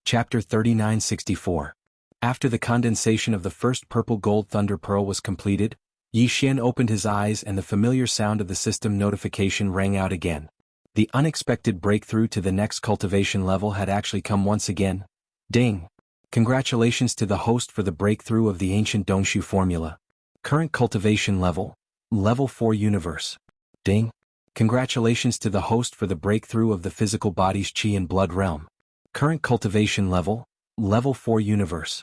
Chapter 3964. After the condensation of the first purple gold thunder pearl was completed, Yi Xian opened his eyes and the familiar sound of the system notification rang out again. The unexpected breakthrough to the next cultivation level had actually come once again. Ding! Congratulations to the host for the breakthrough of the ancient Dongshu formula. Current cultivation level, Level 4 Universe. Ding! Congratulations to the host for the breakthrough of the physical body's Qi and Blood realm. Current cultivation level, Level 4 Universe.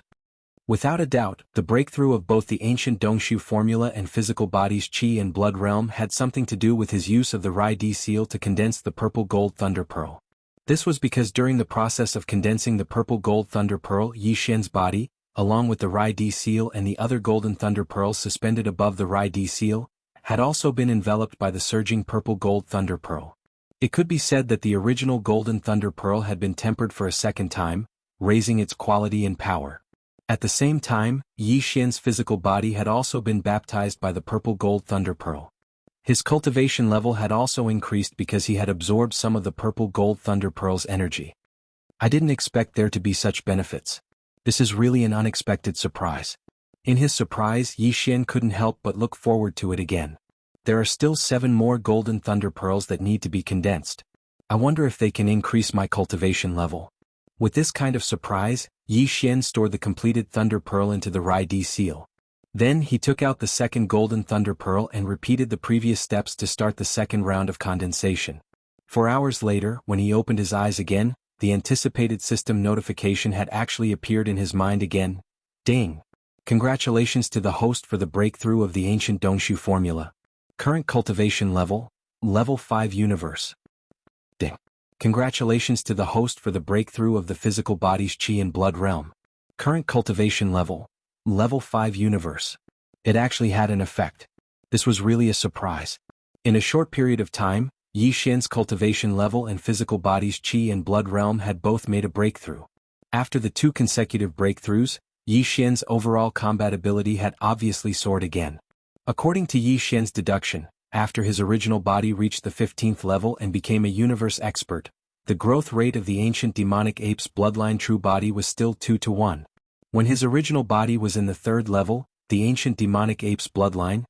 Without a doubt, the breakthrough of both the ancient Dongshu formula and physical body's Qi and Blood realm had something to do with his use of the Rai-D seal to condense the purple gold thunder pearl. This was because during the process of condensing the purple gold thunder pearl, Yi Xian's body, along with the Rai-D seal and the other golden thunder pearls suspended above the Rai-D seal, had also been enveloped by the surging purple gold thunder pearl. It could be said that the original golden thunder pearl had been tempered for a second time, raising its quality and power. At the same time, Yi Xian's physical body had also been baptized by the purple gold thunder pearl. His cultivation level had also increased because he had absorbed some of the purple gold thunder pearl's energy. I didn't expect there to be such benefits. This is really an unexpected surprise. In his surprise, Yi Xian couldn't help but look forward to it again. There are still 7 more golden thunder pearls that need to be condensed. I wonder if they can increase my cultivation level. With this kind of surprise, Yi Xian stored the completed thunder pearl into the Rai-D seal. Then he took out the second golden thunder pearl and repeated the previous steps to start the second round of condensation. 4 hours later, when he opened his eyes again, the anticipated system notification had actually appeared in his mind again. Ding! Congratulations to the host for the breakthrough of the ancient Dongshu formula. Current cultivation level, Level 5 Universe. Ding! Congratulations to the host for the breakthrough of the physical body's Qi and Blood realm. Current cultivation level, Level 5 Universe. It actually had an effect. This was really a surprise. In a short period of time, Yi Xian's cultivation level and physical body's Qi and Blood realm had both made a breakthrough. After the 2 consecutive breakthroughs, Yi Xian's overall combat ability had obviously soared again. According to Yi Xian's deduction, after his original body reached the 15th level and became a universe expert, the growth rate of the ancient demonic ape's bloodline true body was still 2 to 1. When his original body was in the 3rd level, the ancient demonic ape's bloodline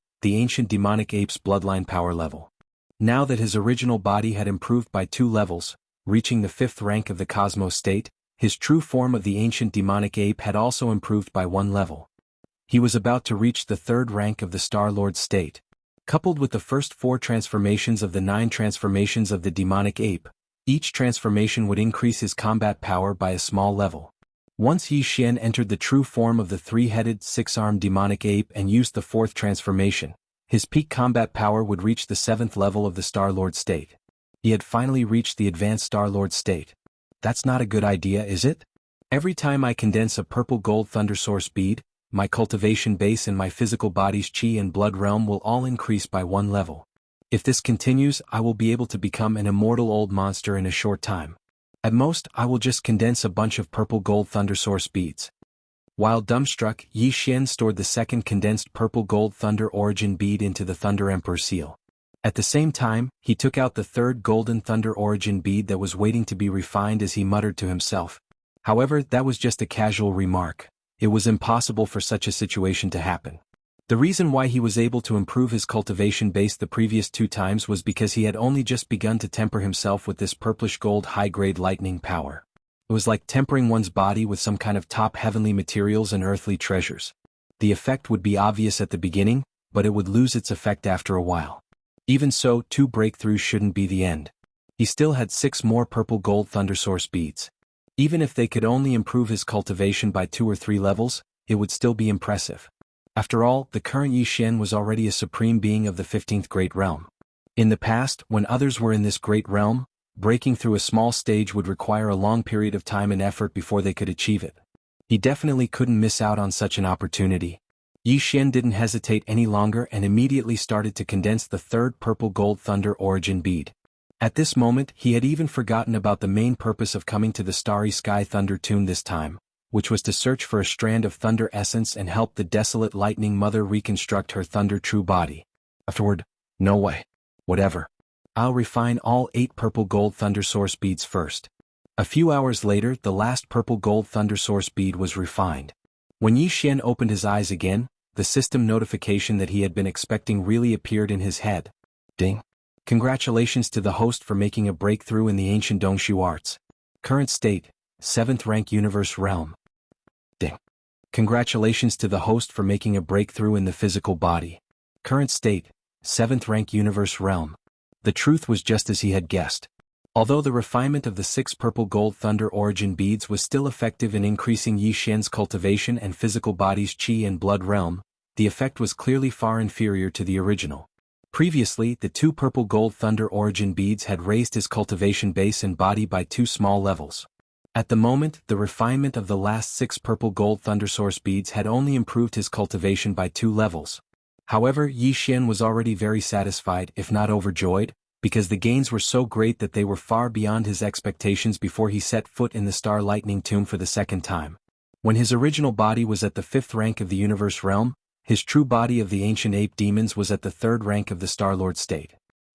power level. Now that his original body had improved by 2 levels, reaching the 5th rank of the cosmos state, his true form of the ancient demonic ape had also improved by 1 level. He was about to reach the 3rd rank of the Star-Lord state. Coupled with the first 4 transformations of the 9 transformations of the demonic ape, each transformation would increase his combat power by a small level. Once Yi Xian entered the true form of the 3-headed, 6-armed demonic ape and used the 4th transformation, his peak combat power would reach the 7th level of the Star-Lord state. He had finally reached the advanced Star-Lord state. That's not a good idea, is it? Every time I condense a purple gold thunder source bead, my cultivation base and my physical body's Qi and Blood realm will all increase by 1 level. If this continues, I will be able to become an immortal old monster in a short time. At most, I will just condense a bunch of purple gold thunder source beads. While dumbstruck, Yi Xian stored the second condensed purple gold thunder origin bead into the Thunder Emperor seal. At the same time, he took out the 3rd golden thunder origin bead that was waiting to be refined as he muttered to himself. However, that was just a casual remark. It was impossible for such a situation to happen. The reason why he was able to improve his cultivation base the previous 2 times was because he had only just begun to temper himself with this purplish gold high-grade lightning power. It was like tempering one's body with some kind of top heavenly materials and earthly treasures. The effect would be obvious at the beginning, but it would lose its effect after a while. Even so, 2 breakthroughs shouldn't be the end. He still had 6 more purple gold thunder source beads. Even if they could only improve his cultivation by 2 or 3 levels, it would still be impressive. After all, the current Yi Xian was already a supreme being of the 15th Great Realm. In the past, when others were in this great realm, breaking through a small stage would require a long period of time and effort before they could achieve it. He definitely couldn't miss out on such an opportunity. Yi Xian didn't hesitate any longer and immediately started to condense the 3rd purple gold thunder origin bead. At this moment, he had even forgotten about the main purpose of coming to the Starry Sky Thunder Tomb this time, which was to search for a strand of thunder essence and help the desolate Lightning Mother reconstruct her thunder true body. Afterward, no way. Whatever. I'll refine all 8 purple gold thunder source beads first. A few hours later, the last purple gold thunder source bead was refined. When Yi Xian opened his eyes again, the system notification that he had been expecting really appeared in his head. Ding. Congratulations to the host for making a breakthrough in the ancient Dongshu arts. Current state, 7th rank universe realm. Ding. Congratulations to the host for making a breakthrough in the physical body. Current state, 7th rank universe realm. The truth was just as he had guessed. Although the refinement of the 6 purple gold thunder origin beads was still effective in increasing Yi Xian's cultivation and physical body's qi and blood realm, the effect was clearly far inferior to the original. Previously, the 2 purple gold thunder origin beads had raised his cultivation base and body by 2 small levels. At the moment, the refinement of the last 6 purple gold thunder source beads had only improved his cultivation by 2 levels. However, Yi Xian was already very satisfied, if not overjoyed, because the gains were so great that they were far beyond his expectations before he set foot in the Star Lightning Tomb for the second time. When his original body was at the 5th rank of the universe realm, his true body of the ancient ape demons was at the 3rd rank of the Star-Lord state.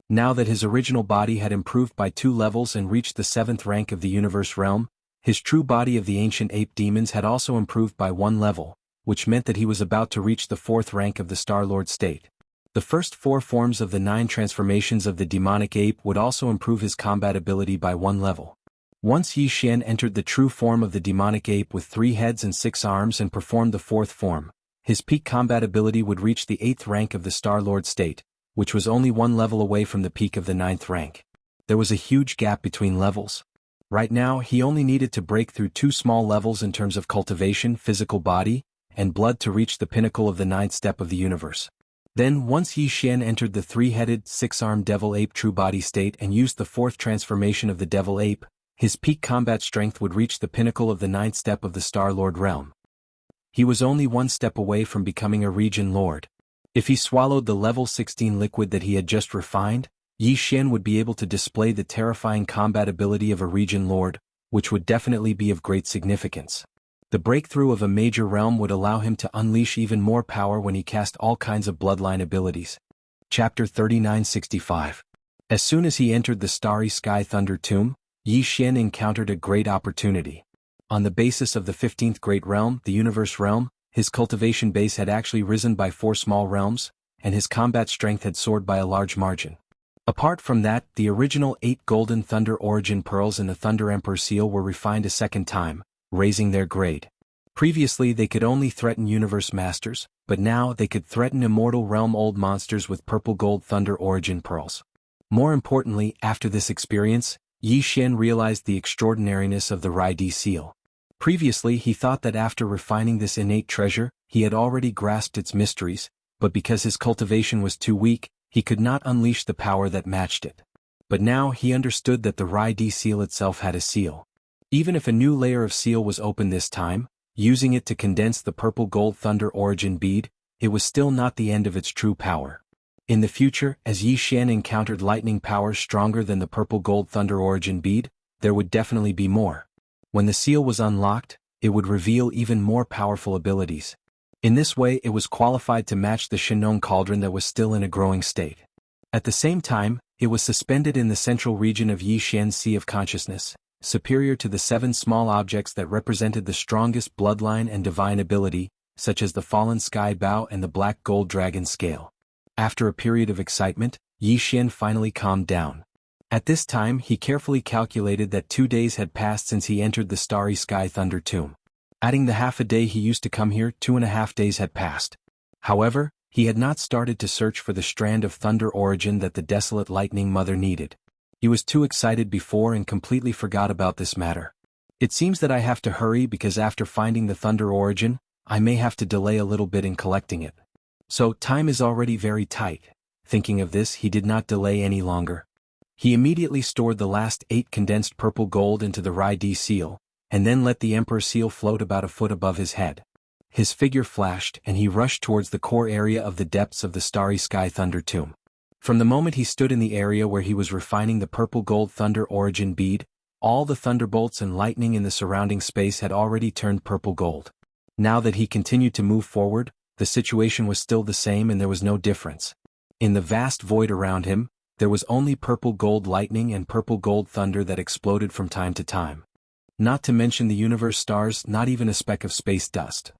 Now that his original body had improved by 2 levels and reached the 7th rank of the universe realm, his true body of the ancient ape demons had also improved by 1 level, which meant that he was about to reach the 4th rank of the Star-Lord state. The first 4 forms of the 9 transformations of the demonic ape would also improve his combat ability by 1 level. Once Yi Xian entered the true form of the demonic ape with 3 heads and 6 arms and performed the 4th form, his peak combat ability would reach the 8th rank of the Star-Lord state, which was only 1 level away from the peak of the 9th rank. There was a huge gap between levels. Right now, he only needed to break through 2 small levels in terms of cultivation, physical body, and blood to reach the pinnacle of the 9th step of the universe. Then, once Yi Xian entered the 3-headed, 6-armed devil ape true body state and used the 4th transformation of the devil ape, his peak combat strength would reach the pinnacle of the 9th step of the Star-Lord realm. He was only 1 step away from becoming a region lord. If he swallowed the level 16 liquid that he had just refined, Yi Xian would be able to display the terrifying combat ability of a region lord, which would definitely be of great significance. The breakthrough of a major realm would allow him to unleash even more power when he cast all kinds of bloodline abilities. Chapter 3965. As soon as he entered the Starry Sky Thunder Tomb, Yi Xian encountered a great opportunity. On the basis of the 15th Great Realm, the Universe Realm, his cultivation base had actually risen by 4 small realms, and his combat strength had soared by a large margin. Apart from that, the original 8 golden Thunder Origin Pearls in the Thunder Emperor Seal were refined a second time, raising their grade. Previously they could only threaten Universe Masters, but now they could threaten Immortal Realm old monsters with purple gold Thunder Origin Pearls. More importantly, after this experience, Yi Xian realized the extraordinariness of the Rai-D seal. Previously he thought that after refining this innate treasure, he had already grasped its mysteries, but because his cultivation was too weak, he could not unleash the power that matched it. But now he understood that the Rai-D seal itself had a seal. Even if a new layer of seal was opened this time, using it to condense the purple gold Thunder Origin bead, it was still not the end of its true power. In the future, as Yi Xian encountered lightning powers stronger than the purple gold Thunder Origin bead, there would definitely be more. When the seal was unlocked, it would reveal even more powerful abilities. In this way it was qualified to match the Shenong Cauldron that was still in a growing state. At the same time, it was suspended in the central region of Yi Xian's Sea of Consciousness, superior to the 7 small objects that represented the strongest bloodline and divine ability, such as the fallen sky bow and the black gold dragon scale. After a period of excitement, Yi Xian finally calmed down. At this time he carefully calculated that 2 days had passed since he entered the Starry Sky Thunder Tomb. Adding the half a day he used to come here, 2.5 days had passed. However, he had not started to search for the strand of thunder origin that the desolate lightning mother needed. He was too excited before and completely forgot about this matter. It seems that I have to hurry because after finding the thunder origin, I may have to delay a little bit in collecting it. So time is already very tight. Thinking of this, he did not delay any longer. He immediately stored the last 8 condensed purple gold into the Rai-D seal, and then let the Emperor seal float about a foot above his head. His figure flashed and he rushed towards the core area of the depths of the Starry Sky Thunder Tomb. From the moment he stood in the area where he was refining the purple gold Thunder Origin bead, all the thunderbolts and lightning in the surrounding space had already turned purple gold. Now that he continued to move forward, the situation was still the same and there was no difference. In the vast void around him, there was only purple gold lightning and purple gold thunder that exploded from time to time. Not to mention the universe stars, not even a speck of space dust.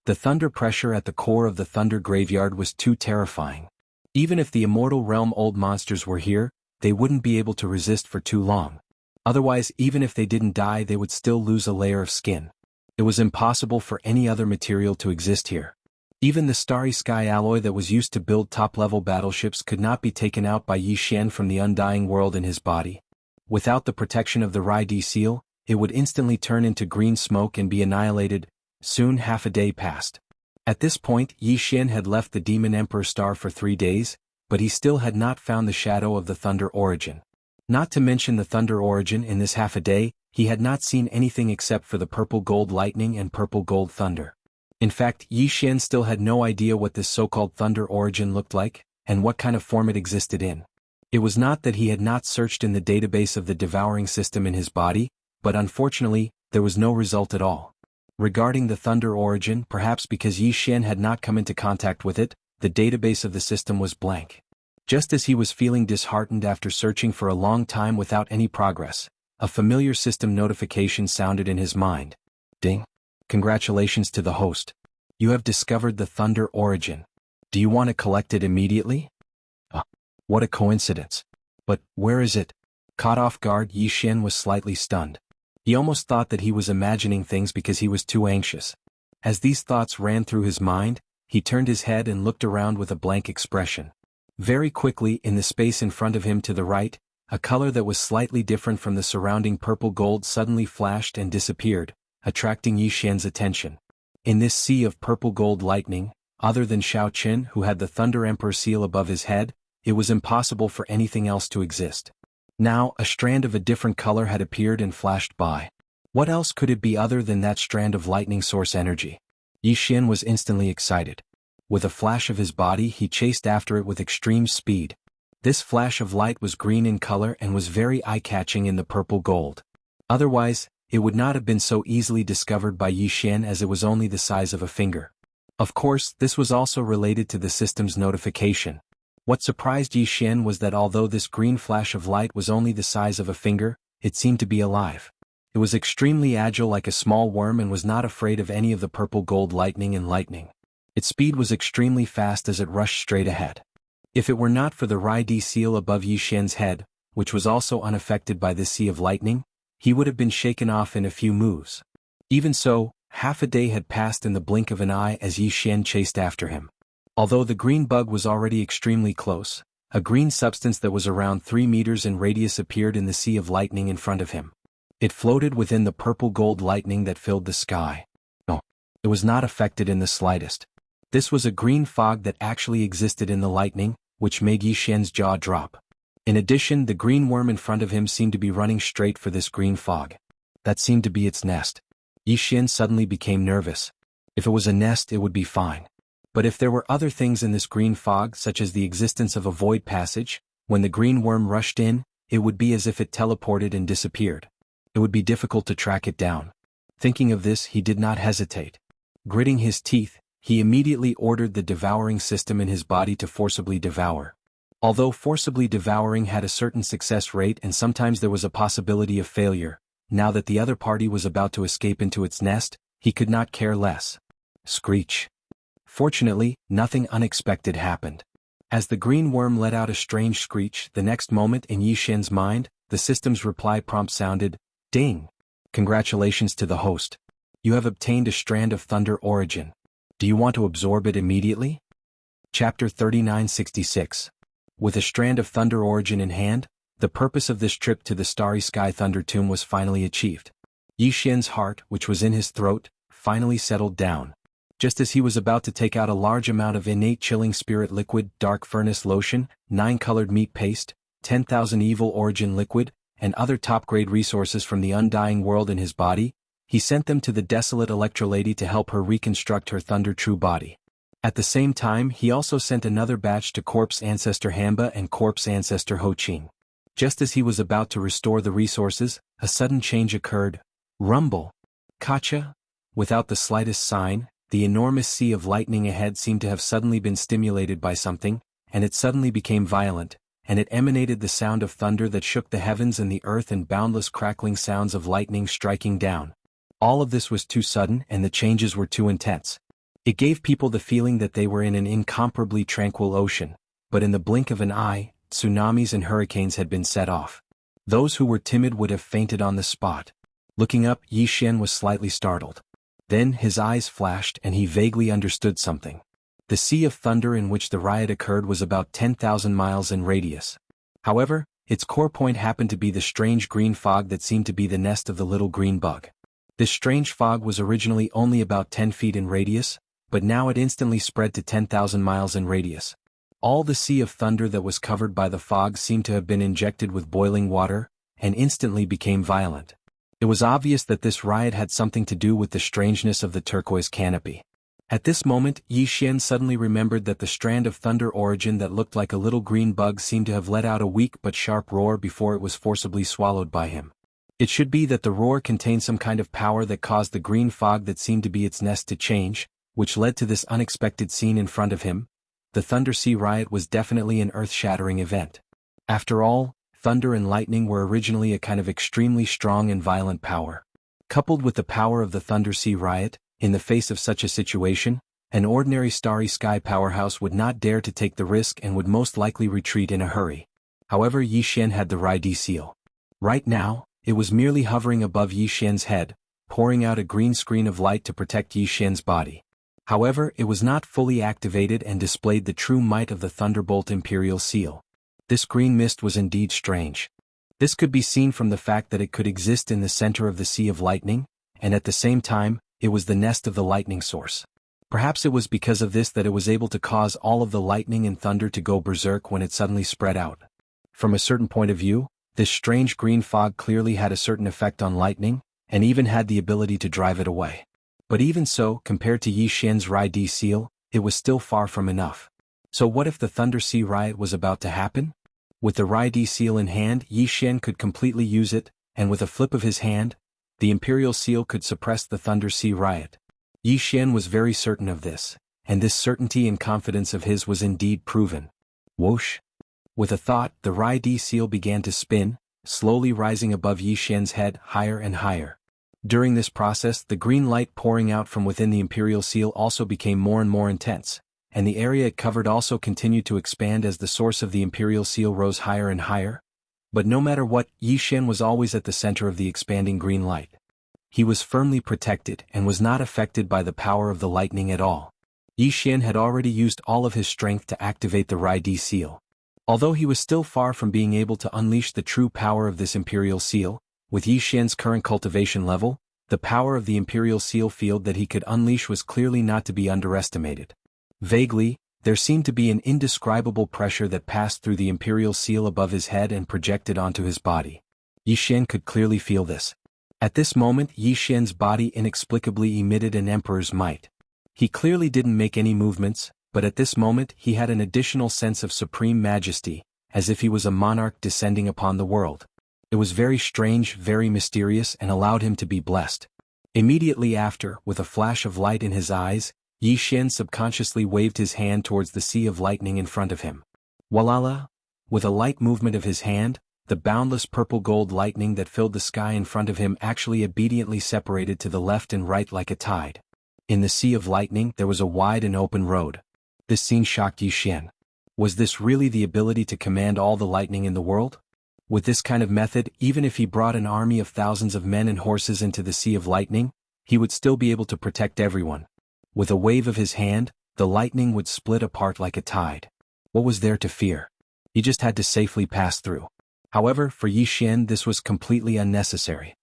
The thunder pressure at the core of the thunder graveyard was too terrifying. Even if the immortal realm old monsters were here, they wouldn't be able to resist for too long. Otherwise, even if they didn't die, they would still lose a layer of skin. It was impossible for any other material to exist here. Even the starry sky alloy that was used to build top-level battleships could not be taken out by Yi Xian from the undying world in his body. Without the protection of the Rai-D seal, it would instantly turn into green smoke and be annihilated. Soon half a day passed. At this point, Yi Xian had left the Demon Emperor Star for 3 days, but he still had not found the shadow of the Thunder Origin. Not to mention the Thunder Origin, in this half a day, he had not seen anything except for the purple gold lightning and purple gold thunder. In fact, Yi Xian still had no idea what this so-called Thunder Origin looked like, and what kind of form it existed in. It was not that he had not searched in the database of the devouring system in his body, but unfortunately, there was no result at all. Regarding the Thunder Origin, perhaps because Yi Xian had not come into contact with it, the database of the system was blank. Just as he was feeling disheartened after searching for a long time without any progress, a familiar system notification sounded in his mind. Ding. Congratulations to the host. You have discovered the Thunder Origin. Do you want to collect it immediately? What a coincidence. But where is it? Caught off guard, Yi Xian was slightly stunned. He almost thought that he was imagining things because he was too anxious. As these thoughts ran through his mind, he turned his head and looked around with a blank expression. Very quickly, in the space in front of him to the right, a color that was slightly different from the surrounding purple gold suddenly flashed and disappeared, attracting Yi Xian's attention. In this sea of purple gold lightning, other than Shao Qin, who had the Thunder Emperor seal above his head, it was impossible for anything else to exist. Now, a strand of a different color had appeared and flashed by. What else could it be other than that strand of lightning source energy? Yi Xian was instantly excited. With a flash of his body, he chased after it with extreme speed. This flash of light was green in color and was very eye-catching in the purple gold. Otherwise, it would not have been so easily discovered by Yi Xian, as it was only the size of a finger. Of course, this was also related to the system's notification. What surprised Yi Xian was that although this green flash of light was only the size of a finger, it seemed to be alive. It was extremely agile like a small worm and was not afraid of any of the purple gold lightning and lightning. Its speed was extremely fast as it rushed straight ahead. If it were not for the Rai-D seal above Yi Xian's head, which was also unaffected by this sea of lightning, he would have been shaken off in a few moves. Even so, half a day had passed in the blink of an eye as Yi Xian chased after him. Although the green bug was already extremely close, a green substance that was around 3 meters in radius appeared in the sea of lightning in front of him. It floated within the purple gold lightning that filled the sky. No, it was not affected in the slightest. This was a green fog that actually existed in the lightning, which made Yi Xian's jaw drop. In addition, the green worm in front of him seemed to be running straight for this green fog. That seemed to be its nest. Yi Xian suddenly became nervous. If it was a nest, it would be fine. But if there were other things in this green fog, such as the existence of a void passage, when the green worm rushed in, it would be as if it teleported and disappeared. It would be difficult to track it down. Thinking of this, he did not hesitate. Gritting his teeth, he immediately ordered the devouring system in his body to forcibly devour. Although forcibly devouring had a certain success rate and sometimes there was a possibility of failure, now that the other party was about to escape into its nest, he could not care less. Screech. Fortunately, nothing unexpected happened. As the green worm let out a strange screech, the next moment in Yi Xian's mind, the system's reply prompt sounded, "Ding! Congratulations to the host. You have obtained a strand of Thunder Origin. Do you want to absorb it immediately?" Chapter 3966. With a strand of Thunder Origin in hand, the purpose of this trip to the Starry Sky Thunder Tomb was finally achieved. Yi Xian's heart, which was in his throat, finally settled down. Just as he was about to take out a large amount of innate chilling spirit liquid, dark furnace lotion, 9-colored meat paste, 10,000 evil origin liquid, and other top-grade resources from the undying world in his body, he sent them to the desolate Electrolady to help her reconstruct her Thunder True body. At the same time, he also sent another batch to Corpse Ancestor Hamba and Corpse Ancestor Ho Qing. Just as he was about to restore the resources, a sudden change occurred. Rumble! Kacha! Without the slightest sign, the enormous sea of lightning ahead seemed to have suddenly been stimulated by something, and it suddenly became violent, and it emanated the sound of thunder that shook the heavens and the earth and boundless crackling sounds of lightning striking down. All of this was too sudden and the changes were too intense. It gave people the feeling that they were in an incomparably tranquil ocean, but in the blink of an eye, tsunamis and hurricanes had been set off. Those who were timid would have fainted on the spot. Looking up, Yi Xian was slightly startled. Then his eyes flashed and he vaguely understood something. The sea of thunder in which the riot occurred was about 10,000 miles in radius. However, its core point happened to be the strange green fog that seemed to be the nest of the little green bug. This strange fog was originally only about 10 feet in radius, but now it instantly spread to 10,000 miles in radius. All the sea of thunder that was covered by the fog seemed to have been injected with boiling water, and instantly became violent. It was obvious that this riot had something to do with the strangeness of the turquoise canopy. At this moment, Yi Xian suddenly remembered that the strand of thunder origin that looked like a little green bug seemed to have let out a weak but sharp roar before it was forcibly swallowed by him. It should be that the roar contained some kind of power that caused the green fog that seemed to be its nest to change, which led to this unexpected scene in front of him. The Thunder Sea riot was definitely an earth-shattering event. After all, thunder and lightning were originally a kind of extremely strong and violent power. Coupled with the power of the Thunder Sea riot, in the face of such a situation, an ordinary starry sky powerhouse would not dare to take the risk and would most likely retreat in a hurry. However, Yi Xian had the Rai seal. Right now, it was merely hovering above Yi Xian's head, pouring out a green screen of light to protect Yi Xian's body. However, it was not fully activated and displayed the true might of the Thunderbolt Imperial Seal. This green mist was indeed strange. This could be seen from the fact that it could exist in the center of the Sea of Lightning, and at the same time, it was the nest of the lightning source. Perhaps it was because of this that it was able to cause all of the lightning and thunder to go berserk when it suddenly spread out. From a certain point of view, this strange green fog clearly had a certain effect on lightning, and even had the ability to drive it away. But even so, compared to Yi Xian's Rai seal, it was still far from enough. So what if the Thunder Sea riot was about to happen? With the Rai seal in hand, Yi Xian could completely use it, and with a flip of his hand, the Imperial Seal could suppress the Thunder Sea riot. Yi Xian was very certain of this, and this certainty and confidence of his was indeed proven. Whoosh! With a thought, the Rai seal began to spin, slowly rising above Yi Xian's head higher and higher. During this process, the green light pouring out from within the Imperial Seal also became more and more intense, and the area it covered also continued to expand as the source of the Imperial Seal rose higher and higher. But no matter what, Yi Xian was always at the center of the expanding green light. He was firmly protected and was not affected by the power of the lightning at all. Yi Xian had already used all of his strength to activate the Rai seal. Although he was still far from being able to unleash the true power of this Imperial Seal, with Yi Xian's current cultivation level, the power of the Imperial Seal field that he could unleash was clearly not to be underestimated. Vaguely, there seemed to be an indescribable pressure that passed through the Imperial Seal above his head and projected onto his body. Yi Xian could clearly feel this. At this moment, Yi Xian's body inexplicably emitted an emperor's might. He clearly didn't make any movements, but at this moment he had an additional sense of supreme majesty, as if he was a monarch descending upon the world. It was very strange, very mysterious, and allowed him to be blessed. Immediately after, with a flash of light in his eyes, Yi Xian subconsciously waved his hand towards the sea of lightning in front of him. Voila! With a light movement of his hand, the boundless purple-gold lightning that filled the sky in front of him actually obediently separated to the left and right like a tide. In the sea of lightning there was a wide and open road. This scene shocked Yi Xian. Was this really the ability to command all the lightning in the world? With this kind of method, even if he brought an army of thousands of men and horses into the Sea of Lightning, he would still be able to protect everyone. With a wave of his hand, the lightning would split apart like a tide. What was there to fear? He just had to safely pass through. However, for Yi Xian this was completely unnecessary.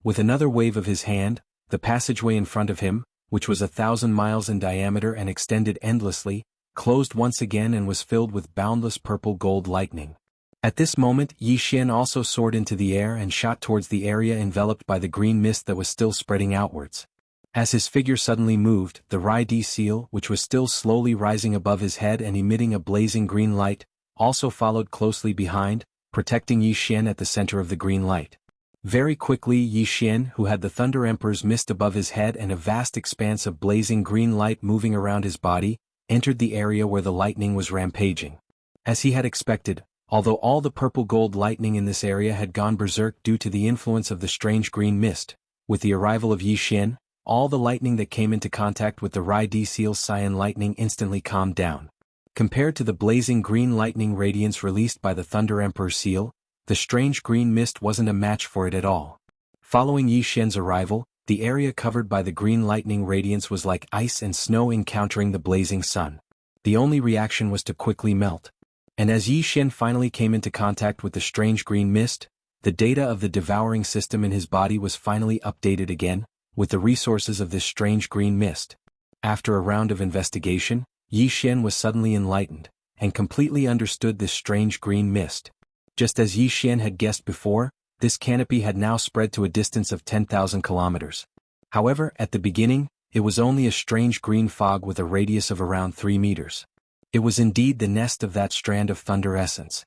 With another wave of his hand, the passageway in front of him, which was 1,000 miles in diameter and extended endlessly, closed once again and was filled with boundless purple-gold lightning. At this moment, Yi Xian also soared into the air and shot towards the area enveloped by the green mist that was still spreading outwards. As his figure suddenly moved, the Rai seal, which was still slowly rising above his head and emitting a blazing green light, also followed closely behind, protecting Yi Xian at the center of the green light. Very quickly Yi Xian, who had the Thunder Emperor's mist above his head and a vast expanse of blazing green light moving around his body, entered the area where the lightning was rampaging. As he had expected, Although all the purple gold lightning in this area had gone berserk due to the influence of the strange green mist, with the arrival of Yi Xian, all the lightning that came into contact with the Rai D Seal's cyan lightning instantly calmed down. Compared to the blazing green lightning radiance released by the Thunder Emperor Seal, the strange green mist wasn't a match for it at all. Following Yi Xian's arrival, the area covered by the green lightning radiance was like ice and snow encountering the blazing sun. The only reaction was to quickly melt. And as Yi Xian finally came into contact with the strange green mist, the data of the devouring system in his body was finally updated again, with the resources of this strange green mist. After a round of investigation, Yi Xian was suddenly enlightened, and completely understood this strange green mist. Just as Yi Xian had guessed before, this canopy had now spread to a distance of 10,000 kilometers. However, at the beginning, it was only a strange green fog with a radius of around 3 meters. It was indeed the nest of that strand of thunder essence.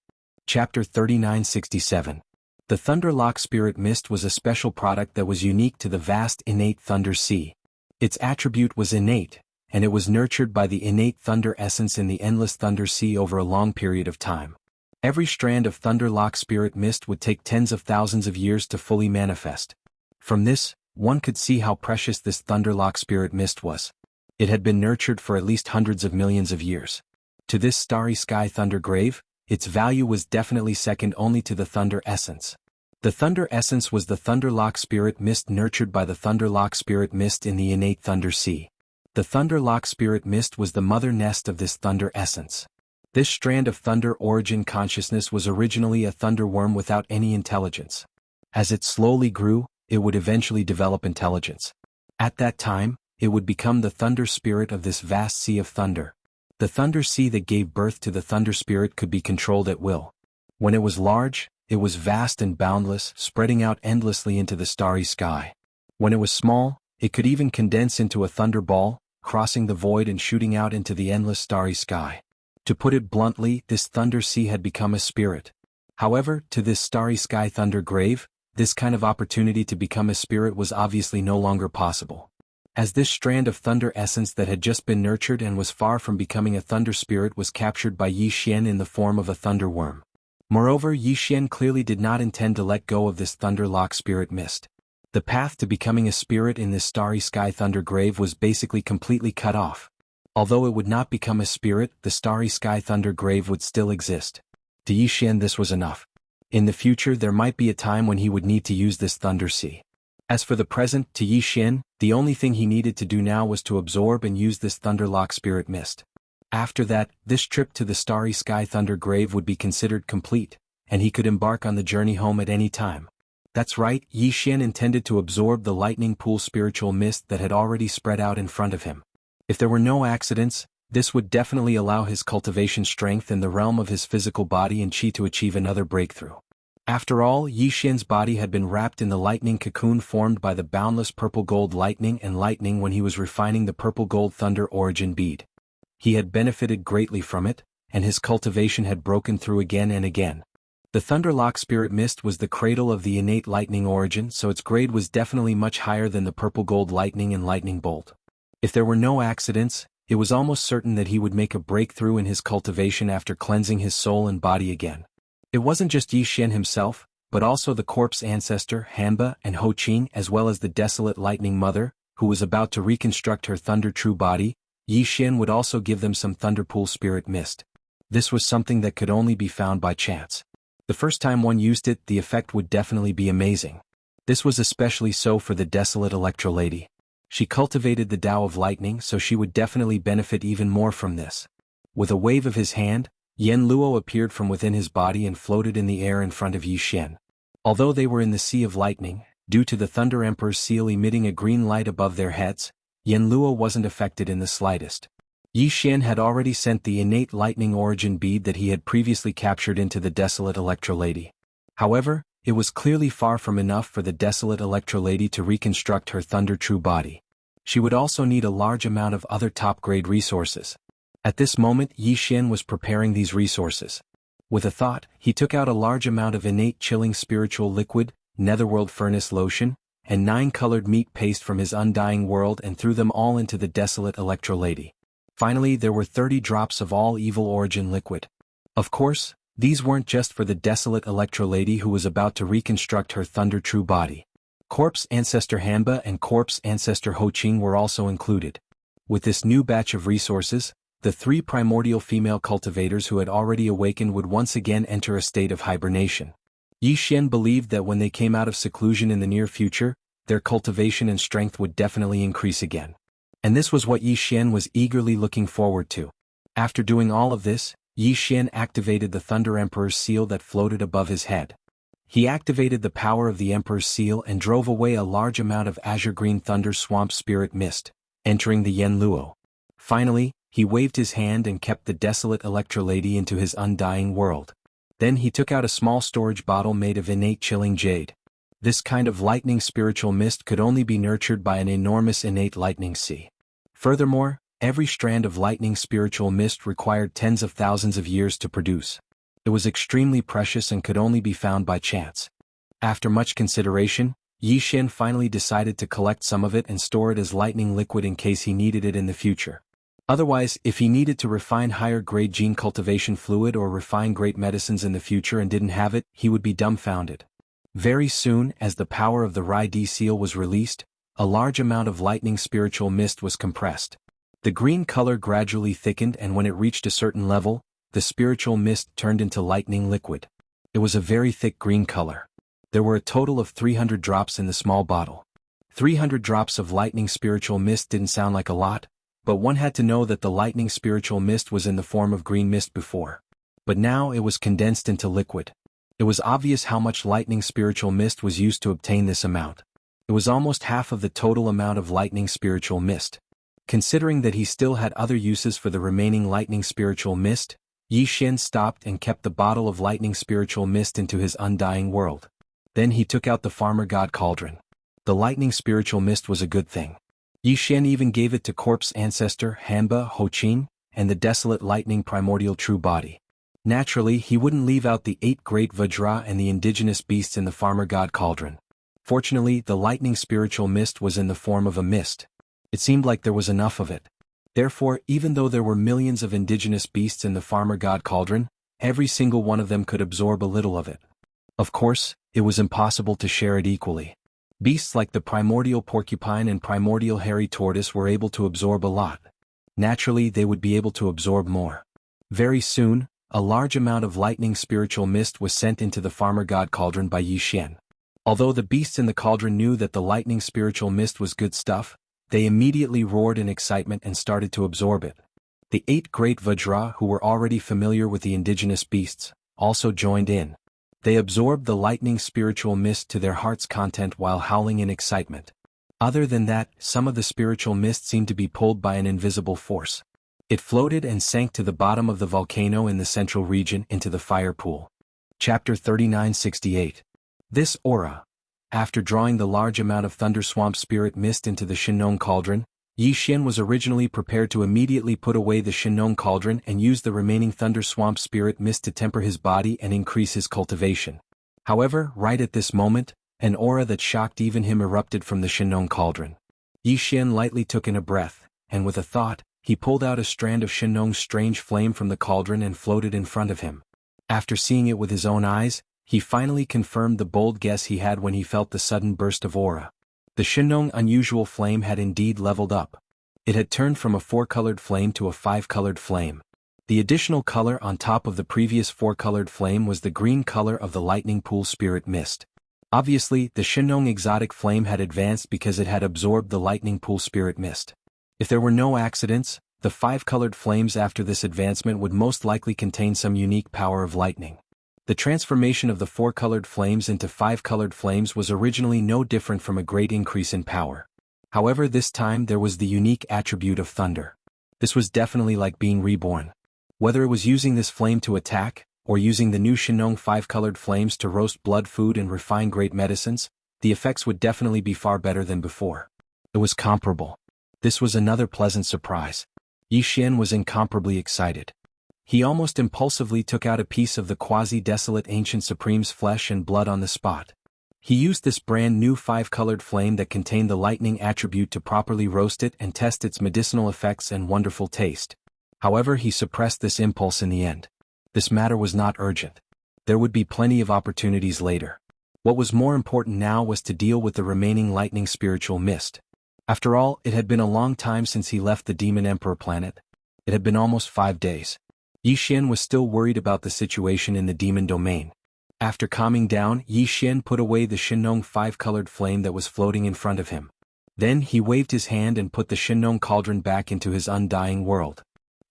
Chapter 3967. The Thunderlock Spirit Mist was a special product that was unique to the vast innate Thunder Sea. Its attribute was innate, and it was nurtured by the innate thunder essence in the endless Thunder Sea over a long period of time. Every strand of Thunderlock Spirit Mist would take tens of thousands of years to fully manifest. From this, one could see how precious this Thunderlock Spirit Mist was. It had been nurtured for at least hundreds of millions of years. To this starry sky thunder grave, its value was definitely second only to the thunder essence. The thunder essence was the Thunderlock Spirit Mist nurtured by the Thunderlock Spirit Mist in the innate Thunder Sea. The Thunderlock Spirit Mist was the mother nest of this thunder essence. This strand of thunder origin consciousness was originally a thunder worm without any intelligence. As it slowly grew, it would eventually develop intelligence. At that time, it would become the thunder spirit of this vast sea of thunder. The thunder sea that gave birth to the thunder spirit could be controlled at will. When it was large, it was vast and boundless, spreading out endlessly into the starry sky. When it was small, it could even condense into a thunder ball, crossing the void and shooting out into the endless starry sky. To put it bluntly, this thunder sea had become a spirit. However, to this starry sky thunder grave, this kind of opportunity to become a spirit was obviously no longer possible. As this strand of thunder essence that had just been nurtured and was far from becoming a thunder spirit was captured by Yi Xian in the form of a thunder worm. Moreover, Yi Xian clearly did not intend to let go of this Thunderlock Spirit Mist. The path to becoming a spirit in this starry sky thunder grave was basically completely cut off. Although it would not become a spirit, the starry sky thunder grave would still exist. To Yi Xian this was enough. In the future there might be a time when he would need to use this thunder sea. As for the present, to Yi Xian, the only thing he needed to do now was to absorb and use this Thunderlock Spirit Mist. After that, this trip to the starry sky thunder grave would be considered complete, and he could embark on the journey home at any time. That's right, Yi Xian intended to absorb the lightning pool spiritual mist that had already spread out in front of him. If there were no accidents, this would definitely allow his cultivation strength in the realm of his physical body and chi to achieve another breakthrough. After all, Yi Xian's body had been wrapped in the lightning cocoon formed by the boundless purple gold lightning when he was refining the purple gold thunder origin bead. He had benefited greatly from it, and his cultivation had broken through again and again. The Thunderlock Spirit Mist was the cradle of the innate lightning origin, so its grade was definitely much higher than the purple gold lightning and lightning bolt. If there were no accidents, it was almost certain that he would make a breakthrough in his cultivation after cleansing his soul and body again. It wasn't just Yi Xian himself, but also the corpse ancestor, Hanba and Ho Qing, as well as the desolate lightning mother, who was about to reconstruct her thunder true body. Yi Xian would also give them some thunderpool spirit mist. This was something that could only be found by chance. The first time one used it, the effect would definitely be amazing. This was especially so for the desolate Electro Lady. She cultivated the Tao of Lightning, so she would definitely benefit even more from this. With a wave of his hand, Yen Luo appeared from within his body and floated in the air in front of Yi Xian. Although they were in the Sea of Lightning, due to the Thunder Emperor's seal emitting a green light above their heads, Yen Luo wasn't affected in the slightest. Yi Xian had already sent the innate lightning origin bead that he had previously captured into the desolate Electro Lady. However, it was clearly far from enough for the desolate Electro Lady to reconstruct her thunder true body. She would also need a large amount of other top-grade resources. At this moment, Yi Xian was preparing these resources. With a thought, he took out a large amount of innate chilling spiritual liquid, netherworld furnace lotion, and 9-colored meat paste from his undying world and threw them all into the desolate Electro Lady. Finally, there were 30 drops of all evil origin liquid. Of course, These weren't just for the desolate Electro-Lady who was about to reconstruct her Thunder True body. Corpse Ancestor Hanba and Corpse Ancestor Ho-Ching were also included. With this new batch of resources, the 3 primordial female cultivators who had already awakened would once again enter a state of hibernation. Yi Xian believed that when they came out of seclusion in the near future, their cultivation and strength would definitely increase again. And this was what Yi Xian was eagerly looking forward to. After doing all of this, Yi Xian activated the Thunder Emperor's seal that floated above his head. He activated the power of the Emperor's seal and drove away a large amount of azure-green thunder swamp spirit mist, entering the Yen Luo. Finally, he waved his hand and kept the desolate Electro-Lady into his undying world. Then he took out a small storage bottle made of innate chilling jade. This kind of lightning spiritual mist could only be nurtured by an enormous innate lightning sea. Furthermore, every strand of lightning spiritual mist required tens of thousands of years to produce. It was extremely precious and could only be found by chance. After much consideration, Yi Xian finally decided to collect some of it and store it as lightning liquid in case he needed it in the future. Otherwise, if he needed to refine higher-grade gene cultivation fluid or refine great medicines in the future and didn't have it, he would be dumbfounded. Very soon, as the power of the Rai Di seal was released, a large amount of lightning spiritual mist was compressed. The green color gradually thickened, and when it reached a certain level, the spiritual mist turned into lightning liquid. It was a very thick green color. There were a total of 300 drops in the small bottle. 300 drops of lightning spiritual mist didn't sound like a lot, but one had to know that the lightning spiritual mist was in the form of green mist before. But now it was condensed into liquid. It was obvious how much lightning spiritual mist was used to obtain this amount. It was almost half of the total amount of lightning spiritual mist. Considering that he still had other uses for the remaining lightning spiritual mist, Yi Xian stopped and kept the bottle of lightning spiritual mist into his undying world. Then he took out the farmer god cauldron. The lightning spiritual mist was a good thing. Yi Xian even gave it to Corpse Ancestor Hanba Ho-Ching and the desolate lightning primordial true body. Naturally, he wouldn't leave out the 8 great Vajra and the indigenous beasts in the farmer god cauldron. Fortunately, the lightning spiritual mist was in the form of a mist. It seemed like there was enough of it. Therefore, even though there were millions of indigenous beasts in the farmer god cauldron, every single one of them could absorb a little of it. Of course, it was impossible to share it equally. Beasts like the primordial porcupine and primordial hairy tortoise were able to absorb a lot. Naturally, they would be able to absorb more. Very soon, a large amount of lightning spiritual mist was sent into the farmer god cauldron by Yi Xian. Although the beasts in the cauldron knew that the lightning spiritual mist was good stuff, they immediately roared in excitement and started to absorb it. The 8 great Vajra, who were already familiar with the indigenous beasts, also joined in. They absorbed the lightning spiritual mist to their heart's content while howling in excitement. Other than that, some of the spiritual mist seemed to be pulled by an invisible force. It floated and sank to the bottom of the volcano in the central region into the fire pool. Chapter 3968. This aura. After drawing the large amount of Thunder Swamp Spirit Mist into the Shinong Cauldron, Yi Xian was originally prepared to immediately put away the Shinong Cauldron and use the remaining Thunder Swamp Spirit Mist to temper his body and increase his cultivation. However, right at this moment, an aura that shocked even him erupted from the Shinong Cauldron. Yi Xian lightly took in a breath, and with a thought, he pulled out a strand of Shinong's strange flame from the cauldron and floated in front of him. After seeing it with his own eyes, he finally confirmed the bold guess he had when he felt the sudden burst of aura. The Shinong unusual flame had indeed leveled up. It had turned from a 4-colored flame to a 5-colored flame. The additional color on top of the previous 4-colored flame was the green color of the lightning pool spirit mist. Obviously, the Shinong exotic flame had advanced because it had absorbed the lightning pool spirit mist. If there were no accidents, the 5-colored flames after this advancement would most likely contain some unique power of lightning. The transformation of the 4-colored flames into 5-colored flames was originally no different from a great increase in power. However, this time there was the unique attribute of thunder. This was definitely like being reborn. Whether it was using this flame to attack, or using the new Shinong 5-colored flames to roast blood food and refine great medicines, the effects would definitely be far better than before. It was comparable. This was another pleasant surprise. Yi Xian was incomparably excited. He almost impulsively took out a piece of the quasi-desolate ancient supreme's flesh and blood on the spot. He used this brand new 5-colored flame that contained the lightning attribute to properly roast it and test its medicinal effects and wonderful taste. However, he suppressed this impulse in the end. This matter was not urgent. There would be plenty of opportunities later. What was more important now was to deal with the remaining lightning spiritual mist. After all, it had been a long time since he left the Demon Emperor planet. It had been almost 5 days. Yi Xian was still worried about the situation in the demon domain. After calming down, Yi Xian put away the Shinong 5-colored flame that was floating in front of him. Then he waved his hand and put the Shinong cauldron back into his undying world.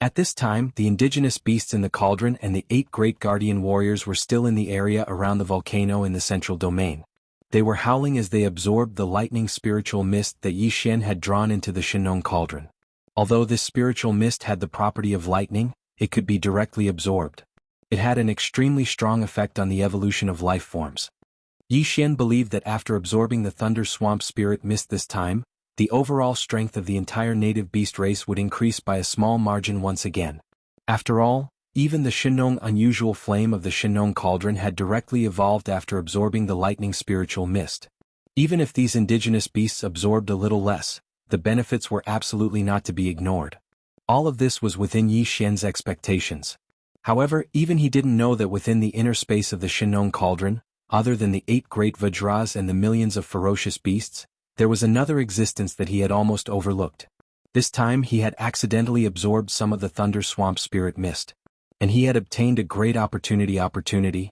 At this time, the indigenous beasts in the cauldron and the 8 great guardian warriors were still in the area around the volcano in the central domain. They were howling as they absorbed the lightning spiritual mist that Yi Xian had drawn into the Shinong cauldron. Although this spiritual mist had the property of lightning, it could be directly absorbed. It had an extremely strong effect on the evolution of life forms. Yi Xian believed that after absorbing the Thunder Swamp Spirit Mist this time, the overall strength of the entire native beast race would increase by a small margin once again. After all, even the Shinong unusual flame of the Shinong cauldron had directly evolved after absorbing the lightning spiritual mist. Even if these indigenous beasts absorbed a little less, the benefits were absolutely not to be ignored. All of this was within Yi Xian's expectations. However, even he didn't know that within the inner space of the Shinong cauldron, other than the 8 great Vajras and the millions of ferocious beasts, there was another existence that he had almost overlooked. This time he had accidentally absorbed some of the Thunder Swamp Spirit Mist. And he had obtained a great opportunity.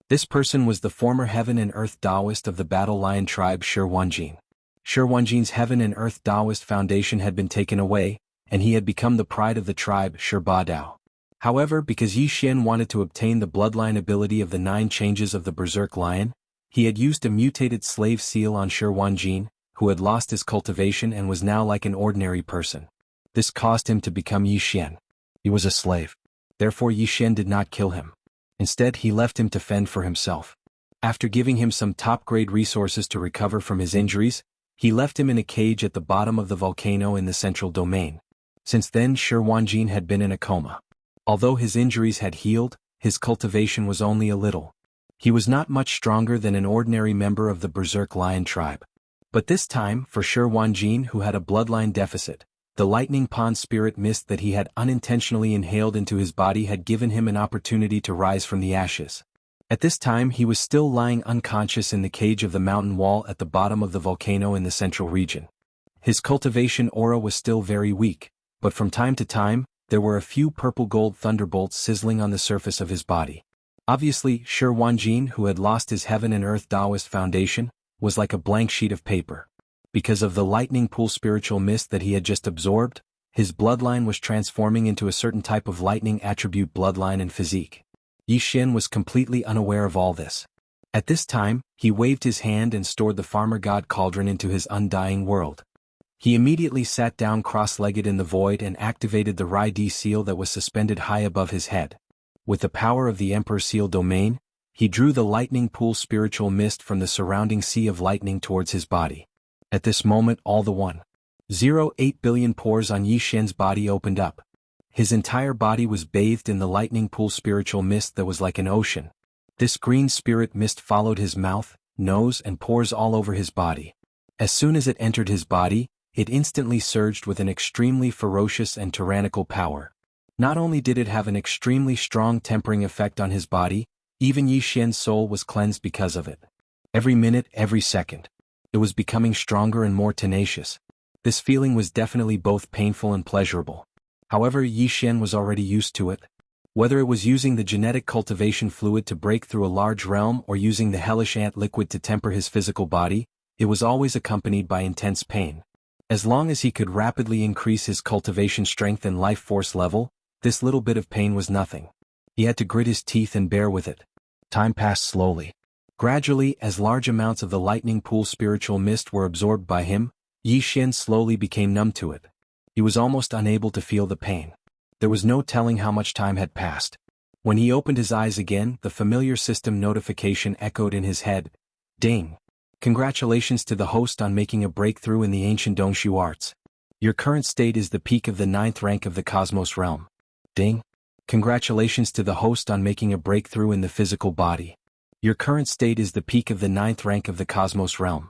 This person was the former Heaven and Earth Taoist of the Battle Lion tribe Shi Wanjin. Shi Wanjin's Heaven and Earth Taoist foundation had been taken away, and he had become the pride of the tribe Shi Dao. However, because Yi Xian wanted to obtain the bloodline ability of the 9 changes of the Berserk Lion, he had used a mutated slave seal on Shi Wanjin, who had lost his cultivation and was now like an ordinary person. This caused him to become Yi Xian. He was a slave. Therefore Yi Xian did not kill him. Instead he left him to fend for himself. After giving him some top-grade resources to recover from his injuries, he left him in a cage at the bottom of the volcano in the central domain. Since then Shi Wanjin had been in a coma. Although his injuries had healed, his cultivation was only a little. He was not much stronger than an ordinary member of the Berserk Lion tribe. But this time, for Shi Wanjin, who had a bloodline deficit, the lightning pond spirit mist that he had unintentionally inhaled into his body had given him an opportunity to rise from the ashes. At this time he was still lying unconscious in the cage of the mountain wall at the bottom of the volcano in the central region. His cultivation aura was still very weak, but from time to time, there were a few purple-gold thunderbolts sizzling on the surface of his body. Obviously, Shi Wanjin, who had lost his Heaven and Earth Taoist foundation, was like a blank sheet of paper. Because of the lightning pool spiritual mist that he had just absorbed, his bloodline was transforming into a certain type of lightning attribute bloodline and physique. Yi Xian was completely unaware of all this. At this time, he waved his hand and stored the Farmer God Cauldron into his undying world. He immediately sat down cross-legged in the void and activated the Rai-D seal that was suspended high above his head. With the power of the Emperor Seal domain, he drew the lightning pool spiritual mist from the surrounding sea of lightning towards his body. At this moment all the 1.08 billion pores on Yi Xian's body opened up. His entire body was bathed in the lightning pool spiritual mist that was like an ocean. This green spirit mist followed his mouth, nose and pores all over his body. As soon as it entered his body, it instantly surged with an extremely ferocious and tyrannical power. Not only did it have an extremely strong tempering effect on his body, even Yi Xian's soul was cleansed because of it. Every minute, every second, it was becoming stronger and more tenacious. This feeling was definitely both painful and pleasurable. However, Yi Xian was already used to it. Whether it was using the genetic cultivation fluid to break through a large realm or using the hellish ant liquid to temper his physical body, it was always accompanied by intense pain. As long as he could rapidly increase his cultivation strength and life force level, this little bit of pain was nothing. He had to grit his teeth and bear with it. Time passed slowly. Gradually, as large amounts of the lightning pool spiritual mist were absorbed by him, Yi Xian slowly became numb to it. He was almost unable to feel the pain. There was no telling how much time had passed. When he opened his eyes again, the familiar system notification echoed in his head. Ding! Congratulations to the host on making a breakthrough in the ancient Dongshu arts. Your current state is the peak of the 9th rank of the Cosmos realm. Ding! Congratulations to the host on making a breakthrough in the physical body. Your current state is the peak of the 9th rank of the Cosmos realm.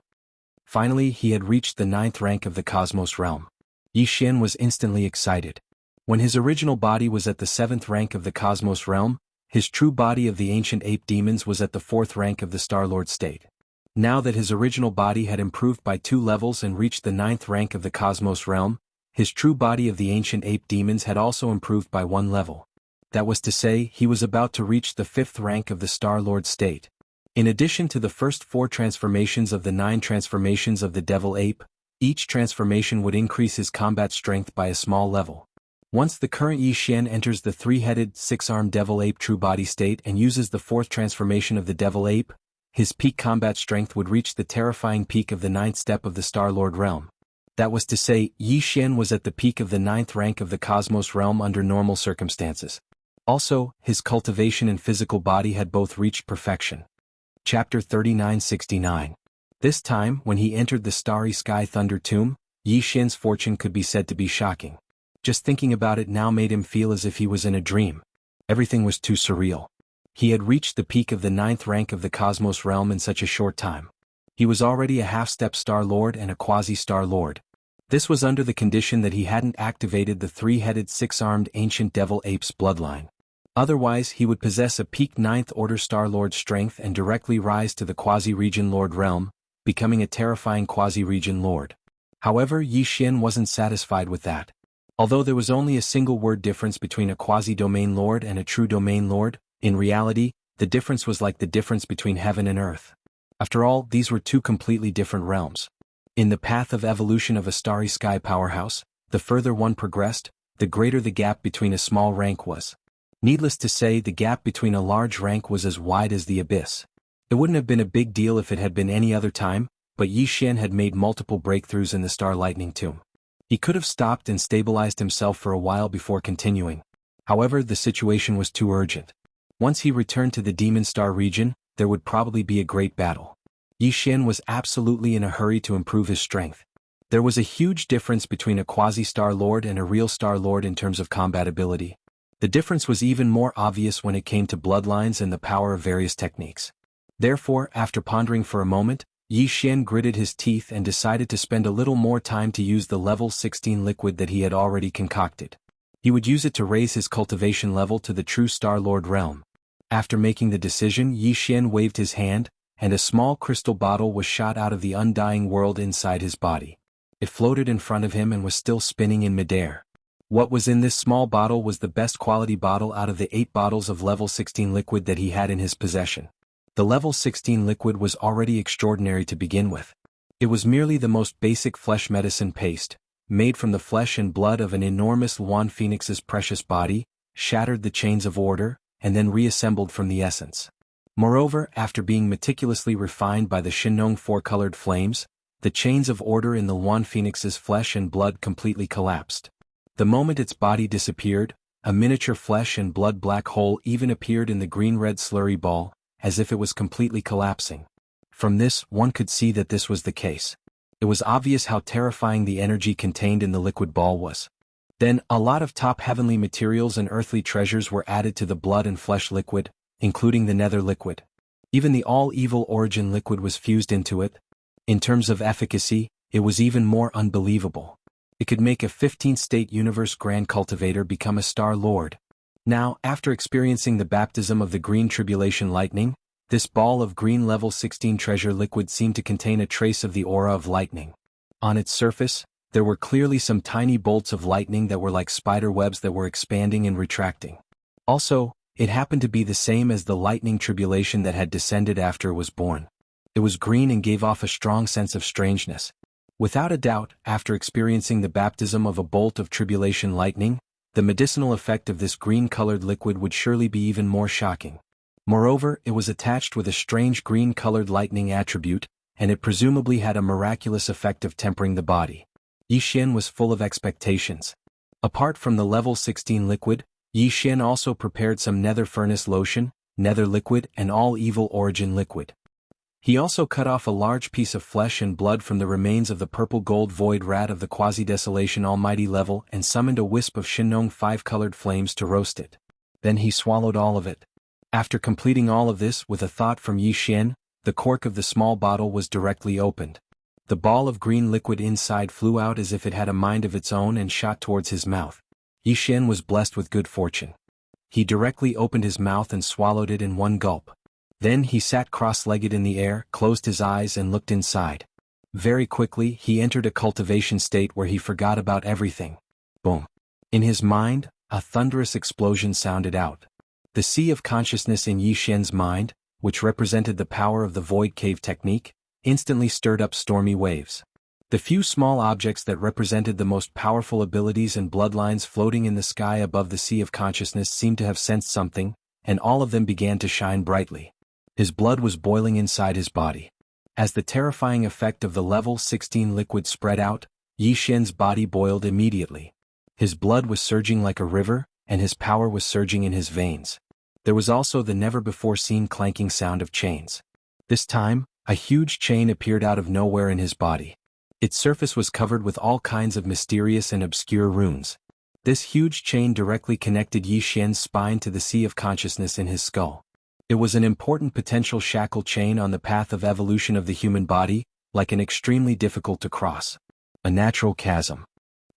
Finally, he had reached the 9th rank of the Cosmos realm. Yi Xian was instantly excited. When his original body was at the 7th rank of the Cosmos realm, his true body of the ancient ape demons was at the 4th rank of the Star-Lord state. Now that his original body had improved by 2 levels and reached the 9th rank of the Cosmos realm, his true body of the ancient ape demons had also improved by 1 level. That was to say, he was about to reach the 5th rank of the Star-Lord state. In addition to the first 4 transformations of the 9 transformations of the Devil Ape, each transformation would increase his combat strength by a small level. Once the current Yi Xian enters the 3-headed, 6-armed Devil Ape true body state and uses the 4th transformation of the Devil Ape, his peak combat strength would reach the terrifying peak of the 9th step of the Star-Lord realm. That was to say, Yi Xian was at the peak of the 9th rank of the Cosmos realm under normal circumstances. Also, his cultivation and physical body had both reached perfection. Chapter 3969. This time, when he entered the Starry Sky Thunder Tomb, Yi Xian's fortune could be said to be shocking. Just thinking about it now made him feel as if he was in a dream. Everything was too surreal. He had reached the peak of the 9th rank of the Cosmos realm in such a short time. He was already a half-step Star-Lord and a quasi-Star-Lord. This was under the condition that he hadn't activated the 3-headed 6-armed ancient Devil Ape's bloodline. Otherwise he would possess a peak 9th order Star-Lord strength and directly rise to the quasi-Region Lord realm, becoming a terrifying quasi-Region Lord. However, Yi Xian wasn't satisfied with that. Although there was only a single word difference between a quasi-domain lord and a true domain lord, in reality, the difference was like the difference between heaven and earth. After all, these were 2 completely different realms. In the path of evolution of a starry sky powerhouse, the further one progressed, the greater the gap between a small rank was. Needless to say, the gap between a large rank was as wide as the abyss. It wouldn't have been a big deal if it had been any other time, but Yi Xian had made multiple breakthroughs in the Star Lightning Tomb. He could have stopped and stabilized himself for a while before continuing. However, the situation was too urgent. Once he returned to the Demon Star region, there would probably be a great battle. Yi Xian was absolutely in a hurry to improve his strength. There was a huge difference between a quasi-Star Lord and a real Star Lord in terms of combat ability. The difference was even more obvious when it came to bloodlines and the power of various techniques. Therefore, after pondering for a moment, Yi Xian gritted his teeth and decided to spend a little more time to use the level 16 liquid that he had already concocted. He would use it to raise his cultivation level to the true Star-Lord realm. After making the decision, Yi Xian waved his hand, and a small crystal bottle was shot out of the undying world inside his body. It floated in front of him and was still spinning in midair. What was in this small bottle was the best quality bottle out of the 8 bottles of level 16 liquid that he had in his possession. The level 16 liquid was already extraordinary to begin with. It was merely the most basic flesh medicine paste, made from the flesh and blood of an enormous Yuan Phoenix's precious body, shattered the chains of order, and then reassembled from the essence. Moreover, after being meticulously refined by the Shinong 4-colored flames, the chains of order in the Yuan Phoenix's flesh and blood completely collapsed. The moment its body disappeared, a miniature flesh and blood black hole even appeared in the green-red slurry ball, as if it was completely collapsing. From this, one could see that this was the case. It was obvious how terrifying the energy contained in the liquid ball was. Then, a lot of top heavenly materials and earthly treasures were added to the blood and flesh liquid, including the nether liquid. Even the all-evil origin liquid was fused into it. In terms of efficacy, it was even more unbelievable. It could make a 15th-state universe grand cultivator become a Star Lord. Now, after experiencing the baptism of the green tribulation lightning, this ball of green level 16 treasure liquid seemed to contain a trace of the aura of lightning. On its surface, there were clearly some tiny bolts of lightning that were like spider webs that were expanding and retracting. Also, it happened to be the same as the lightning tribulation that had descended after it was born. It was green and gave off a strong sense of strangeness. Without a doubt, after experiencing the baptism of a bolt of tribulation lightning, the medicinal effect of this green-colored liquid would surely be even more shocking. Moreover, it was attached with a strange green-colored lightning attribute, and it presumably had a miraculous effect of tempering the body. Yi Xian was full of expectations. Apart from the level 16 liquid, Yi Xian also prepared some nether furnace lotion, nether liquid, and all-evil origin liquid. He also cut off a large piece of flesh and blood from the remains of the purple gold void rat of the quasi-desolation almighty level and summoned a wisp of Shinong 5-colored flames to roast it. Then he swallowed all of it. After completing all of this with a thought from Yi Xian, the cork of the small bottle was directly opened. The ball of green liquid inside flew out as if it had a mind of its own and shot towards his mouth. Yi Xian was blessed with good fortune. He directly opened his mouth and swallowed it in one gulp. Then he sat cross-legged in the air, closed his eyes and looked inside. Very quickly he entered a cultivation state where he forgot about everything. Boom. In his mind, a thunderous explosion sounded out. The sea of consciousness in Yi Xian's mind, which represented the power of the void cave technique, instantly stirred up stormy waves. The few small objects that represented the most powerful abilities and bloodlines floating in the sky above the sea of consciousness seemed to have sensed something, and all of them began to shine brightly. His blood was boiling inside his body. As the terrifying effect of the level 16 liquid spread out, Yi Xian's body boiled immediately. His blood was surging like a river, and his power was surging in his veins. There was also the never-before-seen clanking sound of chains. This time, a huge chain appeared out of nowhere in his body. Its surface was covered with all kinds of mysterious and obscure runes. This huge chain directly connected Yi Xian's spine to the sea of consciousness in his skull. It was an important potential shackle chain on the path of evolution of the human body, like an extremely difficult to cross. A natural chasm.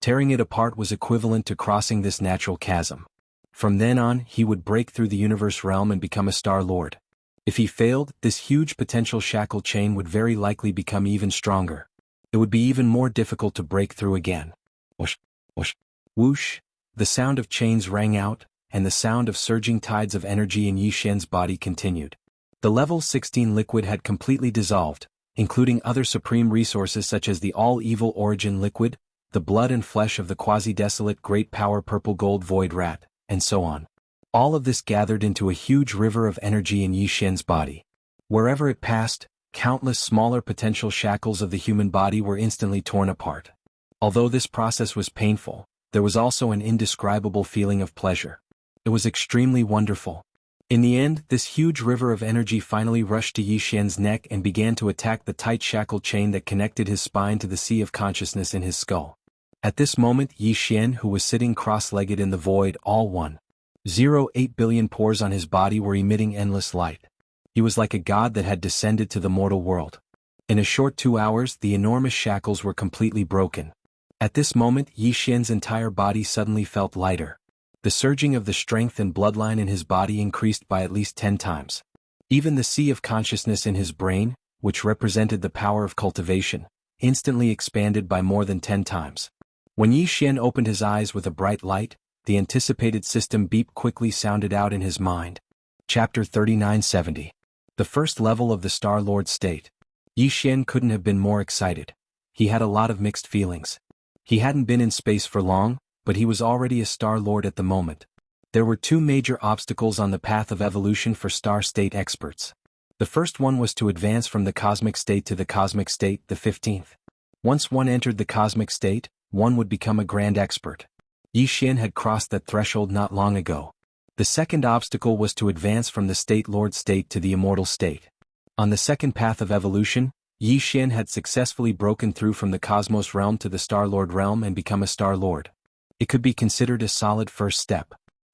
Tearing it apart was equivalent to crossing this natural chasm. From then on, he would break through the universe realm and become a Star Lord. If he failed, this huge potential shackle chain would very likely become even stronger. It would be even more difficult to break through again. Whoosh, whoosh, whoosh. The sound of chains rang out, and the sound of surging tides of energy in Yi Xian's body continued. The level 16 liquid had completely dissolved, including other supreme resources such as the all-evil origin liquid, the blood and flesh of the quasi-desolate great power purple gold void rat, and so on. All of this gathered into a huge river of energy in Yi Xian's body. Wherever it passed, countless smaller potential shackles of the human body were instantly torn apart. Although this process was painful, there was also an indescribable feeling of pleasure. It was extremely wonderful. In the end, this huge river of energy finally rushed to Yi Xian's neck and began to attack the tight shackle chain that connected his spine to the sea of consciousness in his skull. At this moment, Yi Xian, who was sitting cross-legged in the void, all 1.08 billion pores on his body were emitting endless light. He was like a god that had descended to the mortal world. In a short 2 hours, the enormous shackles were completely broken. At this moment, Yi Xian's entire body suddenly felt lighter. The surging of the strength and bloodline in his body increased by at least 10 times. Even the sea of consciousness in his brain, which represented the power of cultivation, instantly expanded by more than 10 times. When Yi Xian opened his eyes with a bright light, the anticipated system beep quickly sounded out in his mind. Chapter 3970. The first level of the Star Lord state. Yi Xian couldn't have been more excited. He had a lot of mixed feelings. He hadn't been in space for long, but he was already a Star Lord at the moment. There were two major obstacles on the path of evolution for Star State experts. The first one was to advance from the cosmic state to the cosmic state, the 15th. Once one entered the cosmic state, one would become a grand expert. Yi Xian had crossed that threshold not long ago. The second obstacle was to advance from the State Lord state to the immortal state. On the second path of evolution, Yi Xian had successfully broken through from the cosmos realm to the Star Lord realm and become a Star Lord. It could be considered a solid first step.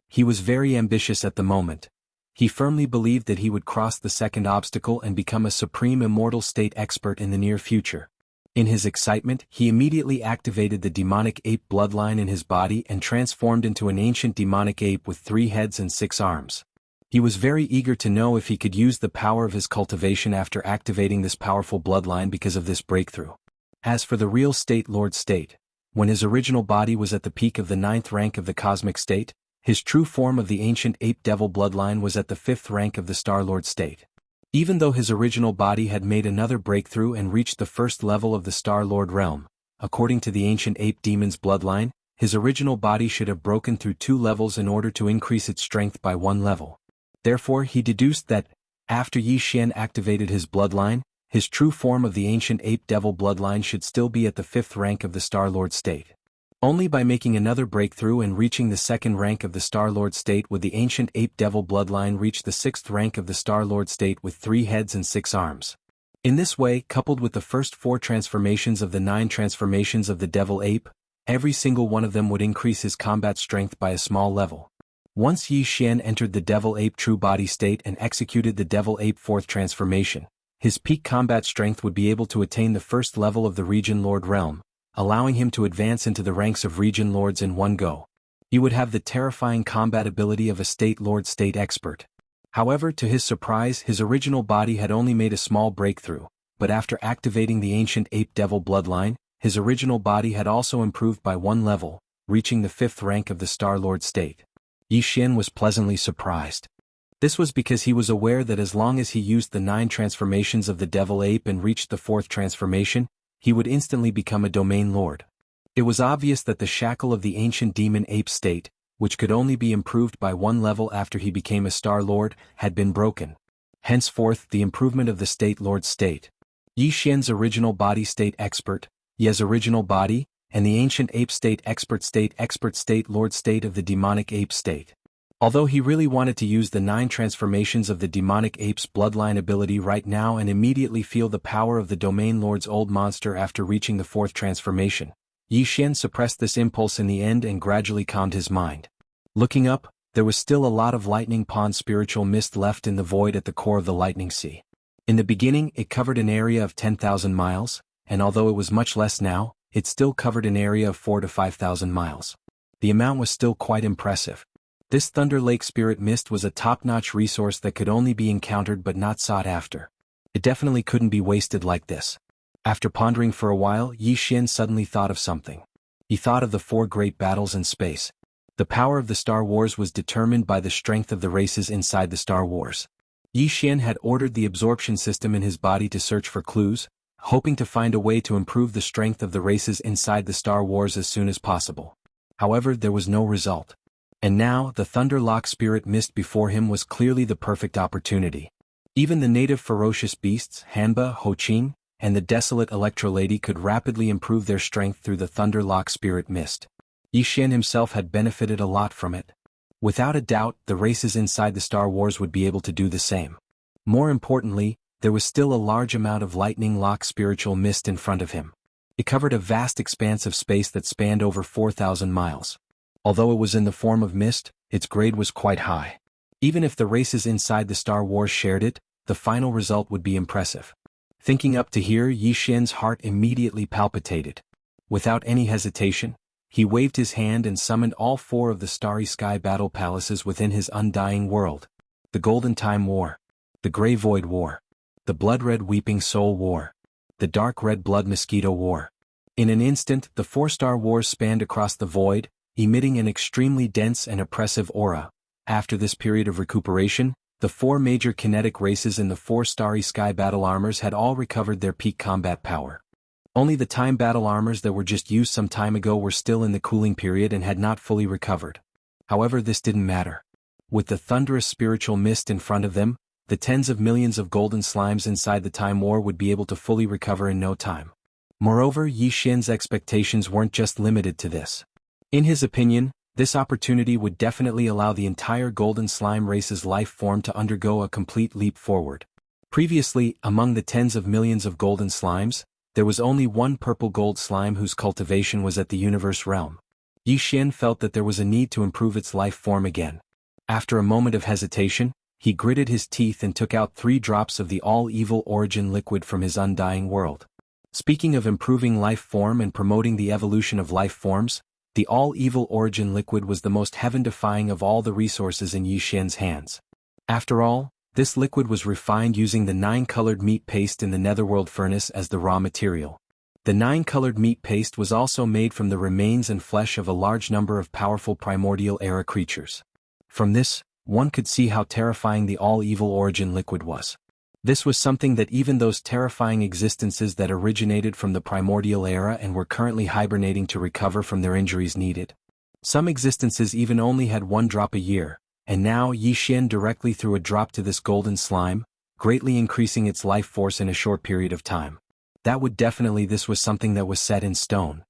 He was very ambitious at the moment. He firmly believed that he would cross the second obstacle and become a supreme immortal state expert in the near future. In his excitement, he immediately activated the demonic ape bloodline in his body and transformed into an ancient demonic ape with 3 heads and 6 arms. He was very eager to know if he could use the power of his cultivation after activating this powerful bloodline because of this breakthrough. As for the real State Lord state, when his original body was at the peak of the 9th rank of the cosmic state, his true form of the ancient ape devil bloodline was at the 5th rank of the Star Lord state. Even though his original body had made another breakthrough and reached the first level of the Star Lord realm, according to the ancient ape demon's bloodline, his original body should have broken through 2 levels in order to increase its strength by 1 level. Therefore he deduced that, after Yi Xian activated his bloodline, his true form of the ancient ape devil bloodline should still be at the 5th rank of the Star Lord state. Only by making another breakthrough and reaching the 2nd rank of the Star Lord state would the ancient ape devil bloodline reach the 6th rank of the Star Lord state with 3 heads and 6 arms. In this way, coupled with the first 4 transformations of the 9 transformations of the devil ape, every single one of them would increase his combat strength by a small level. Once Yi Xian entered the devil ape true body state and executed the devil ape 4th transformation, his peak combat strength would be able to attain the first level of the Region Lord realm, allowing him to advance into the ranks of Region Lords in one go. He would have the terrifying combat ability of a State Lord State Expert. However, to his surprise, his original body had only made a small breakthrough, but after activating the ancient ape devil bloodline, his original body had also improved by 1 level, reaching the 5th rank of the Star Lord State. Yi Xian was pleasantly surprised. This was because he was aware that as long as he used the 9 transformations of the devil ape and reached the 4th transformation, he would instantly become a domain lord. It was obvious that the shackle of the ancient demon ape state, which could only be improved by 1 level after he became a Star Lord, had been broken. Henceforth, the improvement of the State Lord State. Yi Xian's original body State Expert, Ye's original body, and the ancient ape State Expert State Lord State of the demonic ape state. Although he really wanted to use the 9 transformations of the demonic ape's bloodline ability right now and immediately feel the power of the domain lord's old monster after reaching the 4th transformation, Yi Xian suppressed this impulse in the end and gradually calmed his mind. Looking up, there was still a lot of lightning pond spiritual mist left in the void at the core of the lightning sea. In the beginning, it covered an area of 10,000 miles, and although it was much less now, it still covered an area of 4,000 to 5,000 miles. The amount was still quite impressive. This Thunder Lake Spirit Mist was a top-notch resource that could only be encountered but not sought after. It definitely couldn't be wasted like this. After pondering for a while, Yi Xian suddenly thought of something. He thought of the 4 great battles in space. The power of the Star Wars was determined by the strength of the races inside the Star Wars. Yi Xian had ordered the absorption system in his body to search for clues, hoping to find a way to improve the strength of the races inside the Star Wars as soon as possible. However, there was no result. And now, the Thunderlock Spirit Mist before him was clearly the perfect opportunity. Even the native ferocious beasts, Hanba, Ho-Ching, and the desolate Electro-Lady could rapidly improve their strength through the Thunderlock Spirit Mist. Yi Xian himself had benefited a lot from it. Without a doubt, the races inside the Star Wars would be able to do the same. More importantly, there was still a large amount of lightning lock spiritual mist in front of him. It covered a vast expanse of space that spanned over 4,000 miles. Although it was in the form of mist, its grade was quite high. Even if the races inside the Star Wars shared it, the final result would be impressive. Thinking up to here, Yi Xian's heart immediately palpitated. Without any hesitation, he waved his hand and summoned all 4 of the Starry Sky Battle Palaces within his undying world. The Golden Time War. The Grey Void War. The Blood-Red Weeping Soul War. The Dark Red Blood Mosquito War. In an instant, the 4 Star Wars spanned across the void, emitting an extremely dense and oppressive aura. After this period of recuperation, the 4 major kinetic races in the 4 Starry Sky Battle Armors had all recovered their peak combat power. Only the Time Battle Armors that were just used some time ago were still in the cooling period and had not fully recovered. However, this didn't matter. With the thunderous spiritual mist in front of them, the tens of millions of golden slimes inside the Time War would be able to fully recover in no time. Moreover, Yi Xian's expectations weren't just limited to this. In his opinion, this opportunity would definitely allow the entire golden slime race's life form to undergo a complete leap forward. Previously, among the tens of millions of golden slimes, there was only one purple gold slime whose cultivation was at the universe realm. Yi Xian felt that there was a need to improve its life form again. After a moment of hesitation, he gritted his teeth and took out 3 drops of the all-evil origin liquid from his undying world. Speaking of improving life form and promoting the evolution of life forms, the all-evil origin liquid was the most heaven-defying of all the resources in Yi Xian's hands. After all, this liquid was refined using the 9-colored meat paste in the netherworld furnace as the raw material. The 9-colored meat paste was also made from the remains and flesh of a large number of powerful primordial era creatures. From this, one could see how terrifying the all-evil origin liquid was. This was something that even those terrifying existences that originated from the primordial era and were currently hibernating to recover from their injuries needed. Some existences even only had 1 drop a year, and now Yi Xian directly threw a drop to this golden slime, greatly increasing its life force in a short period of time. This was something that was set in stone.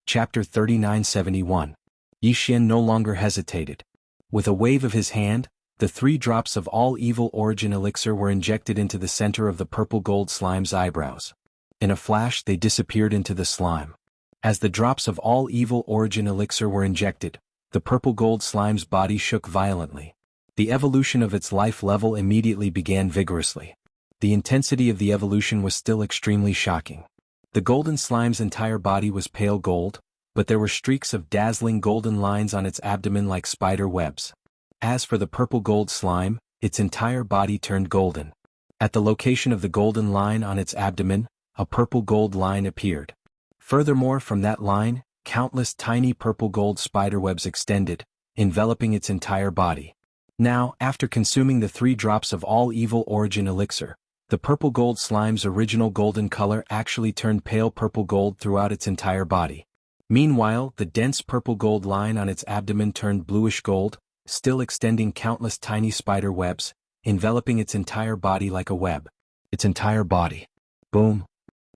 Chapter 3971. Yi Xian no longer hesitated. With a wave of his hand, the 3 drops of all-evil origin elixir were injected into the center of the purple gold slime's eyebrows. In a flash, they disappeared into the slime. As the drops of all-evil origin elixir were injected, the purple gold slime's body shook violently. The evolution of its life level immediately began vigorously. The intensity of the evolution was still extremely shocking. The golden slime's entire body was pale gold, but there were streaks of dazzling golden lines on its abdomen like spider webs. As for the purple gold slime, its entire body turned golden. At the location of the golden line on its abdomen, a purple gold line appeared. Furthermore, from that line, countless tiny purple gold spiderwebs extended, enveloping its entire body. Now, after consuming the 3 drops of all evil origin elixir, the purple gold slime's original golden color actually turned pale purple gold throughout its entire body. Meanwhile, the dense purple gold line on its abdomen turned bluish gold, still extending countless tiny spider webs, enveloping its entire body like a web. Its entire body. Boom.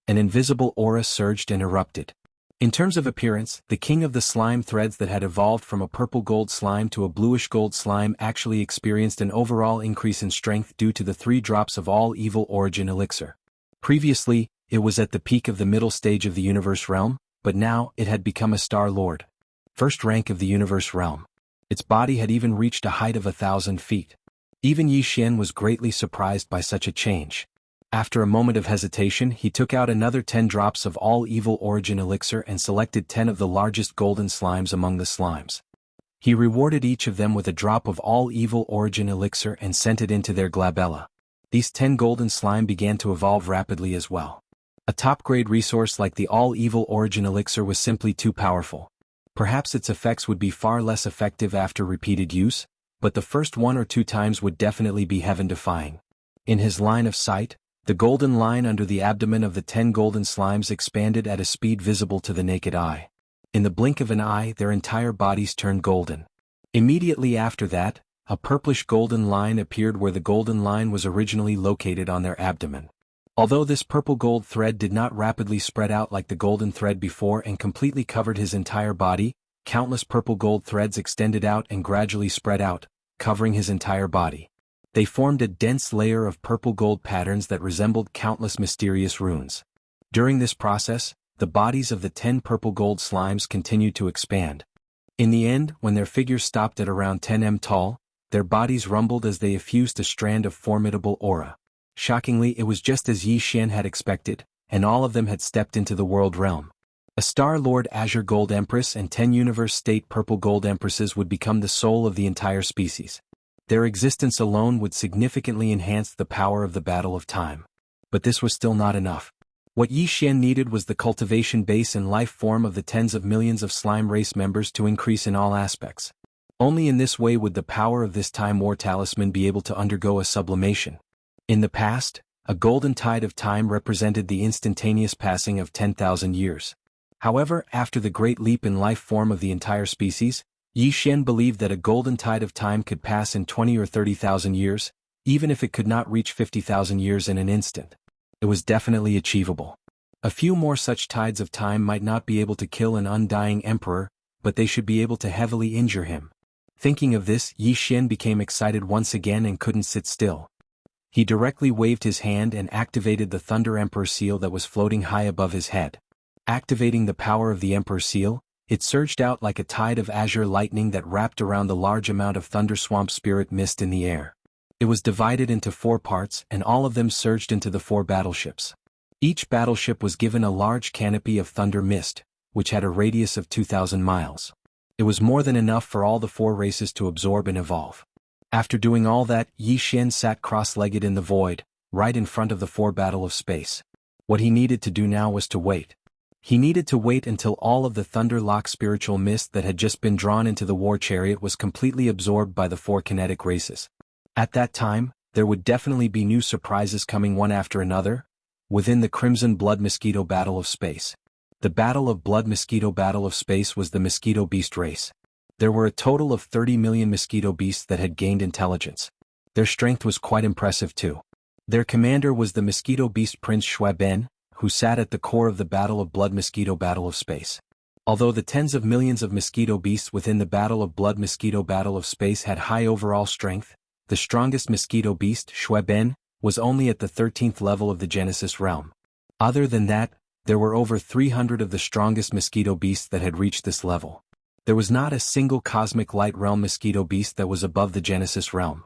An invisible aura surged and erupted. In terms of appearance, the king of the slime threads that had evolved from a purple gold slime to a bluish gold slime actually experienced an overall increase in strength due to the 3 drops of all evil origin elixir. Previously, it was at the peak of the middle stage of the universe realm, but now it had become a star lord. First rank of the universe realm. Its body had even reached a height of 1,000 feet. Even Yi Xian was greatly surprised by such a change. After a moment of hesitation, he took out another 10 drops of all evil origin elixir and selected 10 of the largest golden slimes among the slimes. He rewarded each of them with a drop of all evil origin elixir and sent it into their glabella. These 10 golden slime began to evolve rapidly as well. A top-grade resource like the all evil origin elixir was simply too powerful. Perhaps its effects would be far less effective after repeated use, but the first 1 or 2 times would definitely be heaven-defying. In his line of sight, the golden line under the abdomen of the 10 golden slimes expanded at a speed visible to the naked eye. In the blink of an eye, their entire bodies turned golden. Immediately after that, a purplish golden line appeared where the golden line was originally located on their abdomen. Although this purple gold thread did not rapidly spread out like the golden thread before and completely covered his entire body, countless purple gold threads extended out and gradually spread out, covering his entire body. They formed a dense layer of purple gold patterns that resembled countless mysterious runes. During this process, the bodies of the 10 purple gold slimes continued to expand. In the end, when their figures stopped at around 10 m tall, their bodies rumbled as they effused a strand of formidable aura. Shockingly, it was just as Yi Xian had expected, and all of them had stepped into the world realm. A Star Lord Azure Gold Empress and 10 Universe State Purple Gold Empresses would become the soul of the entire species. Their existence alone would significantly enhance the power of the Battle of Time. But this was still not enough. What Yi Xian needed was the cultivation base and life form of the tens of millions of slime race members to increase in all aspects. Only in this way would the power of this Time War talisman be able to undergo a sublimation. In the past, a golden tide of time represented the instantaneous passing of 10,000 years. However, after the great leap in life form of the entire species, Yi Xian believed that a golden tide of time could pass in 20 or 30,000 years, even if it could not reach 50,000 years in an instant. It was definitely achievable. A few more such tides of time might not be able to kill an undying emperor, but they should be able to heavily injure him. Thinking of this, Yi Xian became excited once again and couldn't sit still. He directly waved his hand and activated the Thunder Emperor seal that was floating high above his head. Activating the power of the Emperor seal, it surged out like a tide of azure lightning that wrapped around the large amount of Thunder Swamp Spirit mist in the air. It was divided into 4 parts and all of them surged into the 4 battleships. Each battleship was given a large canopy of thunder mist, which had a radius of 2,000 miles. It was more than enough for all the 4 races to absorb and evolve. After doing all that, Yi Xian sat cross-legged in the void, right in front of the 4 battle of space. What he needed to do now was to wait. He needed to wait until all of the Thunderlock spiritual mist that had just been drawn into the war chariot was completely absorbed by the 4 kinetic races. At that time, there would definitely be new surprises coming one after another, within the Crimson Blood Mosquito Battle of Space. The Battle of Blood Mosquito Battle of Space was the Mosquito Beast race. There were a total of 30 million mosquito beasts that had gained intelligence. Their strength was quite impressive too. Their commander was the Mosquito Beast Prince Shuaben, who sat at the core of the Battle of Blood Mosquito Battle of Space. Although the tens of millions of mosquito beasts within the Battle of Blood Mosquito Battle of Space had high overall strength, the strongest mosquito beast, Shuaben, was only at the 13th level of the Genesis realm. Other than that, there were over 300 of the strongest mosquito beasts that had reached this level. There was not a single cosmic light realm mosquito beast that was above the Genesis realm.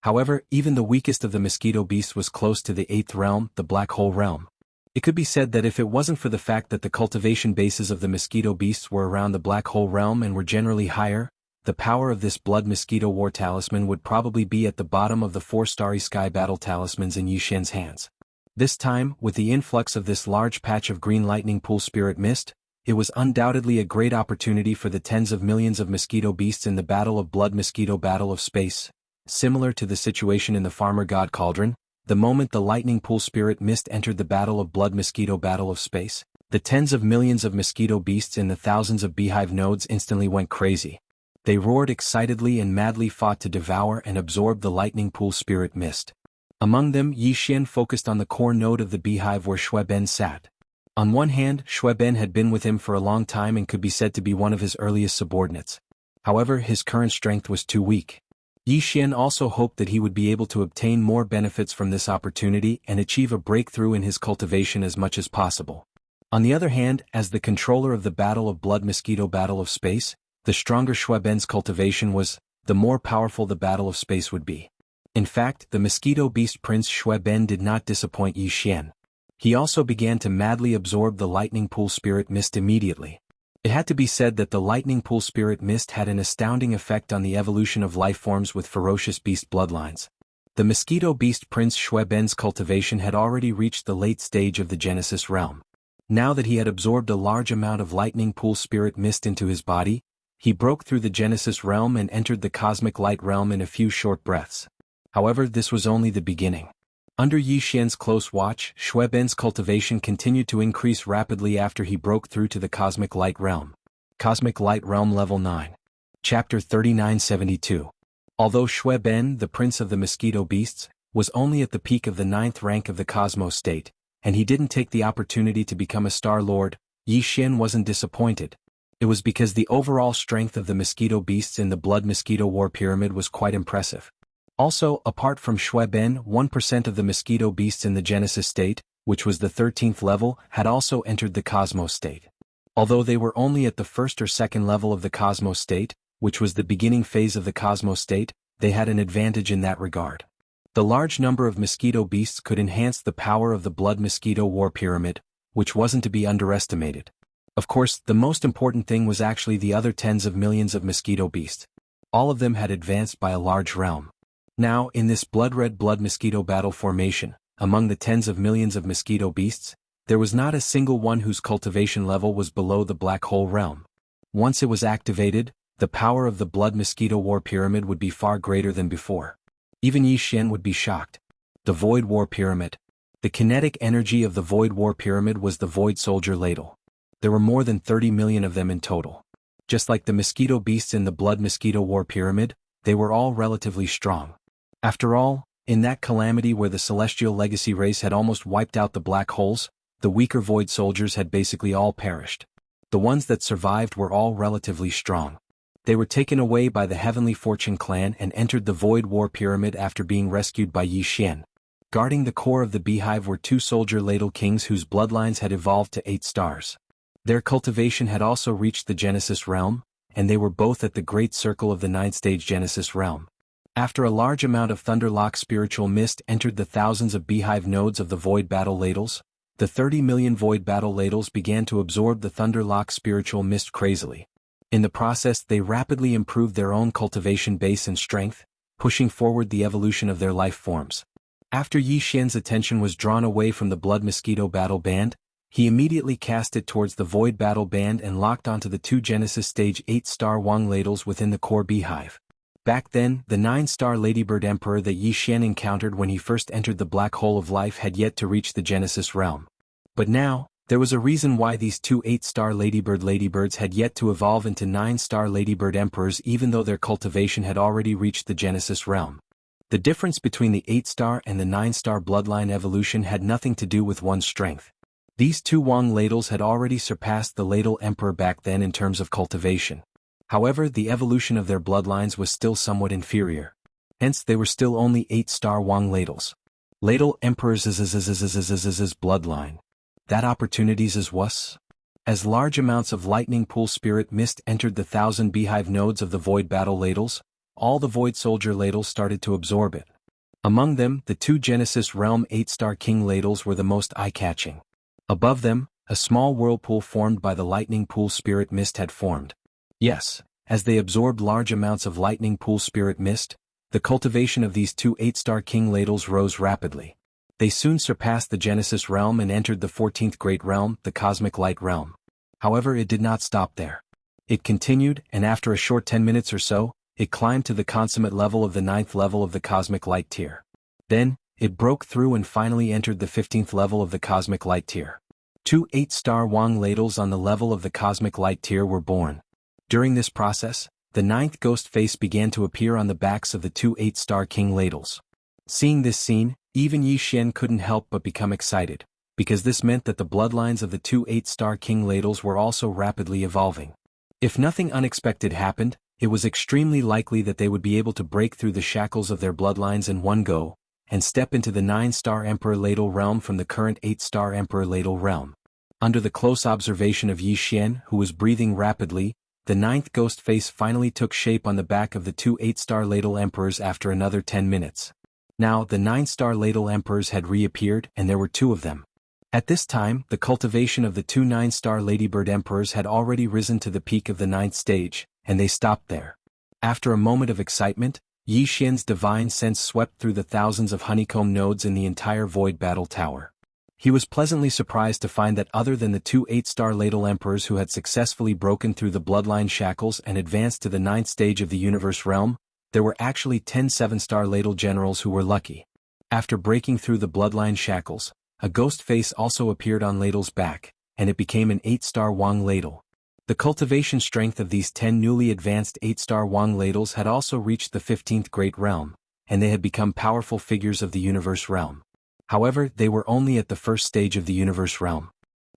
However, even the weakest of the mosquito beasts was close to the 8th realm, the black hole realm. It could be said that if it wasn't for the fact that the cultivation bases of the mosquito beasts were around the black hole realm and were generally higher, the power of this blood mosquito war talisman would probably be at the bottom of the 4 starry sky battle talismans in Yi Xian's hands. This time, with the influx of this large patch of green lightning pool spirit mist, it was undoubtedly a great opportunity for the tens of millions of mosquito beasts in the Battle of Blood Mosquito Battle of Space. Similar to the situation in the Farmer God Cauldron, the moment the lightning pool spirit mist entered the Battle of Blood Mosquito Battle of Space, the tens of millions of mosquito beasts in the thousands of beehive nodes instantly went crazy. They roared excitedly and madly fought to devour and absorb the lightning pool spirit mist. Among them, Yi Xian focused on the core node of the beehive where Shui Ben sat. On one hand, Shui Ben had been with him for a long time and could be said to be one of his earliest subordinates. However, his current strength was too weak. Yi Xian also hoped that he would be able to obtain more benefits from this opportunity and achieve a breakthrough in his cultivation as much as possible. On the other hand, as the controller of the Battle of Blood Mosquito Battle of Space, the stronger Shui Ben's cultivation was, the more powerful the Battle of Space would be. In fact, the mosquito beast prince Shui Ben did not disappoint Yi Xian. He also began to madly absorb the lightning pool spirit mist immediately. It had to be said that the lightning pool spirit mist had an astounding effect on the evolution of life forms with ferocious beast bloodlines. The mosquito beast prince Shui Ben's cultivation had already reached the late stage of the Genesis realm. Now that he had absorbed a large amount of lightning pool spirit mist into his body, he broke through the Genesis realm and entered the cosmic light realm in a few short breaths. However, this was only the beginning. Under Yi Xian's close watch, Shui Ben's cultivation continued to increase rapidly after he broke through to the cosmic light realm. Cosmic Light Realm Level 9. Chapter 3972. Although Shui Ben, the prince of the mosquito beasts, was only at the peak of the 9th rank of the cosmos state, and he didn't take the opportunity to become a star lord, Yi Xian wasn't disappointed. It was because the overall strength of the mosquito beasts in the Blood Mosquito War Pyramid was quite impressive. Also, apart from Shui Ben, 1% of the mosquito beasts in the Genesis state, which was the 13th level, had also entered the cosmos state. Although they were only at the first or second level of the cosmos state, which was the beginning phase of the cosmos state, they had an advantage in that regard. The large number of mosquito beasts could enhance the power of the Blood Mosquito War Pyramid, which wasn't to be underestimated. Of course, the most important thing was actually the other tens of millions of mosquito beasts. All of them had advanced by a large realm. Now, in this blood-red blood mosquito battle formation, among the tens of millions of mosquito beasts, there was not a single one whose cultivation level was below the black hole realm. Once it was activated, the power of the Blood Mosquito War Pyramid would be far greater than before. Even Yi Xian would be shocked. The Void War Pyramid. The kinetic energy of the Void War Pyramid was the Void Soldier Ladle. There were more than 30 million of them in total. Just like the mosquito beasts in the Blood Mosquito War Pyramid, they were all relatively strong. After all, in that calamity where the Celestial Legacy race had almost wiped out the black holes, the weaker Void Soldiers had basically all perished. The ones that survived were all relatively strong. They were taken away by the Heavenly Fortune clan and entered the Void War Pyramid after being rescued by Yi Xian. Guarding the core of the beehive were 2 soldier ladle kings whose bloodlines had evolved to 8 stars. Their cultivation had also reached the Genesis realm, and they were both at the Great Circle of the 9th stage Genesis realm. After a large amount of Thunderlock spiritual mist entered the thousands of beehive nodes of the Void Battle Ladles, the 30 million Void Battle Ladles began to absorb the Thunderlock spiritual mist crazily. In the process, they rapidly improved their own cultivation base and strength, pushing forward the evolution of their life forms. After Yi Xian's attention was drawn away from the Blood Mosquito Battle Band, he immediately cast it towards the Void Battle Band and locked onto the 2 Genesis Stage 8-star Wang Ladles within the core beehive. Back then, the 9-star Ladybird Emperor that Yi Xian encountered when he first entered the Black Hole of Life had yet to reach the Genesis realm. But now, there was a reason why these 2 8-star Ladybirds had yet to evolve into 9-star Ladybird Emperors even though their cultivation had already reached the Genesis realm. The difference between the 8-star and the 9-star bloodline evolution had nothing to do with one's strength. These 2 Wang Ladles had already surpassed the Ladle Emperor back then in terms of cultivation. However, the evolution of their bloodlines was still somewhat inferior. Hence, they were still only 8-star Wang Ladles. Ladle Emperor's bloodline. That opportunities is was? As large amounts of lightning pool spirit mist entered the 1,000 beehive nodes of the Void Battle Ladles, all the Void Soldier Ladles started to absorb it. Among them, the 2 Genesis Realm 8-star King Ladles were the most eye-catching. Above them, a small whirlpool formed by the lightning pool spirit mist had formed. Yes, as they absorbed large amounts of lightning pool spirit mist, the cultivation of these two 8-star king ladles rose rapidly. They soon surpassed the Genesis realm and entered the 14th great realm, the cosmic light realm. However, it did not stop there. It continued, and after a short 10 minutes or so, it climbed to the consummate level of the 9th level of the cosmic light tier. Then, it broke through and finally entered the 15th level of the cosmic light tier. Two 8-star Wang ladles on the level of the cosmic light tier were born. During this process, the 9th ghost face began to appear on the backs of the two 8-star king ladles. Seeing this scene, even Yi Xian couldn't help but become excited, because this meant that the bloodlines of the two 8-star king ladles were also rapidly evolving. If nothing unexpected happened, it was extremely likely that they would be able to break through the shackles of their bloodlines in one go, and step into the 9-star Emperor Ladle realm from the current 8-star Emperor Ladle realm. Under the close observation of Yi Xian, who was breathing rapidly, the 9th ghost face finally took shape on the back of the two 8-star Ladle Emperors after another 10 minutes. Now, the 9-star Ladle Emperors had reappeared, and there were two of them. At this time, the cultivation of the two 9-star Ladybird Emperors had already risen to the peak of the 9th stage, and they stopped there. After a moment of excitement, Yi Xian's divine sense swept through the thousands of honeycomb nodes in the entire Void Battle Tower. He was pleasantly surprised to find that other than the two 8-star Ladle Emperors who had successfully broken through the bloodline shackles and advanced to the 9th stage of the universe realm, there were actually 10 7-star Ladle generals who were lucky. After breaking through the bloodline shackles, a ghost face also appeared on Ladle's back, and it became an 8-star Wang Ladle. The cultivation strength of these 10 newly advanced 8-star Wang Ladles had also reached the 15th great realm, and they had become powerful figures of the universe realm. However, they were only at the first stage of the universe realm.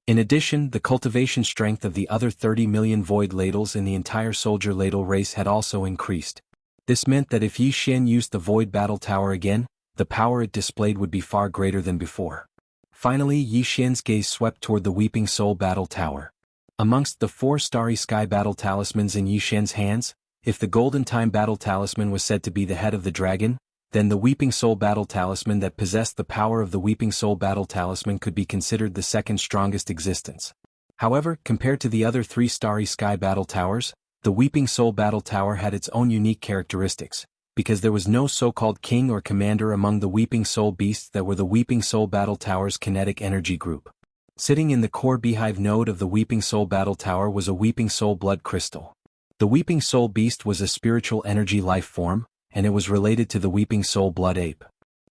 In addition, the cultivation strength of the other 30 million void ladles in the entire soldier ladle race had also increased. This meant that if Yi Xian used the Void Battle Tower again, the power it displayed would be far greater than before. Finally, Yi Xian's gaze swept toward the Weeping Soul Battle Tower. Amongst the 4 Starry Sky Battle Talismans in Yi Xian's hands, if the Golden Time Battle Talisman was said to be the head of the dragon, then the Weeping Soul Battle Talisman that possessed the power of the Weeping Soul Battle Talisman could be considered the second strongest existence. However, compared to the other 3 Starry Sky Battle Towers, the Weeping Soul Battle Tower had its own unique characteristics, because there was no so-called king or commander among the Weeping Soul beasts that were the Weeping Soul Battle Tower's kinetic energy group. Sitting in the core beehive node of the Weeping Soul Battle Tower was a Weeping Soul Blood Crystal. The Weeping Soul Beast was a spiritual energy life form, and it was related to the Weeping Soul Blood Ape.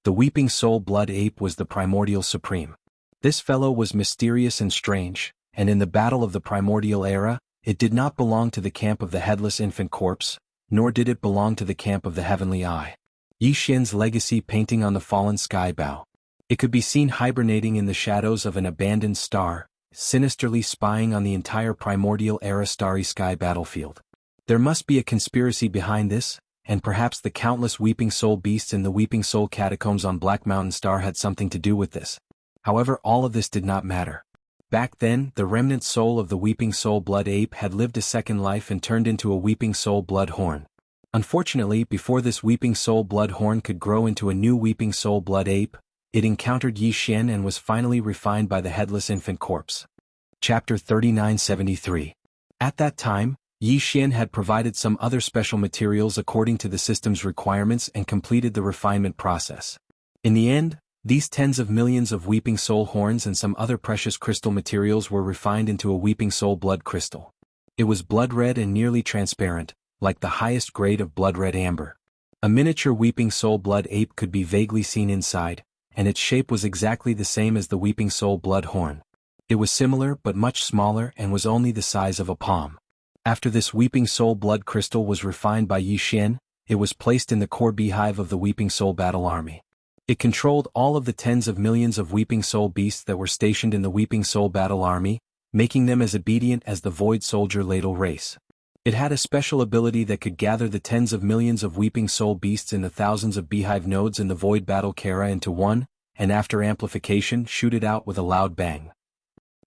The Weeping Soul Blood Ape was the primordial supreme. This fellow was mysterious and strange, and in the battle of the primordial era, it did not belong to the camp of the headless infant corpse, nor did it belong to the camp of the heavenly eye. Yi Xian's legacy painting on the fallen sky bow. It could be seen hibernating in the shadows of an abandoned star, sinisterly spying on the entire primordial era starry sky battlefield. There must be a conspiracy behind this, and perhaps the countless Weeping Soul beasts in the Weeping Soul catacombs on Black Mountain Star had something to do with this. However, all of this did not matter. Back then, the remnant soul of the Weeping Soul Blood Ape had lived a second life and turned into a Weeping Soul Blood Horn. Unfortunately, before this Weeping Soul Blood Horn could grow into a new Weeping Soul Blood Ape, it encountered Yi Xian and was finally refined by the headless infant corpse. Chapter 3973. At that time, Yi Xian had provided some other special materials according to the system's requirements and completed the refinement process. In the end, these tens of millions of Weeping Soul horns and some other precious crystal materials were refined into a Weeping Soul Blood Crystal. It was blood red and nearly transparent, like the highest grade of blood red amber. A miniature Weeping Soul Blood Ape could be vaguely seen inside, and its shape was exactly the same as the Weeping Soul Blood Horn. It was similar but much smaller and was only the size of a palm. After this Weeping Soul Blood Crystal was refined by Yi Xian, it was placed in the core beehive of the Weeping Soul Battle Army. It controlled all of the tens of millions of Weeping Soul beasts that were stationed in the Weeping Soul Battle Army, making them as obedient as the Void Soldier Ladle race. It had a special ability that could gather the tens of millions of Weeping Soul beasts in the thousands of beehive nodes in the Void Battle Kara into one, and after amplification shoot it out with a loud bang.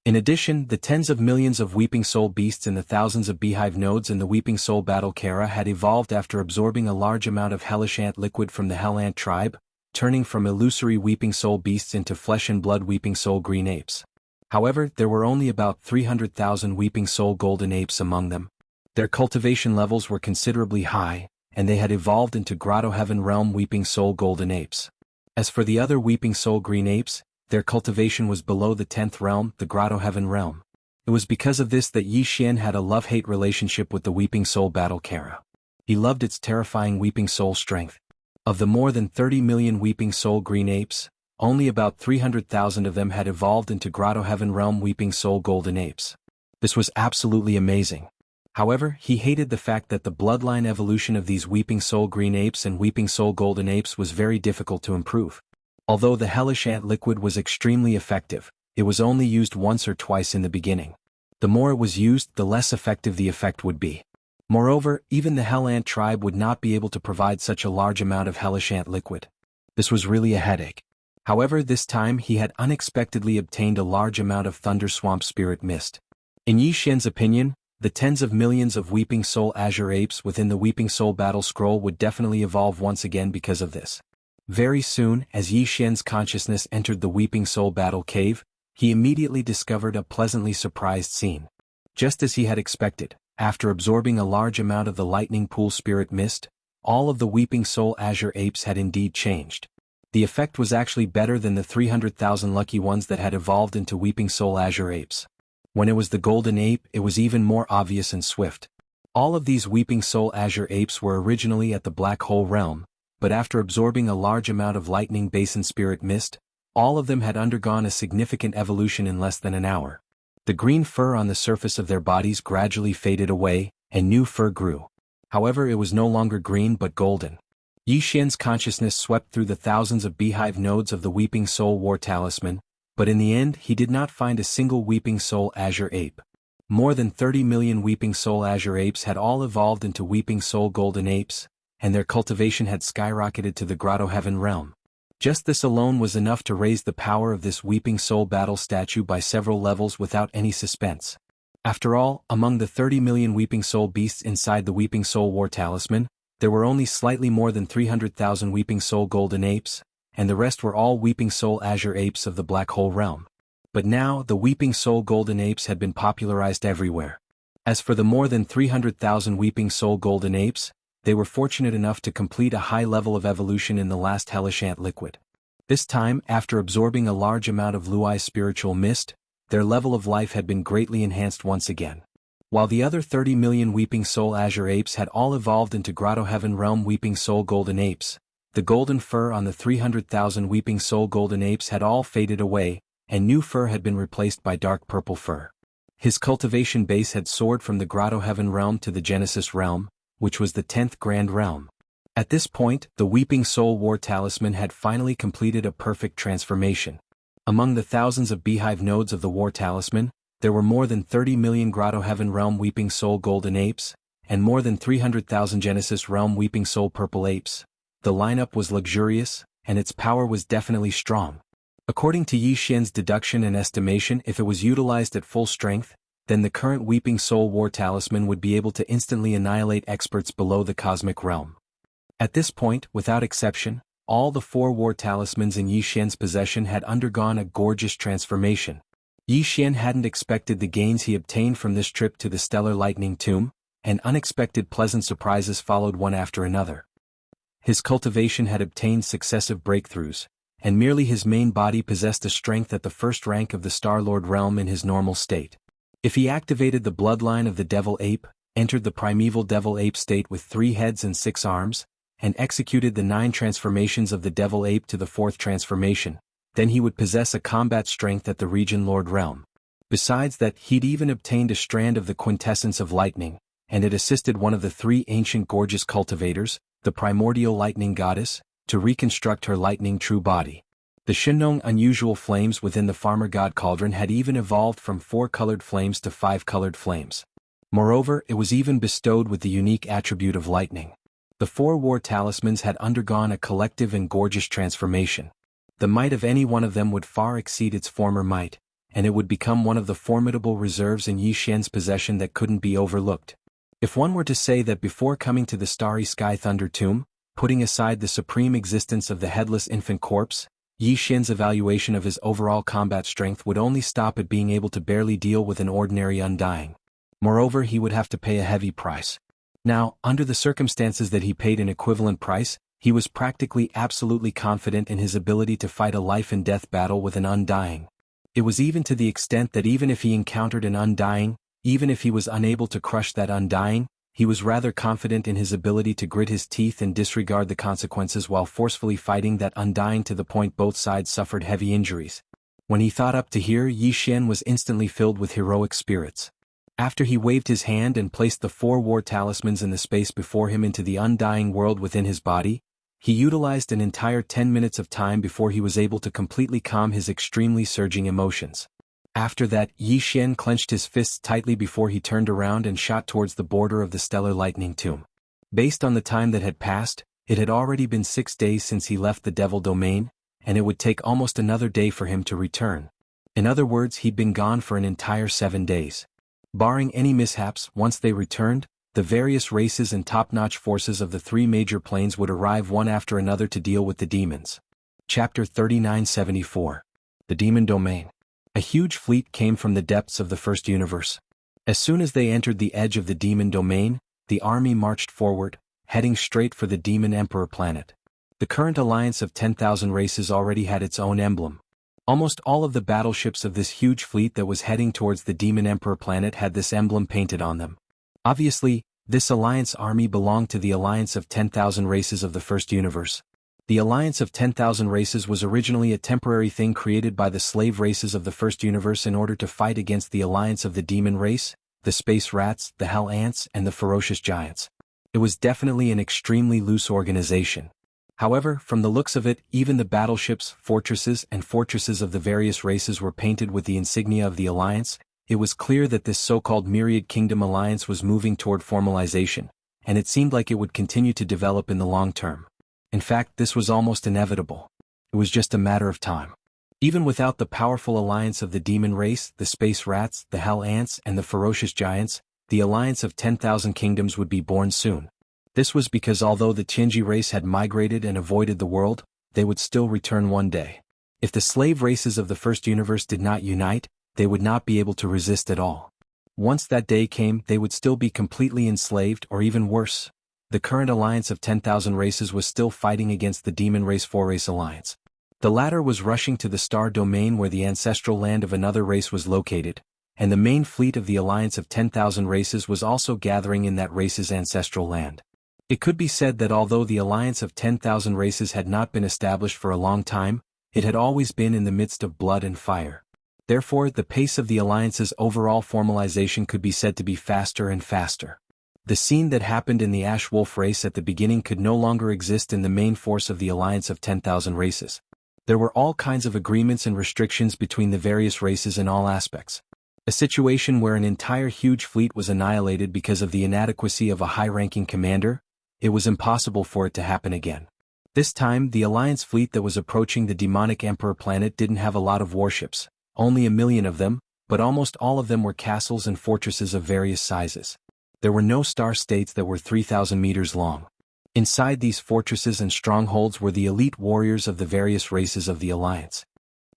In addition, the tens of millions of Weeping Soul beasts in the thousands of beehive nodes in the Weeping Soul Battle Kara had evolved after absorbing a large amount of hellish ant liquid from the Hell Ant tribe, turning from illusory Weeping Soul beasts into flesh and blood Weeping Soul green apes. However, there were only about 300,000 Weeping Soul Golden Apes among them. Their cultivation levels were considerably high, and they had evolved into Grotto Heaven Realm Weeping Soul Golden Apes. As for the other Weeping Soul Green Apes, their cultivation was below the 10th realm, the Grotto Heaven Realm. It was because of this that Yi Xian had a love-hate relationship with the Weeping Soul Battle Kara. He loved its terrifying Weeping Soul strength. Of the more than 30 million Weeping Soul Green Apes, only about 300,000 of them had evolved into Grotto Heaven Realm Weeping Soul Golden Apes. This was absolutely amazing. However, he hated the fact that the bloodline evolution of these Weeping Soul Green Apes and Weeping Soul Golden Apes was very difficult to improve. Although the Hellish Ant liquid was extremely effective, it was only used once or twice in the beginning. The more it was used, the less effective the effect would be. Moreover, even the Hell Ant tribe would not be able to provide such a large amount of Hellish Ant liquid. This was really a headache. However, this time he had unexpectedly obtained a large amount of Thunder Swamp Spirit Mist. In Yi Xian's opinion, the tens of millions of Weeping Soul Azure Apes within the Weeping Soul Battle Scroll would definitely evolve once again because of this. Very soon, as Yi Xian's consciousness entered the Weeping Soul Battle Cave, he immediately discovered a pleasantly surprised scene. Just as he had expected, after absorbing a large amount of the Lightning Pool Spirit Mist, all of the Weeping Soul Azure Apes had indeed changed. The effect was actually better than the 300,000 lucky ones that had evolved into Weeping Soul Azure Apes. When it was the Golden Ape, it was even more obvious and swift. All of these Weeping Soul Azure Apes were originally at the Black Hole Realm, but after absorbing a large amount of Lightning Basin Spirit Mist, all of them had undergone a significant evolution in less than an hour. The green fur on the surface of their bodies gradually faded away, and new fur grew. However, it was no longer green but golden. Yi Xian's consciousness swept through the thousands of beehive nodes of the Weeping Soul War Talisman, but in the end he did not find a single Weeping Soul Azure Ape. More than 30 million Weeping Soul Azure Apes had all evolved into Weeping Soul Golden Apes, and their cultivation had skyrocketed to the Grotto Heaven Realm. Just this alone was enough to raise the power of this Weeping Soul Battle statue by several levels without any suspense. After all, among the 30 million Weeping Soul beasts inside the Weeping Soul War Talisman, there were only slightly more than 300,000 Weeping Soul Golden Apes, and the rest were all Weeping Soul Azure Apes of the Black Hole Realm. But now, the Weeping Soul Golden Apes had been popularized everywhere. As for the more than 300,000 Weeping Soul Golden Apes, they were fortunate enough to complete a high level of evolution in the last Hellish Ant liquid. This time, after absorbing a large amount of Luai's spiritual mist, their level of life had been greatly enhanced once again. While the other 30 million Weeping Soul Azure Apes had all evolved into Grotto Heaven Realm Weeping Soul Golden Apes, the golden fur on the 300,000 Weeping Soul Golden Apes had all faded away, and new fur had been replaced by dark purple fur. His cultivation base had soared from the Grotto Heaven Realm to the Genesis Realm, which was the 10th Grand Realm. At this point, the Weeping Soul War Talisman had finally completed a perfect transformation. Among the thousands of beehive nodes of the War Talisman, there were more than 30 million Grotto Heaven Realm Weeping Soul Golden Apes, and more than 300,000 Genesis Realm Weeping Soul Purple Apes. The lineup was luxurious, and its power was definitely strong. According to Yi Xian's deduction and estimation, if it was utilized at full strength, then the current Weeping Soul War Talisman would be able to instantly annihilate experts below the Cosmic Realm. At this point, without exception, all the 4 War Talismans in Yi Xian's possession had undergone a gorgeous transformation. Yi Xian hadn't expected the gains he obtained from this trip to the Stellar Lightning Tomb, and unexpected pleasant surprises followed one after another. His cultivation had obtained successive breakthroughs, and merely his main body possessed a strength at the first rank of the Star-Lord realm in his normal state. If he activated the bloodline of the Devil Ape, entered the primeval Devil Ape state with 3 heads and 6 arms, and executed the 9 transformations of the Devil Ape to the 4th transformation, then he would possess a combat strength at the Region Lord realm. Besides that, he'd even obtained a strand of the quintessence of lightning, and it assisted one of the 3 ancient gorgeous cultivators, the primordial lightning goddess, to reconstruct her lightning true body. The Shinong unusual flames within the farmer god cauldron had even evolved from 4 colored flames to 5 colored flames. Moreover, it was even bestowed with the unique attribute of lightning. The 4 war talismans had undergone a collective and gorgeous transformation. The might of any one of them would far exceed its former might, and it would become one of the formidable reserves in Yi Xian's possession that couldn't be overlooked. If one were to say that before coming to the Starry Sky Thunder Tomb, putting aside the supreme existence of the headless infant corpse, Yi Xian's evaluation of his overall combat strength would only stop at being able to barely deal with an ordinary undying. Moreover, he would have to pay a heavy price. Now, under the circumstances that he paid an equivalent price, he was practically absolutely confident in his ability to fight a life-and-death battle with an undying. It was even to the extent that even if he encountered an undying, even if he was unable to crush that undying, he was rather confident in his ability to grit his teeth and disregard the consequences while forcefully fighting that undying to the point both sides suffered heavy injuries. When he thought up to here, Yi Xian was instantly filled with heroic spirits. After he waved his hand and placed the 4 war talismans in the space before him into the undying world within his body, he utilized an entire 10 minutes of time before he was able to completely calm his extremely surging emotions. After that, Yi Xian clenched his fists tightly before he turned around and shot towards the border of the stellar lightning tomb. Based on the time that had passed, it had already been 6 days since he left the devil domain, and it would take almost another day for him to return. In other words, he'd been gone for an entire 7 days. Barring any mishaps, once they returned, the various races and top-notch forces of the 3 major planes would arrive one after another to deal with the demons. Chapter 3974. The Demon Domain. A huge fleet came from the depths of the first universe. As soon as they entered the edge of the demon domain, the army marched forward, heading straight for the Demon Emperor planet. The current alliance of 10,000 races already had its own emblem. Almost all of the battleships of this huge fleet that was heading towards the Demon Emperor planet had this emblem painted on them. Obviously, this alliance army belonged to the alliance of 10,000 races of the first universe. The alliance of 10,000 races was originally a temporary thing created by the slave races of the first universe in order to fight against the alliance of the demon race, the space rats, the hell ants, and the ferocious giants. It was definitely an extremely loose organization. However, from the looks of it, even the battleships, fortresses of the various races were painted with the insignia of the alliance. It was clear that this so-called Myriad Kingdom alliance was moving toward formalization, and it seemed like it would continue to develop in the long term. In fact, this was almost inevitable. It was just a matter of time. Even without the powerful alliance of the demon race, the space rats, the hell ants, and the ferocious giants, the alliance of 10,000 kingdoms would be born soon. This was because although the Tianji race had migrated and avoided the world, they would still return one day. If the slave races of the first universe did not unite, they would not be able to resist at all. Once that day came, they would still be completely enslaved, or even worse. The current alliance of 10,000 races was still fighting against the demon race 4-race alliance. The latter was rushing to the star domain where the ancestral land of another race was located, and the main fleet of the alliance of 10,000 races was also gathering in that race's ancestral land. It could be said that although the alliance of 10,000 races had not been established for a long time, it had always been in the midst of blood and fire. Therefore, the pace of the alliance's overall formalization could be said to be faster and faster. The scene that happened in the Ash Wolf race at the beginning could no longer exist in the main force of the alliance of 10,000 races. There were all kinds of agreements and restrictions between the various races in all aspects. A situation where an entire huge fleet was annihilated because of the inadequacy of a high-ranking commander, it was impossible for it to happen again. This time, the alliance fleet that was approaching the demonic emperor planet didn't have a lot of warships, only 1 million of them, but almost all of them were castles and fortresses of various sizes. There were no star states that were 3,000 meters long. Inside these fortresses and strongholds were the elite warriors of the various races of the alliance.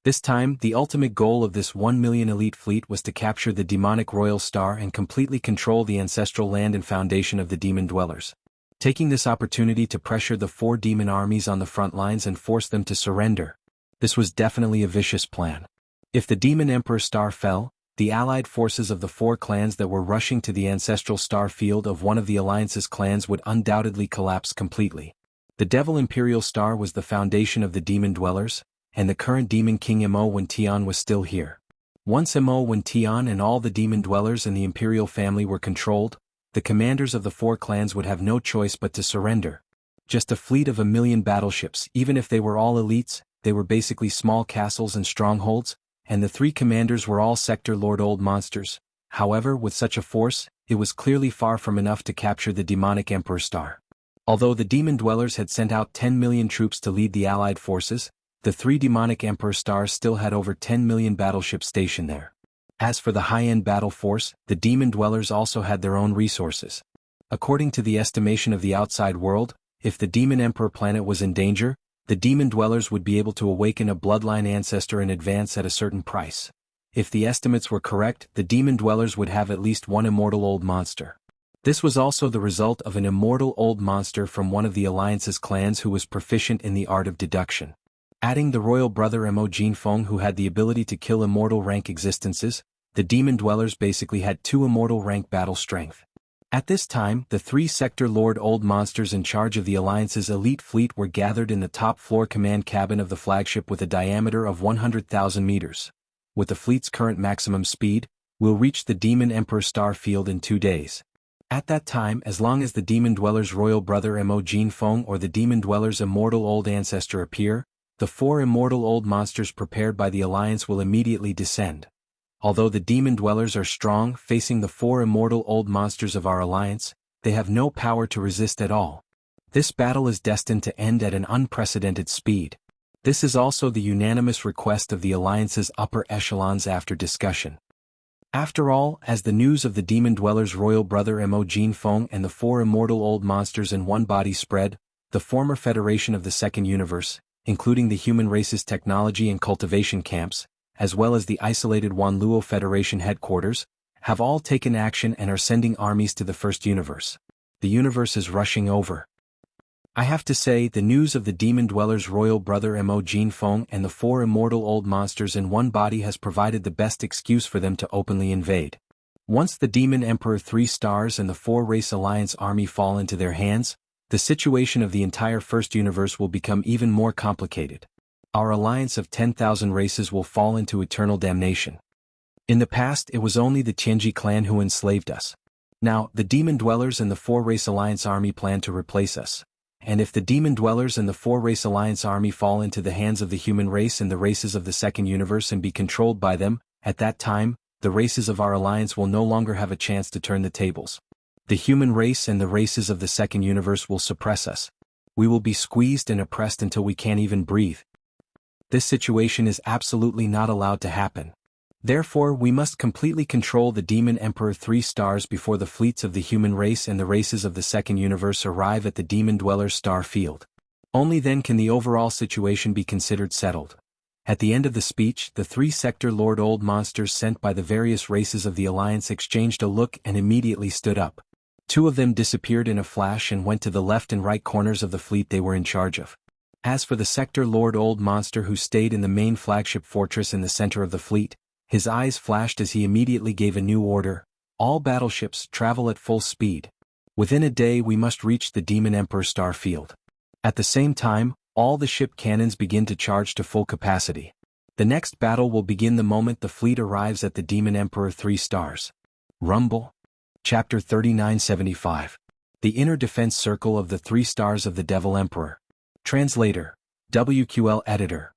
This time, the ultimate goal of this 1 million elite fleet was to capture the demonic royal star and completely control the ancestral land and foundation of the demon dwellers. Taking this opportunity to pressure the 4 demon armies on the front lines and force them to surrender. This was definitely a vicious plan. If the demon emperor star fell, the allied forces of the 4 clans that were rushing to the ancestral star field of one of the alliance's clans would undoubtedly collapse completely. The devil imperial star was the foundation of the demon dwellers, and the current demon king Mo Wen Tian was still here. Once Mo Wen Tian and all the demon dwellers in the imperial family were controlled, the commanders of the 4 clans would have no choice but to surrender. Just a fleet of 1 million battleships, even if they were all elites, they were basically small castles and strongholds, and the 3 commanders were all sector lord old monsters. However, with such a force, it was clearly far from enough to capture the demonic emperor star. Although the demon dwellers had sent out 10 million troops to lead the allied forces, the 3 demonic emperor stars still had over 10 million battleships stationed there. As for the high-end battle force, the demon dwellers also had their own resources. According to the estimation of the outside world, if the demon emperor planet was in danger, the demon dwellers would be able to awaken a bloodline ancestor in advance at a certain price. If the estimates were correct, the demon dwellers would have at least one immortal old monster. This was also the result of an immortal old monster from one of the Alliance's clans who was proficient in the art of deduction. Adding the royal brother Mo Jinfeng who had the ability to kill immortal rank existences, the demon dwellers basically had 2 immortal rank battle strength. At this time, the 3 sector lord old monsters in charge of the Alliance's elite fleet were gathered in the top floor command cabin of the flagship with a diameter of 100,000 meters. With the fleet's current maximum speed, we'll reach the Demon Emperor star field in 2 days. At that time, as long as the Demon Dweller's royal brother Mo Jinfeng or the Demon Dweller's immortal old ancestor appear, the 4 immortal old monsters prepared by the Alliance will immediately descend. Although the demon dwellers are strong facing the 4 immortal old monsters of our alliance, they have no power to resist at all. This battle is destined to end at an unprecedented speed. This is also the unanimous request of the alliance's upper echelons after discussion. After all, as the news of the demon dweller's royal brother Mo Jinfeng and the 4 immortal old monsters in one body spread, the former Federation of the Second Universe, including the human race's technology and cultivation camps, as well as the isolated Wanluo Federation headquarters, have all taken action and are sending armies to the First Universe. The universe is rushing over. I have to say, the news of the demon dweller's royal brother Mo Jinfeng and the 4 immortal old monsters in one body has provided the best excuse for them to openly invade. Once the Demon Emperor 3 stars and the 4-race alliance army fall into their hands, the situation of the entire First Universe will become even more complicated. Our alliance of 10,000 races will fall into eternal damnation. In the past, it was only the Tianji clan who enslaved us. Now, the demon dwellers and the 4-race alliance army plan to replace us. And if the demon dwellers and the 4-race alliance army fall into the hands of the human race and the races of the Second Universe and be controlled by them, at that time, the races of our alliance will no longer have a chance to turn the tables. The human race and the races of the Second Universe will suppress us. We will be squeezed and oppressed until we can't even breathe. This situation is absolutely not allowed to happen. Therefore, we must completely control the Demon Emperor 3 stars before the fleets of the human race and the races of the Second Universe arrive at the Demon Dweller's star field. Only then can the overall situation be considered settled. At the end of the speech, the 3-sector Lord Old monsters sent by the various races of the Alliance exchanged a look and immediately stood up. 2 of them disappeared in a flash and went to the left and right corners of the fleet they were in charge of. As for the sector Lord Old monster who stayed in the main flagship fortress in the center of the fleet, his eyes flashed as he immediately gave a new order: all battleships travel at full speed. Within a day we must reach the Demon Emperor star field. At the same time, all the ship cannons begin to charge to full capacity. The next battle will begin the moment the fleet arrives at the Demon Emperor 3 stars. Rumble. Chapter 3975. The Inner Defense Circle of the 3 Stars of the Devil Emperor. Translator. WQL Editor.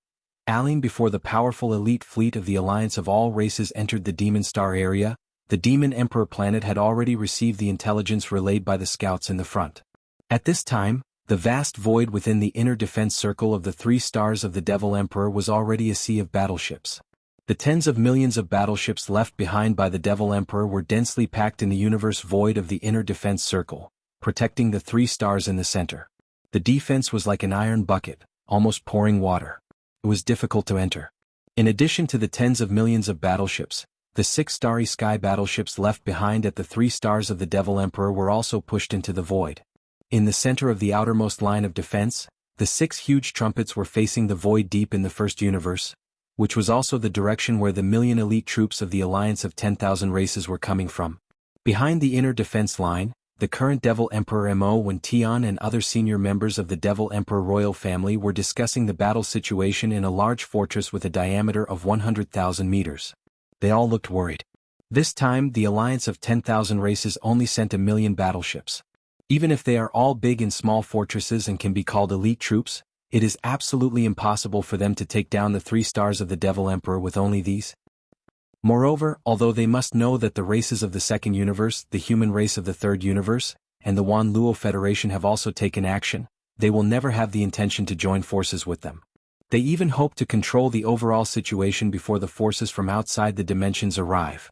Allying before the powerful elite fleet of the Alliance of all races entered the Demon Star area, the Demon Emperor planet had already received the intelligence relayed by the scouts in the front. At this time, the vast void within the inner defense circle of the 3 stars of the Devil Emperor was already a sea of battleships. The tens of millions of battleships left behind by the Devil Emperor were densely packed in the universe void of the inner defense circle, protecting the 3 stars in the center. The defense was like an iron bucket, almost pouring water. It was difficult to enter. In addition to the tens of millions of battleships, the 6 starry sky battleships left behind at the 3 stars of the Devil Emperor were also pushed into the void. In the center of the outermost line of defense, the 6 huge trumpets were facing the void deep in the First Universe, which was also the direction where the million elite troops of the Alliance of 10,000 races were coming from. Behind the inner defense line, the current Devil Emperor Mo Wen Tian and other senior members of the Devil Emperor royal family were discussing the battle situation in a large fortress with a diameter of 100,000 meters. They all looked worried. This time, the Alliance of 10,000 races only sent 1,000,000 battleships. Even if they are all big and small fortresses and can be called elite troops, it is absolutely impossible for them to take down the 3 stars of the Devil Emperor with only these. Moreover, although they must know that the races of the Second Universe, the human race of the Third Universe, and the Wanluo Federation have also taken action, they will never have the intention to join forces with them. They even hope to control the overall situation before the forces from outside the dimensions arrive.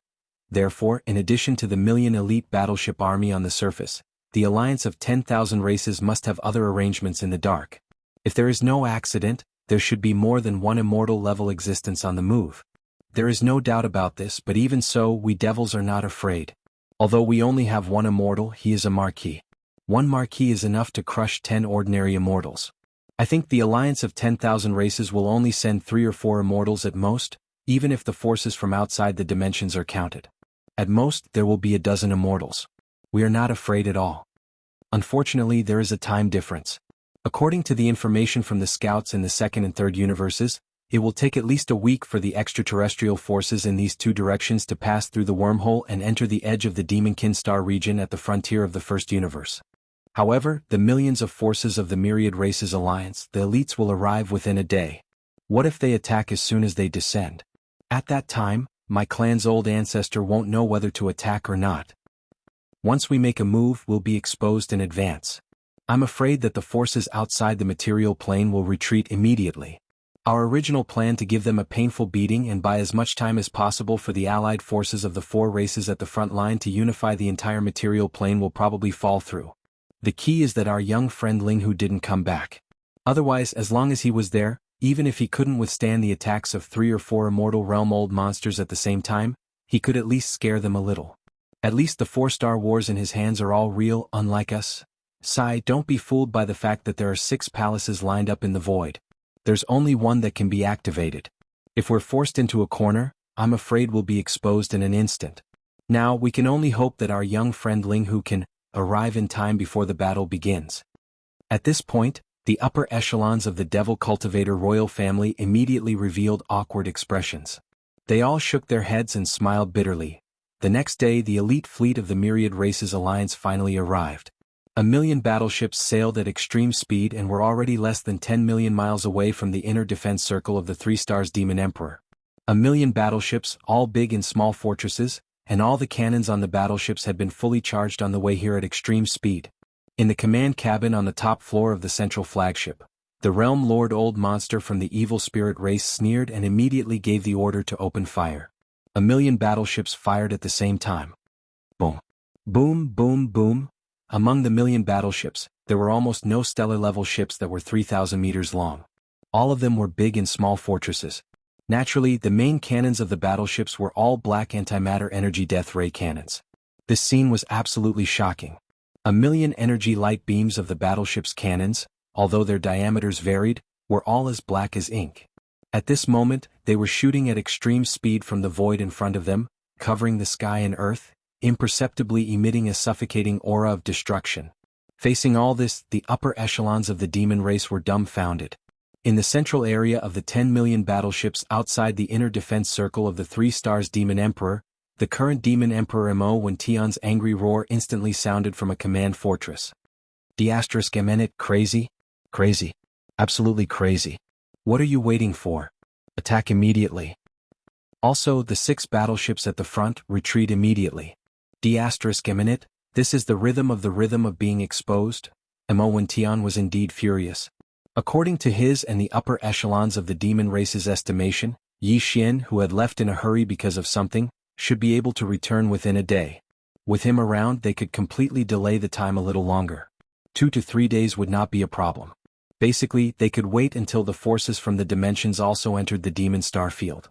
Therefore, in addition to the 1,000,000 elite battleship army on the surface, the Alliance of 10,000 races must have other arrangements in the dark. If there is no accident, there should be more than one immortal-level existence on the move. There is no doubt about this, but even so, we devils are not afraid. Although we only have one immortal, he is a marquis. One marquis is enough to crush 10 ordinary immortals. I think the alliance of 10,000 races will only send 3 or 4 immortals at most, even if the forces from outside the dimensions are counted. At most, there will be a dozen immortals. We are not afraid at all. Unfortunately, there is a time difference. According to the information from the scouts in the second and third universes, it will take at least a week for the extraterrestrial forces in these two directions to pass through the wormhole and enter the edge of the Demonkin star region at the frontier of the first universe. However, the millions of forces of the Myriad Races Alliance, the elites, will arrive within a day. What if they attack as soon as they descend? At that time, my clan's old ancestor won't know whether to attack or not. Once we make a move, we'll be exposed in advance. I'm afraid that the forces outside the material plane will retreat immediately. Our original plan to give them a painful beating and buy as much time as possible for the allied forces of the 4 races at the front line to unify the entire material plane will probably fall through. The key is that our young friend Linghu didn't come back. Otherwise, as long as he was there, even if he couldn't withstand the attacks of 3 or 4 immortal realm-old monsters at the same time, he could at least scare them a little. At least the 4-star wars in his hands are all real, unlike us. Sai, don't be fooled by the fact that there are 6 palaces lined up in the void. There's only one that can be activated. If we're forced into a corner, I'm afraid we'll be exposed in an instant. Now, we can only hope that our young friend Linghu can arrive in time before the battle begins. At this point, the upper echelons of the Devil Cultivator royal family immediately revealed awkward expressions. They all shook their heads and smiled bitterly. The next day, the elite fleet of the Myriad Races Alliance finally arrived. 1,000,000 battleships sailed at extreme speed and were already less than 10 million miles away from the inner defense circle of the 3 stars Demon Emperor. 1,000,000 battleships, all big and small fortresses, and all the cannons on the battleships had been fully charged on the way here at extreme speed. In the command cabin on the top floor of the central flagship, the Realm Lord Old Monster from the evil spirit race sneered and immediately gave the order to open fire. 1,000,000 battleships fired at the same time. Boom. Boom, boom, boom. Among the 1,000,000 battleships, there were almost no stellar-level ships that were 3,000 meters long. All of them were big and small fortresses. Naturally, the main cannons of the battleships were all black antimatter energy death ray cannons. This scene was absolutely shocking. 1,000,000 energy light beams of the battleship's cannons, although their diameters varied, were all as black as ink. At this moment, they were shooting at extreme speed from the void in front of them, covering the sky and earth, imperceptibly emitting a suffocating aura of destruction. Facing all this, the upper echelons of the demon race were dumbfounded. In the central area of the 10,000,000 battleships outside the inner defense circle of the 3 stars Demon Emperor, the current Demon Emperor Mo when Tion's angry roar instantly sounded from a command fortress. *Eminent, crazy? Crazy. Absolutely crazy. What are you waiting for? Attack immediately. Also, the 6 battleships at the front, retreat immediately. *Eminent, this is the rhythm of being exposed? Mo when Tion was indeed furious. According to his and the upper echelons of the demon race's estimation, Yi Xian, who had left in a hurry because of something, should be able to return within a day. With him around, they could completely delay the time a little longer. 2 to 3 days would not be a problem. Basically, they could wait until the forces from the dimensions also entered the demon star field.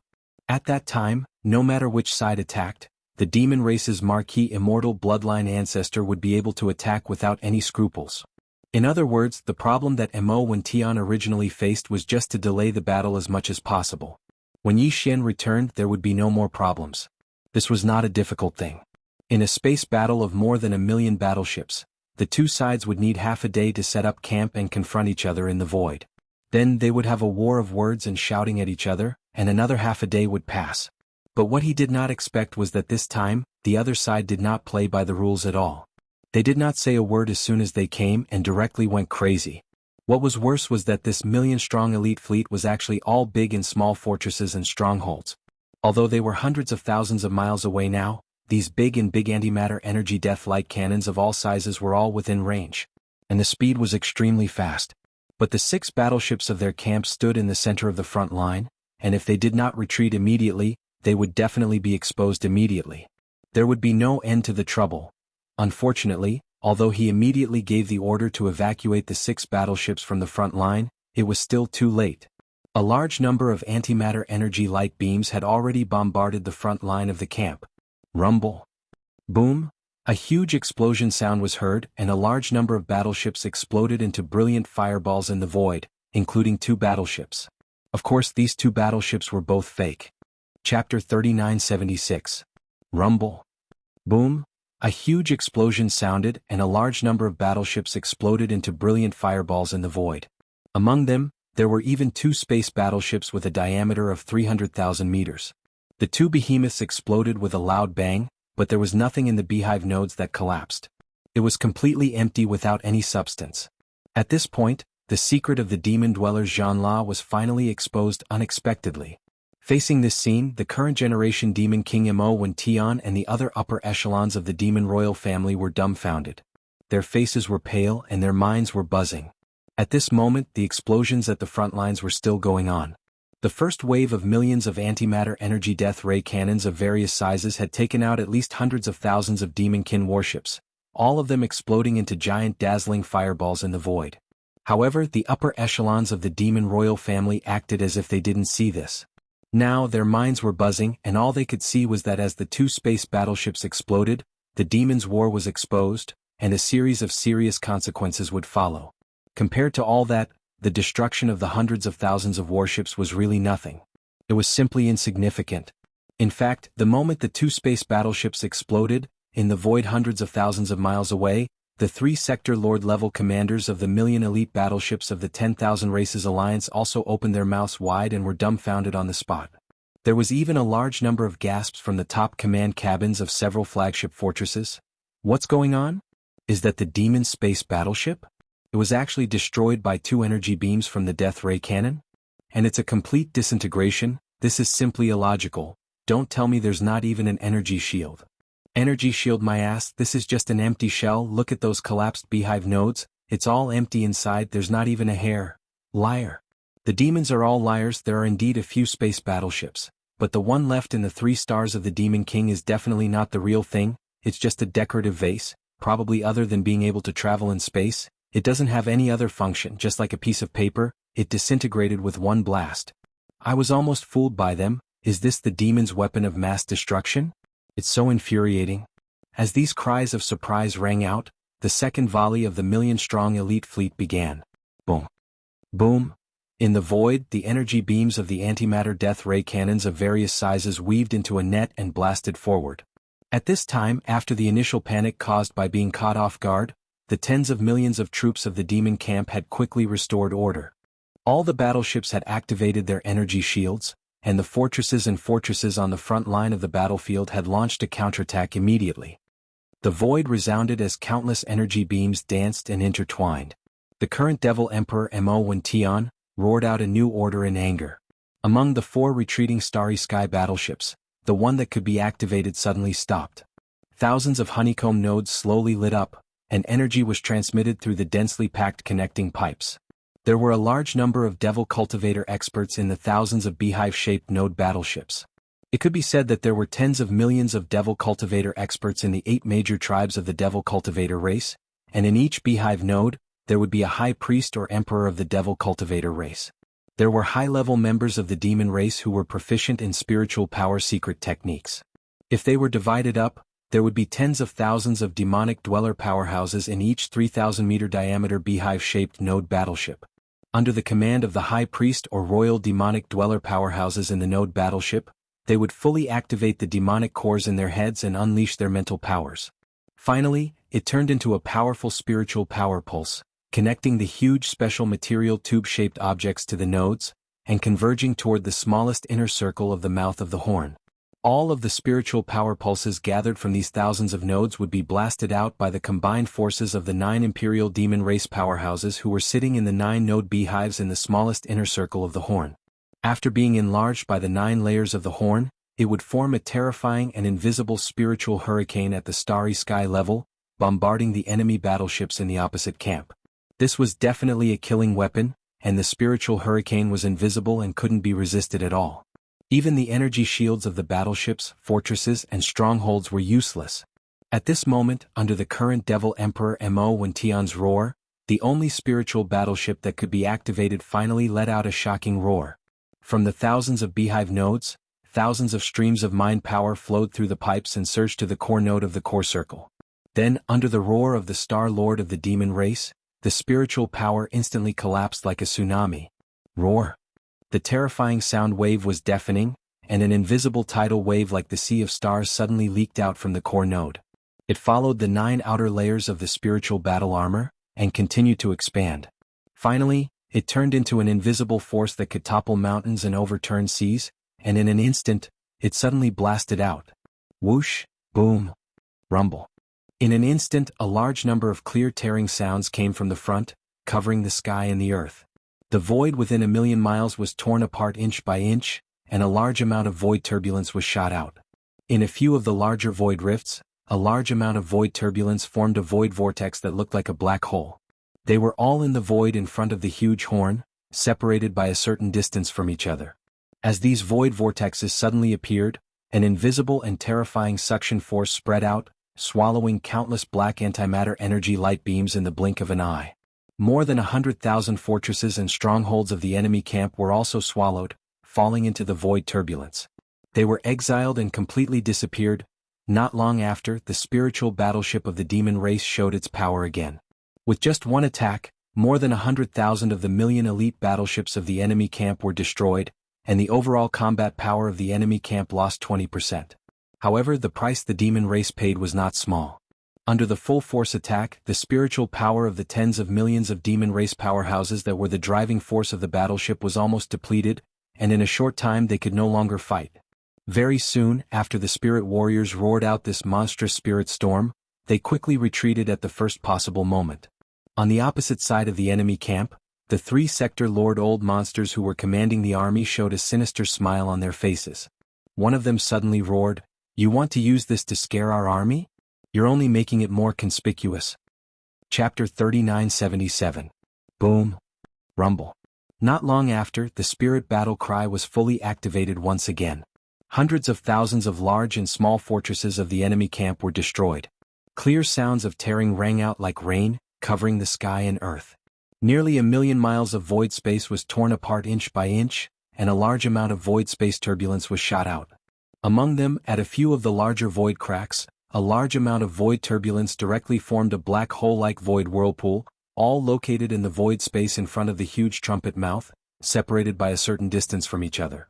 At that time, no matter which side attacked, the demon race's marquee immortal bloodline ancestor would be able to attack without any scruples. In other words, the problem that Mo when Tion originally faced was just to delay the battle as much as possible. When Yi Xian returned, there would be no more problems. This was not a difficult thing. In a space battle of more than 1,000,000 battleships, the 2 sides would need half a day to set up camp and confront each other in the void. Then they would have a war of words and shouting at each other, and another half a day would pass. But what he did not expect was that this time, the other side did not play by the rules at all. They did not say a word as soon as they came and directly went crazy. What was worse was that this 1,000,000-strong elite fleet was actually all big and small fortresses and strongholds. Although they were hundreds of thousands of miles away now, these big antimatter energy death light cannons of all sizes were all within range. And the speed was extremely fast. But the 6 battleships of their camp stood in the center of the front line, and if they did not retreat immediately, they would definitely be exposed immediately. There would be no end to the trouble. Unfortunately, although he immediately gave the order to evacuate the 6 battleships from the front line, it was still too late. A large number of antimatter energy light beams had already bombarded the front line of the camp. Rumble. Boom. A huge explosion sound was heard, and a large number of battleships exploded into brilliant fireballs in the void, including 2 battleships. Of course, these 2 battleships were both fake. Chapter 3976. Rumble. Boom. A huge explosion sounded, and a large number of battleships exploded into brilliant fireballs in the void. Among them, there were even 2 space battleships with a diameter of 300,000 meters. The 2 behemoths exploded with a loud bang, but there was nothing in the beehive nodes that collapsed. It was completely empty without any substance. At this point, the secret of the demon dweller Jianghu was finally exposed unexpectedly. Facing this scene, the current generation demon king Immortality and the other upper echelons of the demon royal family were dumbfounded. Their faces were pale and their minds were buzzing. At this moment, the explosions at the front lines were still going on. The first wave of millions of antimatter energy death ray cannons of various sizes had taken out at least hundreds of thousands of demonkin warships, all of them exploding into giant dazzling fireballs in the void. However, the upper echelons of the demon royal family acted as if they didn't see this. Now their minds were buzzing, and all they could see was that as the 2 space battleships exploded, the demon's war was exposed, and a series of serious consequences would follow. Compared to all that, the destruction of the hundreds of thousands of warships was really nothing. It was simply insignificant. In fact, the moment the 2 space battleships exploded, in the void hundreds of thousands of miles away, the 3 sector lord-level commanders of the million elite battleships of the 10,000 Races Alliance also opened their mouths wide and were dumbfounded on the spot. There was even a large number of gasps from the top command cabins of several flagship fortresses. What's going on? Is that the demon space battleship? It was actually destroyed by 2 energy beams from the death ray cannon? And it's a complete disintegration. This is simply illogical. Don't tell me there's not even an energy shield. Energy shield my ass, this is just an empty shell. Look at those collapsed beehive nodes, it's all empty inside, there's not even a hair. Liar. The demons are all liars. There are indeed a few space battleships, but the one left in the 3 stars of the Demon King is definitely not the real thing. It's just a decorative vase, probably other than being able to travel in space. It doesn't have any other function. Just like a piece of paper, it disintegrated with one blast. I was almost fooled by them. Is this the demon's weapon of mass destruction? It's so infuriating. As these cries of surprise rang out, the second volley of the million-strong elite fleet began. Boom. Boom. In the void, the energy beams of the antimatter death ray cannons of various sizes weaved into a net and blasted forward. At this time, after the initial panic caused by being caught off guard, the tens of millions of troops of the demon camp had quickly restored order. All the battleships had activated their energy shields, and the fortresses on the front line of the battlefield had launched a counterattack immediately. The void resounded as countless energy beams danced and intertwined. The current Devil Emperor Mo roared out a new order in anger. Among the 4 retreating Starry Sky battleships, the one that could be activated suddenly stopped. Thousands of honeycomb nodes slowly lit up, and energy was transmitted through the densely packed connecting pipes. There were a large number of Devil Cultivator experts in the thousands of beehive-shaped node battleships. It could be said that there were tens of millions of Devil Cultivator experts in the 8 major tribes of the Devil Cultivator race, and in each beehive node, there would be a high priest or emperor of the Devil Cultivator race. There were high-level members of the demon race who were proficient in spiritual power secret techniques. If they were divided up, there would be tens of thousands of demonic dweller powerhouses in each 3,000-meter diameter beehive-shaped node battleship. Under the command of the high priest or royal demonic dweller powerhouses in the node battleship, they would fully activate the demonic cores in their heads and unleash their mental powers. Finally, it turned into a powerful spiritual power pulse, connecting the huge special material tube-shaped objects to the nodes, and converging toward the smallest inner circle of the mouth of the horn. All of the spiritual power pulses gathered from these thousands of nodes would be blasted out by the combined forces of the 9 imperial demon race powerhouses who were sitting in the 9 node beehives in the smallest inner circle of the horn. After being enlarged by the 9 layers of the horn, it would form a terrifying and invisible spiritual hurricane at the starry sky level, bombarding the enemy battleships in the opposite camp. This was definitely a killing weapon, and the spiritual hurricane was invisible and couldn't be resisted at all. Even the energy shields of the battleships, fortresses, and strongholds were useless. At this moment, under the current Devil Emperor Mo's roar, The only spiritual battleship that could be activated finally let out a shocking roar. From the thousands of beehive nodes, thousands of streams of mind power flowed through the pipes and surged to the core node of the core circle. Then, under the roar of the Star Lord of the demon race, the spiritual power instantly collapsed like a tsunami. Roar! The terrifying sound wave was deafening, and an invisible tidal wave like the sea of stars suddenly leaked out from the core node. It followed the 9 outer layers of the spiritual battle armor, and continued to expand. Finally, it turned into an invisible force that could topple mountains and overturn seas, and in an instant, it suddenly blasted out. Whoosh, boom, rumble. In an instant, a large number of clear tearing sounds came from the front, covering the sky and the earth. The void within 1,000,000 miles was torn apart inch by inch, and a large amount of void turbulence was shot out. In a few of the larger void rifts, a large amount of void turbulence formed a void vortex that looked like a black hole. They were all in the void in front of the huge horn, separated by a certain distance from each other. As these void vortexes suddenly appeared, an invisible and terrifying suction force spread out, swallowing countless black antimatter energy light beams in the blink of an eye. More than 100,000 fortresses and strongholds of the enemy camp were also swallowed, falling into the void turbulence. They were exiled and completely disappeared. Not long after, the spiritual battleship of the demon race showed its power again. With just one attack, more than 100,000 of the million elite battleships of the enemy camp were destroyed, and the overall combat power of the enemy camp lost 20%. However, the price the demon race paid was not small. Under the full-force attack, the spiritual power of the tens of millions of demon race powerhouses that were the driving force of the battleship was almost depleted, and in a short time they could no longer fight. Very soon, after the spirit warriors roared out this monstrous spirit storm, they quickly retreated at the first possible moment. On the opposite side of the enemy camp, the 3 Sector Lord Old Monsters who were commanding the army showed a sinister smile on their faces. One of them suddenly roared, "You want to use this to scare our army? You're only making it more conspicuous." Chapter 3977. Boom. Rumble. Not long after, the spirit battle cry was fully activated once again. Hundreds of thousands of large and small fortresses of the enemy camp were destroyed. Clear sounds of tearing rang out like rain, covering the sky and earth. Nearly 1,000,000 miles of void space was torn apart inch by inch, and a large amount of void space turbulence was shot out. Among them, at a few of the larger void cracks, a large amount of void turbulence directly formed a black hole-like void whirlpool, all located in the void space in front of the huge trumpet mouth, separated by a certain distance from each other.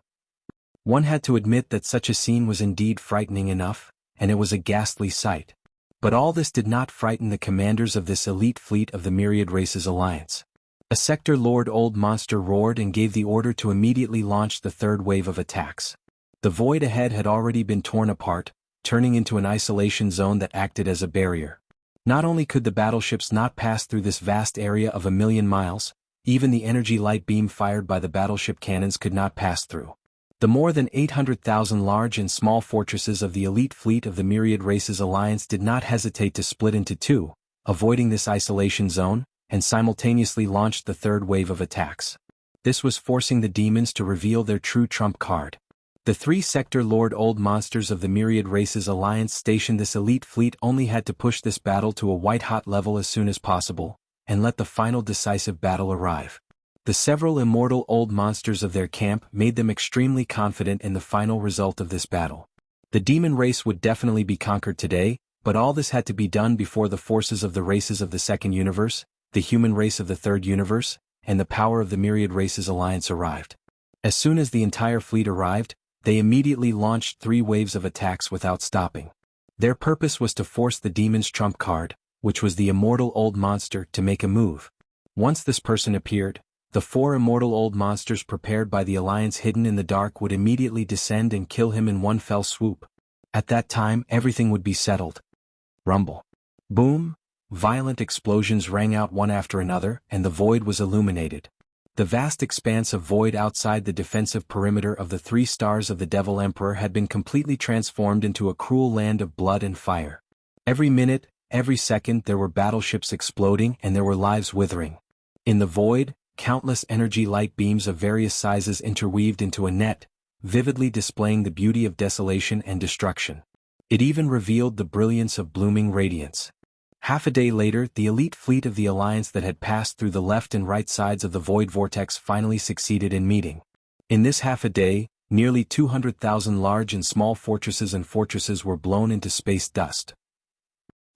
One had to admit that such a scene was indeed frightening enough, and it was a ghastly sight. But all this did not frighten the commanders of this elite fleet of the Myriad Races Alliance. A Sector Lord Old Monster roared and gave the order to immediately launch the third wave of attacks. The void ahead had already been torn apart, turning into an isolation zone that acted as a barrier. Not only could the battleships not pass through this vast area of 1,000,000 miles, even the energy light beam fired by the battleship cannons could not pass through. The more than 800,000 large and small fortresses of the elite fleet of the Myriad Races Alliance did not hesitate to split into two, avoiding this isolation zone, and simultaneously launched the third wave of attacks. This was forcing the demons to reveal their true trump card. The 3 Sector Lord Old Monsters of the Myriad Races Alliance stationed this elite fleet only had to push this battle to a white-hot level as soon as possible, and let the final decisive battle arrive. The several immortal old monsters of their camp made them extremely confident in the final result of this battle. The demon race would definitely be conquered today, but all this had to be done before the forces of the races of the second universe, the human race of the third universe, and the power of the Myriad Races Alliance arrived. As soon as the entire fleet arrived, they immediately launched 3 waves of attacks without stopping. Their purpose was to force the demon's trump card, which was the immortal old monster, to make a move. Once this person appeared, the 4 immortal old monsters prepared by the Alliance hidden in the dark would immediately descend and kill him in one fell swoop. At that time, everything would be settled. Rumble. Boom! Violent explosions rang out one after another, and the void was illuminated. The vast expanse of void outside the defensive perimeter of the 3 stars of the Devil Emperor had been completely transformed into a cruel land of blood and fire. Every minute, every second there were battleships exploding and there were lives withering. In the void, countless energy light beams of various sizes interweaved into a net, vividly displaying the beauty of desolation and destruction. It even revealed the brilliance of blooming radiance. Half a day later, the elite fleet of the Alliance that had passed through the left and right sides of the void vortex finally succeeded in meeting. In this half a day, nearly 200,000 large and small fortresses were blown into space dust.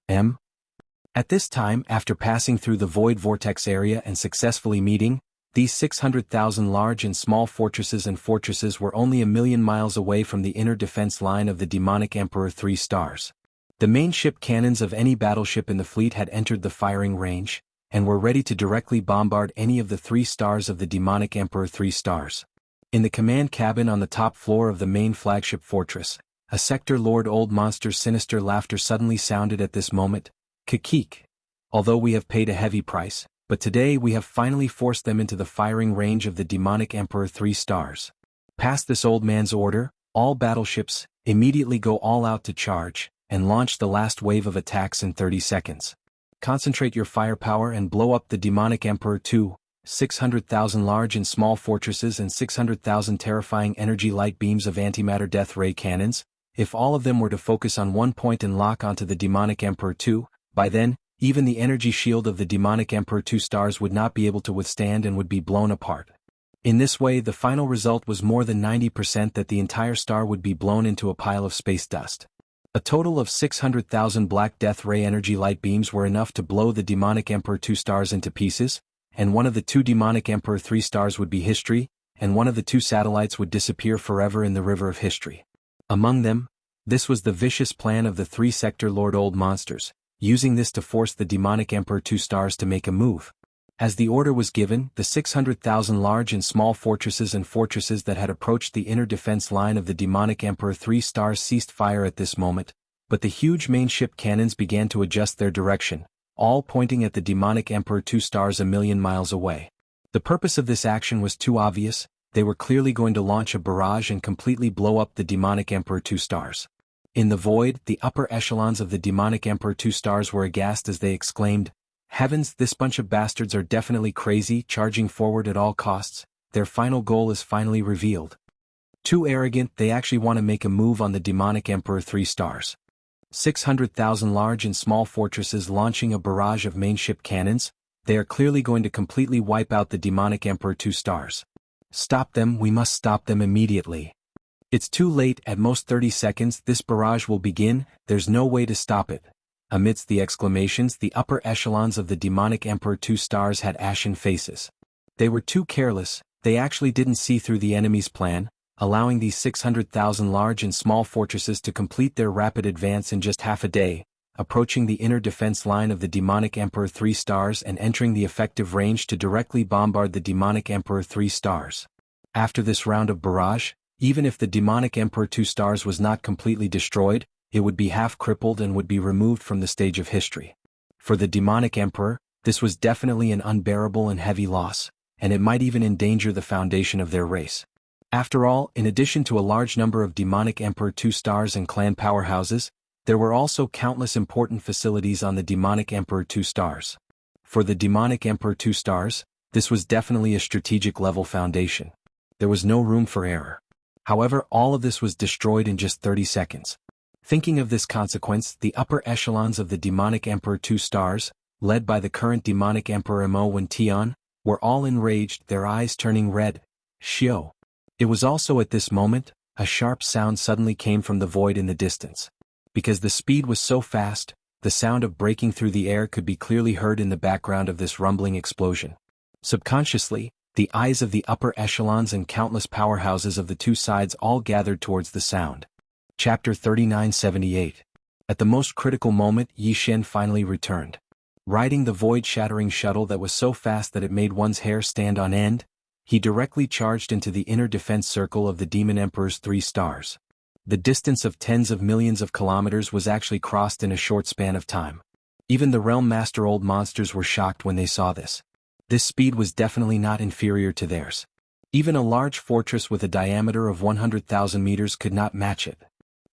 At this time, after passing through the void vortex area and successfully meeting, these 600,000 large and small fortresses were only 1,000,000 miles away from the inner defense line of the demonic Emperor 3 stars. The main ship cannons of any battleship in the fleet had entered the firing range, and were ready to directly bombard any of the 3 stars of the demonic Emperor 3 stars. In the command cabin on the top floor of the main flagship fortress, a Sector Lord Old Monster's sinister laughter suddenly sounded at this moment. Kikik. Although we have paid a heavy price, but today we have finally forced them into the firing range of the demonic Emperor 3 stars. Past this old man's order, all battleships, immediately go all out to charge, and launch the last wave of attacks in 30 seconds. Concentrate your firepower and blow up the demonic Emperor 2, 600,000 large and small fortresses and 600,000 terrifying energy light beams of antimatter death ray cannons. If all of them were to focus on one point and lock onto the demonic Emperor 2, by then, even the energy shield of the demonic Emperor 2 stars would not be able to withstand and would be blown apart. In this way, the final result was more than 90% that the entire star would be blown into a pile of space dust. A total of 600,000 black death ray energy light beams were enough to blow the demonic Emperor 2 stars into pieces, and one of the 2 demonic Emperor 3 stars would be history, and one of the 2 satellites would disappear forever in the river of history. Among them, this was the vicious plan of the 3 Sector Lord Old Monsters, using this to force the demonic Emperor 2 stars to make a move. As the order was given, the 600,000 large and small fortresses that had approached the inner defense line of the demonic Emperor 3 stars ceased fire at this moment, but the huge main ship cannons began to adjust their direction, all pointing at the demonic Emperor 2 stars 1,000,000 miles away. The purpose of this action was too obvious. They were clearly going to launch a barrage and completely blow up the demonic Emperor 2 stars. In the void, the upper echelons of the demonic Emperor 2 stars were aghast as they exclaimed, "Heavens, this bunch of bastards are definitely crazy, charging forward at all costs. Their final goal is finally revealed. Too arrogant, they actually want to make a move on the demonic Emperor 3 stars. 600,000 large and small fortresses launching a barrage of main ship cannons, they are clearly going to completely wipe out the demonic Emperor 2 stars. Stop them, we must stop them immediately. It's too late, at most 30 seconds this barrage will begin, there's no way to stop it." Amidst the exclamations, the upper echelons of the demonic Emperor 2 stars had ashen faces. They were too careless, they actually didn't see through the enemy's plan, allowing these 600,000 large and small fortresses to complete their rapid advance in just half a day, approaching the inner defense line of the demonic Emperor 3 stars and entering the effective range to directly bombard the demonic Emperor 3 stars. After this round of barrage, even if the demonic Emperor 2 stars was not completely destroyed, it would be half crippled and would be removed from the stage of history. For the demonic Emperor, this was definitely an unbearable and heavy loss, and it might even endanger the foundation of their race. After all, in addition to a large number of demonic Emperor 2 stars and clan powerhouses, there were also countless important facilities on the demonic Emperor 2 stars. For the demonic Emperor 2 stars, this was definitely a strategic level foundation. There was no room for error. However, all of this was destroyed in just 30 seconds. Thinking of this consequence, the upper echelons of the demonic Emperor 2 stars, led by the current demonic Emperor Mo Wen Tian, were all enraged, their eyes turning red. Shio. It was also at this moment, a sharp sound suddenly came from the void in the distance. Because the speed was so fast, the sound of breaking through the air could be clearly heard in the background of this rumbling explosion. Subconsciously, the eyes of the upper echelons and countless powerhouses of the 2 sides all gathered towards the sound. Chapter 3978. At the most critical moment, Yi Shen finally returned. Riding the void-shattering shuttle that was so fast that it made one's hair stand on end, he directly charged into the inner defense circle of the Demon Emperor's 3 stars. The distance of tens of millions of kilometers was actually crossed in a short span of time. Even the Realm Master Old Monsters were shocked when they saw this. This speed was definitely not inferior to theirs. Even a large fortress with a diameter of 100,000 meters could not match it.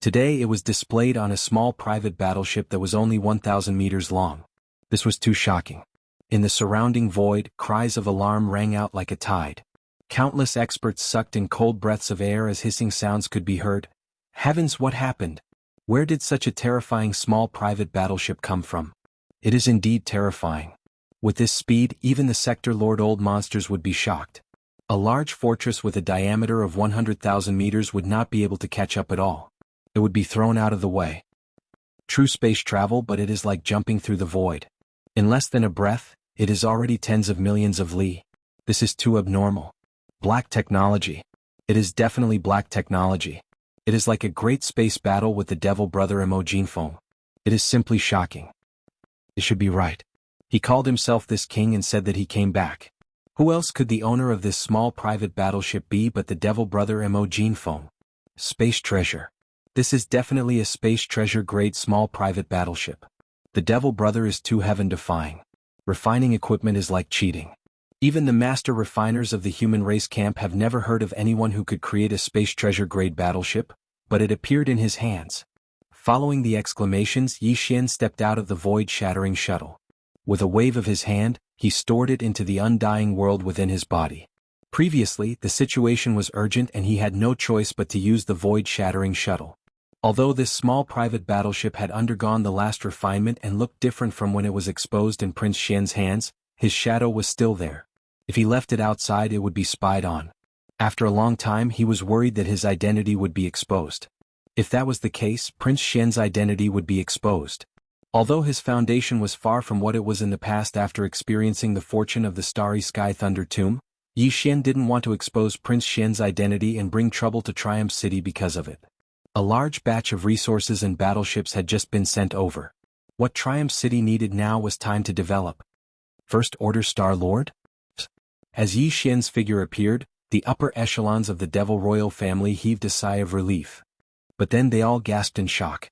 Today it was displayed on a small private battleship that was only 1,000 meters long. This was too shocking. In the surrounding void, cries of alarm rang out like a tide. Countless experts sucked in cold breaths of air as hissing sounds could be heard. Heavens, what happened? Where did such a terrifying small private battleship come from? It is indeed terrifying. With this speed, even the Sector Lord old monsters would be shocked. A large fortress with a diameter of 100,000 meters would not be able to catch up at all. It would be thrown out of the way. True space travel, but it is like jumping through the void. In less than a breath, it is already tens of millions of li. This is too abnormal. Black technology. It is definitely black technology. It is like a great space battle with the devil brother Emogenfoam. It is simply shocking. It should be right. He called himself this king and said that he came back. Who else could the owner of this small private battleship be but the devil brother Emogenfoam? Space treasure. This is definitely a space treasure grade small private battleship. The devil brother is too heaven-defying. Refining equipment is like cheating. Even the master refiners of the human race camp have never heard of anyone who could create a space treasure grade battleship, but it appeared in his hands. Following the exclamations, Yi Xian stepped out of the void-shattering shuttle. With a wave of his hand, he stored it into the undying world within his body. Previously, the situation was urgent and he had no choice but to use the void-shattering shuttle. Although this small private battleship had undergone the last refinement and looked different from when it was exposed in Prince Xian's hands, his shadow was still there. If he left it outside, it would be spied on. After a long time, he was worried that his identity would be exposed. If that was the case, Prince Xian's identity would be exposed. Although his foundation was far from what it was in the past after experiencing the fortune of the Starry Sky Thunder Tomb, Yi Xian didn't want to expose Prince Xian's identity and bring trouble to Triumph City because of it. A large batch of resources and battleships had just been sent over. What Triumph City needed now was time to develop. First Order Star-Lord? As Yi Xian's figure appeared, the upper echelons of the Devil Royal family heaved a sigh of relief. But then they all gasped in shock.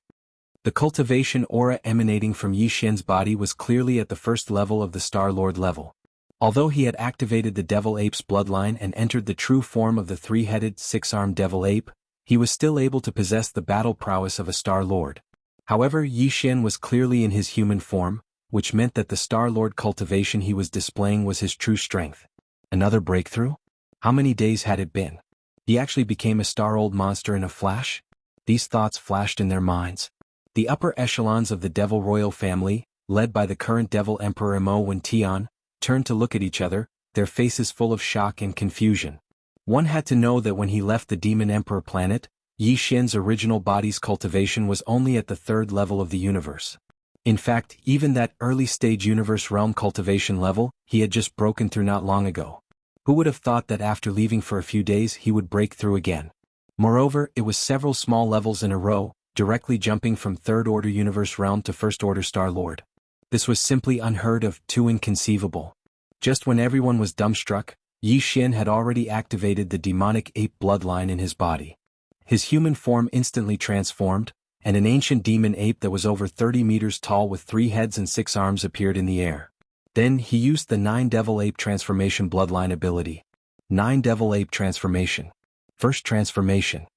The cultivation aura emanating from Yi Xian's body was clearly at the first level of the Star-Lord level. Although he had activated the Devil Ape's bloodline and entered the true form of the three-headed, six-armed Devil Ape, he was still able to possess the battle prowess of a Star-Lord. However, Yi Xian was clearly in his human form, which meant that the Star-Lord cultivation he was displaying was his true strength. Another breakthrough? How many days had it been? He actually became a Star-Old monster in a flash? These thoughts flashed in their minds. The upper echelons of the Devil Royal family, led by the current Devil Emperor Mo Wen Tian, turned to look at each other, their faces full of shock and confusion. One had to know that when he left the Demon Emperor planet, Yi Xian's original body's cultivation was only at the third level of the universe. In fact, even that early-stage universe realm cultivation level, he had just broken through not long ago. Who would have thought that after leaving for a few days he would break through again? Moreover, it was several small levels in a row, directly jumping from Third Order Universe Realm to First Order Star-Lord. This was simply unheard of, too inconceivable. Just when everyone was dumbstruck, Yi Xian had already activated the demonic ape bloodline in his body. His human form instantly transformed, and an ancient demon ape that was over 30 meters tall with 3 heads and 6 arms appeared in the air. Then he used the 9 Devil Ape Transformation bloodline ability. 9 Devil Ape Transformation. First transformation.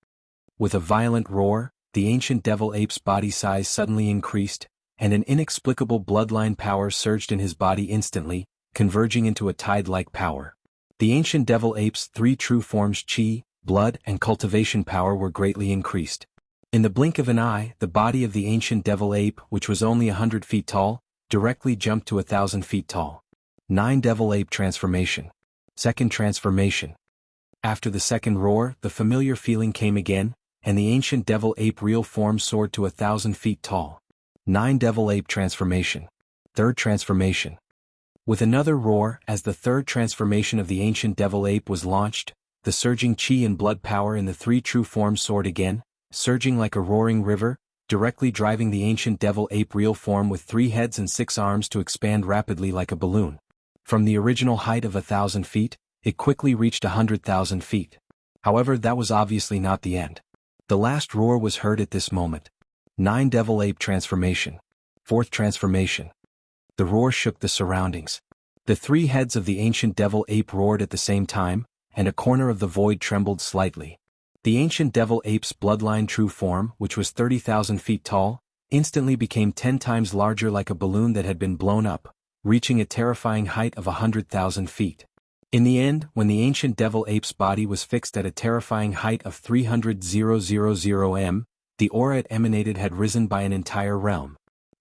With a violent roar, the ancient Devil Ape's body size suddenly increased, and an inexplicable bloodline power surged in his body instantly, converging into a tide-like power. The ancient Devil Ape's 3 true forms Qi, blood, and cultivation power were greatly increased. In the blink of an eye, the body of the ancient Devil Ape, which was only 100 feet tall, directly jumped to 1,000 feet tall. 9 Devil Ape Transformation. Second transformation. After the second roar, the familiar feeling came again, and the ancient Devil Ape real form soared to 1,000 feet tall. 9 Devil Ape Transformation. Third transformation. With another roar, as the third transformation of the ancient Devil Ape was launched, the surging Qi and blood power in the 3 true forms soared again, surging like a roaring river, directly driving the ancient Devil Ape real form with 3 heads and 6 arms to expand rapidly like a balloon. From the original height of 1,000 feet, it quickly reached 100,000 feet. However, that was obviously not the end. The last roar was heard at this moment. 9 Devil Ape Transformation. Fourth transformation. The roar shook the surroundings. The 3 heads of the ancient Devil Ape roared at the same time, and a corner of the void trembled slightly. The ancient Devil Ape's bloodline true form, which was 30,000 feet tall, instantly became 10 times larger like a balloon that had been blown up, reaching a terrifying height of 100,000 feet. In the end, when the ancient Devil Ape's body was fixed at a terrifying height of 300,000 m, the aura it emanated had risen by an entire realm.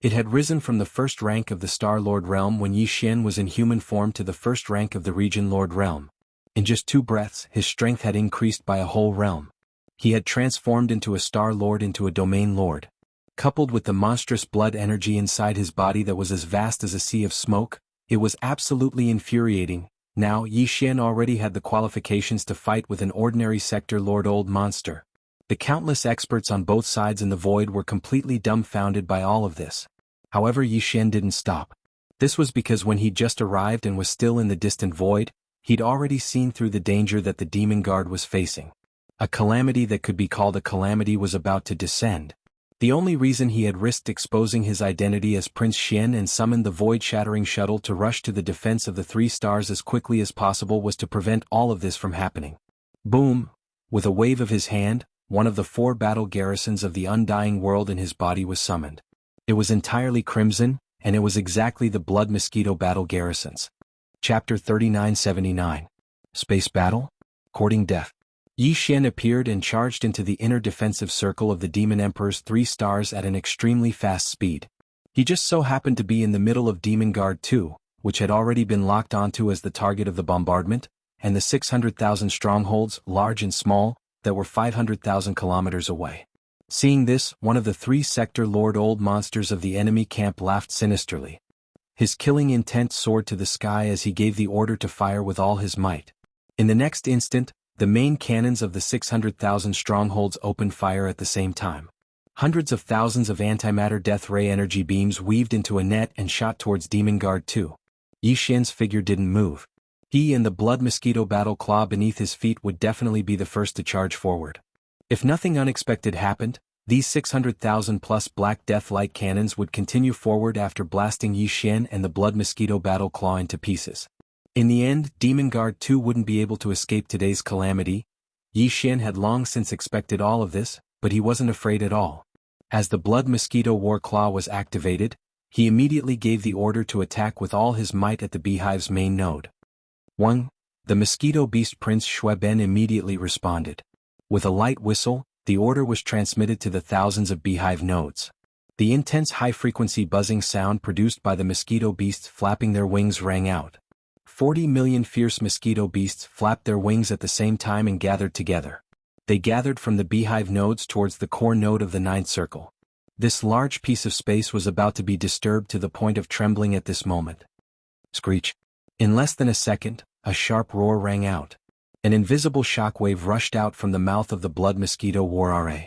It had risen from the first rank of the Star Lord realm when Yi Xian was in human form to the first rank of the Region Lord realm. In just 2 breaths, his strength had increased by a whole realm. He had transformed into a Star Lord into a Domain Lord. Coupled with the monstrous blood energy inside his body that was as vast as a sea of smoke, it was absolutely infuriating. Now Yi Xian already had the qualifications to fight with an ordinary Sector Lord old monster. The countless experts on both sides in the void were completely dumbfounded by all of this. However, Yi Xian didn't stop. This was because when he'd just arrived and was still in the distant void, he'd already seen through the danger that the demon guard was facing. A calamity that could be called a calamity was about to descend. The only reason he had risked exposing his identity as Prince Xian and summoned the void-shattering shuttle to rush to the defense of the 3 stars as quickly as possible was to prevent all of this from happening. Boom! With a wave of his hand, one of the 4 battle garrisons of the undying world in his body was summoned. It was entirely crimson, and it was exactly the Blood Mosquito battle garrisons. Chapter 3979. Space Battle? Courting Death. Yi Xian appeared and charged into the inner defensive circle of the Demon Emperor's 3 stars at an extremely fast speed. He just so happened to be in the middle of Demon Guard 2, which had already been locked onto as the target of the bombardment, and the 600,000 strongholds, large and small, that were 500,000 kilometers away. Seeing this, one of the 3 Sector Lord old monsters of the enemy camp laughed sinisterly. His killing intent soared to the sky as he gave the order to fire with all his might. In the next instant, the main cannons of the 600,000 strongholds opened fire at the same time. Hundreds of thousands of antimatter death ray energy beams weaved into a net and shot towards Demon Guard 2. Yi Xian's figure didn't move. He and the Blood Mosquito battle claw beneath his feet would definitely be the first to charge forward. If nothing unexpected happened, these 600,000 plus Black Death light cannons would continue forward after blasting Yi Xian and the Blood Mosquito battle claw into pieces. In the end, Demon Guard 2 wouldn't be able to escape today's calamity. Yi Xian had long since expected all of this, but he wasn't afraid at all. As the Blood Mosquito War Claw was activated, he immediately gave the order to attack with all his might at the beehive's main node. 1. The Mosquito Beast Prince Shueben immediately responded. With a light whistle, the order was transmitted to the thousands of beehive nodes. The intense high-frequency buzzing sound produced by the mosquito beasts flapping their wings rang out. 40 million fierce mosquito beasts flapped their wings at the same time and gathered together. They gathered from the beehive nodes towards the core node of the 9th circle. This large piece of space was about to be disturbed to the point of trembling at this moment. Screech! In less than a second, a sharp roar rang out. An invisible shockwave rushed out from the mouth of the Blood Mosquito War Ra.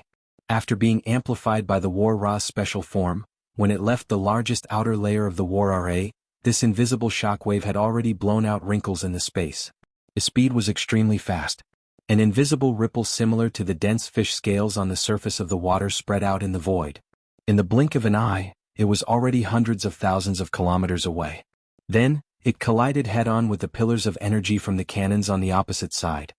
After being amplified by the War Ra's special form, when it left the largest outer layer of the War Ra, this invisible shockwave had already blown out wrinkles in the space. The speed was extremely fast. An invisible ripple similar to the dense fish scales on the surface of the water spread out in the void. In the blink of an eye, it was already hundreds of thousands of kilometers away. Then, it collided head-on with the pillars of energy from the cannons on the opposite side.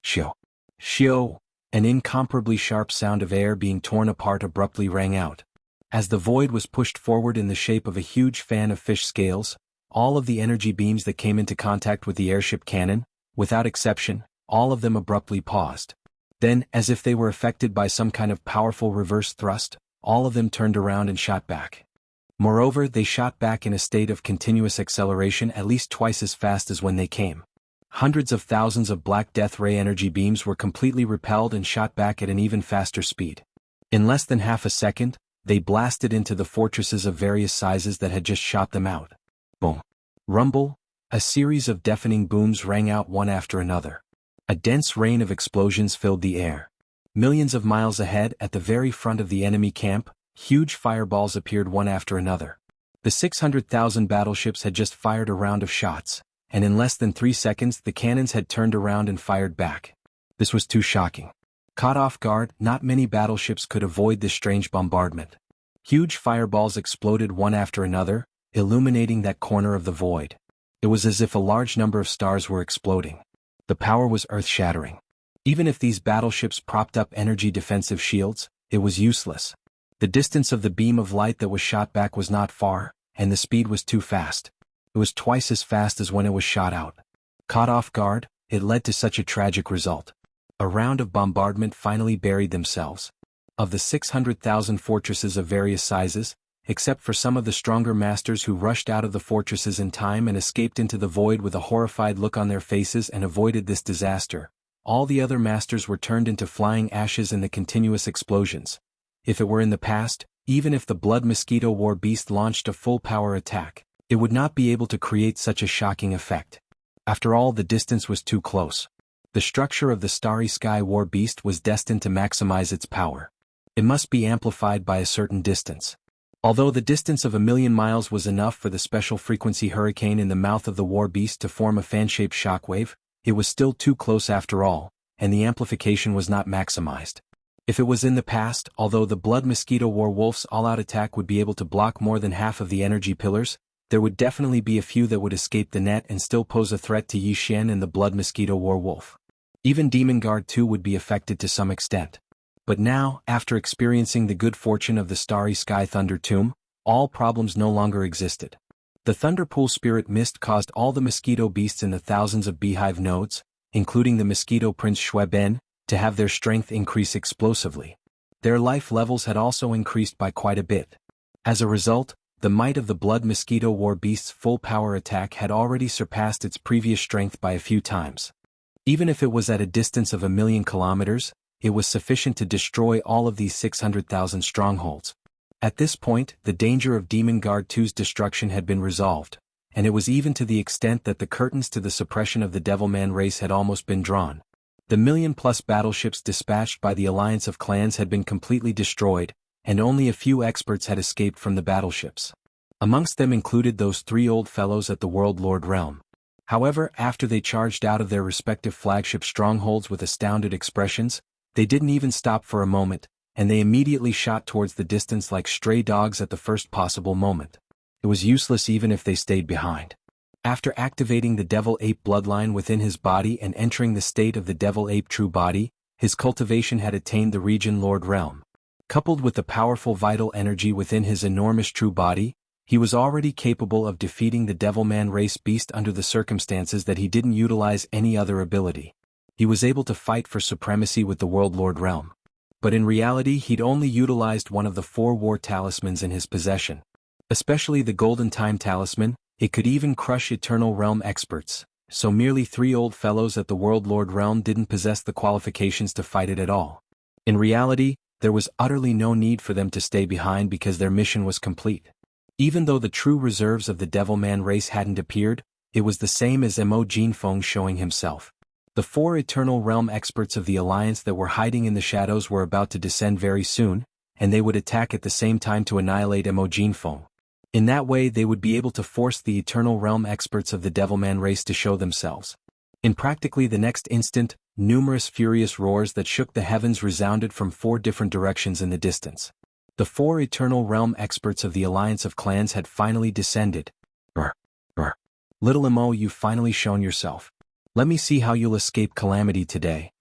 Shio! Shio! An incomparably sharp sound of air being torn apart abruptly rang out. As the void was pushed forward in the shape of a huge fan of fish scales, all of the energy beams that came into contact with the airship cannon, without exception, all of them abruptly paused. Then, as if they were affected by some kind of powerful reverse thrust, all of them turned around and shot back. Moreover, they shot back in a state of continuous acceleration at least twice as fast as when they came. Hundreds of thousands of Black Death ray energy beams were completely repelled and shot back at an even faster speed. In less than half a second, they blasted into the fortresses of various sizes that had just shot them out. Boom! Rumble! A series of deafening booms rang out one after another. A dense rain of explosions filled the air. Millions of miles ahead, at the very front of the enemy camp, huge fireballs appeared one after another. The 600,000 battleships had just fired a round of shots, and in less than 3 seconds the cannons had turned around and fired back. This was too shocking. Caught off guard, not many battleships could avoid this strange bombardment. Huge fireballs exploded one after another, illuminating that corner of the void. It was as if a large number of stars were exploding. The power was earth-shattering. Even if these battleships propped up energy defensive shields, it was useless. The distance of the beam of light that was shot back was not far, and the speed was too fast. It was twice as fast as when it was shot out. Caught off guard, it led to such a tragic result. A round of bombardment finally buried themselves. Of the 600,000 fortresses of various sizes, except for some of the stronger masters who rushed out of the fortresses in time and escaped into the void with a horrified look on their faces and avoided this disaster. All the other masters were turned into flying ashes in the continuous explosions. If it were in the past, even if the blood mosquito war beast launched a full-power attack, it would not be able to create such a shocking effect. After all, the distance was too close. The structure of the Starry Sky war beast was destined to maximize its power. It must be amplified by a certain distance. Although the distance of 1,000,000 miles was enough for the special frequency hurricane in the mouth of the war beast to form a fan-shaped shockwave, it was still too close after all, and the amplification was not maximized. If it was in the past, although the blood mosquito war wolf's all-out attack would be able to block more than half of the energy pillars, there would definitely be a few that would escape the net and still pose a threat to Yi Xian and the blood mosquito war wolf. Even Demon Guard 2 would be affected to some extent. But now, after experiencing the good fortune of the Starry Sky Thunder Tomb, all problems no longer existed. The Thunderpool Spirit Mist caused all the mosquito beasts in the thousands of beehive nodes, including the mosquito prince Shueben, to have their strength increase explosively. Their life levels had also increased by quite a bit. As a result, the might of the blood mosquito war beast's full-power attack had already surpassed its previous strength by a few times. Even if it was at a distance of 1,000,000 kilometers, it was sufficient to destroy all of these 600,000 strongholds. At this point, the danger of Demon Guard 2's destruction had been resolved, and it was even to the extent that the curtains to the suppression of the Devilman race had almost been drawn. The 1,000,000+ battleships dispatched by the Alliance of Clans had been completely destroyed, and only a few experts had escaped from the battleships. Amongst them included those 3 old fellows at the World Lord realm. However, after they charged out of their respective flagship strongholds with astounded expressions, they didn't even stop for a moment, and they immediately shot towards the distance like stray dogs at the first possible moment. It was useless even if they stayed behind. After activating the Devil Ape bloodline within his body and entering the state of the Devil Ape true body, his cultivation had attained the Region Lord realm. Coupled with the powerful vital energy within his enormous true body, he was already capable of defeating the Devilman race beast under the circumstances that he didn't utilize any other ability. He was able to fight for supremacy with the World Lord realm. But in reality he'd only utilized one of the 4 war talismans in his possession. Especially the Golden Time Talisman, it could even crush Eternal Realm experts, so merely 3 old fellows at the World Lord realm didn't possess the qualifications to fight it at all. In reality, there was utterly no need for them to stay behind because their mission was complete. Even though the true reserves of the Devilman race hadn't appeared, it was the same as Mo Jinfeng showing himself. The 4 Eternal Realm experts of the Alliance that were hiding in the shadows were about to descend very soon, and they would attack at the same time to annihilate Mo Jinfeng. In that way they would be able to force the Eternal Realm experts of the Devilman race to show themselves. In practically the next instant, numerous furious roars that shook the heavens resounded from 4 different directions in the distance. The 4 Eternal Realm experts of the Alliance of Clans had finally descended. Brr. Little Mo, you've finally shown yourself. Let me see how you'll escape calamity today.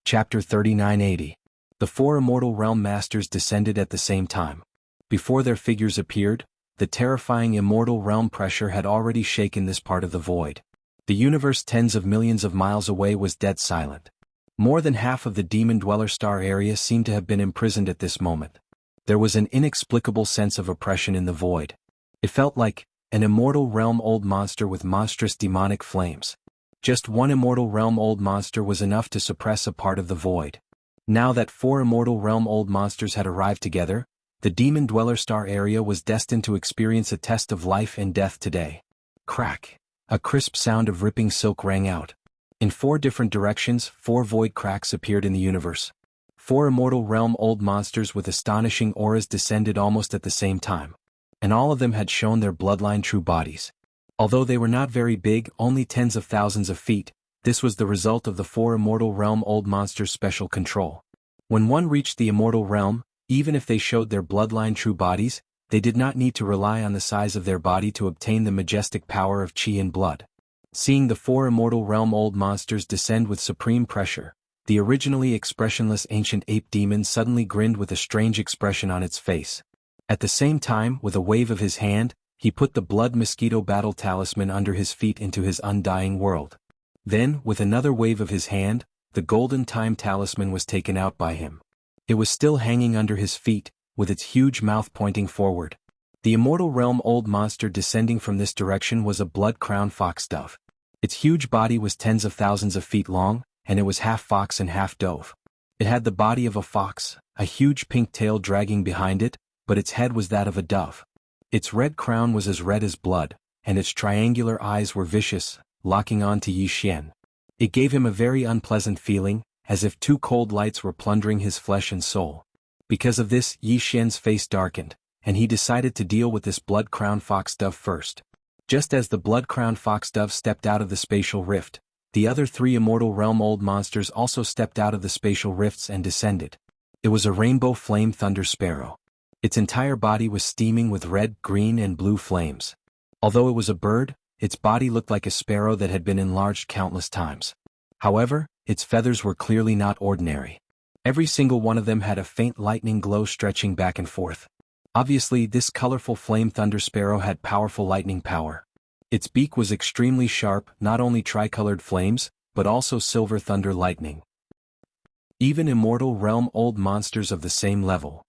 Chapter 3980. The 4 Immortal Realm Masters descended at the same time. Before their figures appeared, the terrifying Immortal Realm pressure had already shaken this part of the void. The universe tens of millions of miles away was dead silent. More than half of the Demon Dweller Star area seemed to have been imprisoned at this moment. There was an inexplicable sense of oppression in the void. It felt like an Immortal Realm old monster with monstrous demonic flames. Just one Immortal Realm old monster was enough to suppress a part of the void. Now that 4 Immortal Realm old monsters had arrived together, the Demon Dweller Star area was destined to experience a test of life and death today. Crack! A crisp sound of ripping silk rang out. In 4 different directions, 4 void cracks appeared in the universe. 4 Immortal Realm old monsters with astonishing auras descended almost at the same time. And all of them had shown their bloodline true bodies. Although they were not very big, only tens of thousands of feet, this was the result of the 4 Immortal Realm old monsters' special control. When one reached the Immortal Realm, even if they showed their bloodline true bodies, they did not need to rely on the size of their body to obtain the majestic power of chi and blood. Seeing the 4 Immortal Realm old monsters descend with supreme pressure, the originally expressionless ancient ape demon suddenly grinned with a strange expression on its face. At the same time, with a wave of his hand, he put the blood mosquito battle talisman under his feet into his undying world. Then, with another wave of his hand, the golden time talisman was taken out by him. It was still hanging under his feet, with its huge mouth pointing forward. The Immortal Realm Old Monster descending from this direction was a blood-crowned fox dove. Its huge body was tens of thousands of feet long, and it was half fox and half dove. It had the body of a fox, a huge pink tail dragging behind it, but its head was that of a dove. Its red crown was as red as blood, and its triangular eyes were vicious, locking on to Yi Xian. It gave him a very unpleasant feeling, as if two cold lights were plundering his flesh and soul. Because of this, Yi Xian's face darkened, and he decided to deal with this blood-crowned fox dove first. Just as the blood-crowned fox dove stepped out of the spatial rift, the other three Immortal Realm Old Monsters also stepped out of the spatial rifts and descended. It was a rainbow flame thunder sparrow. Its entire body was steaming with red, green, and blue flames. Although it was a bird, its body looked like a sparrow that had been enlarged countless times. However, its feathers were clearly not ordinary. Every single one of them had a faint lightning glow stretching back and forth. Obviously, this colorful flame thunder sparrow had powerful lightning power. Its beak was extremely sharp, not only tricolored flames, but also silver thunder lightning. Even Immortal Realm Old Monsters of the same level.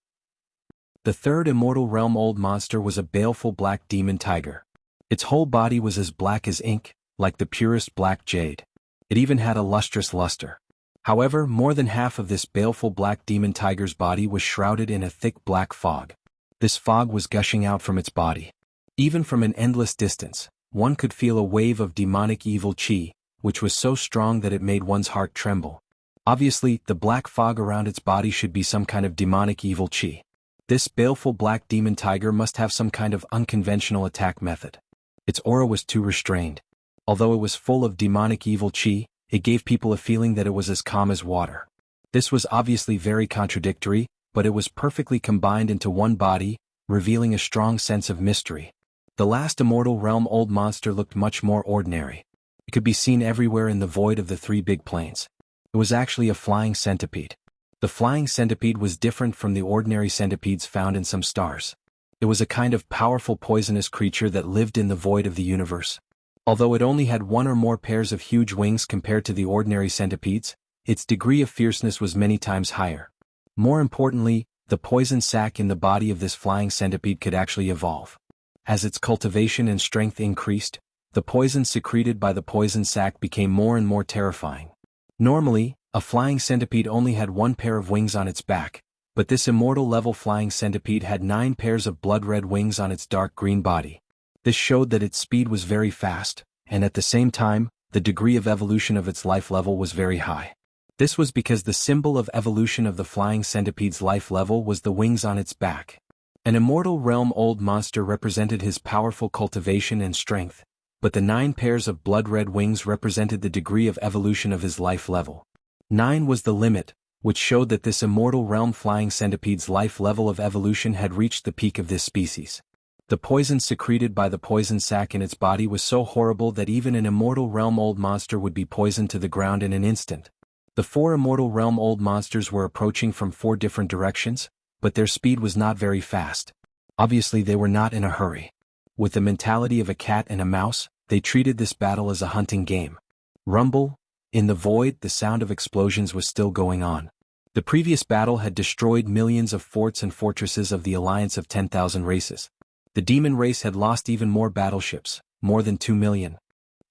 The third Immortal Realm Old Monster was a baleful black demon tiger. Its whole body was as black as ink, like the purest black jade. It even had a lustrous luster. However, more than half of this baleful black demon tiger's body was shrouded in a thick black fog. This fog was gushing out from its body. Even from an endless distance, one could feel a wave of demonic evil chi, which was so strong that it made one's heart tremble. Obviously, the black fog around its body should be some kind of demonic evil chi. This baleful black demon tiger must have some kind of unconventional attack method. Its aura was too restrained. Although it was full of demonic evil chi, it gave people a feeling that it was as calm as water. This was obviously very contradictory, but it was perfectly combined into one body, revealing a strong sense of mystery. The last Immortal Realm Old Monster looked much more ordinary. It could be seen everywhere in the void of the three big plains. It was actually a flying centipede. The flying centipede was different from the ordinary centipedes found in some stars. It was a kind of powerful poisonous creature that lived in the void of the universe. Although it only had one or more pairs of huge wings compared to the ordinary centipedes, its degree of fierceness was many times higher. More importantly, the poison sac in the body of this flying centipede could actually evolve. As its cultivation and strength increased, the poison secreted by the poison sac became more and more terrifying. Normally, a flying centipede only had one pair of wings on its back, but this immortal level flying centipede had 9 pairs of blood-red wings on its dark green body. This showed that its speed was very fast, and at the same time, the degree of evolution of its life level was very high. This was because the symbol of evolution of the flying centipede's life level was the wings on its back. An Immortal Realm Old Monster represented his powerful cultivation and strength, but the 9 pairs of blood-red wings represented the degree of evolution of his life level. 9 was the limit, which showed that this Immortal Realm flying centipede's life level of evolution had reached the peak of this species. The poison secreted by the poison sac in its body was so horrible that even an Immortal Realm Old Monster would be poisoned to the ground in an instant. The 4 Immortal Realm Old Monsters were approaching from 4 different directions, but their speed was not very fast. Obviously they were not in a hurry. With the mentality of a cat and a mouse, they treated this battle as a hunting game. Rumble. In the void, the sound of explosions was still going on. The previous battle had destroyed millions of forts and fortresses of the Alliance of 10,000 races. The demon race had lost even more battleships, more than 2 million.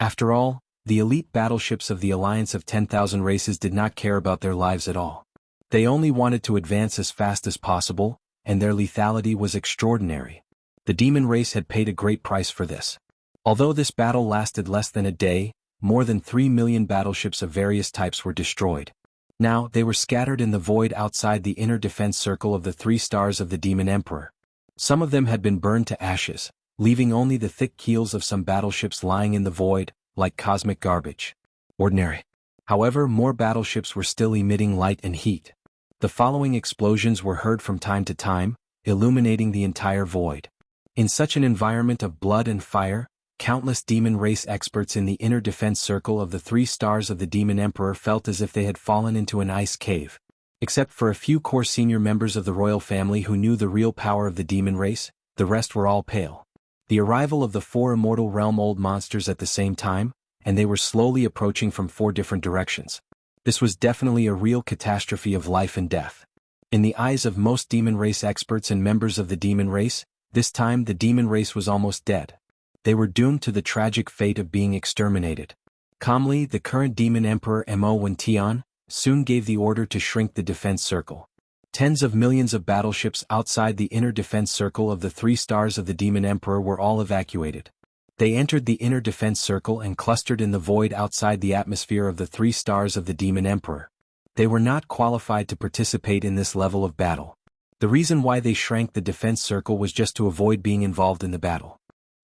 After all, the elite battleships of the Alliance of 10,000 races did not care about their lives at all. They only wanted to advance as fast as possible, and their lethality was extraordinary. The demon race had paid a great price for this. Although this battle lasted less than a day, more than 3 million battleships of various types were destroyed. Now, they were scattered in the void outside the inner defense circle of the 3 stars of the Demon Emperor. Some of them had been burned to ashes, leaving only the thick keels of some battleships lying in the void, like cosmic garbage. Ordinary. However, more battleships were still emitting light and heat. The following explosions were heard from time to time, illuminating the entire void. In such an environment of blood and fire, countless demon race experts in the inner defense circle of the 3 stars of the Demon Emperor felt as if they had fallen into an ice cave. Except for a few core senior members of the royal family who knew the real power of the demon race, the rest were all pale. The arrival of the 4 Immortal Realm Old Monsters at the same time, and they were slowly approaching from 4 different directions. This was definitely a real catastrophe of life and death. In the eyes of most demon race experts and members of the demon race, This time the demon race was almost dead. They were doomed to the tragic fate of being exterminated. Calmly, the current demon emperor Mo Wentian soon gave the order to shrink the defense circle. Tens of millions of battleships outside the inner defense circle of the 3 stars of the demon emperor were all evacuated. They entered the inner defense circle and clustered in the void outside the atmosphere of the 3 stars of the demon emperor. They were not qualified to participate in this level of battle. The reason why they shrank the defense circle was just to avoid being involved in the battle.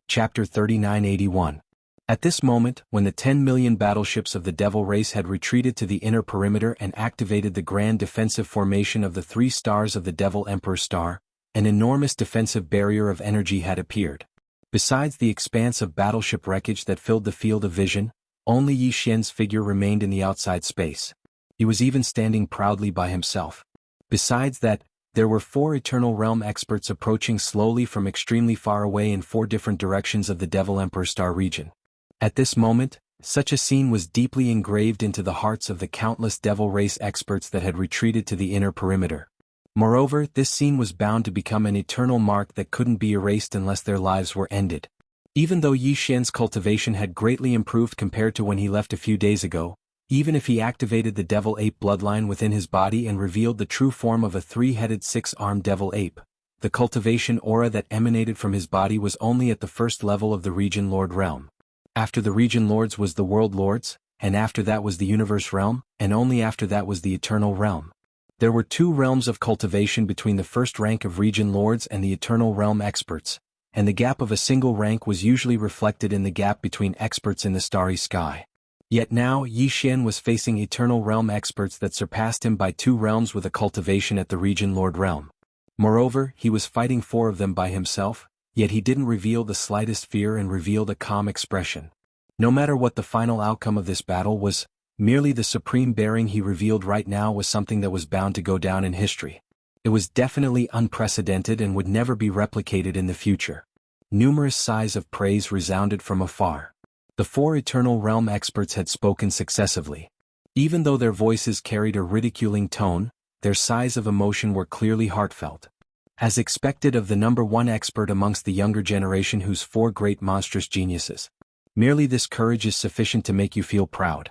Chapter 3981. At this moment, when the 10 million battleships of the Devil race had retreated to the inner perimeter and activated the grand defensive formation of the 3 stars of the Devil Emperor Star, an enormous defensive barrier of energy had appeared. Besides the expanse of battleship wreckage that filled the field of vision, only Yi Xian's figure remained in the outside space. He was even standing proudly by himself. Besides that, there were 4 Eternal Realm experts approaching slowly from extremely far away in 4 different directions of the Devil Emperor Star region. At this moment, such a scene was deeply engraved into the hearts of the countless Devil race experts that had retreated to the inner perimeter. Moreover, this scene was bound to become an eternal mark that couldn't be erased unless their lives were ended. Even though Yi Xian's cultivation had greatly improved compared to when he left a few days ago, even if he activated the Devil Ape bloodline within his body and revealed the true form of a 3-headed 6-armed Devil Ape, the cultivation aura that emanated from his body was only at the first level of the Region Lord realm. After the Region Lords was the World Lords, and after that was the Universe realm, and only after that was the Eternal realm. There were 2 realms of cultivation between the first rank of Region Lords and the Eternal realm experts, and the gap of a single rank was usually reflected in the gap between experts in the starry sky. Yet now Yi Xian was facing Eternal realm experts that surpassed him by 2 realms with a cultivation at the Region Lord realm. Moreover, he was fighting 4 of them by himself, yet he didn't reveal the slightest fear and revealed a calm expression. No matter what the final outcome of this battle was, merely the supreme bearing he revealed right now was something that was bound to go down in history. It was definitely unprecedented and would never be replicated in the future. Numerous sighs of praise resounded from afar. The 4 Eternal Realm experts had spoken successively. Even though their voices carried a ridiculing tone, their sighs of emotion were clearly heartfelt. As expected of the number 1 expert amongst the younger generation whose 4 great monstrous geniuses. Merely this courage is sufficient to make you feel proud.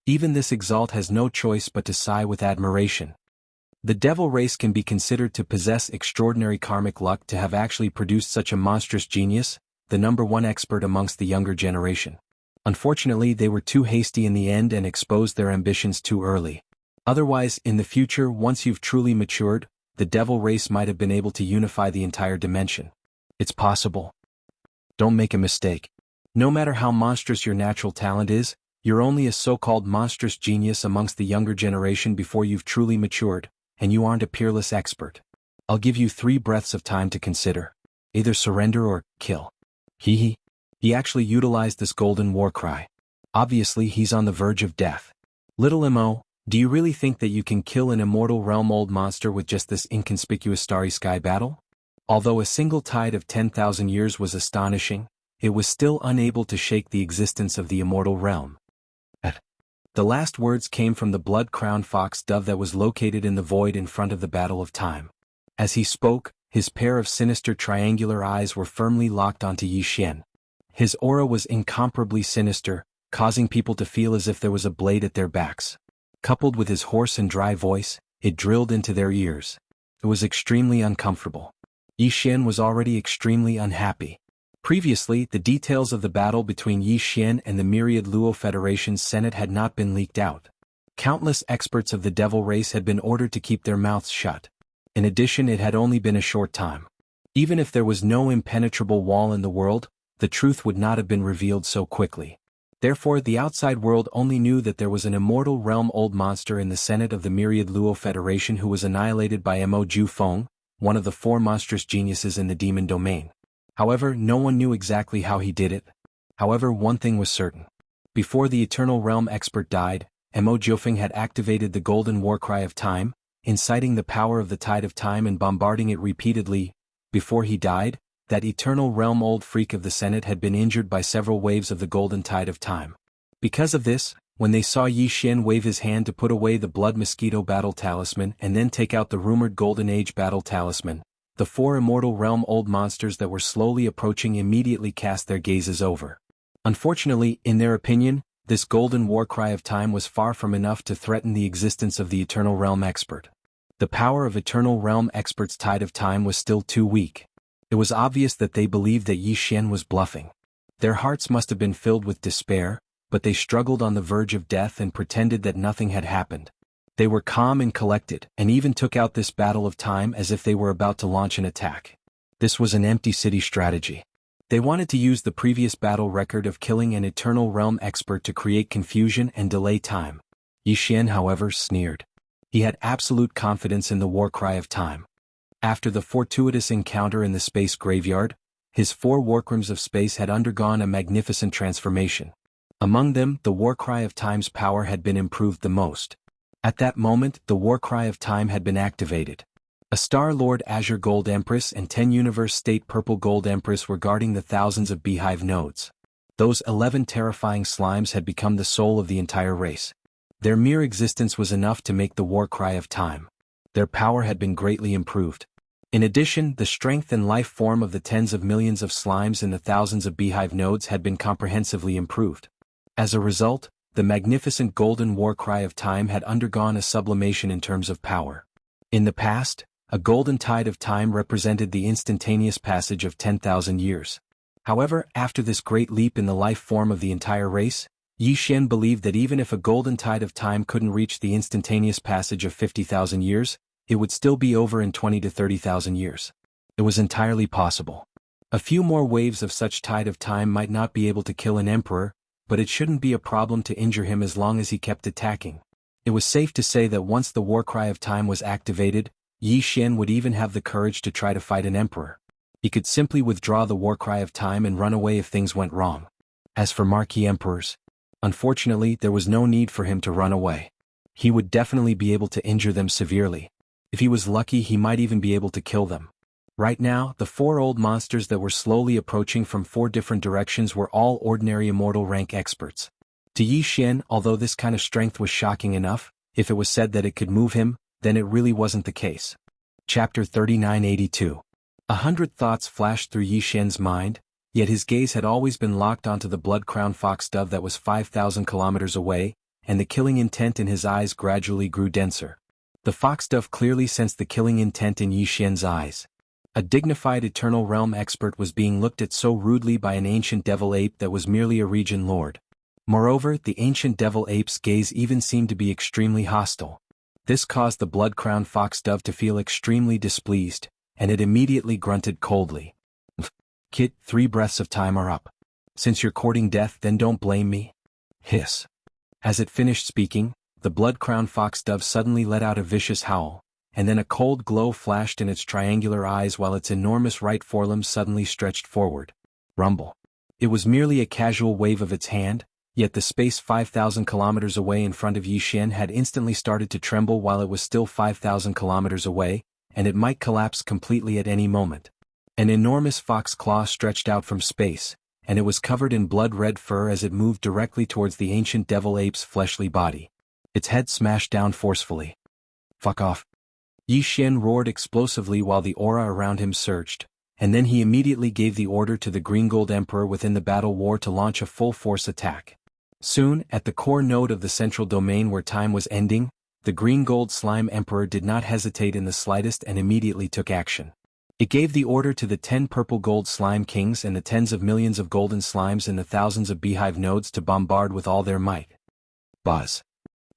Even this exalt has no choice but to sigh with admiration. The Devil race can be considered to possess extraordinary karmic luck to have actually produced such a monstrous genius, the number 1 expert amongst the younger generation. Unfortunately, they were too hasty in the end and exposed their ambitions too early. Otherwise, in the future, once you've truly matured, the Devil race might have been able to unify the entire dimension. It's possible. Don't make a mistake. No matter how monstrous your natural talent is, you're only a so-called monstrous genius amongst the younger generation before you've truly matured, and you aren't a peerless expert. I'll give you 3 breaths of time to consider. Either surrender or kill. He actually utilized this golden war cry. Obviously, he's on the verge of death. Little Mo, do you really think that you can kill an immortal realm old monster with just this inconspicuous starry sky battle? Although a single tide of 10,000 years was astonishing, it was still unable to shake the existence of the immortal realm. The last words came from the blood-crowned fox dove that was located in the void in front of the Battle of Time. As he spoke, his pair of sinister triangular eyes were firmly locked onto Yi Xian. His aura was incomparably sinister, causing people to feel as if there was a blade at their backs. Coupled with his hoarse and dry voice, it drilled into their ears. It was extremely uncomfortable. Yi Xian was already extremely unhappy. Previously, the details of the battle between Yi Xian and the myriad Luo Federation's Senate had not been leaked out. Countless experts of the Devil race had been ordered to keep their mouths shut. In addition, it had only been a short time. Even if there was no impenetrable wall in the world, the truth would not have been revealed so quickly. Therefore, the outside world only knew that there was an immortal realm old monster in the Senate of the myriad Luo Federation who was annihilated by Mo Ju Feng, one of the 4 monstrous geniuses in the demon domain. However, no one knew exactly how he did it. However, one thing was certain. Before the Eternal Realm expert died, Mo Jiufeng had activated the Golden Warcry of Time, inciting the power of the Tide of Time and bombarding it repeatedly. Before he died, that Eternal Realm old freak of the Senate had been injured by several waves of the Golden Tide of Time. Because of this, when they saw Yi Xian wave his hand to put away the Blood Mosquito Battle Talisman and then take out the rumored Golden Age Battle Talisman, the four Immortal Realm old monsters that were slowly approaching immediately cast their gazes over. Unfortunately, in their opinion, this golden warcry of time was far from enough to threaten the existence of the Eternal Realm expert. The power of Eternal Realm expert's tide of time was still too weak. It was obvious that they believed that Yi Xian was bluffing. Their hearts must have been filled with despair, but they struggled on the verge of death and pretended that nothing had happened. They were calm and collected, and even took out this battle of time as if they were about to launch an attack. This was an empty city strategy. They wanted to use the previous battle record of killing an Eternal Realm expert to create confusion and delay time. Yi Xian, however, sneered. He had absolute confidence in the warcry of time. After the fortuitous encounter in the space graveyard, his four warcrims of space had undergone a magnificent transformation. Among them, the warcry of time's power had been improved the most. At that moment, the warcry of time had been activated. A Star-Lord Azure Gold Empress and 10 Universe State Purple Gold Empress were guarding the thousands of beehive nodes. Those 11 terrifying slimes had become the soul of the entire race. Their mere existence was enough to make the warcry of time. Their power had been greatly improved. In addition, the strength and life form of the tens of millions of slimes in the thousands of beehive nodes had been comprehensively improved. As a result, the magnificent golden warcry of time had undergone a sublimation in terms of power. In the past, a golden tide of time represented the instantaneous passage of 10,000 years. However, after this great leap in the life form of the entire race, Yi Xian believed that even if a golden tide of time couldn't reach the instantaneous passage of 50,000 years, it would still be over in 20 to 30,000 years. It was entirely possible. A few more waves of such tide of time might not be able to kill an emperor, but it shouldn't be a problem to injure him as long as he kept attacking. It was safe to say that once the warcry of time was activated, Yi Xian would even have the courage to try to fight an emperor. He could simply withdraw the warcry of time and run away if things went wrong. As for marquee emperors, unfortunately there was no need for him to run away. He would definitely be able to injure them severely. If he was lucky, he might even be able to kill them. Right now, the four old monsters that were slowly approaching from four different directions were all ordinary immortal rank experts. To Yi Xian, although this kind of strength was shocking enough, if it was said that it could move him, then it really wasn't the case. Chapter 3982. 100 thoughts flashed through Yi Xian's mind, yet his gaze had always been locked onto the blood-crowned foxdove that was 5,000 kilometers away, and the killing intent in his eyes gradually grew denser. The foxdove clearly sensed the killing intent in Yi Xian's eyes. A dignified Eternal Realm expert was being looked at so rudely by an ancient devil ape that was merely a region lord. Moreover, the ancient devil ape's gaze even seemed to be extremely hostile. This caused the blood-crowned foxdove to feel extremely displeased, and it immediately grunted coldly. Kid, 3 breaths of time are up. Since you're courting death, then don't blame me. Hiss. As it finished speaking, the blood-crowned foxdove suddenly let out a vicious howl, and then a cold glow flashed in its triangular eyes while its enormous right forelimb suddenly stretched forward. Rumble. It was merely a casual wave of its hand, yet the space 5,000 kilometers away in front of Yi Xian had instantly started to tremble while it was still 5,000 kilometers away, and it might collapse completely at any moment. An enormous fox claw stretched out from space, and it was covered in blood-red fur as it moved directly towards the ancient devil ape's fleshly body. Its head smashed down forcefully. Fuck off. Yi Xian roared explosively while the aura around him surged, and then he immediately gave the order to the Green Gold Emperor within the battle war to launch a full-force attack. Soon, at the core node of the central domain where time was ending, the Green Gold Slime Emperor did not hesitate in the slightest and immediately took action. It gave the order to the 10 Purple Gold Slime Kings and the tens of millions of golden slimes in the thousands of beehive nodes to bombard with all their might. Buzz.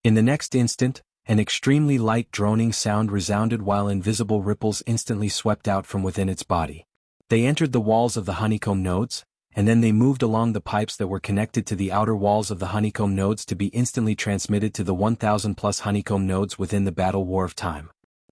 In the next instant, an extremely light droning sound resounded while invisible ripples instantly swept out from within its body. They entered the walls of the honeycomb nodes, and then they moved along the pipes that were connected to the outer walls of the honeycomb nodes to be instantly transmitted to the 1,000+ honeycomb nodes within the battle war of time.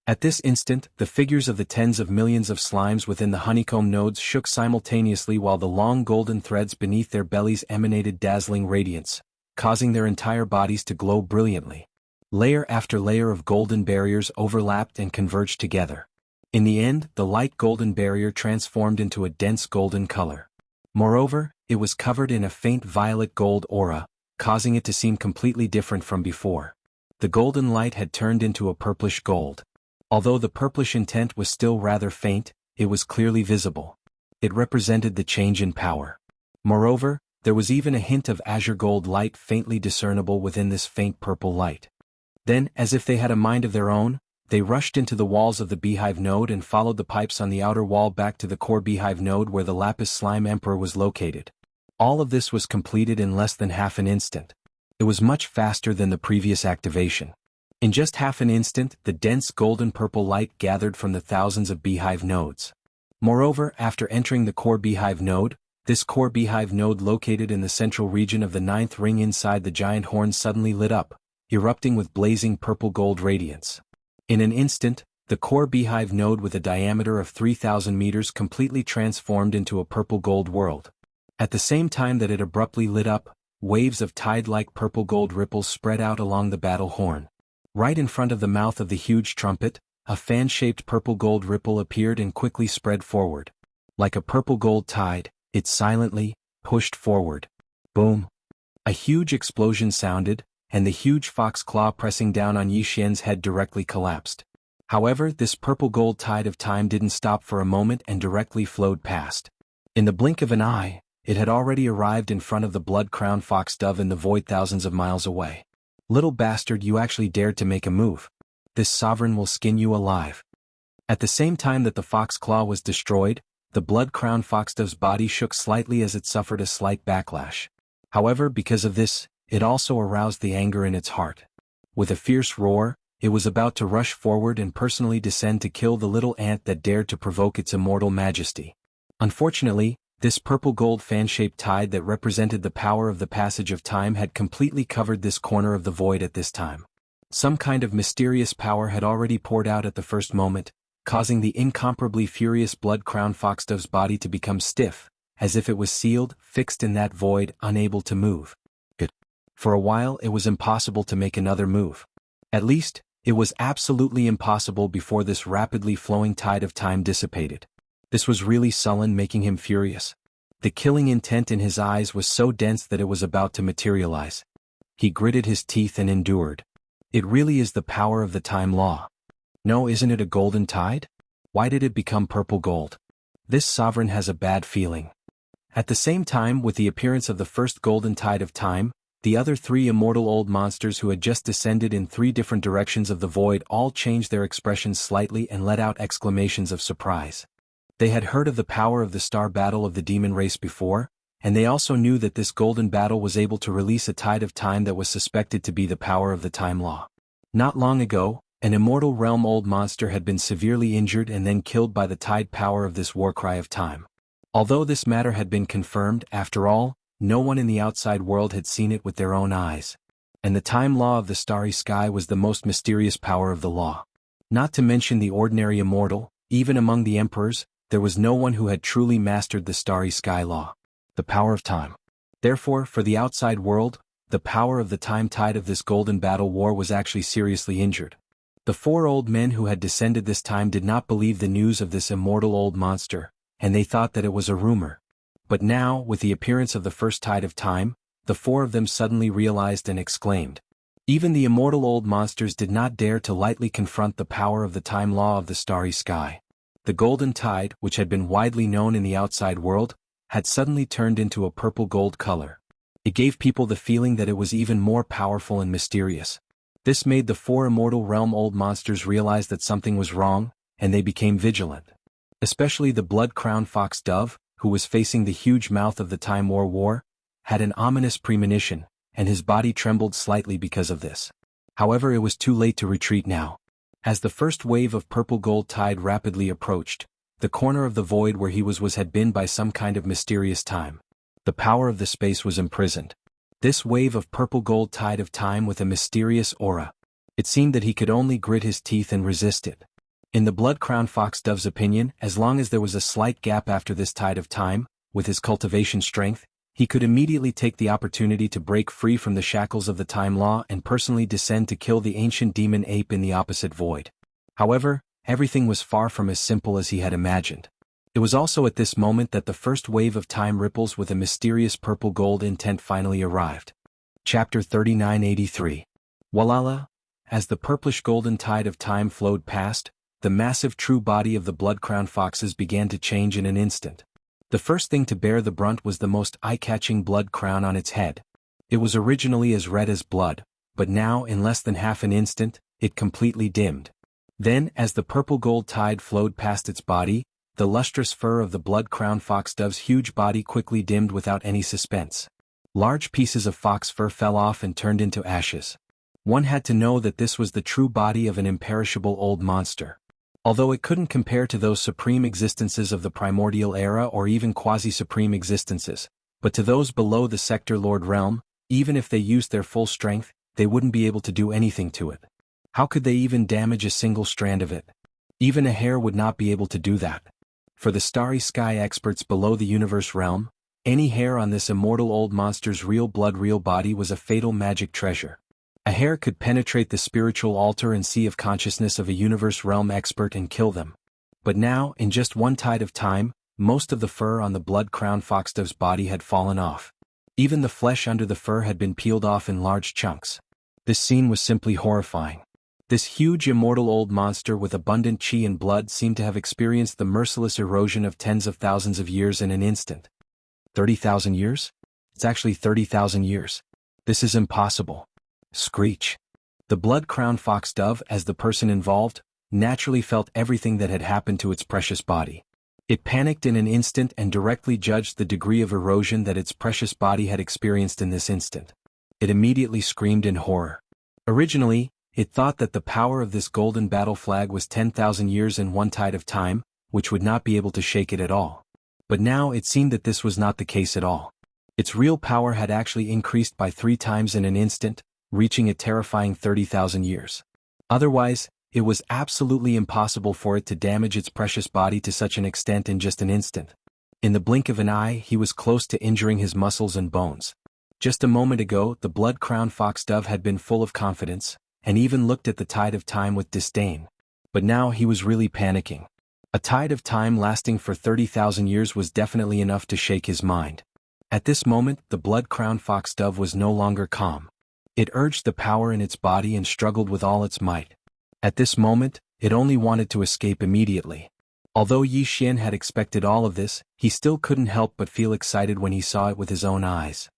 At this instant, the figures of the tens of millions of slimes within the honeycomb nodes shook simultaneously while the long golden threads beneath their bellies emanated dazzling radiance, causing their entire bodies to glow brilliantly. Layer after layer of golden barriers overlapped and converged together. In the end, the light golden barrier transformed into a dense golden color. Moreover, it was covered in a faint violet gold aura, causing it to seem completely different from before. The golden light had turned into a purplish gold. Although the purplish intent was still rather faint, it was clearly visible. It represented the change in power. Moreover, there was even a hint of azure gold light faintly discernible within this faint purple light. Then, as if they had a mind of their own, they rushed into the walls of the beehive node and followed the pipes on the outer wall back to the core beehive node where the lapis slime emperor was located. All of this was completed in less than half an instant. It was much faster than the previous activation. In just half an instant, the dense golden purple light gathered from the thousands of beehive nodes. Moreover, after entering the core beehive node, this core beehive node located in the central region of the ninth ring inside the giant horn suddenly lit up, erupting with blazing purple-gold radiance. In an instant, the core beehive node with a diameter of 3,000 meters completely transformed into a purple-gold world. At the same time that it abruptly lit up, waves of tide-like purple-gold ripples spread out along the battle horn. Right in front of the mouth of the huge trumpet, a fan-shaped purple-gold ripple appeared and quickly spread forward. Like a purple-gold tide, it silently pushed forward. Boom! A huge explosion sounded, and the huge fox claw pressing down on Yi Xian's head directly collapsed. However, this purple-gold tide of time didn't stop for a moment and directly flowed past. In the blink of an eye, it had already arrived in front of the blood-crowned fox dove in the void thousands of miles away. Little bastard, you actually dared to make a move. This sovereign will skin you alive. At the same time that the fox claw was destroyed, the blood-crowned foxdove's body shook slightly as it suffered a slight backlash. However, because of this, it also aroused the anger in its heart. With a fierce roar, it was about to rush forward and personally descend to kill the little ant that dared to provoke its immortal majesty. Unfortunately, this purple-gold fan-shaped tide that represented the power of the passage of time had completely covered this corner of the void at this time. Some kind of mysterious power had already poured out at the first moment, causing the incomparably furious blood-crowned foxdove's body to become stiff, as if it was sealed, fixed in that void, unable to move. For a while it was impossible to make another move. At least, it was absolutely impossible before this rapidly flowing tide of time dissipated. This was really sullen, making him furious. The killing intent in his eyes was so dense that it was about to materialize. He gritted his teeth and endured. It really is the power of the time law. No, isn't it a golden tide? Why did it become purple gold? This sovereign has a bad feeling. At the same time, with the appearance of the first golden tide of time, the other three immortal old monsters who had just descended in three different directions of the void all changed their expressions slightly and let out exclamations of surprise. They had heard of the power of the star battle of the demon race before, and they also knew that this golden battle was able to release a tide of time that was suspected to be the power of the time law. Not long ago, an immortal realm old monster had been severely injured and then killed by the tide power of this warcry of time. Although this matter had been confirmed, after all, no one in the outside world had seen it with their own eyes. And the time law of the starry sky was the most mysterious power of the law. Not to mention the ordinary immortal, even among the emperors, there was no one who had truly mastered the starry sky law. The power of time. Therefore, for the outside world, the power of the time tide of this golden battle war was actually seriously injured. The four old men who had descended this time did not believe the news of this immortal old monster, and they thought that it was a rumor. But now, with the appearance of the first tide of time, the four of them suddenly realized and exclaimed. Even the immortal old monsters did not dare to lightly confront the power of the time law of the starry sky. The golden tide, which had been widely known in the outside world, had suddenly turned into a purple-gold color. It gave people the feeling that it was even more powerful and mysterious. This made the four immortal realm old monsters realize that something was wrong, and they became vigilant. Especially the blood-crowned fox dove, who was facing the huge mouth of the Time War, had an ominous premonition, and his body trembled slightly because of this. However, it was too late to retreat now. As the first wave of purple-gold tide rapidly approached, the corner of the void where he was had been by some kind of mysterious time. The power of the space was imprisoned. This wave of purple-gold tide of time with a mysterious aura. It seemed that he could only grit his teeth and resist it. In the blood-crowned foxdove's opinion, as long as there was a slight gap after this tide of time, with his cultivation strength, he could immediately take the opportunity to break free from the shackles of the time law and personally descend to kill the ancient demon ape in the opposite void. However, everything was far from as simple as he had imagined. It was also at this moment that the first wave of time ripples with a mysterious purple-gold intent finally arrived. Chapter 3983. Walala. As the purplish-golden tide of time flowed past, the massive true body of the blood-crowned foxes began to change in an instant. The first thing to bear the brunt was the most eye-catching blood crown on its head. It was originally as red as blood, but now in less than half an instant, it completely dimmed. Then, as the purple-gold tide flowed past its body, the lustrous fur of the blood-crowned foxdove's huge body quickly dimmed without any suspense. Large pieces of fox fur fell off and turned into ashes. One had to know that this was the true body of an imperishable old monster. Although it couldn't compare to those supreme existences of the primordial era or even quasi-supreme existences, but to those below the Sector Lord realm, even if they used their full strength, they wouldn't be able to do anything to it. How could they even damage a single strand of it? Even a hair would not be able to do that. For the starry sky experts below the universe realm, any hair on this immortal old monster's real blood real body was a fatal magic treasure. A hair could penetrate the spiritual altar and sea of consciousness of a universe realm expert and kill them. But now, in just one tide of time, most of the fur on the blood-crowned foxdove's body had fallen off. Even the flesh under the fur had been peeled off in large chunks. This scene was simply horrifying. This huge immortal old monster with abundant chi and blood seemed to have experienced the merciless erosion of tens of thousands of years in an instant. 30,000 years? It's actually 30,000 years. This is impossible. Screech. The blood-crowned foxdove, as the person involved, naturally felt everything that had happened to its precious body. It panicked in an instant and directly judged the degree of erosion that its precious body had experienced in this instant. It immediately screamed in horror. Originally, it thought that the power of this golden battle flag was 10,000 years in one tide of time, which would not be able to shake it at all. But now it seemed that this was not the case at all. Its real power had actually increased by 3 times in an instant, reaching a terrifying 30,000 years. Otherwise, it was absolutely impossible for it to damage its precious body to such an extent in just an instant. In the blink of an eye, he was close to injuring his muscles and bones. Just a moment ago, the blood-crowned foxdove had been full of confidence, and even looked at the tide of time with disdain. But now he was really panicking. A tide of time lasting for 30,000 years was definitely enough to shake his mind. At this moment, the blood-crowned foxdove was no longer calm. It urged the power in its body and struggled with all its might. At this moment, it only wanted to escape immediately. Although Yi Xian had expected all of this, he still couldn't help but feel excited when he saw it with his own eyes.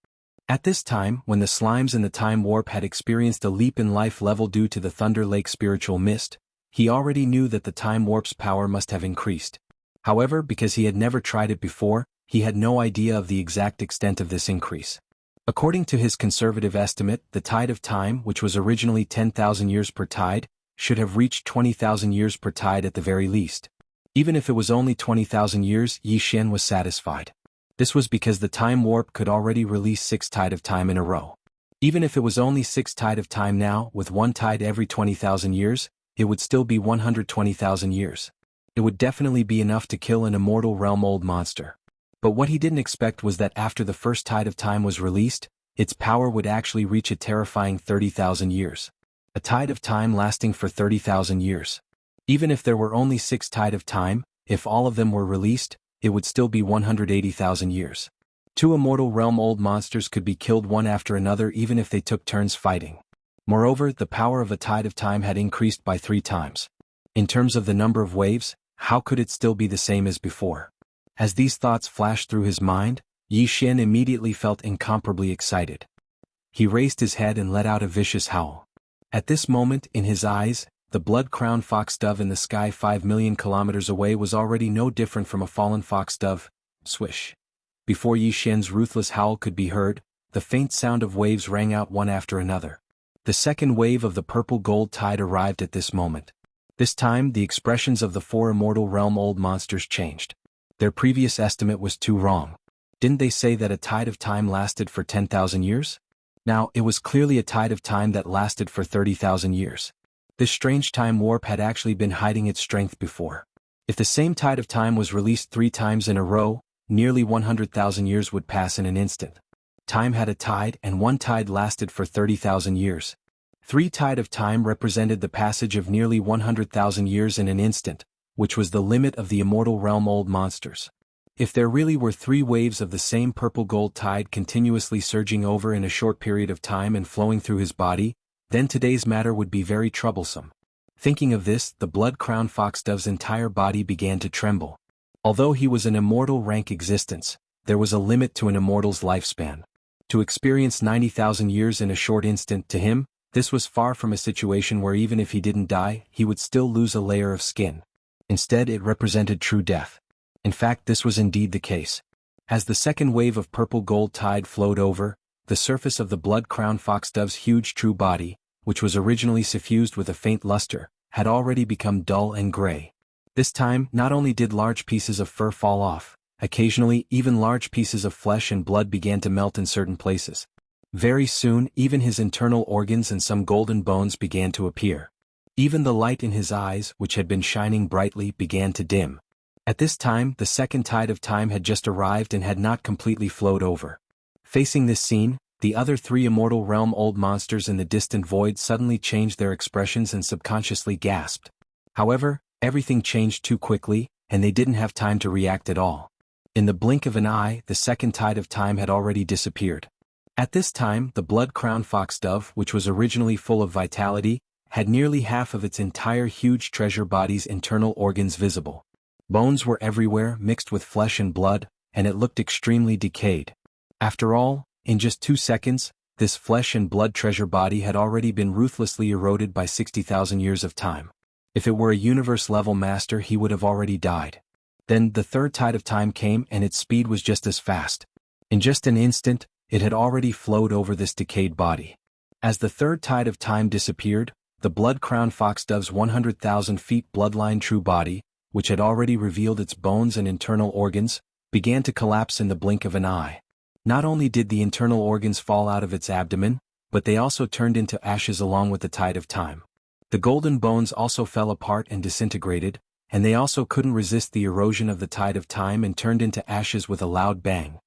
At this time, when the slimes in the time warp had experienced a leap in life level due to the Thunder Lake spiritual mist, he already knew that the time warp's power must have increased. However, because he had never tried it before, he had no idea of the exact extent of this increase. According to his conservative estimate, the tide of time, which was originally 10,000 years per tide, should have reached 20,000 years per tide at the very least. Even if it was only 20,000 years, Yi Xian was satisfied. This was because the time warp could already release 6 tide of time in a row. Even if it was only 6 tide of time now, with 1 tide every 20,000 years, it would still be 120,000 years. It would definitely be enough to kill an immortal realm old monster. But what he didn't expect was that after the first tide of time was released, its power would actually reach a terrifying 30,000 years. A tide of time lasting for 30,000 years. Even if there were only 6 tide of time, if all of them were released, it would still be 180,000 years. 2 immortal realm old monsters could be killed one after another even if they took turns fighting. Moreover, the power of a tide of time had increased by 3 times. In terms of the number of waves, how could it still be the same as before? As these thoughts flashed through his mind, Yi Xian immediately felt incomparably excited. He raised his head and let out a vicious howl. At this moment, in his eyes, the blood-crowned foxdove in the sky 5 million kilometers away was already no different from a fallen foxdove. Swish. Before Yi Xian's ruthless howl could be heard, the faint sound of waves rang out one after another. The second wave of the purple-gold tide arrived at this moment. This time, the expressions of the 4 immortal realm old monsters changed. Their previous estimate was too wrong. Didn't they say that a tide of time lasted for 10,000 years? Now, it was clearly a tide of time that lasted for 30,000 years. This strange time warp had actually been hiding its strength before. If the same tide of time was released 3 times in a row, nearly 100,000 years would pass in an instant. Time had a tide, and 1 tide lasted for 30,000 years. 3 tide of time represented the passage of nearly 100,000 years in an instant, which was the limit of the immortal realm old monsters. If there really were 3 waves of the same purple-gold tide continuously surging over in a short period of time and flowing through his body, then today's matter would be very troublesome. Thinking of this, the blood-crowned foxdove's entire body began to tremble. Although he was an immortal rank existence, there was a limit to an immortal's lifespan. To experience 90,000 years in a short instant, to him, this was far from a situation where even if he didn't die, he would still lose a layer of skin. Instead, it represented true death. In fact, this was indeed the case. As the second wave of purple gold tide flowed over, the surface of the blood-crowned foxdove's huge true body, which was originally suffused with a faint luster, had already become dull and gray. This time, not only did large pieces of fur fall off, occasionally even large pieces of flesh and blood began to melt in certain places. Very soon, even his internal organs and some golden bones began to appear. Even the light in his eyes, which had been shining brightly, began to dim. At this time, the second tide of time had just arrived and had not completely flowed over. Facing this scene, the other three immortal realm old monsters in the distant void suddenly changed their expressions and subconsciously gasped. However, everything changed too quickly, and they didn't have time to react at all. In the blink of an eye, the second tide of time had already disappeared. At this time, the blood-crowned foxdove, which was originally full of vitality, had nearly half of its entire huge treasure body's internal organs visible. Bones were everywhere, mixed with flesh and blood, and it looked extremely decayed. After all, in just 2 seconds, this flesh and blood treasure body had already been ruthlessly eroded by 60,000 years of time. If it were a universe-level master, he would have already died. Then the third tide of time came, and its speed was just as fast. In just an instant, it had already flowed over this decayed body. As the third tide of time disappeared, the blood-crowned foxdove's 100,000 feet bloodline true body, which had already revealed its bones and internal organs, began to collapse in the blink of an eye. Not only did the internal organs fall out of its abdomen, but they also turned into ashes along with the tide of time. The golden bones also fell apart and disintegrated, and they also couldn't resist the erosion of the tide of time and turned into ashes with a loud bang.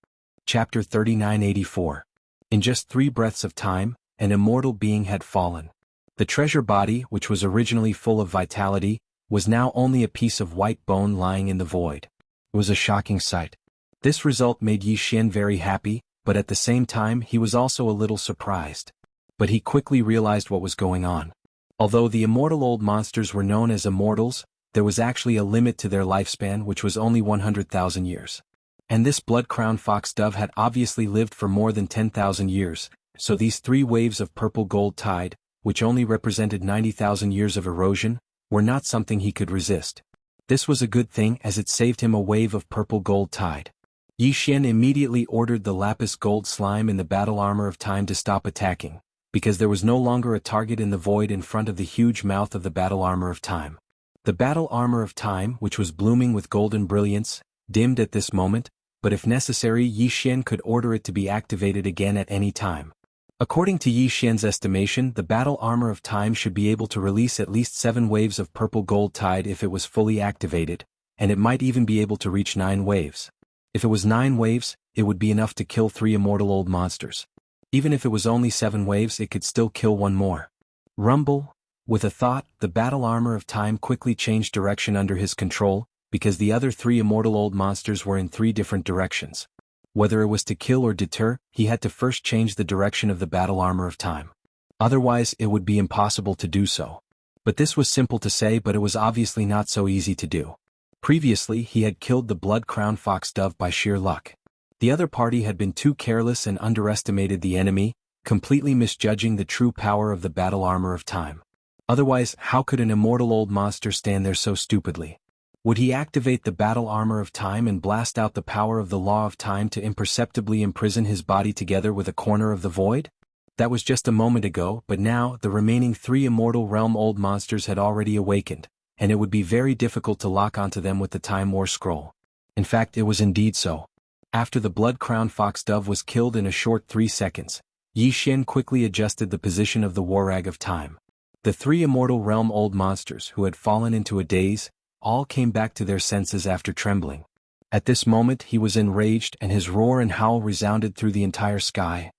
Chapter 3984. In just 3 breaths of time, an immortal being had fallen. The treasure body, which was originally full of vitality, was now only a piece of white bone lying in the void. It was a shocking sight. This result made Yi Xian very happy, but at the same time he was also a little surprised. But he quickly realized what was going on. Although the immortal old monsters were known as immortals, there was actually a limit to their lifespan, which was only 100,000 years. And this blood-crowned foxdove had obviously lived for more than 10,000 years, so these 3 waves of purple gold tide, which only represented 90,000 years of erosion, were not something he could resist. This was a good thing, as it saved him a wave of purple gold tide. Yi Xian immediately ordered the lapis gold slime in the battle armor of time to stop attacking, because there was no longer a target in the void in front of the huge mouth of the battle armor of time. The battle armor of time, which was blooming with golden brilliance, dimmed at this moment, but if necessary Yi Xian could order it to be activated again at any time. According to Yi Xian's estimation, the battle armor of time should be able to release at least 7 waves of purple gold tide if it was fully activated, and it might even be able to reach 9 waves. If it was 9 waves, it would be enough to kill 3 immortal old monsters. Even if it was only 7 waves, it could still kill 1 more. Rumble. With a thought, the battle armor of time quickly changed direction under his control, because the other 3 immortal old monsters were in 3 different directions. Whether it was to kill or deter, he had to first change the direction of the battle armor of time. Otherwise, it would be impossible to do so. But this was simple to say, but it was obviously not so easy to do. Previously, he had killed the blood-crowned foxdove by sheer luck. The other party had been too careless and underestimated the enemy, completely misjudging the true power of the battle armor of time. Otherwise, how could an immortal old monster stand there so stupidly? Would he activate the battle armor of time and blast out the power of the law of time to imperceptibly imprison his body together with a corner of the void? That was just a moment ago, but now the remaining 3 immortal realm old monsters had already awakened, and it would be very difficult to lock onto them with the Time War Scroll. In fact, it was indeed so. After the blood-crowned foxdove was killed in a short 3 seconds, Yi Xian quickly adjusted the position of the Warrag of Time. The 3 immortal realm old monsters who had fallen into a daze, all came back to their senses after trembling. At this moment he was enraged and his roar and howl resounded through the entire sky.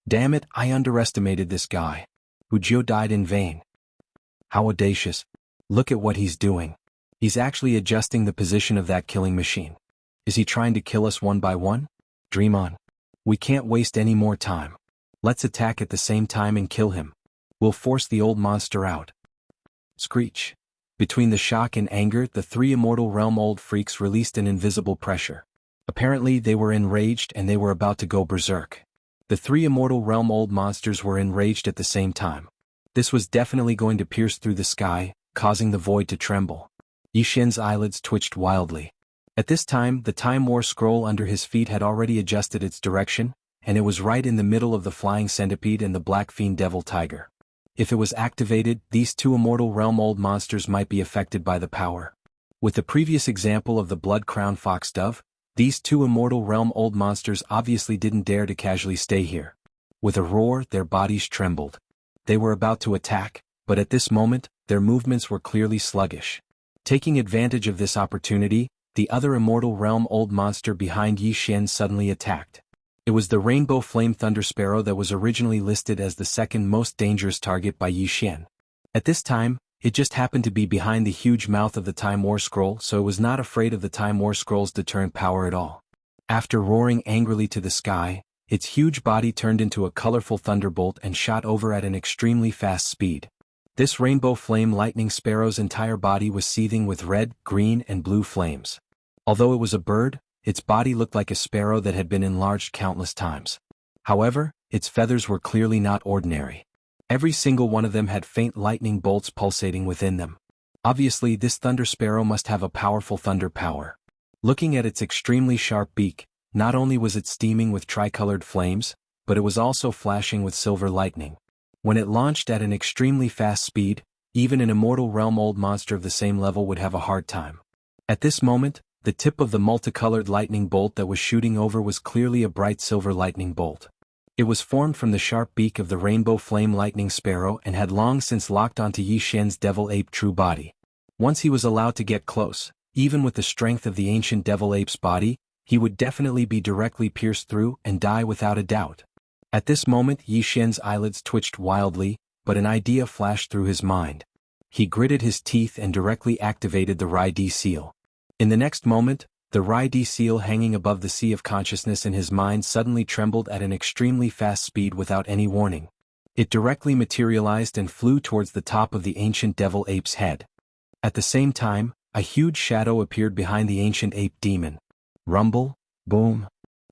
Damn it, I underestimated this guy. Wuxia died in vain. How audacious. Look at what he's doing. He's actually adjusting the position of that killing machine. Is he trying to kill us one by one? Dream on. We can't waste any more time. Let's attack at the same time and kill him. We'll force the old monster out. Screech. Between the shock and anger, the three immortal realm old freaks released an invisible pressure. Apparently they were enraged and they were about to go berserk. The three immortal realm old monsters were enraged at the same time. This was definitely going to pierce through the sky, causing the void to tremble. Yi Xian's eyelids twitched wildly. At this time, the Time War scroll under his feet had already adjusted its direction, and it was right in the middle of the flying centipede and the black fiend devil tiger. If it was activated, these two immortal realm old monsters might be affected by the power. With the previous example of the blood crown fox dove, these two immortal realm old monsters obviously didn't dare to casually stay here. With a roar, their bodies trembled. They were about to attack, but at this moment, their movements were clearly sluggish. Taking advantage of this opportunity, the other immortal realm old monster behind Yi Xian suddenly attacked. It was the Rainbow Flame Thunder Sparrow that was originally listed as the second most dangerous target by Yi Xian. At this time, it just happened to be behind the huge mouth of the Time War Scroll, so it was not afraid of the Time War Scroll's deterrent power at all. After roaring angrily to the sky, its huge body turned into a colorful thunderbolt and shot over at an extremely fast speed. This Rainbow Flame Lightning Sparrow's entire body was seething with red, green, and blue flames. Although it was a bird, its body looked like a sparrow that had been enlarged countless times. However, its feathers were clearly not ordinary. Every single one of them had faint lightning bolts pulsating within them. Obviously, this thunder sparrow must have a powerful thunder power. Looking at its extremely sharp beak, not only was it steaming with tricolored flames, but it was also flashing with silver lightning. When it launched at an extremely fast speed, even an immortal realm old monster of the same level would have a hard time. At this moment, the tip of the multicolored lightning bolt that was shooting over was clearly a bright silver lightning bolt. It was formed from the sharp beak of the Rainbow Flame Lightning Sparrow and had long since locked onto Yi Xian's devil ape true body. Once he was allowed to get close, even with the strength of the ancient devil ape's body, he would definitely be directly pierced through and die without a doubt. At this moment Yi Xian's eyelids twitched wildly, but an idea flashed through his mind. He gritted his teeth and directly activated the Rai-D seal. In the next moment, the Rai-D seal hanging above the sea of consciousness in his mind suddenly trembled at an extremely fast speed without any warning. It directly materialized and flew towards the top of the ancient devil ape's head. At the same time, a huge shadow appeared behind the ancient ape demon. Rumble, boom.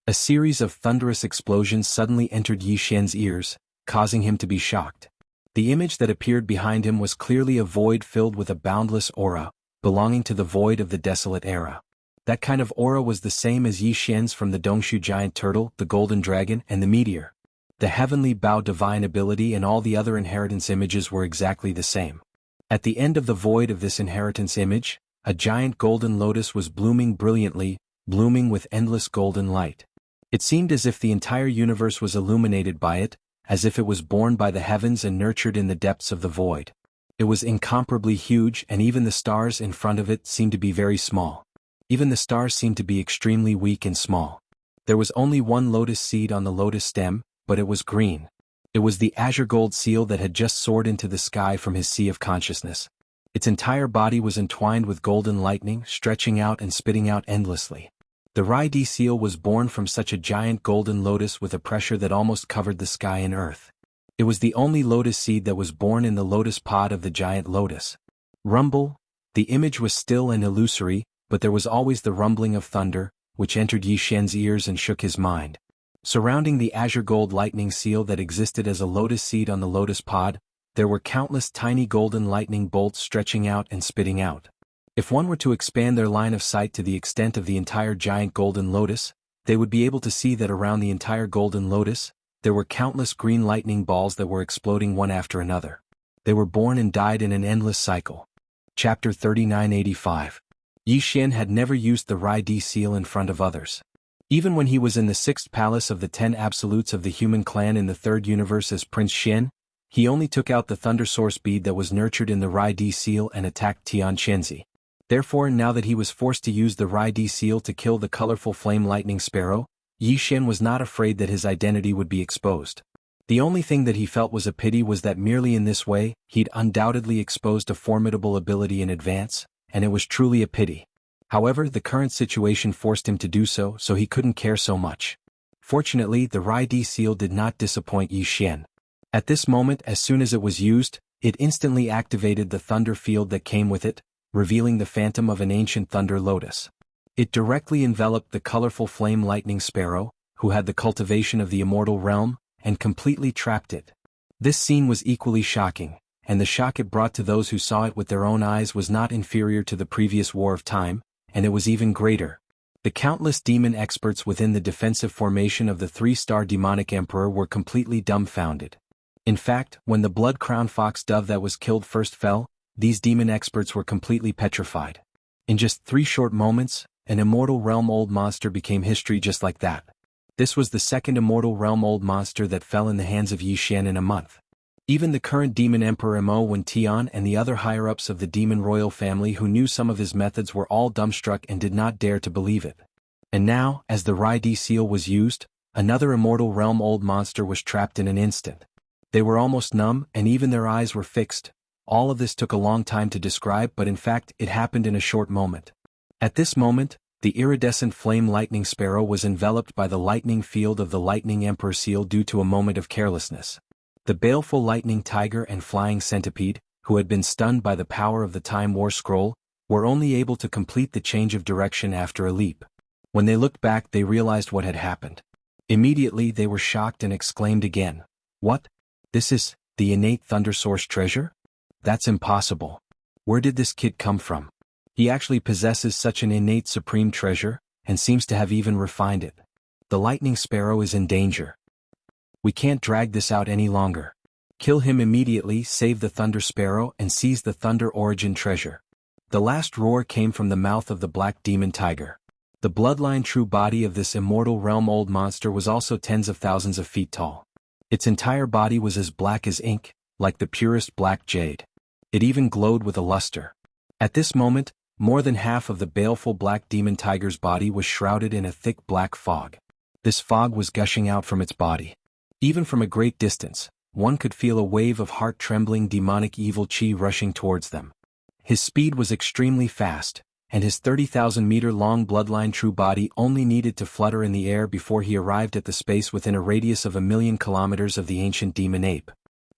A series of thunderous explosions suddenly entered Yi Xian's ears, causing him to be shocked. The image that appeared behind him was clearly a void filled with a boundless aura, belonging to the void of the desolate era. That kind of aura was the same as Yi Xian's from the Dongshu giant turtle, the golden dragon, and the meteor. The heavenly bow divine ability and all the other inheritance images were exactly the same. At the end of the void of this inheritance image, a giant golden lotus was blooming brilliantly, blooming with endless golden light. It seemed as if the entire universe was illuminated by it, as if it was born by the heavens and nurtured in the depths of the void. It was incomparably huge, and even the stars in front of it seemed to be very small. Even the stars seemed to be extremely weak and small. There was only one lotus seed on the lotus stem, but it was green. It was the azure gold seal that had just soared into the sky from his sea of consciousness. Its entire body was entwined with golden lightning, stretching out and spitting out endlessly. The Rai-D seal was born from such a giant golden lotus with a pressure that almost covered the sky and earth. It was the only lotus seed that was born in the lotus pod of the giant lotus. Rumble. The image was still and illusory, but there was always the rumbling of thunder, which entered Yi Xian's ears and shook his mind. Surrounding the azure gold lightning seal that existed as a lotus seed on the lotus pod, there were countless tiny golden lightning bolts stretching out and spitting out. If one were to expand their line of sight to the extent of the entire giant golden lotus, they would be able to see that around the entire golden lotus, there were countless green lightning balls that were exploding one after another. They were born and died in an endless cycle. Chapter 3985. Yi Xian had never used the Rai-D seal in front of others. Even when he was in the 6th palace of the 10 absolutes of the human clan in the 3rd universe as Prince Xian, he only took out the thunder source bead that was nurtured in the Rai-D seal and attacked Tian Qianzi. Therefore, now that he was forced to use the Rai-D seal to kill the colorful flame lightning sparrow, Yi Xian was not afraid that his identity would be exposed. The only thing that he felt was a pity was that merely in this way, he'd undoubtedly exposed a formidable ability in advance, and it was truly a pity. However, the current situation forced him to do so, so he couldn't care so much. Fortunately, the Rai-D seal did not disappoint Yi Xian. At this moment, as soon as it was used, It instantly activated the thunder field that came with it, revealing the phantom of an ancient thunder lotus. It directly enveloped the colorful flame lightning sparrow, who had the cultivation of the immortal realm, and completely trapped it. This scene was equally shocking, and the shock it brought to those who saw it with their own eyes was not inferior to the previous War of Time, and it was even greater. The countless demon experts within the defensive formation of the 3-star demonic emperor were completely dumbfounded. In fact, when the blood-crowned fox dove that was killed first fell, these demon experts were completely petrified. In just 3 short moments, an immortal realm-old monster became history just like that. This was the second immortal realm-old monster that fell in the hands of Yi Xian in a month. Even the current demon emperor Mo Wen Tian and the other higher-ups of the demon royal family who knew some of his methods were all dumbstruck and did not dare to believe it. And now, as the Rai-D seal was used, another immortal realm-old monster was trapped in an instant. They were almost numb, and even their eyes were fixed. All of this took a long time to describe, but in fact it happened in a short moment. At this moment, the iridescent flame lightning sparrow was enveloped by the lightning field of the lightning emperor seal due to a moment of carelessness. The baleful lightning tiger and flying centipede, who had been stunned by the power of the Time War Scroll, were only able to complete the change of direction after a leap. When they looked back, they realized what had happened. Immediately they were shocked and exclaimed again, "What? This is the innate thunder source treasure? That's impossible. Where did this kid come from? He actually possesses such an innate supreme treasure, and seems to have even refined it. The lightning sparrow is in danger. We can't drag this out any longer. Kill him immediately, save the thunder sparrow, and seize the thunder origin treasure." The last roar came from the mouth of the black demon tiger. The bloodline true body of this immortal realm-old monster was also tens of thousands of feet tall. Its entire body was as black as ink, like the purest black jade. It even glowed with a luster. At this moment, more than half of the baleful black demon tiger's body was shrouded in a thick black fog. This fog was gushing out from its body. Even from a great distance, one could feel a wave of heart-trembling demonic evil chi rushing towards them. His speed was extremely fast, and his 30,000-meter-long bloodline true body only needed to flutter in the air before he arrived at the space within a radius of 1,000,000 kilometers of the ancient demon ape.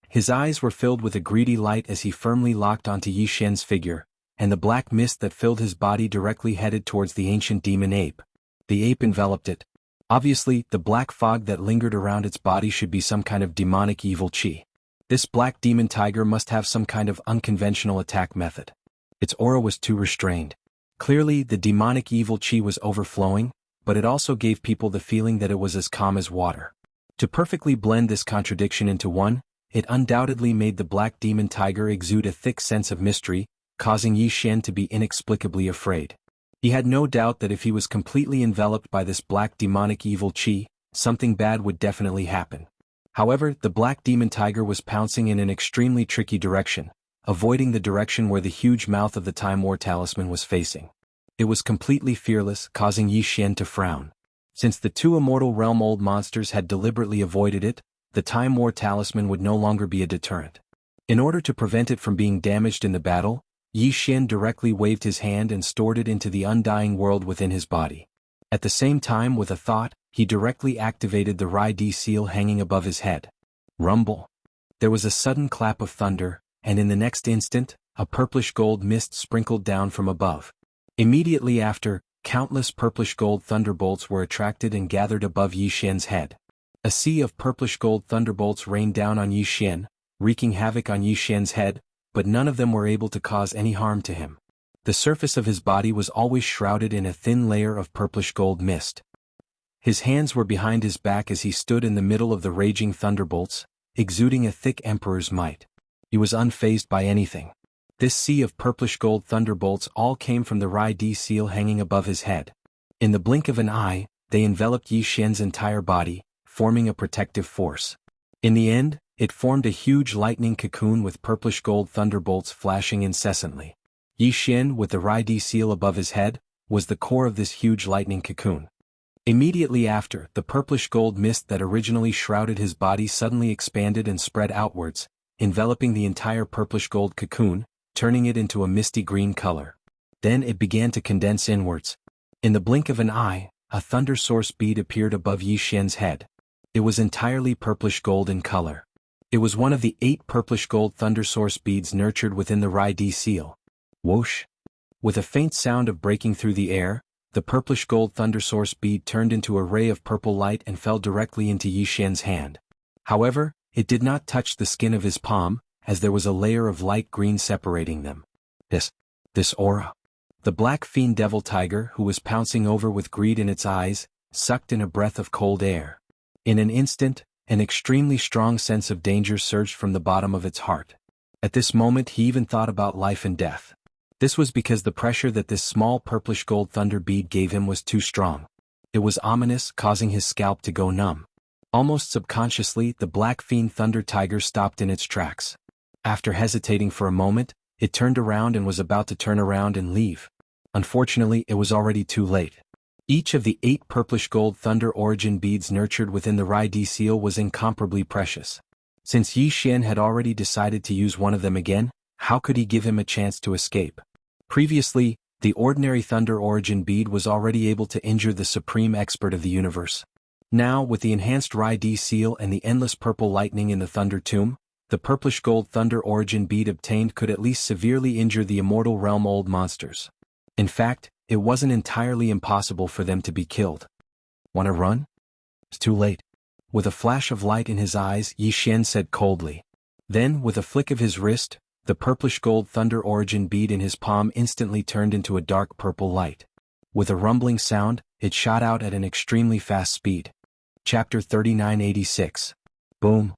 His eyes were filled with a greedy light as he firmly locked onto Yi Xian's figure, and the black mist that filled his body directly headed towards the ancient demon ape. The ape enveloped it. Obviously, the black fog that lingered around its body should be some kind of demonic evil chi. This black demon tiger must have some kind of unconventional attack method. Its aura was too restrained. Clearly, the demonic evil chi was overflowing, but it also gave people the feeling that it was as calm as water. To perfectly blend this contradiction into one, it undoubtedly made the black demon tiger exude a thick sense of mystery, causing Yi Xian to be inexplicably afraid. He had no doubt that if he was completely enveloped by this black demonic evil chi, something bad would definitely happen. However, the black demon tiger was pouncing in an extremely tricky direction, avoiding the direction where the huge mouth of the Time War talisman was facing. It was completely fearless, causing Yi Xian to frown. Since the 2 immortal realm-old monsters had deliberately avoided it, the Time War talisman would no longer be a deterrent. In order to prevent it from being damaged in the battle, Yi Xian directly waved his hand and stored it into the undying world within his body. At the same time, with a thought, he directly activated the Rai-D seal hanging above his head. Rumble. There was a sudden clap of thunder, and in the next instant, a purplish-gold mist sprinkled down from above. Immediately after, countless purplish-gold thunderbolts were attracted and gathered above Yi Xian's head. A sea of purplish-gold thunderbolts rained down on Yi Xian, wreaking havoc on Yi Xian's head, but none of them were able to cause any harm to him. The surface of his body was always shrouded in a thin layer of purplish-gold mist. His hands were behind his back as he stood in the middle of the raging thunderbolts, exuding a thick emperor's might. He was unfazed by anything. This sea of purplish-gold thunderbolts all came from the Rai-D seal hanging above his head. In the blink of an eye, they enveloped Yi Xian's entire body, forming a protective force. In the end, it formed a huge lightning cocoon with purplish-gold thunderbolts flashing incessantly. Yi Xian, with the Rai-D seal above his head, was the core of this huge lightning cocoon. Immediately after, the purplish-gold mist that originally shrouded his body suddenly expanded and spread outwards, enveloping the entire purplish-gold cocoon, turning it into a misty green color. Then it began to condense inwards. In the blink of an eye, a thunder source bead appeared above Yi Xian's head. It was entirely purplish-gold in color. It was one of the 8 purplish-gold thunder source beads nurtured within the Rai-D seal. Whoosh! With a faint sound of breaking through the air, the purplish-gold thunder source bead turned into a ray of purple light and fell directly into Yi Xian's hand. However, it did not touch the skin of his palm, as there was a layer of light green separating them. This aura. The black fiend devil tiger, who was pouncing over with greed in its eyes, sucked in a breath of cold air. In an instant, an extremely strong sense of danger surged from the bottom of its heart. At this moment he even thought about life and death. This was because the pressure that this small purplish gold thunder bead gave him was too strong. It was ominous, causing his scalp to go numb. Almost subconsciously, the black fiend thunder tiger stopped in its tracks. After hesitating for a moment, it turned around and was about to turn around and leave. Unfortunately, it was already too late. Each of the 8 purplish gold thunder origin beads nurtured within the Rai-D seal was incomparably precious. Since Yi Xian had already decided to use one of them again, how could he give him a chance to escape? Previously, the ordinary thunder origin bead was already able to injure the supreme expert of the universe. Now, with the enhanced Rai-D seal and the endless purple lightning in the thunder tomb, the purplish gold thunder origin bead obtained could at least severely injure the immortal realm old monsters. In fact, it wasn't entirely impossible for them to be killed. "Wanna run?" "It's too late." With a flash of light in his eyes, Yi Xian said coldly. Then, with a flick of his wrist, the purplish gold thunder origin bead in his palm instantly turned into a dark purple light. With a rumbling sound, it shot out at an extremely fast speed. Chapter 3986. Boom!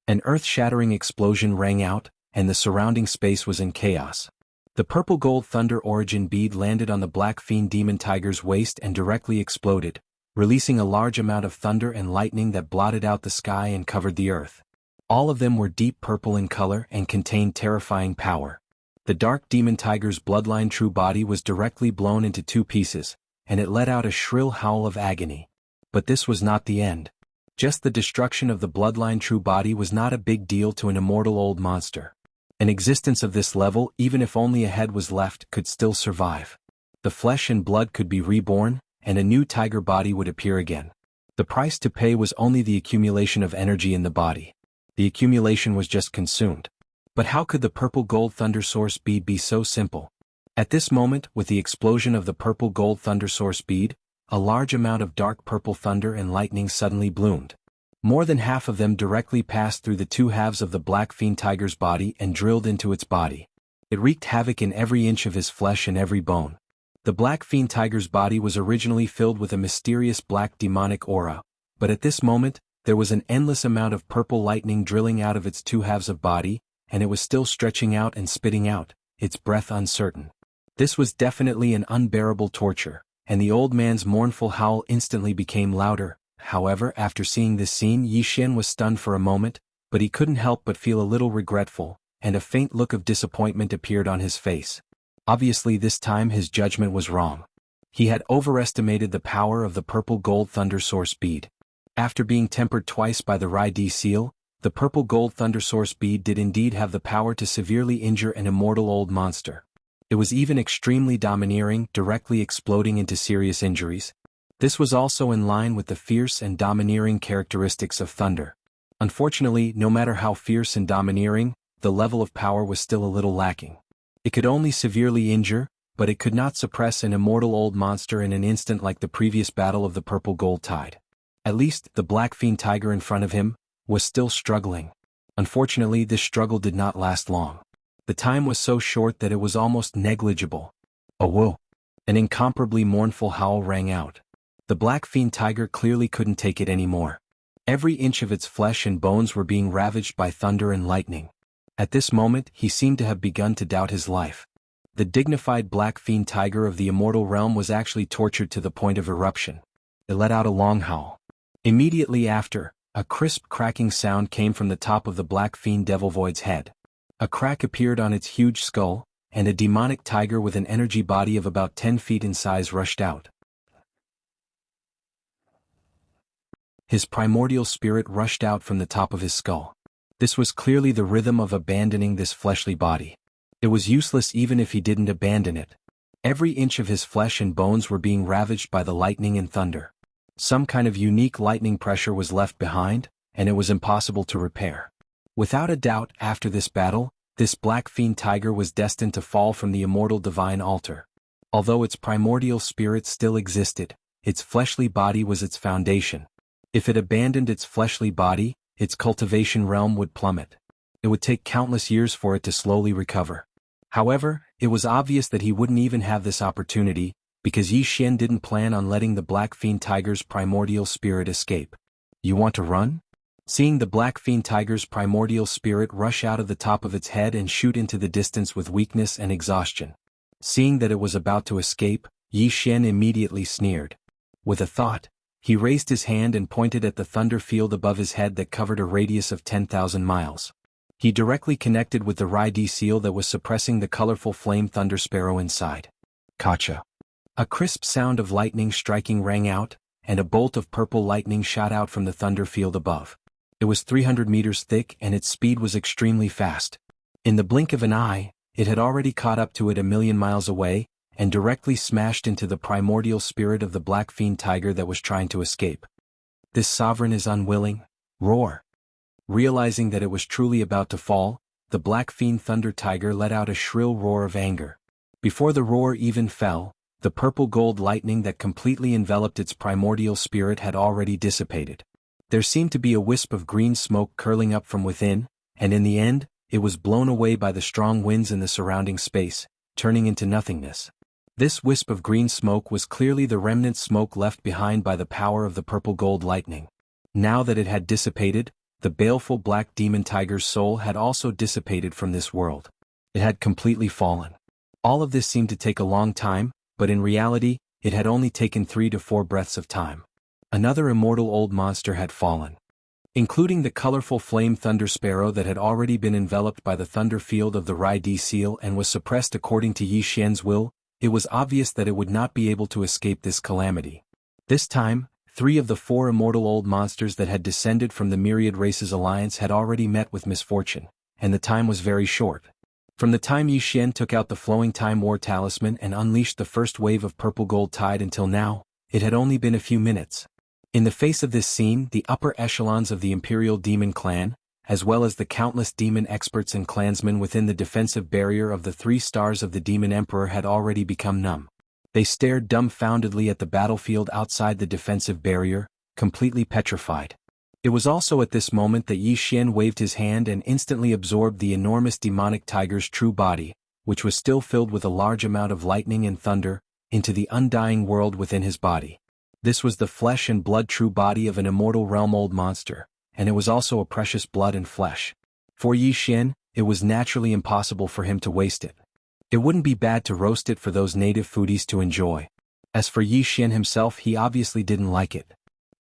An earth-shattering explosion rang out, and the surrounding space was in chaos. The purple gold thunder origin bead landed on the black fiend demon tiger's waist and directly exploded, releasing a large amount of thunder and lightning that blotted out the sky and covered the earth. All of them were deep purple in color and contained terrifying power. The dark demon tiger's bloodline true body was directly blown into 2 pieces, and it let out a shrill howl of agony. But this was not the end. Just the destruction of the bloodline true body was not a big deal to an immortal old monster. An existence of this level, even if only a head was left, could still survive. The flesh and blood could be reborn, and a new tiger body would appear again. The price to pay was only the accumulation of energy in the body. The accumulation was just consumed. But how could the purple gold thunder source bead be so simple? At this moment, with the explosion of the purple gold thunder source bead, a large amount of dark purple thunder and lightning suddenly bloomed. More than half of them directly passed through the 2 halves of the black fiend tiger's body and drilled into its body. It wreaked havoc in every inch of his flesh and every bone. The black fiend tiger's body was originally filled with a mysterious black demonic aura, but at this moment, there was an endless amount of purple lightning drilling out of its 2 halves of body, and it was still stretching out and spitting out, its breath uncertain. This was definitely an unbearable torture, and the old man's mournful howl instantly became louder. However, after seeing this scene, Yi Xian was stunned for a moment, but he couldn't help but feel a little regretful, and a faint look of disappointment appeared on his face. Obviously this time his judgment was wrong. He had overestimated the power of the purple gold thunder source bead. After being tempered twice by the Rai-D seal, the purple gold thunder source bead did indeed have the power to severely injure an immortal old monster. It was even extremely domineering, directly exploding into serious injuries. This was also in line with the fierce and domineering characteristics of thunder. Unfortunately, no matter how fierce and domineering, the level of power was still a little lacking. It could only severely injure, but it could not suppress an immortal old monster in an instant like the previous battle of the purple gold tide. At least, the black fiend tiger in front of him was still struggling. Unfortunately, this struggle did not last long. The time was so short that it was almost negligible. "Oh whoa!" An incomparably mournful howl rang out. The black fiend tiger clearly couldn't take it anymore. Every inch of its flesh and bones were being ravaged by thunder and lightning. At this moment, he seemed to have begun to doubt his life. The dignified black fiend tiger of the immortal realm was actually tortured to the point of eruption. It let out a long howl. Immediately after, a crisp cracking sound came from the top of the black fiend devil void's head. A crack appeared on its huge skull, and a demonic tiger with an energy body of about 10 feet in size rushed out. His primordial spirit rushed out from the top of his skull. This was clearly the rhythm of abandoning this fleshly body. It was useless even if he didn't abandon it. Every inch of his flesh and bones were being ravaged by the lightning and thunder. Some kind of unique lightning pressure was left behind, and it was impossible to repair. Without a doubt, after this battle, this black fiend tiger was destined to fall from the immortal divine altar. Although its primordial spirit still existed, its fleshly body was its foundation. If it abandoned its fleshly body, its cultivation realm would plummet. It would take countless years for it to slowly recover. However, it was obvious that he wouldn't even have this opportunity, because Yi Xian didn't plan on letting the black fiend tiger's primordial spirit escape. You want to run? Seeing the black fiend tiger's primordial spirit rush out of the top of its head and shoot into the distance with weakness and exhaustion. Seeing that it was about to escape, Yi Xian immediately sneered. With a thought, he raised his hand and pointed at the thunder field above his head that covered a radius of 10,000 miles. He directly connected with the Rai-D seal that was suppressing the colorful flame thunder sparrow inside. Kacha. A crisp sound of lightning striking rang out, and a bolt of purple lightning shot out from the thunder field above. It was 300 meters thick and its speed was extremely fast. In the blink of an eye, it had already caught up to it 1,000,000 miles away, and directly smashed into the primordial spirit of the black fiend tiger that was trying to escape. This sovereign is unwilling. Roar. Realizing that it was truly about to fall, the black fiend thunder tiger let out a shrill roar of anger. Before the roar even fell, the purple-gold lightning that completely enveloped its primordial spirit had already dissipated. There seemed to be a wisp of green smoke curling up from within, and in the end, it was blown away by the strong winds in the surrounding space, turning into nothingness. This wisp of green smoke was clearly the remnant smoke left behind by the power of the purple-gold lightning. Now that it had dissipated, the baleful black demon tiger's soul had also dissipated from this world. It had completely fallen. All of this seemed to take a long time, but in reality, it had only taken 3 to 4 breaths of time. Another immortal old monster had fallen. Including the colorful flame thunder sparrow that had already been enveloped by the thunder field of the Rai-D seal and was suppressed according to Yi Xian's will, it was obvious that it would not be able to escape this calamity. This time, 3 of the 4 immortal old monsters that had descended from the Myriad Races Alliance had already met with misfortune, and the time was very short. From the time Yi Xian took out the Flowing Time War Talisman and unleashed the first wave of purple gold tide until now, it had only been a few minutes. In the face of this scene, the upper echelons of the Imperial Demon Clan, as well as the countless demon experts and clansmen within the defensive barrier of the 3 stars of the Demon Emperor had already become numb. They stared dumbfoundedly at the battlefield outside the defensive barrier, completely petrified. It was also at this moment that Yi Xian waved his hand and instantly absorbed the enormous demonic tiger's true body, which was still filled with a large amount of lightning and thunder, into the undying world within his body. This was the flesh and blood true body of an immortal realm old monster, and it was also a precious blood and flesh. For Yi Xian, it was naturally impossible for him to waste it. It wouldn't be bad to roast it for those native foodies to enjoy. As for Yi Xian himself, he obviously didn't like it.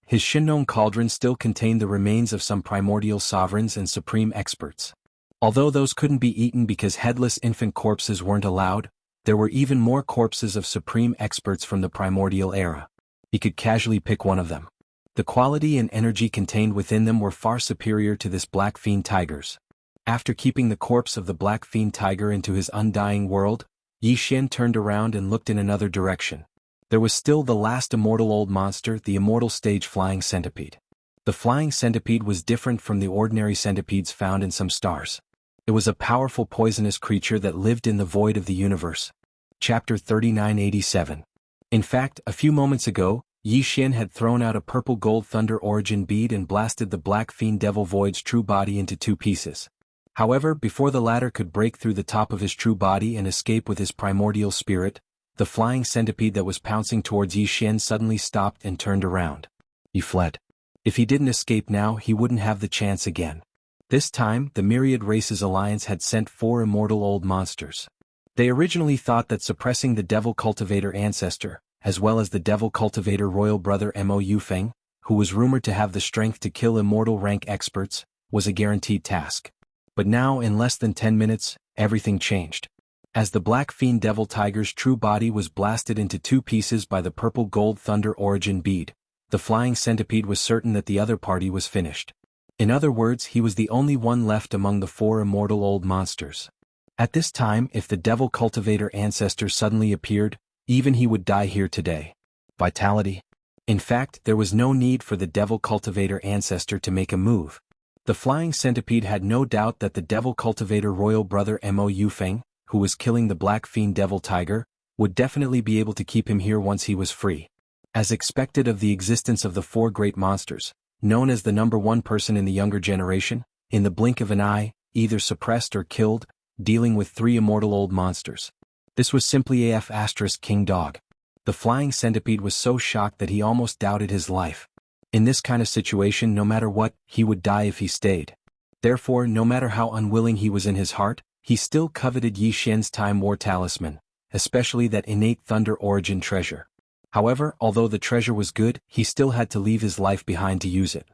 His Shinnon cauldron still contained the remains of some primordial sovereigns and supreme experts. Although those couldn't be eaten because headless infant corpses weren't allowed, there were even more corpses of supreme experts from the primordial era. He could casually pick one of them. The quality and energy contained within them were far superior to this black fiend tiger's. After keeping the corpse of the black fiend tiger into his undying world, Yi Xian turned around and looked in another direction. There was still the last immortal old monster, the immortal stage flying centipede. The flying centipede was different from the ordinary centipedes found in some stars. It was a powerful poisonous creature that lived in the void of the universe. Chapter 3987. In fact, a few moments ago, Yi Xian had thrown out a purple gold thunder origin bead and blasted the black fiend devil void's true body into 2 pieces. However, before the latter could break through the top of his true body and escape with his primordial spirit, the flying centipede that was pouncing towards Yi Xian suddenly stopped and turned around. He fled. If he didn't escape now, he wouldn't have the chance again. This time, the Myriad Races Alliance had sent 4 immortal old monsters. They originally thought that suppressing the Devil Cultivator ancestor, as well as the Devil Cultivator royal brother Mo Yufeng, who was rumored to have the strength to kill immortal rank experts, was a guaranteed task. But now, in less than 10 minutes, everything changed. As the black fiend devil tiger's true body was blasted into 2 pieces by the purple gold thunder origin bead, the flying centipede was certain that the other party was finished. In other words, he was the only one left among the 4 immortal old monsters. At this time, if the devil cultivator ancestor suddenly appeared, even he would die here today. Vitality. In fact, there was no need for the devil cultivator ancestor to make a move. The flying centipede had no doubt that the devil cultivator royal brother Mo Yufeng, who was killing the black fiend devil tiger, would definitely be able to keep him here once he was free. As expected of the existence of the four great monsters, known as the #1 person in the younger generation, in the blink of an eye, either suppressed or killed, dealing with 3 immortal old monsters. This was simply AF * King Dog. The flying centipede was so shocked that he almost doubted his life. In this kind of situation, no matter what, he would die if he stayed. Therefore, no matter how unwilling he was in his heart, he still coveted Yi Xian's Time War Talisman, especially that innate Thunder Origin treasure. However, although the treasure was good, he still had to leave his life behind to use it.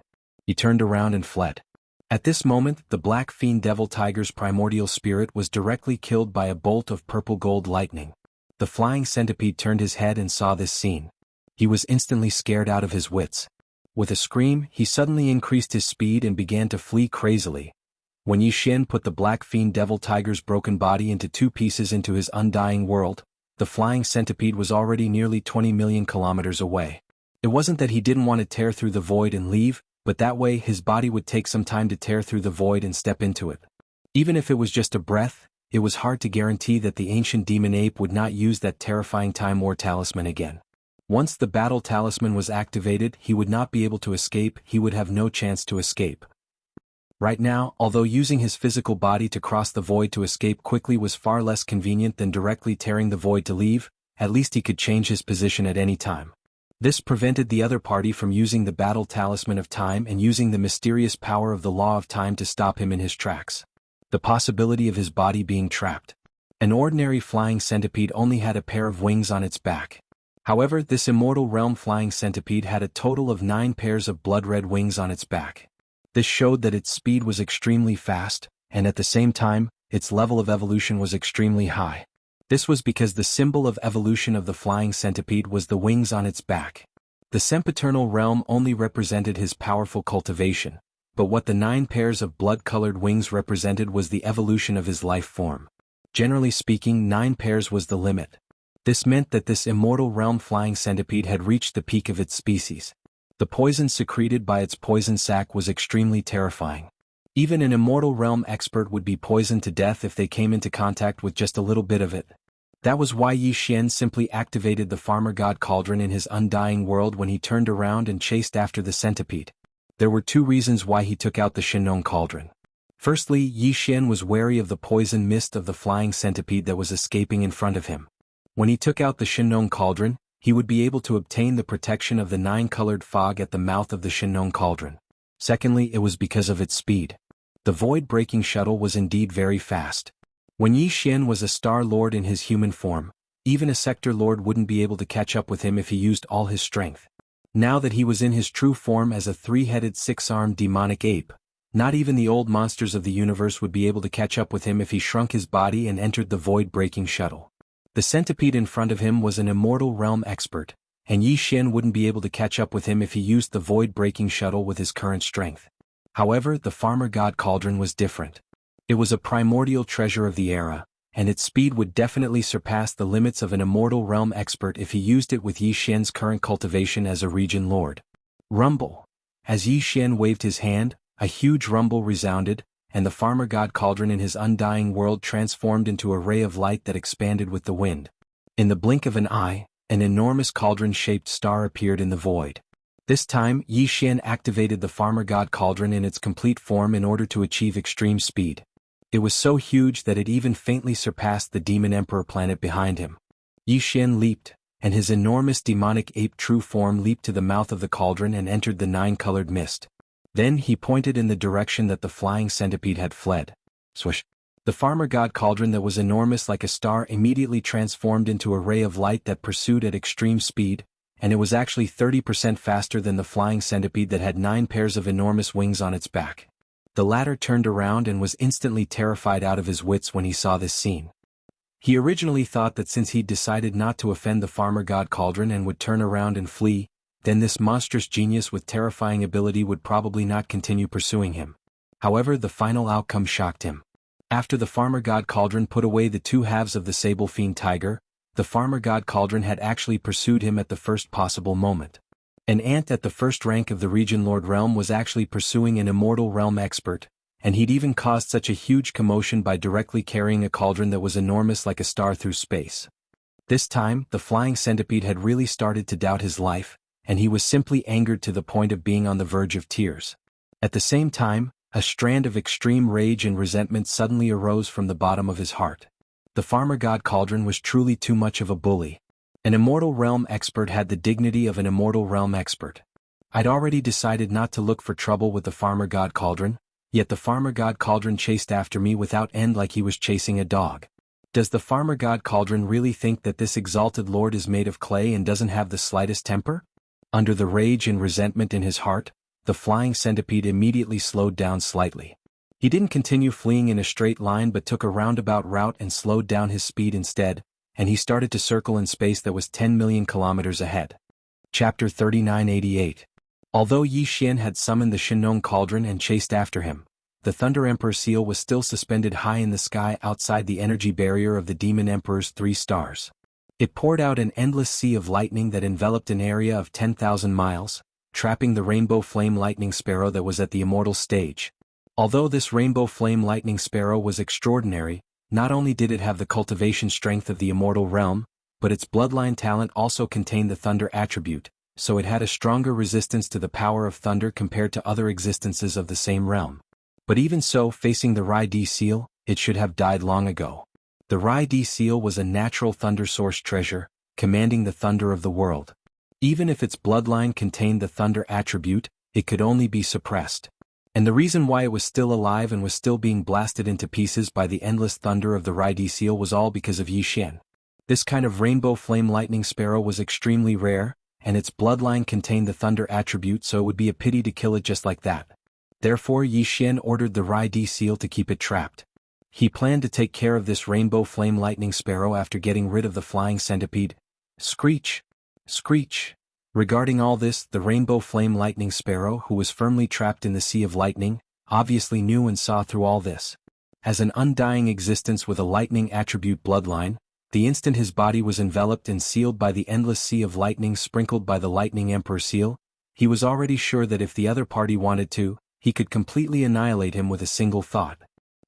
He turned around and fled. At this moment, the black fiend devil tiger's primordial spirit was directly killed by a bolt of purple gold lightning. The flying centipede turned his head and saw this scene. He was instantly scared out of his wits. With a scream, he suddenly increased his speed and began to flee crazily. When Yi Xian put the black fiend devil tiger's broken body into 2 pieces into his undying world, the flying centipede was already nearly 20 million kilometers away. It wasn't that he didn't want to tear through the void and leave, but that way his body would take some time to tear through the void and step into it. Even if it was just a breath, it was hard to guarantee that the ancient demon ape would not use that terrifying Time War Talisman again. Once the battle talisman was activated, he would not be able to escape, he would have no chance to escape. Right now, although using his physical body to cross the void to escape quickly was far less convenient than directly tearing the void to leave, at least he could change his position at any time. This prevented the other party from using the battle talisman of time and using the mysterious power of the law of time to stop him in his tracks. The possibility of his body being trapped. An ordinary flying centipede only had a pair of wings on its back. However, this immortal realm flying centipede had a total of 9 pairs of blood-red wings on its back. This showed that its speed was extremely fast, and at the same time, its level of evolution was extremely high. This was because the symbol of evolution of the flying centipede was the wings on its back. The sempiternal realm only represented his powerful cultivation, but what the 9 pairs of blood-colored wings represented was the evolution of his life form. Generally speaking, 9 pairs was the limit. This meant that this immortal realm flying centipede had reached the peak of its species. The poison secreted by its poison sac was extremely terrifying. Even an immortal realm expert would be poisoned to death if they came into contact with just a little bit of it. That was why Yi Xian simply activated the farmer god cauldron in his undying world when he turned around and chased after the centipede. There were 2 reasons why he took out the Shinong cauldron. Firstly, Yi Xian was wary of the poison mist of the flying centipede that was escaping in front of him. When he took out the Shinong cauldron, he would be able to obtain the protection of the 9-colored fog at the mouth of the Shinong cauldron. Secondly, it was because of its speed. The void-breaking shuttle was indeed very fast. When Yi Xian was a Star Lord in his human form, even a Sector Lord wouldn't be able to catch up with him if he used all his strength. Now that he was in his true form as a 3-headed 6-armed demonic ape, not even the old monsters of the universe would be able to catch up with him if he shrunk his body and entered the void-breaking shuttle. The centipede in front of him was an immortal realm expert, and Yi Xian wouldn't be able to catch up with him if he used the void-breaking shuttle with his current strength. However, the farmer god cauldron was different. It was a primordial treasure of the era, and its speed would definitely surpass the limits of an immortal realm expert if he used it with Yi Xian's current cultivation as a region lord. Rumble. As Yi Xian waved his hand, a huge rumble resounded, and the farmer god cauldron in his undying world transformed into a ray of light that expanded with the wind. In the blink of an eye, an enormous cauldron-shaped star appeared in the void. This time, Yi Xian activated the farmer god cauldron in its complete form in order to achieve extreme speed. It was so huge that it even faintly surpassed the demon emperor planet behind him. Yi Xian leaped, and his enormous demonic ape true form leaped to the mouth of the cauldron and entered the 9-colored mist. Then he pointed in the direction that the flying centipede had fled. Swish! The farmer god cauldron that was enormous like a star immediately transformed into a ray of light that pursued at extreme speed, and it was actually 30% faster than the flying centipede that had 9 pairs of enormous wings on its back. The latter turned around and was instantly terrified out of his wits when he saw this scene. He originally thought that since he'd decided not to offend the farmer god cauldron and would turn around and flee, then this monstrous genius with terrifying ability would probably not continue pursuing him. However, the final outcome shocked him. After the farmer god cauldron put away the 2 halves of the sable fiend tiger, the farmer god cauldron had actually pursued him at the first possible moment. An ant at the first rank of the region Lord Realm was actually pursuing an immortal realm expert, and he'd even caused such a huge commotion by directly carrying a cauldron that was enormous like a star through space. This time, the flying centipede had really started to doubt his life, and he was simply angered to the point of being on the verge of tears. At the same time, a strand of extreme rage and resentment suddenly arose from the bottom of his heart. The farmer god cauldron was truly too much of a bully. An immortal realm expert had the dignity of an immortal realm expert. I'd already decided not to look for trouble with the farmer god cauldron, yet the farmer god cauldron chased after me without end like he was chasing a dog. Does the farmer god cauldron really think that this exalted lord is made of clay and doesn't have the slightest temper? Under the rage and resentment in his heart, the flying centipede immediately slowed down slightly. He didn't continue fleeing in a straight line but took a roundabout route and slowed down his speed instead, and he started to circle in space that was 10 million kilometers ahead. Chapter 3988. Although Yi Xian had summoned the Shinong cauldron and chased after him, the Thunder Emperor seal was still suspended high in the sky outside the energy barrier of the Demon Emperor's 3 stars. It poured out an endless sea of lightning that enveloped an area of 10,000 miles, trapping the rainbow flame lightning sparrow that was at the immortal stage. Although this rainbow flame lightning sparrow was extraordinary, not only did it have the cultivation strength of the immortal realm, but its bloodline talent also contained the thunder attribute, so it had a stronger resistance to the power of thunder compared to other existences of the same realm. But even so, facing the Rai D seal, it should have died long ago. The Rai D seal was a natural thunder source treasure, commanding the thunder of the world. Even if its bloodline contained the thunder attribute, it could only be suppressed. And the reason why it was still alive and was still being blasted into pieces by the endless thunder of the Rai D seal was all because of Yi Xian. This kind of rainbow flame lightning sparrow was extremely rare, and its bloodline contained the thunder attribute, so it would be a pity to kill it just like that. Therefore Yi Xian ordered the Rai D seal to keep it trapped. He planned to take care of this rainbow flame lightning sparrow after getting rid of the flying centipede. Screech! Screech! Regarding all this, the rainbow flame lightning sparrow, who was firmly trapped in the sea of lightning, obviously knew and saw through all this. As an undying existence with a lightning attribute bloodline, the instant his body was enveloped and sealed by the endless sea of lightning sprinkled by the lightning emperor seal, he was already sure that if the other party wanted to, he could completely annihilate him with a single thought.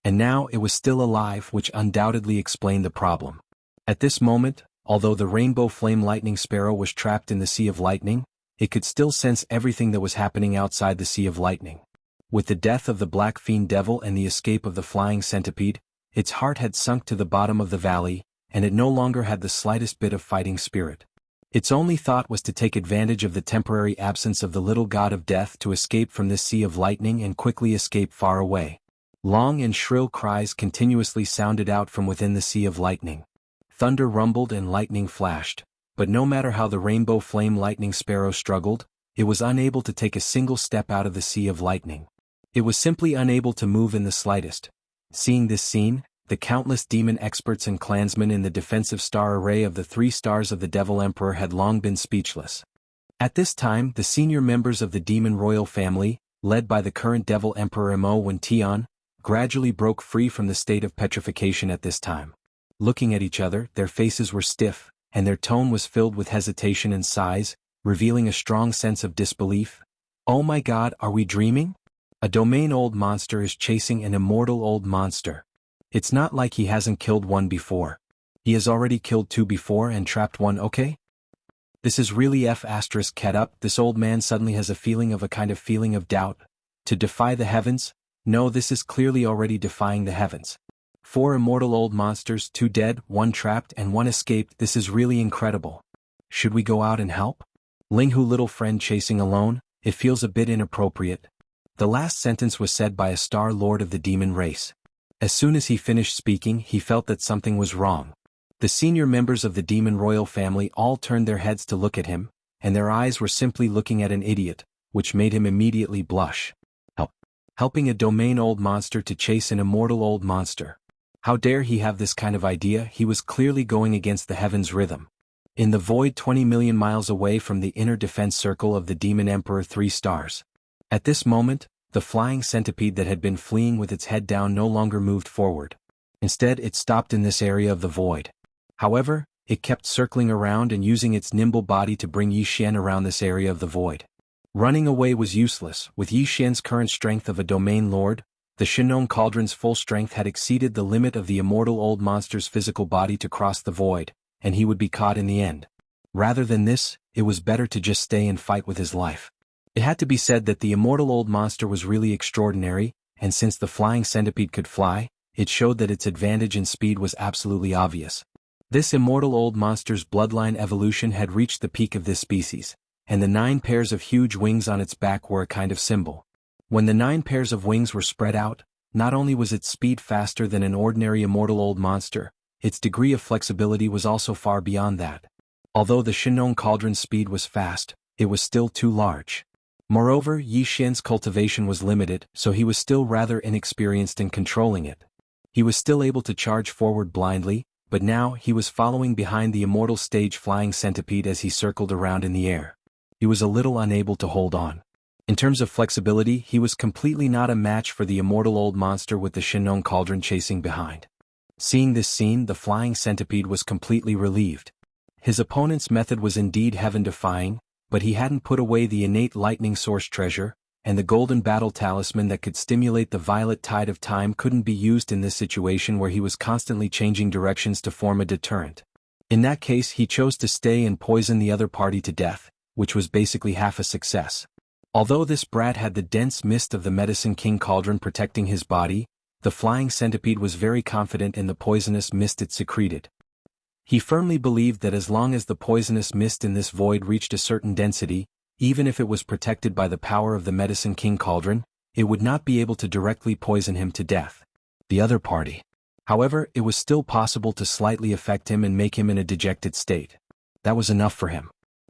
And now it was still alive, which undoubtedly explained the problem. At this moment, although the rainbow flame lightning sparrow was trapped in the sea of lightning, it could still sense everything that was happening outside the sea of lightning. With the death of the black fiend devil and the escape of the flying centipede, its heart had sunk to the bottom of the valley, and it no longer had the slightest bit of fighting spirit. Its only thought was to take advantage of the temporary absence of the little god of death to escape from this sea of lightning and quickly escape far away. Long and shrill cries continuously sounded out from within the sea of lightning. Thunder rumbled and lightning flashed, but no matter how the rainbow flame lightning sparrow struggled, it was unable to take a single step out of the sea of lightning. It was simply unable to move in the slightest. Seeing this scene, the countless demon experts and clansmen in the defensive star array of the 3 stars of the Devil Emperor had long been speechless. At this time, the senior members of the demon royal family, led by the current Devil Emperor Mo Wen Tian, gradually broke free from the state of petrification at this time. Looking at each other, their faces were stiff, and their tone was filled with hesitation and sighs, revealing a strong sense of disbelief. Oh my God, are we dreaming? A domain old monster is chasing an immortal old monster. It's not like he hasn't killed one before. He has already killed 2 before and trapped 1, okay? This is really *cat up. This old man suddenly has a kind of feeling of doubt. To defy the heavens? No, this is clearly already defying the heavens. 4 immortal old monsters, 2 dead, 1 trapped and 1 escaped. This is really incredible. Should we go out and help? Linghu, little friend chasing alone, it feels a bit inappropriate. The last sentence was said by a star lord of the demon race. As soon as he finished speaking, he felt that something was wrong. The senior members of the demon royal family all turned their heads to look at him, and their eyes were simply looking at an idiot, which made him immediately blush. Helping a domain old monster to chase an immortal old monster. How dare he have this kind of idea? He was clearly going against the heavens' rhythm. In the void 20 million miles away from the inner defense circle of the Demon Emperor 3 stars. At this moment, the flying centipede that had been fleeing with its head down no longer moved forward. Instead, it stopped in this area of the void. However, it kept circling around and using its nimble body to bring Yi Xian around this area of the void. Running away was useless. With Yi Xian's current strength of a domain lord, the Shinong Cauldron's full strength had exceeded the limit of the immortal old monster's physical body to cross the void, and he would be caught in the end. Rather than this, it was better to just stay and fight with his life. It had to be said that the immortal old monster was really extraordinary, and since the flying centipede could fly, it showed that its advantage in speed was absolutely obvious. This immortal old monster's bloodline evolution had reached the peak of this species, and the 9 pairs of huge wings on its back were a kind of symbol. When the 9 pairs of wings were spread out, not only was its speed faster than an ordinary immortal old monster, its degree of flexibility was also far beyond that. Although the Shinong Cauldron's speed was fast, it was still too large. Moreover, Yi Xian's cultivation was limited, so he was still rather inexperienced in controlling it. He was still able to charge forward blindly, but now he was following behind the immortal stage flying centipede as he circled around in the air. He was a little unable to hold on. In terms of flexibility, he was completely not a match for the immortal old monster with the Shinong Cauldron chasing behind. Seeing this scene, the flying centipede was completely relieved. His opponent's method was indeed heaven-defying, but he hadn't put away the innate lightning source treasure, and the golden battle talisman that could stimulate the violet tide of time couldn't be used in this situation where he was constantly changing directions to form a deterrent. In that case, he chose to stay and poison the other party to death, which was basically half a success. Although this brat had the dense mist of the Medicine King Cauldron protecting his body, the flying centipede was very confident in the poisonous mist it secreted. He firmly believed that as long as the poisonous mist in this void reached a certain density, even if it was protected by the power of the Medicine King Cauldron, it would not be able to directly poison him to death. The other party. However, it was still possible to slightly affect him and make him in a dejected state. That was enough for him.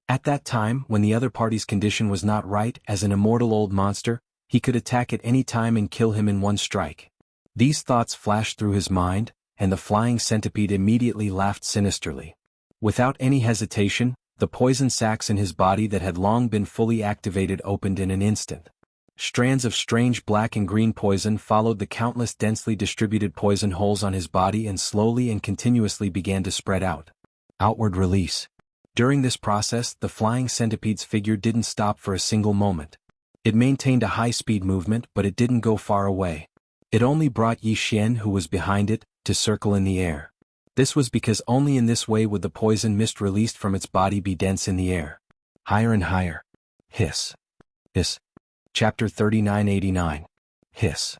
At that time, when the other party's condition was not right, as an immortal old monster, he could attack at any time and kill him in one strike. These thoughts flashed through his mind, and the flying centipede immediately laughed sinisterly. Without any hesitation, the poison sacs in his body that had long been fully activated opened in an instant. Strands of strange black and green poison followed the countless densely distributed poison holes on his body and slowly and continuously began to spread out. Outward release. During this process, the flying centipede's figure didn't stop for a single moment. It maintained a high-speed movement, but it didn't go far away. It only brought Yi Xian, who was behind it, to circle in the air. This was because only in this way would the poison mist released from its body be dense in the air. Higher and higher. Hiss. Hiss. Chapter 3989. Hiss.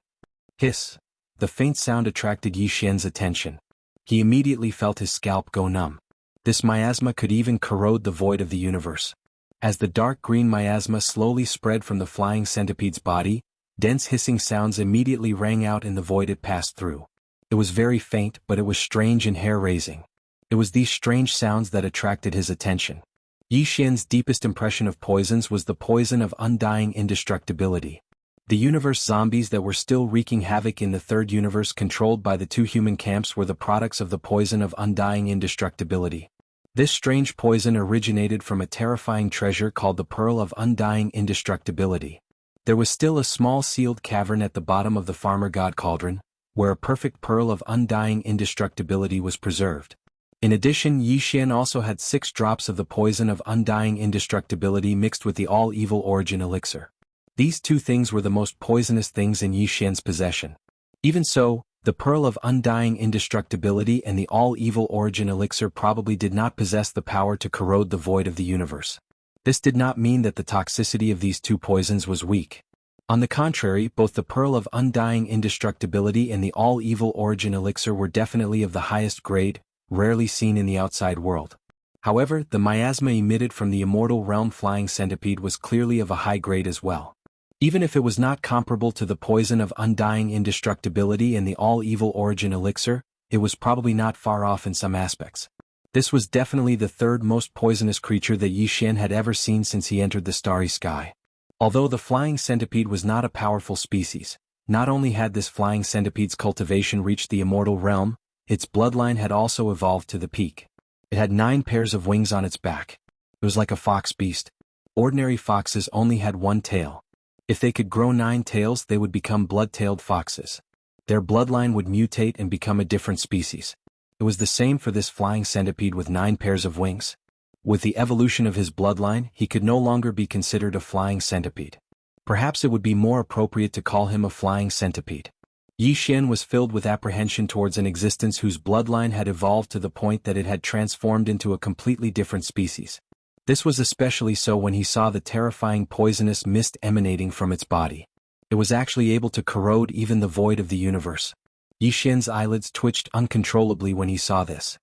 Hiss. The faint sound attracted Yi Xian's attention. He immediately felt his scalp go numb. This miasma could even corrode the void of the universe. As the dark green miasma slowly spread from the flying centipede's body, dense hissing sounds immediately rang out in the void it passed through. It was very faint, but it was strange and hair-raising. It was these strange sounds that attracted his attention. Yi Xian's deepest impression of poisons was the poison of undying indestructibility. The universe zombies that were still wreaking havoc in the third universe controlled by the 2 human camps were the products of the poison of undying indestructibility. This strange poison originated from a terrifying treasure called the Pearl of Undying Indestructibility. There was still a small sealed cavern at the bottom of the Farmer God Cauldron, where a perfect pearl of undying indestructibility was preserved. In addition, Yi Xian also had 6 drops of the poison of undying indestructibility mixed with the all-evil origin elixir. These 2 things were the most poisonous things in Yi Xian's possession. Even so, the Pearl of Undying Indestructibility and the all-evil origin elixir probably did not possess the power to corrode the void of the universe. This did not mean that the toxicity of these 2 poisons was weak. On the contrary, both the Pearl of Undying Indestructibility and the all-evil origin elixir were definitely of the highest grade, rarely seen in the outside world. However, the miasma emitted from the immortal realm flying centipede was clearly of a high grade as well. Even if it was not comparable to the poison of undying indestructibility and the all-evil origin elixir, it was probably not far off in some aspects. This was definitely the 3rd most poisonous creature that Yi Xian had ever seen since he entered the starry sky. Although the flying centipede was not a powerful species, not only had this flying centipede's cultivation reached the immortal realm, its bloodline had also evolved to the peak. It had 9 pairs of wings on its back. It was like a fox beast. Ordinary foxes only had 1 tail. If they could grow 9 tails, they would become blood-tailed foxes. Their bloodline would mutate and become a different species. It was the same for this flying centipede with 9 pairs of wings. With the evolution of his bloodline, he could no longer be considered a flying centipede. Perhaps it would be more appropriate to call him a flying centipede. Yi Xian was filled with apprehension towards an existence whose bloodline had evolved to the point that it had transformed into a completely different species. This was especially so when he saw the terrifying poisonous mist emanating from its body. It was actually able to corrode even the void of the universe. Yi Xian's eyelids twitched uncontrollably when he saw this.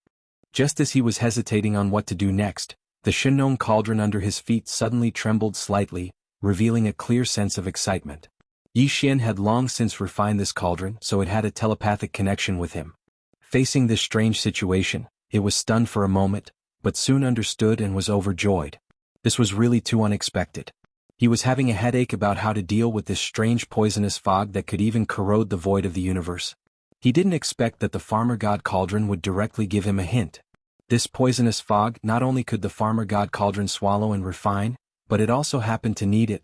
Just as he was hesitating on what to do next, the Shenong cauldron under his feet suddenly trembled slightly, revealing a clear sense of excitement. Yi Xian had long since refined this cauldron, so it had a telepathic connection with him. Facing this strange situation, it was stunned for a moment, but soon understood and was overjoyed. This was really too unexpected. He was having a headache about how to deal with this strange poisonous fog that could even corrode the void of the universe. He didn't expect that the Farmer God Cauldron would directly give him a hint. This poisonous fog, not only could the Farmer God Cauldron swallow and refine, but it also happened to need it.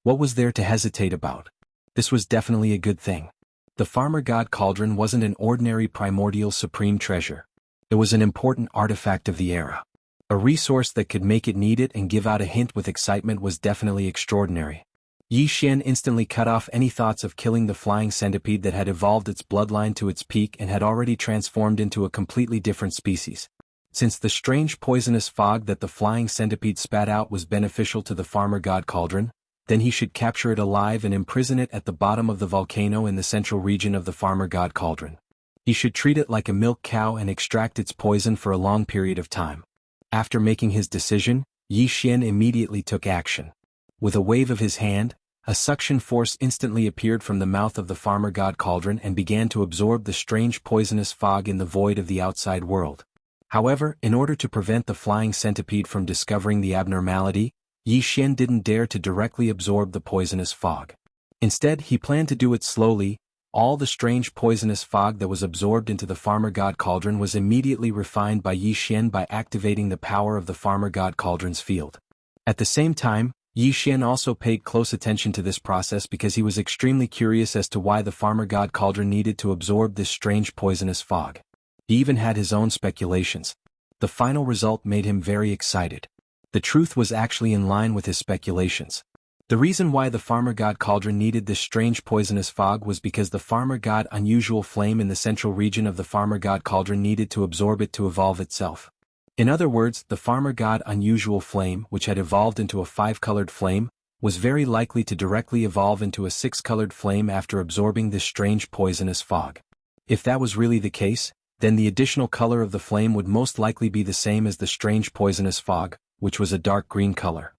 What was there to hesitate about? This was definitely a good thing. The Farmer God Cauldron wasn't an ordinary primordial supreme treasure. It was an important artifact of the era. A resource that could make it need it and give out a hint with excitement was definitely extraordinary. Yi Xian instantly cut off any thoughts of killing the flying centipede that had evolved its bloodline to its peak and had already transformed into a completely different species. Since the strange poisonous fog that the flying centipede spat out was beneficial to the Farmer God Cauldron, then he should capture it alive and imprison it at the bottom of the volcano in the central region of the Farmer God Cauldron. He should treat it like a milk cow and extract its poison for a long period of time. After making his decision, Yi Xian immediately took action. With a wave of his hand, a suction force instantly appeared from the mouth of the Farmer God Cauldron and began to absorb the strange poisonous fog in the void of the outside world. However, in order to prevent the flying centipede from discovering the abnormality, Yi Xian didn't dare to directly absorb the poisonous fog. Instead, he planned to do it slowly. All the strange poisonous fog that was absorbed into the Farmer God Cauldron was immediately refined by Yi Xian by activating the power of the Farmer God Cauldron's field. At the same time, Yi Xian also paid close attention to this process because he was extremely curious as to why the Farmer God Cauldron needed to absorb this strange poisonous fog. He even had his own speculations. The final result made him very excited. The truth was actually in line with his speculations. The reason why the Farmer God Cauldron needed this strange poisonous fog was because the Farmer God unusual flame in the central region of the Farmer God Cauldron needed to absorb it to evolve itself. In other words, the Farmer God unusual flame, which had evolved into a 5-colored flame, was very likely to directly evolve into a 6-colored flame after absorbing this strange poisonous fog. If that was really the case, then the additional color of the flame would most likely be the same as the strange poisonous fog, which was a dark green color.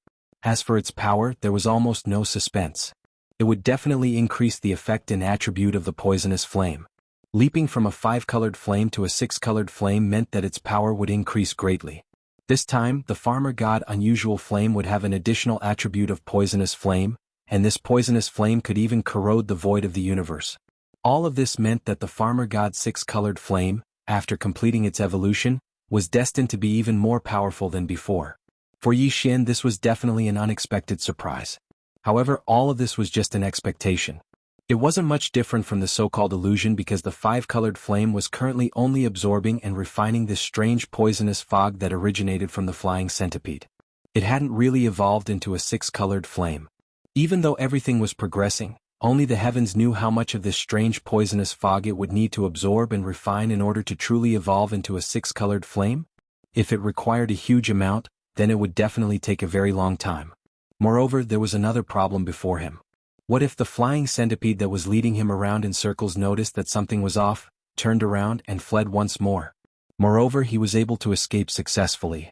As for its power, there was almost no suspense. It would definitely increase the effect and attribute of the poisonous flame. Leaping from a 5-colored flame to a 6-colored flame meant that its power would increase greatly. This time, the Farmer God unusual flame would have an additional attribute of poisonous flame, and this poisonous flame could even corrode the void of the universe. All of this meant that the Farmer God 6-colored flame, after completing its evolution, was destined to be even more powerful than before. For Yi Xian, this was definitely an unexpected surprise. However, all of this was just an expectation. It wasn't much different from the so-called illusion because the 5-colored flame was currently only absorbing and refining this strange poisonous fog that originated from the flying centipede. It hadn't really evolved into a 6-colored flame. Even though everything was progressing, only the heavens knew how much of this strange poisonous fog it would need to absorb and refine in order to truly evolve into a 6-colored flame. If it required a huge amount, then it would definitely take a very long time. Moreover, there was another problem before him. What if the flying centipede that was leading him around in circles noticed that something was off, turned around and fled once more? Moreover, he was able to escape successfully.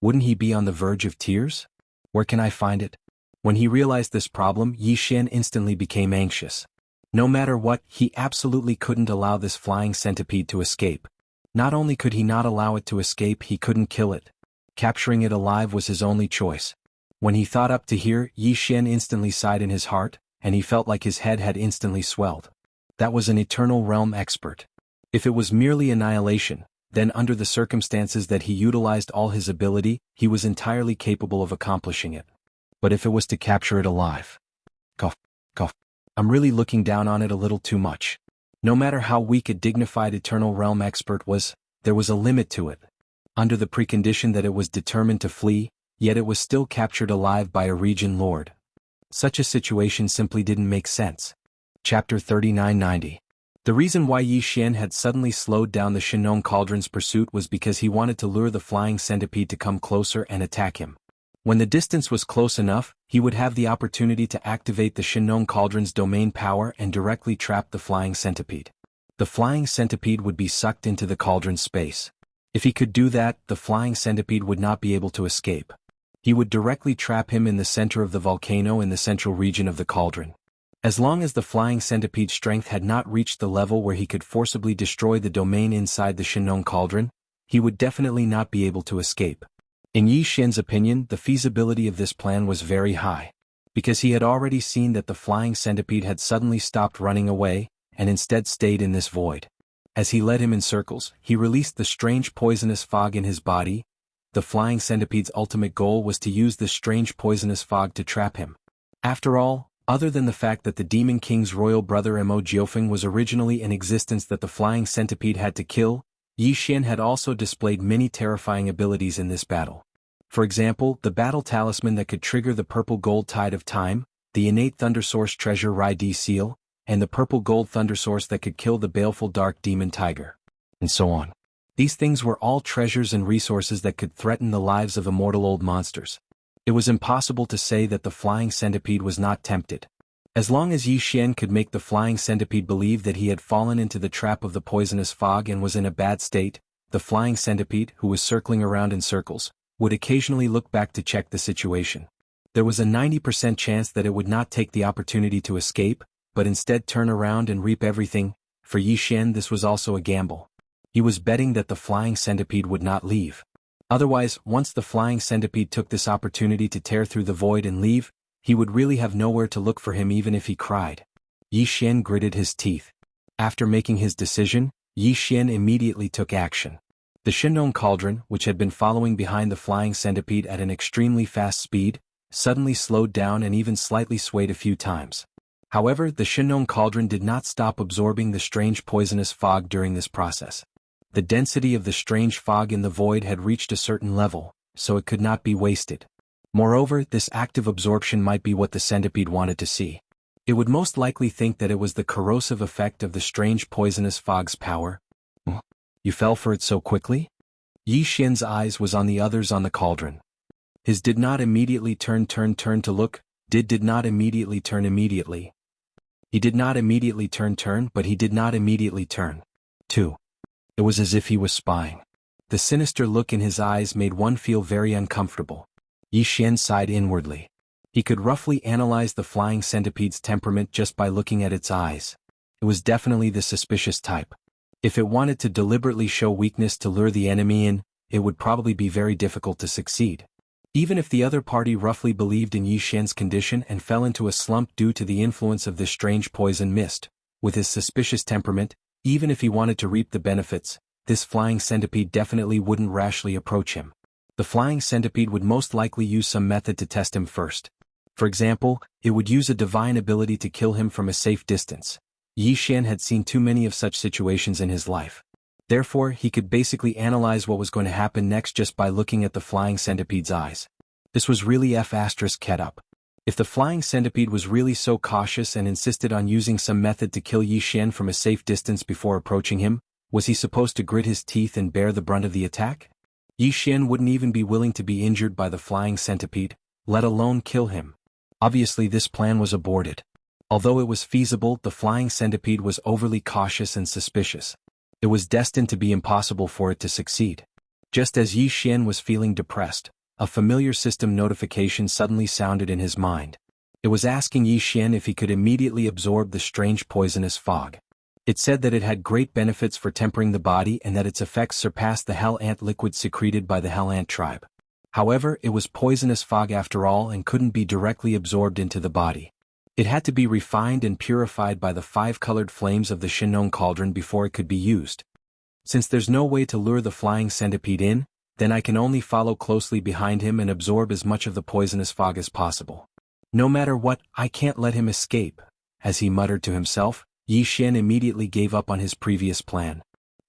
Wouldn't he be on the verge of tears? Where can I find it? When he realized this problem, Yi Xian instantly became anxious. No matter what, he absolutely couldn't allow this flying centipede to escape. Not only could he not allow it to escape, he couldn't kill it. Capturing it alive was his only choice. When he thought up to here, Yi Xian instantly sighed in his heart, and he felt like his head had instantly swelled. That was an Eternal Realm expert. If it was merely annihilation, then under the circumstances that he utilized all his ability, he was entirely capable of accomplishing it. But if it was to capture it alive... Cough, cough. I'm really looking down on it a little too much. No matter how weak a dignified Eternal Realm expert was, there was a limit to it. Under the precondition that it was determined to flee, yet it was still captured alive by a region lord. Such a situation simply didn't make sense. Chapter 3990. The reason why Yi Xian had suddenly slowed down the Shinong Cauldron's pursuit was because he wanted to lure the flying centipede to come closer and attack him. When the distance was close enough, he would have the opportunity to activate the Shinong Cauldron's domain power and directly trap the flying centipede. The flying centipede would be sucked into the cauldron's space. If he could do that, the flying centipede would not be able to escape. He would directly trap him in the center of the volcano in the central region of the cauldron. As long as the flying centipede's strength had not reached the level where he could forcibly destroy the domain inside the Shinong Cauldron, he would definitely not be able to escape. In Yi Xian's opinion, the feasibility of this plan was very high, because he had already seen that the flying centipede had suddenly stopped running away, and instead stayed in this void. As he led him in circles, he released the strange poisonous fog in his body. The flying centipede's ultimate goal was to use this strange poisonous fog to trap him. After all, other than the fact that the Demon King's royal brother Mo Jiufeng was originally in existence that the flying centipede had to kill, Yi Xian had also displayed many terrifying abilities in this battle. For example, the battle talisman that could trigger the purple gold tide of time, the innate thunder source treasure Rai Di seal, and the purple gold thunder source that could kill the baleful dark demon tiger, and so on. These things were all treasures and resources that could threaten the lives of immortal old monsters. It was impossible to say that the flying centipede was not tempted. As long as Yi Xian could make the flying centipede believe that he had fallen into the trap of the poisonous fog and was in a bad state, the flying centipede, who was circling around in circles, would occasionally look back to check the situation. There was a 90% chance that it would not take the opportunity to escape, but instead turn around and reap everything. For Yi Xian, this was also a gamble. He was betting that the flying centipede would not leave. Otherwise, once the flying centipede took this opportunity to tear through the void and leave, he would really have nowhere to look for him even if he cried. Yi Xian gritted his teeth. After making his decision, Yi Xian immediately took action. The Shinong Cauldron, which had been following behind the flying centipede at an extremely fast speed, suddenly slowed down and even slightly swayed a few times. However, the Shinong Cauldron did not stop absorbing the strange poisonous fog during this process. The density of the strange fog in the void had reached a certain level, so it could not be wasted. Moreover, this active absorption might be what the centipede wanted to see. It would most likely think that it was the corrosive effect of the strange poisonous fog's power. You fell for it so quickly? Yi Xian's eyes was on the others on the cauldron. His did not immediately turn to look, did not immediately turn immediately. He did not immediately turn, but he did not immediately turn. 2. It was as if he was spying. The sinister look in his eyes made one feel very uncomfortable. Yi Xian sighed inwardly. He could roughly analyze the flying centipede's temperament just by looking at its eyes. It was definitely the suspicious type. If it wanted to deliberately show weakness to lure the enemy in, it would probably be very difficult to succeed. Even if the other party roughly believed in Yi Xian's condition and fell into a slump due to the influence of this strange poison mist, with his suspicious temperament, even if he wanted to reap the benefits, this flying centipede definitely wouldn't rashly approach him. The flying centipede would most likely use some method to test him first. For example, it would use a divine ability to kill him from a safe distance. Yi Xian had seen too many of such situations in his life. Therefore, he could basically analyze what was going to happen next just by looking at the flying centipede's eyes. This was really F***ed up. If the flying centipede was really so cautious and insisted on using some method to kill Yi Xian from a safe distance before approaching him, was he supposed to grit his teeth and bear the brunt of the attack? Yi Xian wouldn't even be willing to be injured by the flying centipede, let alone kill him. Obviously this plan was aborted. Although it was feasible, the flying centipede was overly cautious and suspicious. It was destined to be impossible for it to succeed. Just as Yi Xian was feeling depressed, a familiar system notification suddenly sounded in his mind. It was asking Yi Xian if he could immediately absorb the strange poisonous fog. It said that it had great benefits for tempering the body and that its effects surpassed the hell ant liquid secreted by the hell ant tribe. However, it was poisonous fog after all and couldn't be directly absorbed into the body. It had to be refined and purified by the 5-colored flames of the Shinong Cauldron before it could be used. Since there's no way to lure the flying centipede in, then I can only follow closely behind him and absorb as much of the poisonous fog as possible. No matter what, I can't let him escape. As he muttered to himself, Yi Xian immediately gave up on his previous plan.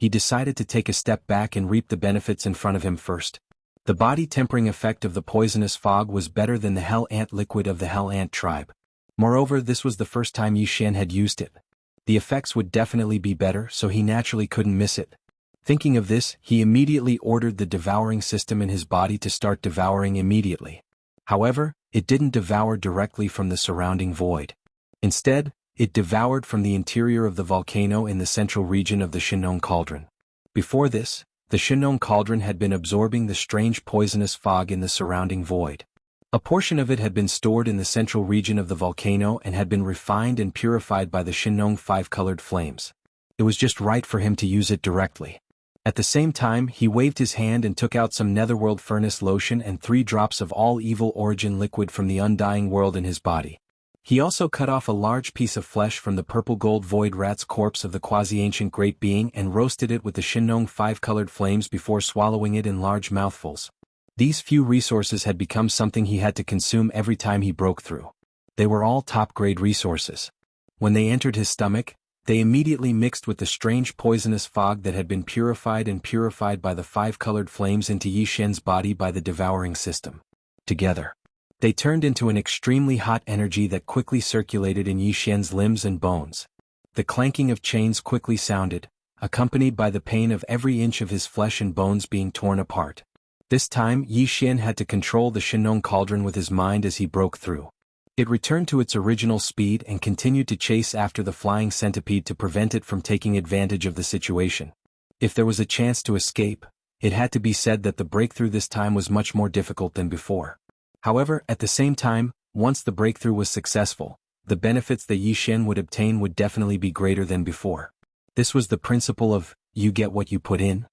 he decided to take a step back and reap the benefits in front of him first. The body-tempering effect of the poisonous fog was better than the Hell Ant liquid of the Hell Ant tribe. Moreover, this was the first time Yixian had used it. The effects would definitely be better, so he naturally couldn't miss it. Thinking of this, he immediately ordered the devouring system in his body to start devouring immediately. However, it didn't devour directly from the surrounding void. Instead, it devoured from the interior of the volcano in the central region of the Shinong Cauldron. Before this, the Shinong Cauldron had been absorbing the strange poisonous fog in the surrounding void. A portion of it had been stored in the central region of the volcano and had been refined and purified by the Shinong five-colored flames. It was just right for him to use it directly. At the same time, he waved his hand and took out some netherworld furnace lotion and 3 drops of all evil origin liquid from the undying world in his body. He also cut off a large piece of flesh from the purple-gold void rat's corpse of the quasi-ancient great being and roasted it with the Shinong five-colored flames before swallowing it in large mouthfuls. These few resources had become something he had to consume every time he broke through. They were all top-grade resources. When they entered his stomach, they immediately mixed with the strange poisonous fog that had been purified by the five-colored flames into Yixian's body by the devouring system. Together, they turned into an extremely hot energy that quickly circulated in Yixian's limbs and bones. The clanking of chains quickly sounded, accompanied by the pain of every inch of his flesh and bones being torn apart. This time, Yixian had to control the Shinong Cauldron with his mind as he broke through. It returned to its original speed and continued to chase after the flying centipede to prevent it from taking advantage of the situation. If there was a chance to escape, it had to be said that the breakthrough this time was much more difficult than before. However, at the same time, once the breakthrough was successful, the benefits that Yixian would obtain would definitely be greater than before. This was the principle of, you get what you put in.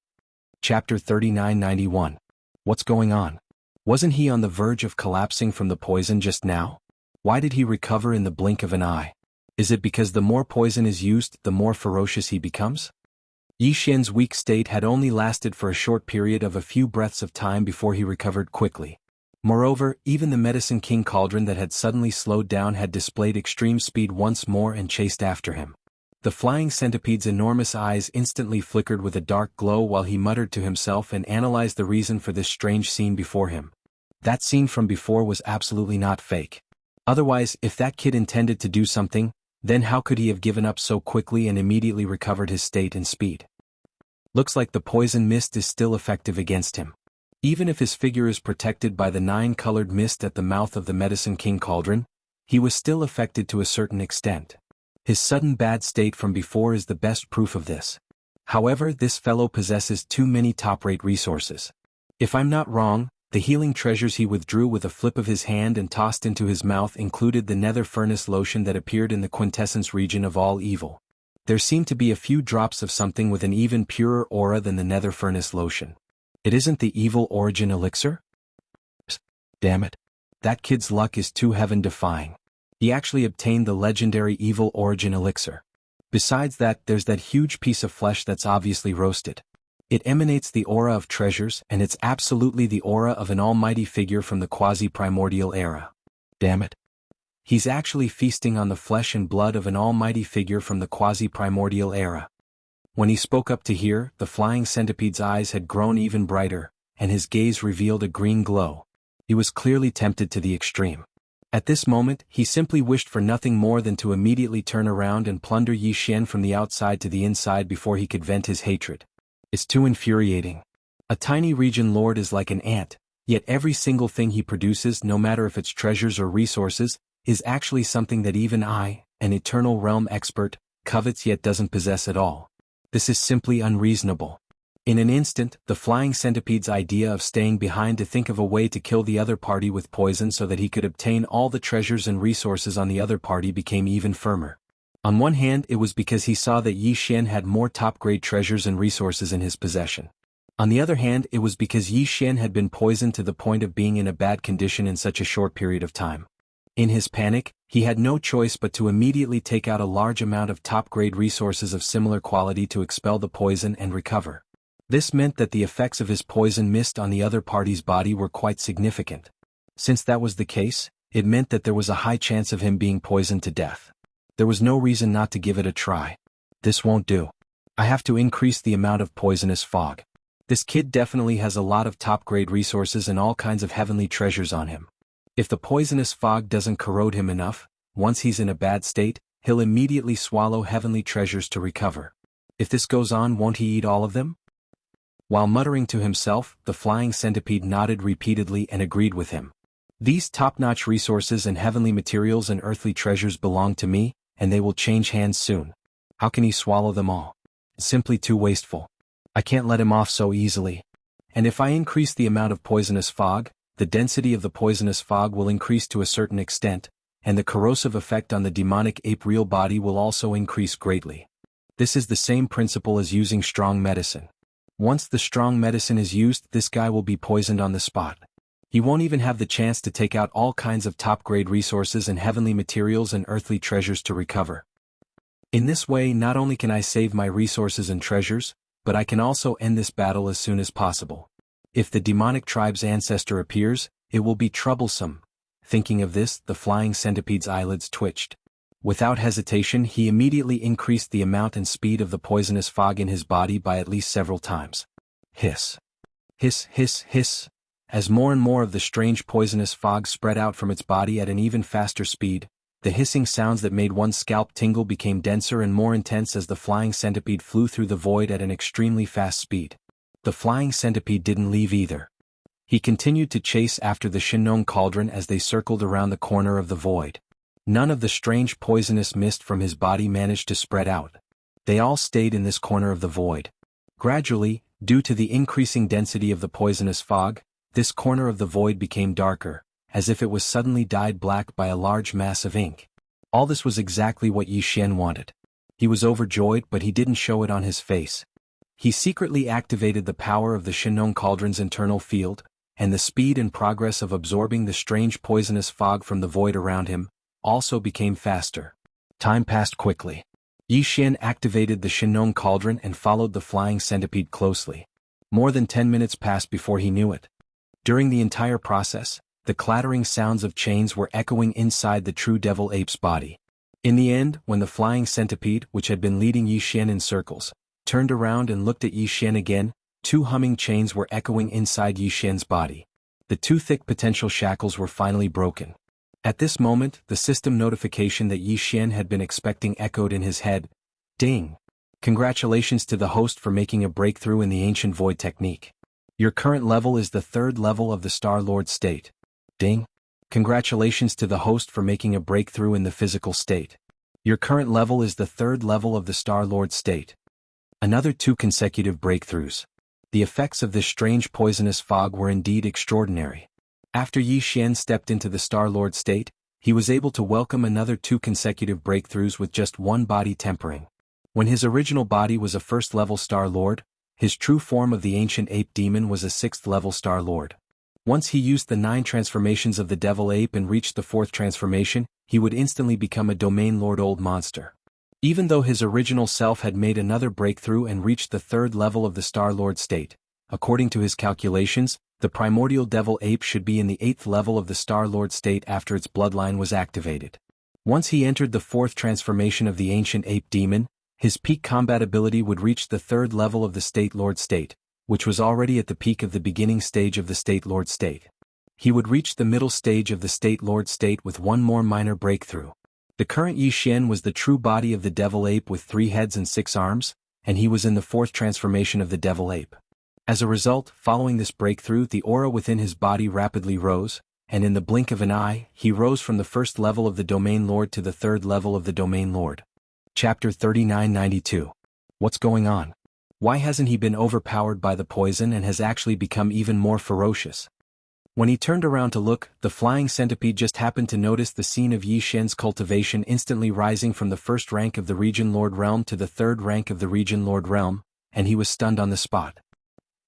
Chapter 3991. What's going on? Wasn't he on the verge of collapsing from the poison just now? Why did he recover in the blink of an eye? Is it because the more poison is used, the more ferocious he becomes? Yixian's weak state had only lasted for a short period of a few breaths of time before he recovered quickly. Moreover, even the Medicine King Cauldron that had suddenly slowed down had displayed extreme speed once more and chased after him. The flying centipede's enormous eyes instantly flickered with a dark glow while he muttered to himself and analyzed the reason for this strange scene before him. That scene from before was absolutely not fake. Otherwise, if that kid intended to do something, then how could he have given up so quickly and immediately recovered his state and speed? Looks like the poison mist is still effective against him. Even if his figure is protected by the 9-colored mist at the mouth of the Medicine King Cauldron, he was still affected to a certain extent. His sudden bad state from before is the best proof of this. However, this fellow possesses too many top-rate resources. If I'm not wrong, the healing treasures he withdrew with a flip of his hand and tossed into his mouth included the nether furnace lotion that appeared in the quintessence region of all evil. There seemed to be a few drops of something with an even purer aura than the nether furnace lotion. It isn't the evil origin elixir? Damn it. That kid's luck is too heaven-defying. He actually obtained the legendary evil origin elixir. Besides that, there's that huge piece of flesh that's obviously roasted. It emanates the aura of treasures, and it's absolutely the aura of an almighty figure from the quasi-primordial era. Damn it. He's actually feasting on the flesh and blood of an almighty figure from the quasi-primordial era. When he spoke up to hear, the flying centipede's eyes had grown even brighter, and his gaze revealed a green glow. He was clearly tempted to the extreme. At this moment, he simply wished for nothing more than to immediately turn around and plunder Yixian from the outside to the inside before he could vent his hatred. It's too infuriating. A tiny region lord is like an ant, yet every single thing he produces, no matter if it's treasures or resources, is actually something that even I, an eternal realm expert, covets yet doesn't possess at all. This is simply unreasonable. In an instant, the flying centipede's idea of staying behind to think of a way to kill the other party with poison so that he could obtain all the treasures and resources on the other party became even firmer. On one hand, it was because he saw that Yixian had more top-grade treasures and resources in his possession. On the other hand, it was because Yixian had been poisoned to the point of being in a bad condition in such a short period of time. In his panic, he had no choice but to immediately take out a large amount of top-grade resources of similar quality to expel the poison and recover. This meant that the effects of his poison mist on the other party's body were quite significant. Since that was the case, it meant that there was a high chance of him being poisoned to death. There was no reason not to give it a try. This won't do. I have to increase the amount of poisonous fog. This kid definitely has a lot of top-grade resources and all kinds of heavenly treasures on him. If the poisonous fog doesn't corrode him enough, once he's in a bad state, he'll immediately swallow heavenly treasures to recover. If this goes on, won't he eat all of them? While muttering to himself, the flying centipede nodded repeatedly and agreed with him. These top-notch resources and heavenly materials and earthly treasures belong to me, and they will change hands soon. How can he swallow them all? It's simply too wasteful. I can't let him off so easily. And if I increase the amount of poisonous fog, the density of the poisonous fog will increase to a certain extent, and the corrosive effect on the demonic ape real body will also increase greatly. This is the same principle as using strong medicine. Once the strong medicine is used, this guy will be poisoned on the spot. He won't even have the chance to take out all kinds of top-grade resources and heavenly materials and earthly treasures to recover. In this way, not only can I save my resources and treasures, but I can also end this battle as soon as possible. If the demonic tribe's ancestor appears, it will be troublesome. Thinking of this, the flying centipede's eyelids twitched. Without hesitation, he immediately increased the amount and speed of the poisonous fog in his body by at least several times. Hiss. Hiss, hiss, hiss. As more and more of the strange poisonous fog spread out from its body at an even faster speed, the hissing sounds that made one's scalp tingle became denser and more intense as the flying centipede flew through the void at an extremely fast speed. The flying centipede didn't leave either. He continued to chase after the Shinong cauldron as they circled around the corner of the void. None of the strange poisonous mist from his body managed to spread out. They all stayed in this corner of the void. Gradually, due to the increasing density of the poisonous fog, this corner of the void became darker, as if it was suddenly dyed black by a large mass of ink. All this was exactly what Yi Xian wanted. He was overjoyed, but he didn't show it on his face. He secretly activated the power of the Shinong cauldron's internal field, and the speed and progress of absorbing the strange poisonous fog from the void around him also became faster. Time passed quickly. Yi Xian activated the Shinong cauldron and followed the flying centipede closely. More than 10 minutes passed before he knew it. During the entire process, the clattering sounds of chains were echoing inside the true devil ape's body. In the end, when the flying centipede, which had been leading Yi Xian in circles, turned around and looked at Yi Xian again, 2 humming chains were echoing inside Yi Xian's body. The 2 thick potential shackles were finally broken. At this moment, the system notification that Yi Xian had been expecting echoed in his head. Ding! Congratulations to the host for making a breakthrough in the ancient void technique. Your current level is the 3rd level of the Star Lord state. Ding! Congratulations to the host for making a breakthrough in the physical state. Your current level is the 3rd level of the Star Lord state. Another 2 consecutive breakthroughs. The effects of this strange poisonous fog were indeed extraordinary. After Yi Xian stepped into the Star Lord state, he was able to welcome another 2 consecutive breakthroughs with just 1 body tempering. When his original body was a 1st-level Star Lord, his true form of the ancient ape demon was a 6th-level Star Lord. Once he used the 9 transformations of the devil ape and reached the 4th transformation, he would instantly become a domain lord old monster. Even though his original self had made another breakthrough and reached the 3rd level of the Star Lord state, according to his calculations, the primordial devil ape should be in the 8th level of the Star Lord state after its bloodline was activated. Once he entered the 4th transformation of the ancient ape demon, his peak combat ability would reach the 3rd level of the State Lord state, which was already at the peak of the beginning stage of the State Lord state. He would reach the middle stage of the State Lord state with 1 more minor breakthrough. The current Yi Xian was the true body of the devil ape with 3 heads and 6 arms, and he was in the 4th transformation of the devil ape. As a result, following this breakthrough, the aura within his body rapidly rose, and in the blink of an eye, he rose from the 1st level of the Domain Lord to the 3rd level of the Domain Lord. Chapter 3992. What's going on? Why hasn't he been overpowered by the poison and has actually become even more ferocious? When he turned around to look, the flying centipede just happened to notice the scene of Yi Xian's cultivation instantly rising from the 1st rank of the Region Lord Realm to the 3rd rank of the Region Lord Realm, and he was stunned on the spot.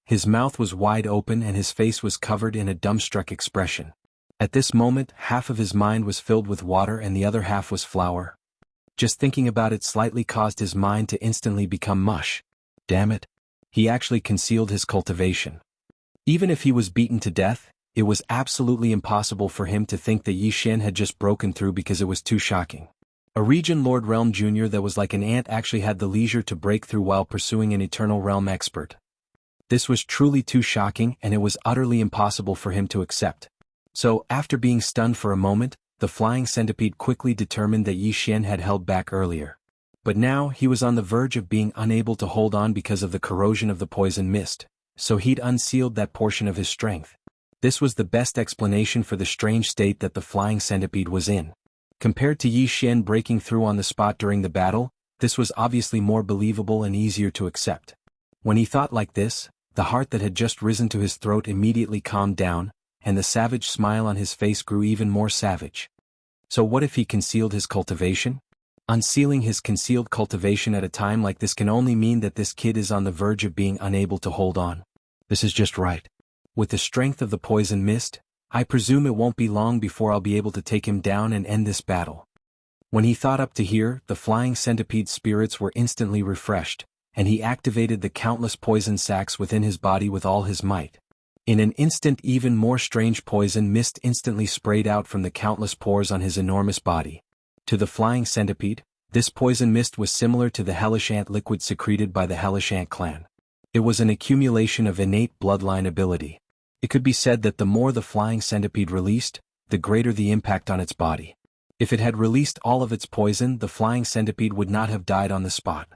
His mouth was wide open and his face was covered in a dumbstruck expression. At this moment, half of his mind was filled with water and the other half was flour. Just thinking about it slightly caused his mind to instantly become mush. Damn it. He actually concealed his cultivation. Even if he was beaten to death, it was absolutely impossible for him to think that Yi Xian had just broken through because it was too shocking. A Region Lord Realm Jr. that was like an ant actually had the leisure to break through while pursuing an Eternal Realm expert. This was truly too shocking, and it was utterly impossible for him to accept. So, after being stunned for a moment, the flying centipede quickly determined that Yi Xian had held back earlier. But now he was on the verge of being unable to hold on because of the corrosion of the poison mist, so he'd unsealed that portion of his strength. This was the best explanation for the strange state that the flying centipede was in. Compared to Yi Xian breaking through on the spot during the battle, this was obviously more believable and easier to accept. When he thought like this, the heart that had just risen to his throat immediately calmed down, and the savage smile on his face grew even more savage. So what if he concealed his cultivation? Unsealing his concealed cultivation at a time like this can only mean that this kid is on the verge of being unable to hold on. This is just right. With the strength of the poison mist, I presume it won't be long before I'll be able to take him down and end this battle. When he thought up to here, the flying centipede's spirits were instantly refreshed, and he activated the countless poison sacs within his body with all his might. In an instant, even more strange poison mist instantly sprayed out from the countless pores on his enormous body. To the flying centipede, this poison mist was similar to the hellish ant liquid secreted by the hellish ant clan. It was an accumulation of innate bloodline ability. It could be said that the more the flying centipede released, the greater the impact on its body. If it had released all of its poison, the flying centipede would not have died on the spot.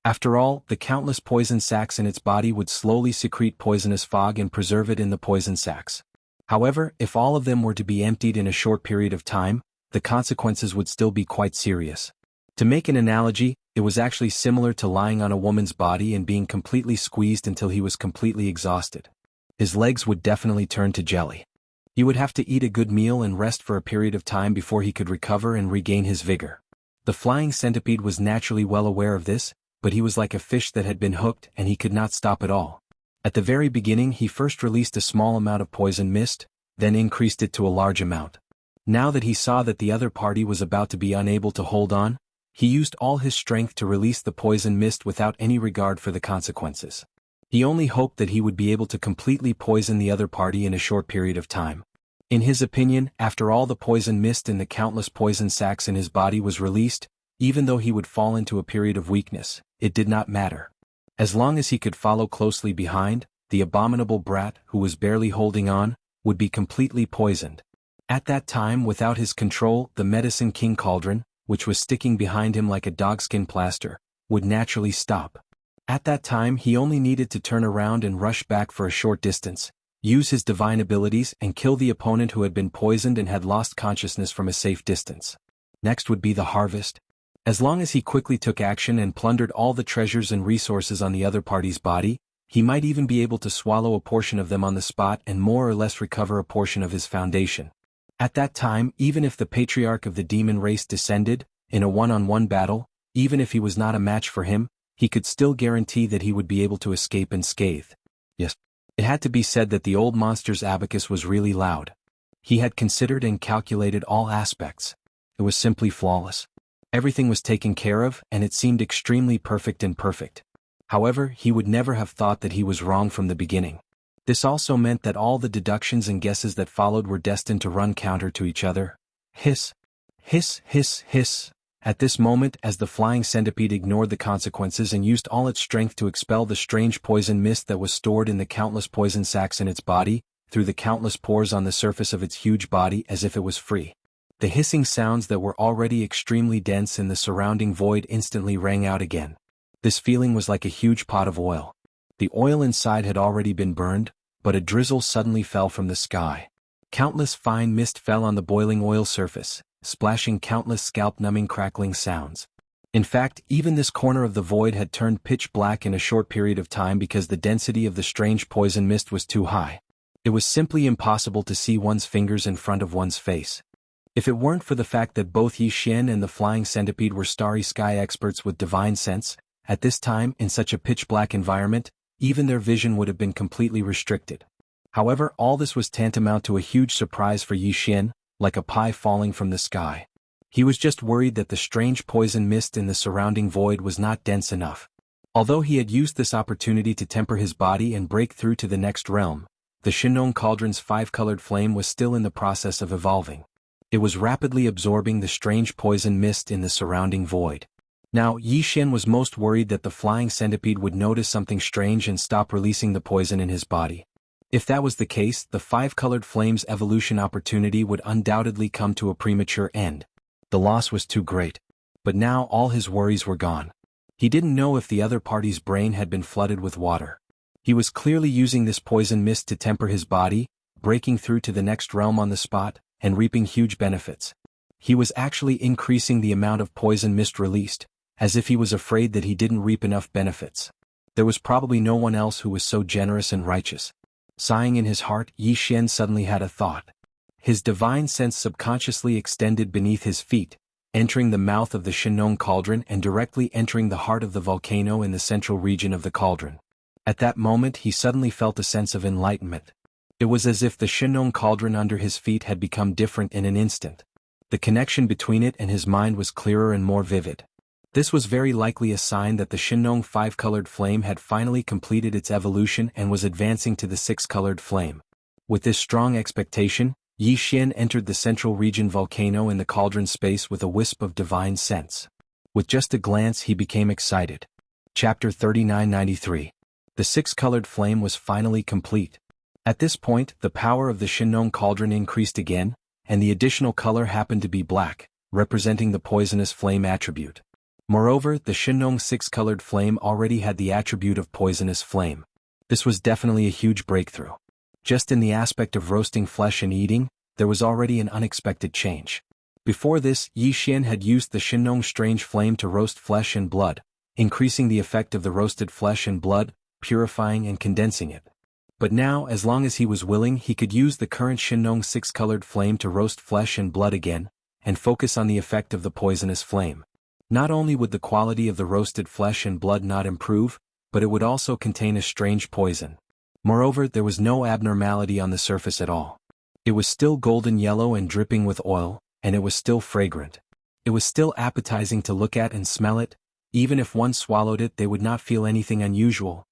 After all, the countless poison sacs in its body would slowly secrete poisonous fog and preserve it in the poison sacs. However, if all of them were to be emptied in a short period of time, the consequences would still be quite serious. To make an analogy, it was actually similar to lying on a woman's body and being completely squeezed until he was completely exhausted. His legs would definitely turn to jelly. He would have to eat a good meal and rest for a period of time before he could recover and regain his vigor. The flying centipede was naturally well aware of this, but he was like a fish that had been hooked and he could not stop at all. At the very beginning he first released a small amount of poison mist, then increased it to a large amount. Now that he saw that the other party was about to be unable to hold on, he used all his strength to release the poison mist without any regard for the consequences. He only hoped that he would be able to completely poison the other party in a short period of time. In his opinion, after all the poison mist and the countless poison sacs in his body was released, even though he would fall into a period of weakness, it did not matter. As long as he could follow closely behind, the abominable brat, who was barely holding on, would be completely poisoned. At that time, without his control, the Medicine King Cauldron, which was sticking behind him like a dogskin plaster, would naturally stop. At that time he only needed to turn around and rush back for a short distance, use his divine abilities and kill the opponent who had been poisoned and had lost consciousness from a safe distance. Next would be the harvest. As long as he quickly took action and plundered all the treasures and resources on the other party's body, he might even be able to swallow a portion of them on the spot and more or less recover a portion of his foundation. At that time, even if the patriarch of the demon race descended, in a one-on-one battle, even if he was not a match for him, he could still guarantee that he would be able to escape unscathed. Yes, it had to be said that the old monster's abacus was really loud. He had considered and calculated all aspects. It was simply flawless. Everything was taken care of, and it seemed extremely perfect and perfect. However, he would never have thought that he was wrong from the beginning. This also meant that all the deductions and guesses that followed were destined to run counter to each other. Hiss. Hiss, hiss, hiss. At this moment, as the flying centipede ignored the consequences and used all its strength to expel the strange poison mist that was stored in the countless poison sacs in its body, through the countless pores on the surface of its huge body as if it was free. The hissing sounds that were already extremely dense in the surrounding void instantly rang out again. This feeling was like a huge pot of oil. The oil inside had already been burned, but a drizzle suddenly fell from the sky. Countless fine mist fell on the boiling oil surface, splashing countless scalp-numbing crackling sounds. In fact, even this corner of the void had turned pitch black in a short period of time because the density of the strange poison mist was too high. It was simply impossible to see one's fingers in front of one's face. If it weren't for the fact that both Yi Xian and the flying centipede were starry sky experts with divine sense, at this time, in such a pitch-black environment, even their vision would have been completely restricted. However, all this was tantamount to a huge surprise for Yi Xian, like a pie falling from the sky. He was just worried that the strange poison mist in the surrounding void was not dense enough. Although he had used this opportunity to temper his body and break through to the next realm, the Shinong Cauldron's five-colored flame was still in the process of evolving. It was rapidly absorbing the strange poison mist in the surrounding void. Now, Yi Xian was most worried that the flying centipede would notice something strange and stop releasing the poison in his body. If that was the case, the five-colored flame's evolution opportunity would undoubtedly come to a premature end. The loss was too great. But now all his worries were gone. He didn't know if the other party's brain had been flooded with water. He was clearly using this poison mist to temper his body, breaking through to the next realm on the spot, and reaping huge benefits. He was actually increasing the amount of poison mist released, as if he was afraid that he didn't reap enough benefits. There was probably no one else who was so generous and righteous. Sighing in his heart, Yi Xian suddenly had a thought. His divine sense subconsciously extended beneath his feet, entering the mouth of the Shenong cauldron and directly entering the heart of the volcano in the central region of the cauldron. At that moment he suddenly felt a sense of enlightenment. It was as if the Shenong cauldron under his feet had become different in an instant. The connection between it and his mind was clearer and more vivid. This was very likely a sign that the Shenong five-colored flame had finally completed its evolution and was advancing to the six-colored flame. With this strong expectation, Yi Xian entered the central region volcano in the cauldron space with a wisp of divine sense. With just a glance he became excited. Chapter 3993. The six-colored flame was finally complete. At this point, the power of the Shenong cauldron increased again, and the additional color happened to be black, representing the poisonous flame attribute. Moreover, the Shenong six-colored flame already had the attribute of poisonous flame. This was definitely a huge breakthrough. Just in the aspect of roasting flesh and eating, there was already an unexpected change. Before this, Yi Xian had used the Shenong strange flame to roast flesh and blood, increasing the effect of the roasted flesh and blood, purifying and condensing it. But now, as long as he was willing, he could use the current Shenong six-colored flame to roast flesh and blood again, and focus on the effect of the poisonous flame. Not only would the quality of the roasted flesh and blood not improve, but it would also contain a strange poison. Moreover, there was no abnormality on the surface at all. It was still golden yellow and dripping with oil, and it was still fragrant. It was still appetizing to look at and smell it. Even if one swallowed it, they would not feel anything unusual.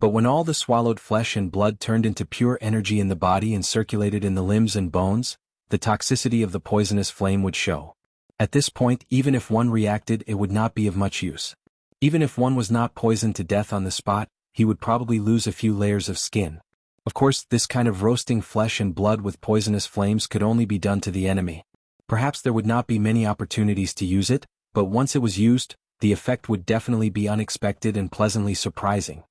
But when all the swallowed flesh and blood turned into pure energy in the body and circulated in the limbs and bones, the toxicity of the poisonous flame would show. At this point, even if one reacted, it would not be of much use. Even if one was not poisoned to death on the spot, he would probably lose a few layers of skin. Of course, this kind of roasting flesh and blood with poisonous flames could only be done to the enemy. Perhaps there would not be many opportunities to use it, but once it was used, the effect would definitely be unexpected and pleasantly surprising.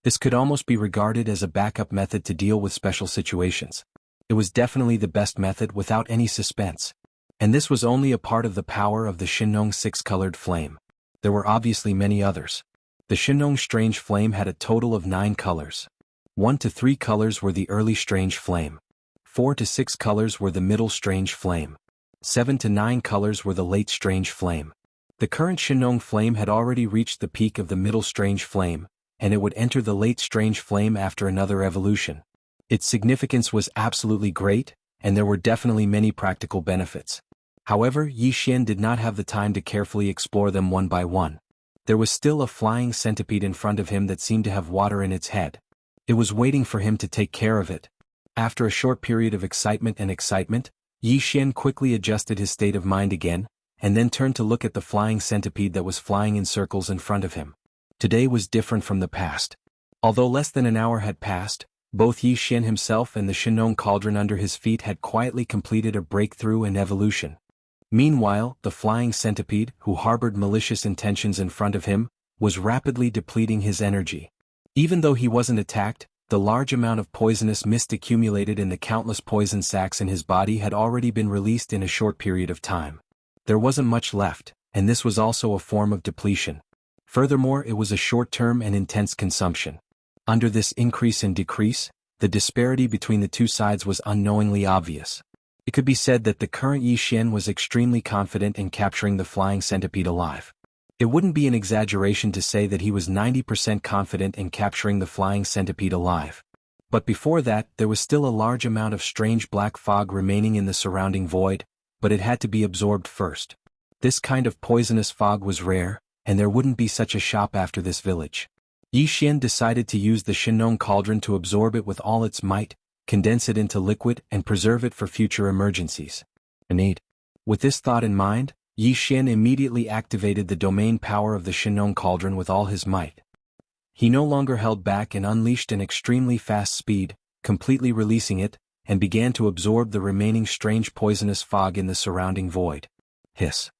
This could almost be regarded as a backup method to deal with special situations. It was definitely the best method without any suspense. And this was only a part of the power of the Shenong six-colored flame. There were obviously many others. The Shenong strange flame had a total of 9 colors. 1 to 3 colors were the early strange flame. 4 to 6 colors were the middle strange flame. 7 to 9 colors were the late strange flame. The current Shenong flame had already reached the peak of the middle strange flame, and it would enter the late strange flame after another evolution. Its significance was absolutely great, and there were definitely many practical benefits. However, Yi Xian did not have the time to carefully explore them one by one. There was still a flying centipede in front of him that seemed to have water in its head. It was waiting for him to take care of it. After a short period of excitement, Yi Xian quickly adjusted his state of mind again, and then turned to look at the flying centipede that was flying in circles in front of him. Today was different from the past. Although less than an hour had passed, both Yi Xian himself and the Shenong cauldron under his feet had quietly completed a breakthrough and evolution. Meanwhile, the flying centipede, who harbored malicious intentions in front of him, was rapidly depleting his energy. Even though he wasn't attacked, the large amount of poisonous mist accumulated in the countless poison sacs in his body had already been released in a short period of time. There wasn't much left, and this was also a form of depletion. Furthermore, it was a short-term and intense consumption. Under this increase and decrease, the disparity between the two sides was unknowingly obvious. It could be said that the current Yi Xian was extremely confident in capturing the flying centipede alive. It wouldn't be an exaggeration to say that he was 90% confident in capturing the flying centipede alive. But before that, there was still a large amount of strange black fog remaining in the surrounding void, but it had to be absorbed first. This kind of poisonous fog was rare, and there wouldn't be such a shop after this village. Yi Xian decided to use the Shenong cauldron to absorb it with all its might, condense it into liquid, and preserve it for future emergencies. With this thought in mind, Yi Xian immediately activated the domain power of the Shenong Cauldron with all his might. He no longer held back and unleashed an extremely fast speed, completely releasing it, and began to absorb the remaining strange poisonous fog in the surrounding void. Hiss.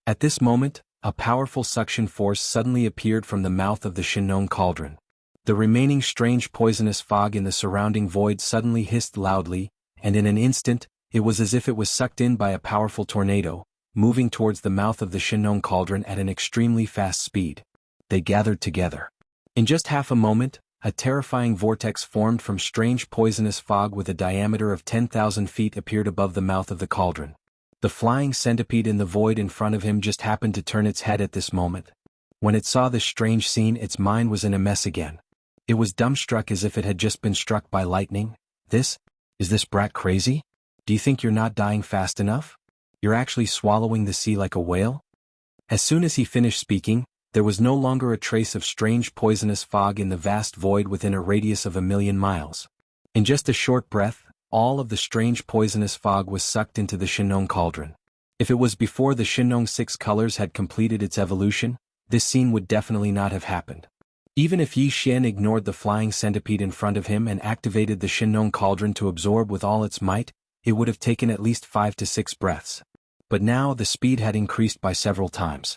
At this moment, a powerful suction force suddenly appeared from the mouth of the Shenong Cauldron. The remaining strange poisonous fog in the surrounding void suddenly hissed loudly, and in an instant, it was as if it was sucked in by a powerful tornado, moving towards the mouth of the Shenong Cauldron at an extremely fast speed. They gathered together. In just half a moment, a terrifying vortex formed from strange poisonous fog with a diameter of 10,000 feet appeared above the mouth of the cauldron. The flying centipede in the void in front of him just happened to turn its head at this moment. When it saw this strange scene, its mind was in a mess again. It was dumbstruck as if it had just been struck by lightning. Is this brat crazy? Do you think you're not dying fast enough? You're actually swallowing the sea like a whale? As soon as he finished speaking, there was no longer a trace of strange poisonous fog in the vast void within a radius of 1,000,000 miles. In just a short breath, all of the strange poisonous fog was sucked into the Shenong Cauldron. If it was before the Shenong Six Colors had completed its evolution, this scene would definitely not have happened. Even if Yi Xian ignored the flying centipede in front of him and activated the Shenong Cauldron to absorb with all its might, it would have taken at least 5 to 6 breaths. But now the speed had increased by several times.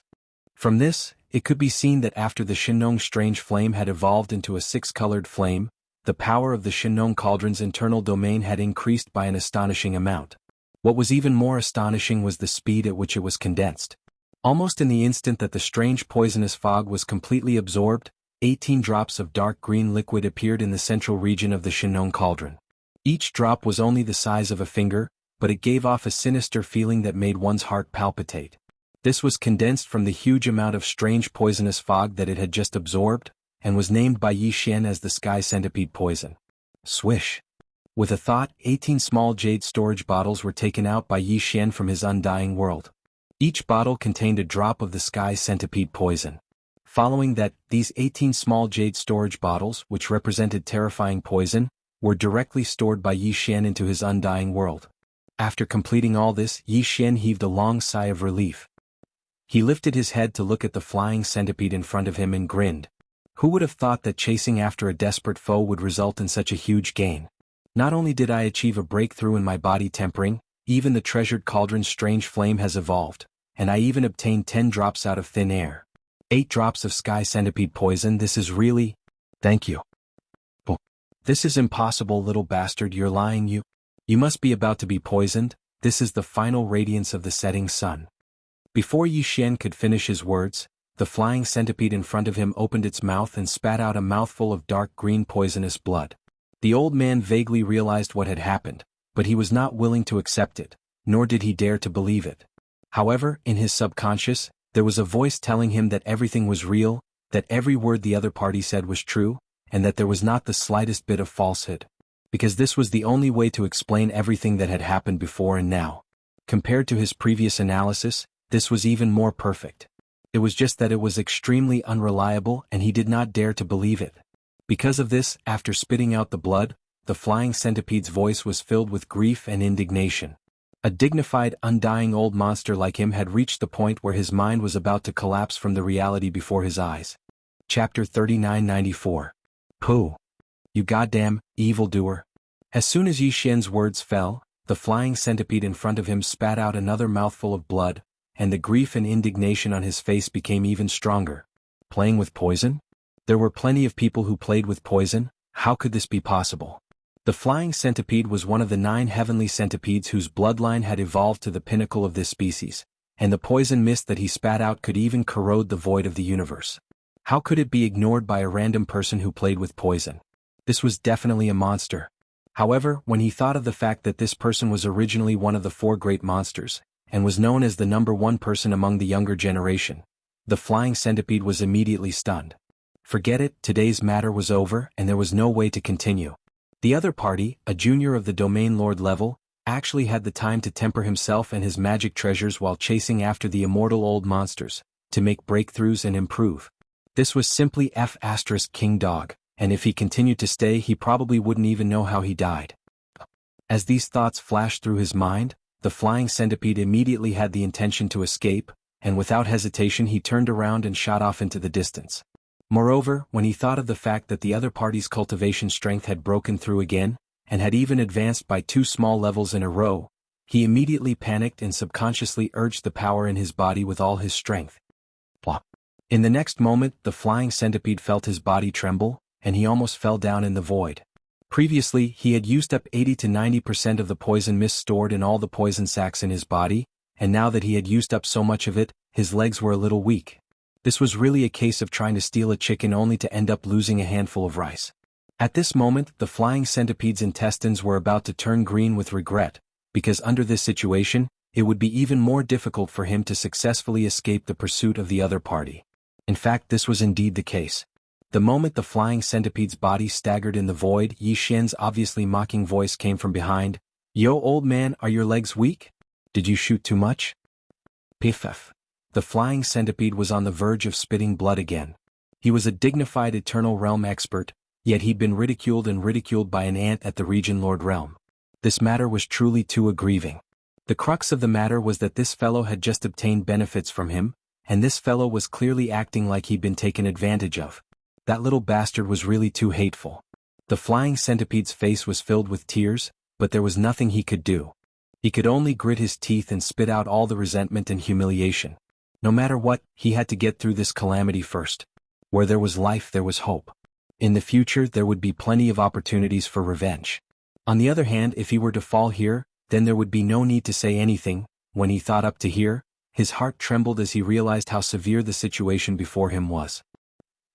From this, it could be seen that after the Shenong Strange Flame had evolved into a six-colored flame, the power of the Shenong Cauldron's internal domain had increased by an astonishing amount. What was even more astonishing was the speed at which it was condensed. Almost in the instant that the strange poisonous fog was completely absorbed, 18 drops of dark green liquid appeared in the central region of the Shenong Cauldron. Each drop was only the size of a finger, but it gave off a sinister feeling that made one's heart palpitate. This was condensed from the huge amount of strange poisonous fog that it had just absorbed, and was named by Yi Xian as the Sky Centipede Poison. Swish. With a thought, 18 small jade storage bottles were taken out by Yi Xian from his undying world. Each bottle contained a drop of the Sky Centipede Poison. Following that, these 18 small jade storage bottles, which represented terrifying poison, were directly stored by Yi Xian into his undying world. After completing all this, Yi Xian heaved a long sigh of relief. He lifted his head to look at the flying centipede in front of him and grinned. Who would have thought that chasing after a desperate foe would result in such a huge gain? Not only did I achieve a breakthrough in my body tempering, even the treasured cauldron's strange flame has evolved, and I even obtained 10 drops out of thin air. 8 drops of Sky Centipede Poison. This is really... Thank you. Oh. This is impossible, little bastard, you're lying. You must be about to be poisoned. This is the final radiance of the setting sun. Before Yi Xian could finish his words, the flying centipede in front of him opened its mouth and spat out a mouthful of dark green poisonous blood. The old man vaguely realized what had happened, but he was not willing to accept it, nor did he dare to believe it. However, in his subconscious, there was a voice telling him that everything was real, that every word the other party said was true, and that there was not the slightest bit of falsehood. Because this was the only way to explain everything that had happened before and now. Compared to his previous analysis, this was even more perfect. It was just that it was extremely unreliable and he did not dare to believe it. Because of this, after spitting out the blood, the flying centipede's voice was filled with grief and indignation. A dignified, undying old monster like him had reached the point where his mind was about to collapse from the reality before his eyes. Chapter 3994. Pooh. You goddamn evildoer. As soon as Yi Xian's words fell, the flying centipede in front of him spat out another mouthful of blood, and the grief and indignation on his face became even stronger. Playing with poison? There were plenty of people who played with poison. How could this be possible? The flying centipede was one of the 9 heavenly centipedes whose bloodline had evolved to the pinnacle of this species, and the poison mist that he spat out could even corrode the void of the universe. How could it be ignored by a random person who played with poison? This was definitely a monster. However, when he thought of the fact that this person was originally one of the 4 great monsters, and was known as the #1 person among the younger generation, the flying centipede was immediately stunned. Forget it, today's matter was over and there was no way to continue. The other party, a junior of the Domain Lord level, actually had the time to temper himself and his magic treasures while chasing after the immortal old monsters, to make breakthroughs and improve. This was simply King Dog, and if he continued to stay he probably wouldn't even know how he died. As these thoughts flashed through his mind, the flying centipede immediately had the intention to escape, and without hesitation he turned around and shot off into the distance. Moreover, when he thought of the fact that the other party's cultivation strength had broken through again, and had even advanced by 2 small levels in a row, he immediately panicked and subconsciously urged the power in his body with all his strength. Plop. In the next moment, the flying centipede felt his body tremble, and he almost fell down in the void. Previously, he had used up 80 to 90% of the poison mist stored in all the poison sacs in his body, and now that he had used up so much of it, his legs were a little weak. This was really a case of trying to steal a chicken only to end up losing a handful of rice. At this moment, the flying centipede's intestines were about to turn green with regret, because under this situation, it would be even more difficult for him to successfully escape the pursuit of the other party. In fact, this was indeed the case. The moment the flying centipede's body staggered in the void, Yi Xian's obviously mocking voice came from behind. "Yo, old man, are your legs weak? Did you shoot too much?" Piff. The flying centipede was on the verge of spitting blood again. He was a dignified Eternal Realm expert, yet he'd been ridiculed by an ant at the Region Lord Realm. This matter was truly too aggrieving. The crux of the matter was that this fellow had just obtained benefits from him, and this fellow was clearly acting like he'd been taken advantage of. That little bastard was really too hateful. The flying centipede's face was filled with tears, but there was nothing he could do. He could only grit his teeth and spit out all the resentment and humiliation. No matter what, he had to get through this calamity first. Where there was life, there was hope. In the future, there would be plenty of opportunities for revenge. On the other hand, if he were to fall here, then there would be no need to say anything. When he thought up to here, his heart trembled as he realized how severe the situation before him was.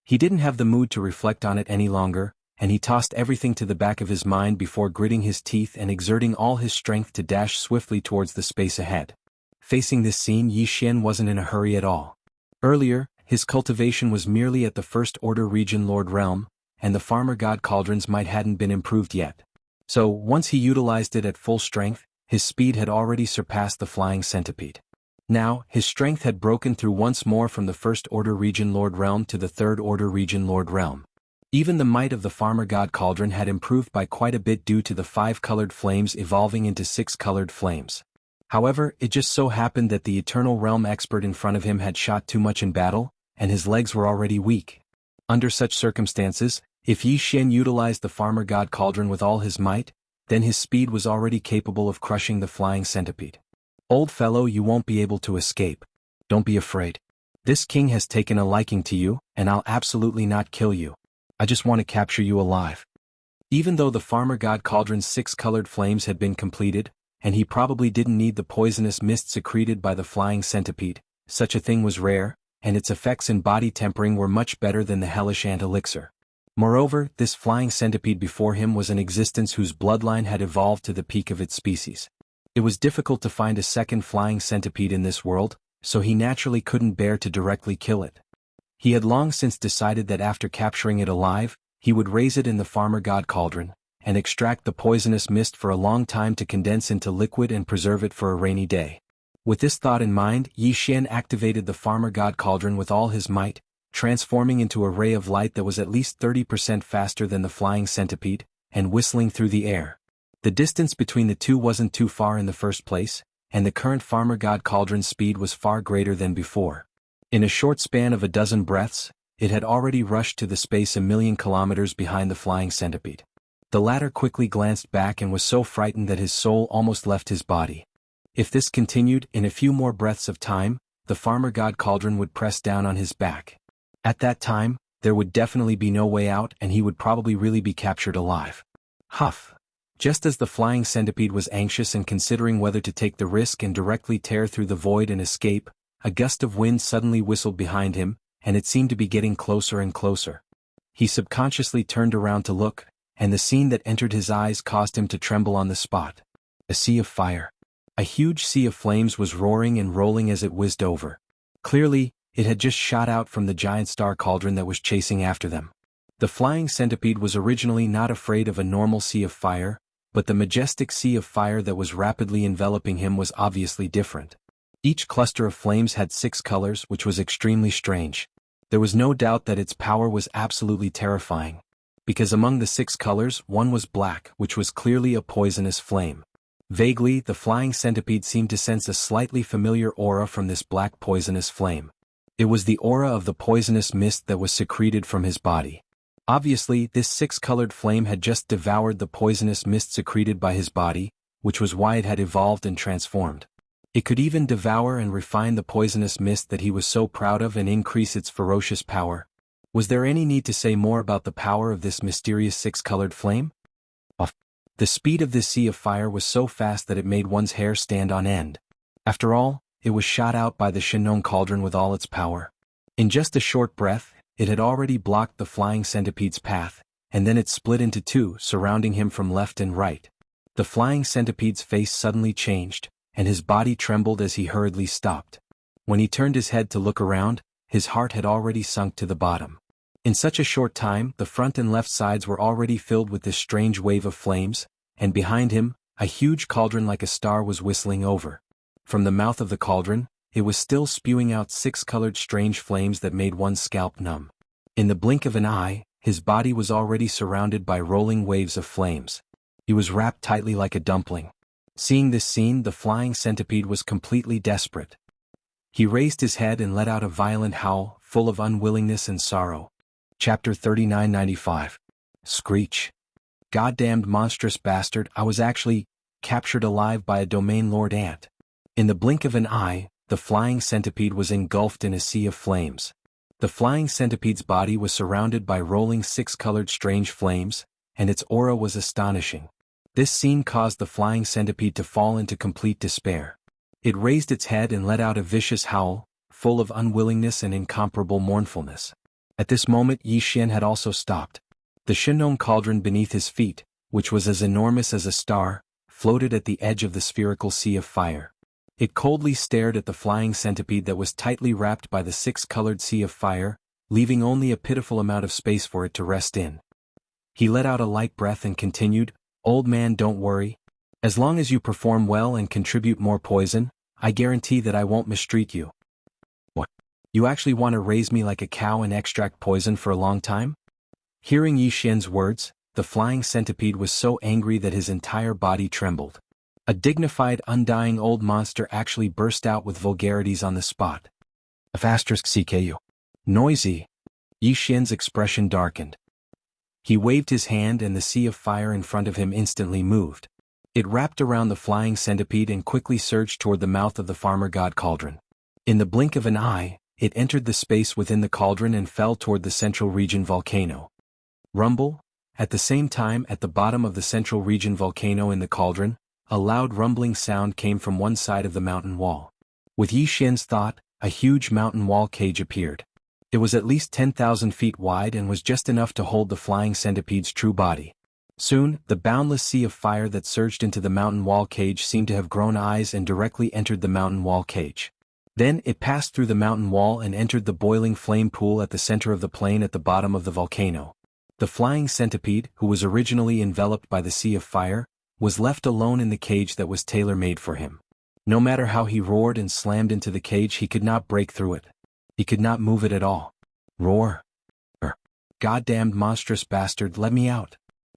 He didn't have the mood to reflect on it any longer, and he tossed everything to the back of his mind before gritting his teeth and exerting all his strength to dash swiftly towards the space ahead. Facing this scene, Yi Xian wasn't in a hurry at all. Earlier, his cultivation was merely at the First Order Region Lord Realm, and the Farmer God Cauldron's might hadn't been improved yet. So, once he utilized it at full strength, his speed had already surpassed the flying centipede. Now, his strength had broken through once more from the First Order Region Lord Realm to the Third Order Region Lord Realm. Even the might of the Farmer God Cauldron had improved by quite a bit due to the 5-colored flames evolving into 6-colored flames. However, it just so happened that the Eternal Realm expert in front of him had shot too much in battle, and his legs were already weak. Under such circumstances, if Yi Xian utilized the Farmer God Cauldron with all his might, then his speed was already capable of crushing the flying centipede. "Old fellow, you won't be able to escape. Don't be afraid. This king has taken a liking to you, and I'll absolutely not kill you. I just want to capture you alive." Even though the Farmer God Cauldron's 6-colored flames had been completed, and he probably didn't need the poisonous mist secreted by the flying centipede, such a thing was rare, and its effects in body tempering were much better than the hellish ant elixir. Moreover, this flying centipede before him was an existence whose bloodline had evolved to the peak of its species. It was difficult to find a second flying centipede in this world, so he naturally couldn't bear to directly kill it. He had long since decided that after capturing it alive, he would raise it in the Farmer God Cauldron, and extract the poisonous mist for a long time to condense into liquid and preserve it for a rainy day. With this thought in mind, Yi Xian activated the Farmer God Cauldron with all his might, transforming into a ray of light that was at least 30% faster than the flying centipede, and whistling through the air. The distance between the two wasn't too far in the first place, and the current Farmer God Cauldron's speed was far greater than before. In a short span of a dozen breaths, it had already rushed to the space 1,000,000 kilometers behind the flying centipede. The latter quickly glanced back and was so frightened that his soul almost left his body. If this continued, in a few more breaths of time, the Farmer God Cauldron would press down on his back. At that time, there would definitely be no way out and he would probably really be captured alive. Huff! Just as the flying centipede was anxious and considering whether to take the risk and directly tear through the void and escape, a gust of wind suddenly whistled behind him, and it seemed to be getting closer and closer. He subconsciously turned around to look, and the scene that entered his eyes caused him to tremble on the spot. A sea of fire. A huge sea of flames was roaring and rolling as it whizzed over. Clearly, it had just shot out from the giant star cauldron that was chasing after them. The flying centipede was originally not afraid of a normal sea of fire, but the majestic sea of fire that was rapidly enveloping him was obviously different. Each cluster of flames had 6 colors, which was extremely strange. There was no doubt that its power was absolutely terrifying. Because among the 6 colors, one was black, which was clearly a poisonous flame. Vaguely, the flying centipede seemed to sense a slightly familiar aura from this black poisonous flame. It was the aura of the poisonous mist that was secreted from his body. Obviously, this six-colored flame had just devoured the poisonous mist secreted by his body, which was why it had evolved and transformed. It could even devour and refine the poisonous mist that he was so proud of and increase its ferocious power. Was there any need to say more about the power of this mysterious six-colored flame? The speed of this sea of fire was so fast that it made one's hair stand on end. After all, it was shot out by the Shinnon cauldron with all its power. In just a short breath, it had already blocked the flying centipede's path, and then it split into two, surrounding him from left and right. The flying centipede's face suddenly changed, and his body trembled as he hurriedly stopped. When he turned his head to look around, his heart had already sunk to the bottom. In such a short time, the front and left sides were already filled with this strange wave of flames, and behind him, a huge cauldron like a star was whistling over. From the mouth of the cauldron, it was still spewing out six-colored strange flames that made one's scalp numb. In the blink of an eye, his body was already surrounded by rolling waves of flames. He was wrapped tightly like a dumpling. Seeing this scene, the flying centipede was completely desperate. He raised his head and let out a violent howl, full of unwillingness and sorrow. Chapter 3995. Screech. Goddamned monstrous bastard, I was actually captured alive by a domain lord ant. In the blink of an eye, the flying centipede was engulfed in a sea of flames. The flying centipede's body was surrounded by rolling six-colored strange flames, and its aura was astonishing. This scene caused the flying centipede to fall into complete despair. It raised its head and let out a vicious howl, full of unwillingness and incomparable mournfulness. At this moment Yi Xian had also stopped. The Shinnon cauldron beneath his feet, which was as enormous as a star, floated at the edge of the spherical sea of fire. It coldly stared at the flying centipede that was tightly wrapped by the six-colored sea of fire, leaving only a pitiful amount of space for it to rest in. He let out a light breath and continued, "Old man, don't worry. As long as you perform well and contribute more poison, I guarantee that I won't mistreat you." What? You actually want to raise me like a cow and extract poison for a long time? Hearing Yi Xian's words, the flying centipede was so angry that his entire body trembled. A dignified, undying old monster actually burst out with vulgarities on the spot. *CKU. Noisy. Yi Xian's expression darkened. He waved his hand and the sea of fire in front of him instantly moved. It wrapped around the flying centipede and quickly surged toward the mouth of the farmer god cauldron. In the blink of an eye, it entered the space within the cauldron and fell toward the central region volcano. Rumble. At the same time, at the bottom of the central region volcano in the cauldron, a loud rumbling sound came from one side of the mountain wall. With Yi Xian's thought, a huge mountain wall cage appeared. It was at least 10,000 feet wide and was just enough to hold the flying centipede's true body. Soon, the boundless sea of fire that surged into the mountain wall cage seemed to have grown eyes and directly entered the mountain wall cage. Then it passed through the mountain wall and entered the boiling flame pool at the center of the plain at the bottom of the volcano. The flying centipede, who was originally enveloped by the sea of fire, was left alone in the cage that was tailor-made for him. No matter how he roared and slammed into the cage, he could not break through it. He could not move it at all. Roar. Goddamned monstrous bastard, let me out.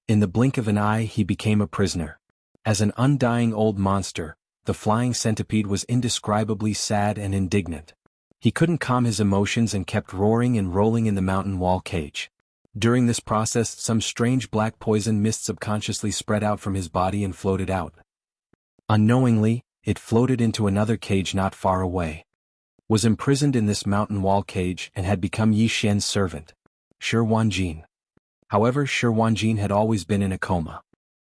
In the blink of an eye he became a prisoner. As an undying old monster, the flying centipede was indescribably sad and indignant. He couldn't calm his emotions and kept roaring and rolling in the mountain wall cage. During this process, some strange black poison mist subconsciously spread out from his body and floated out. Unknowingly, it floated into another cage not far away. Was imprisoned in this mountain wall cage and had become Yi Xian's servant, Shi Wanjin. However, Shi Wanjin had always been in a coma.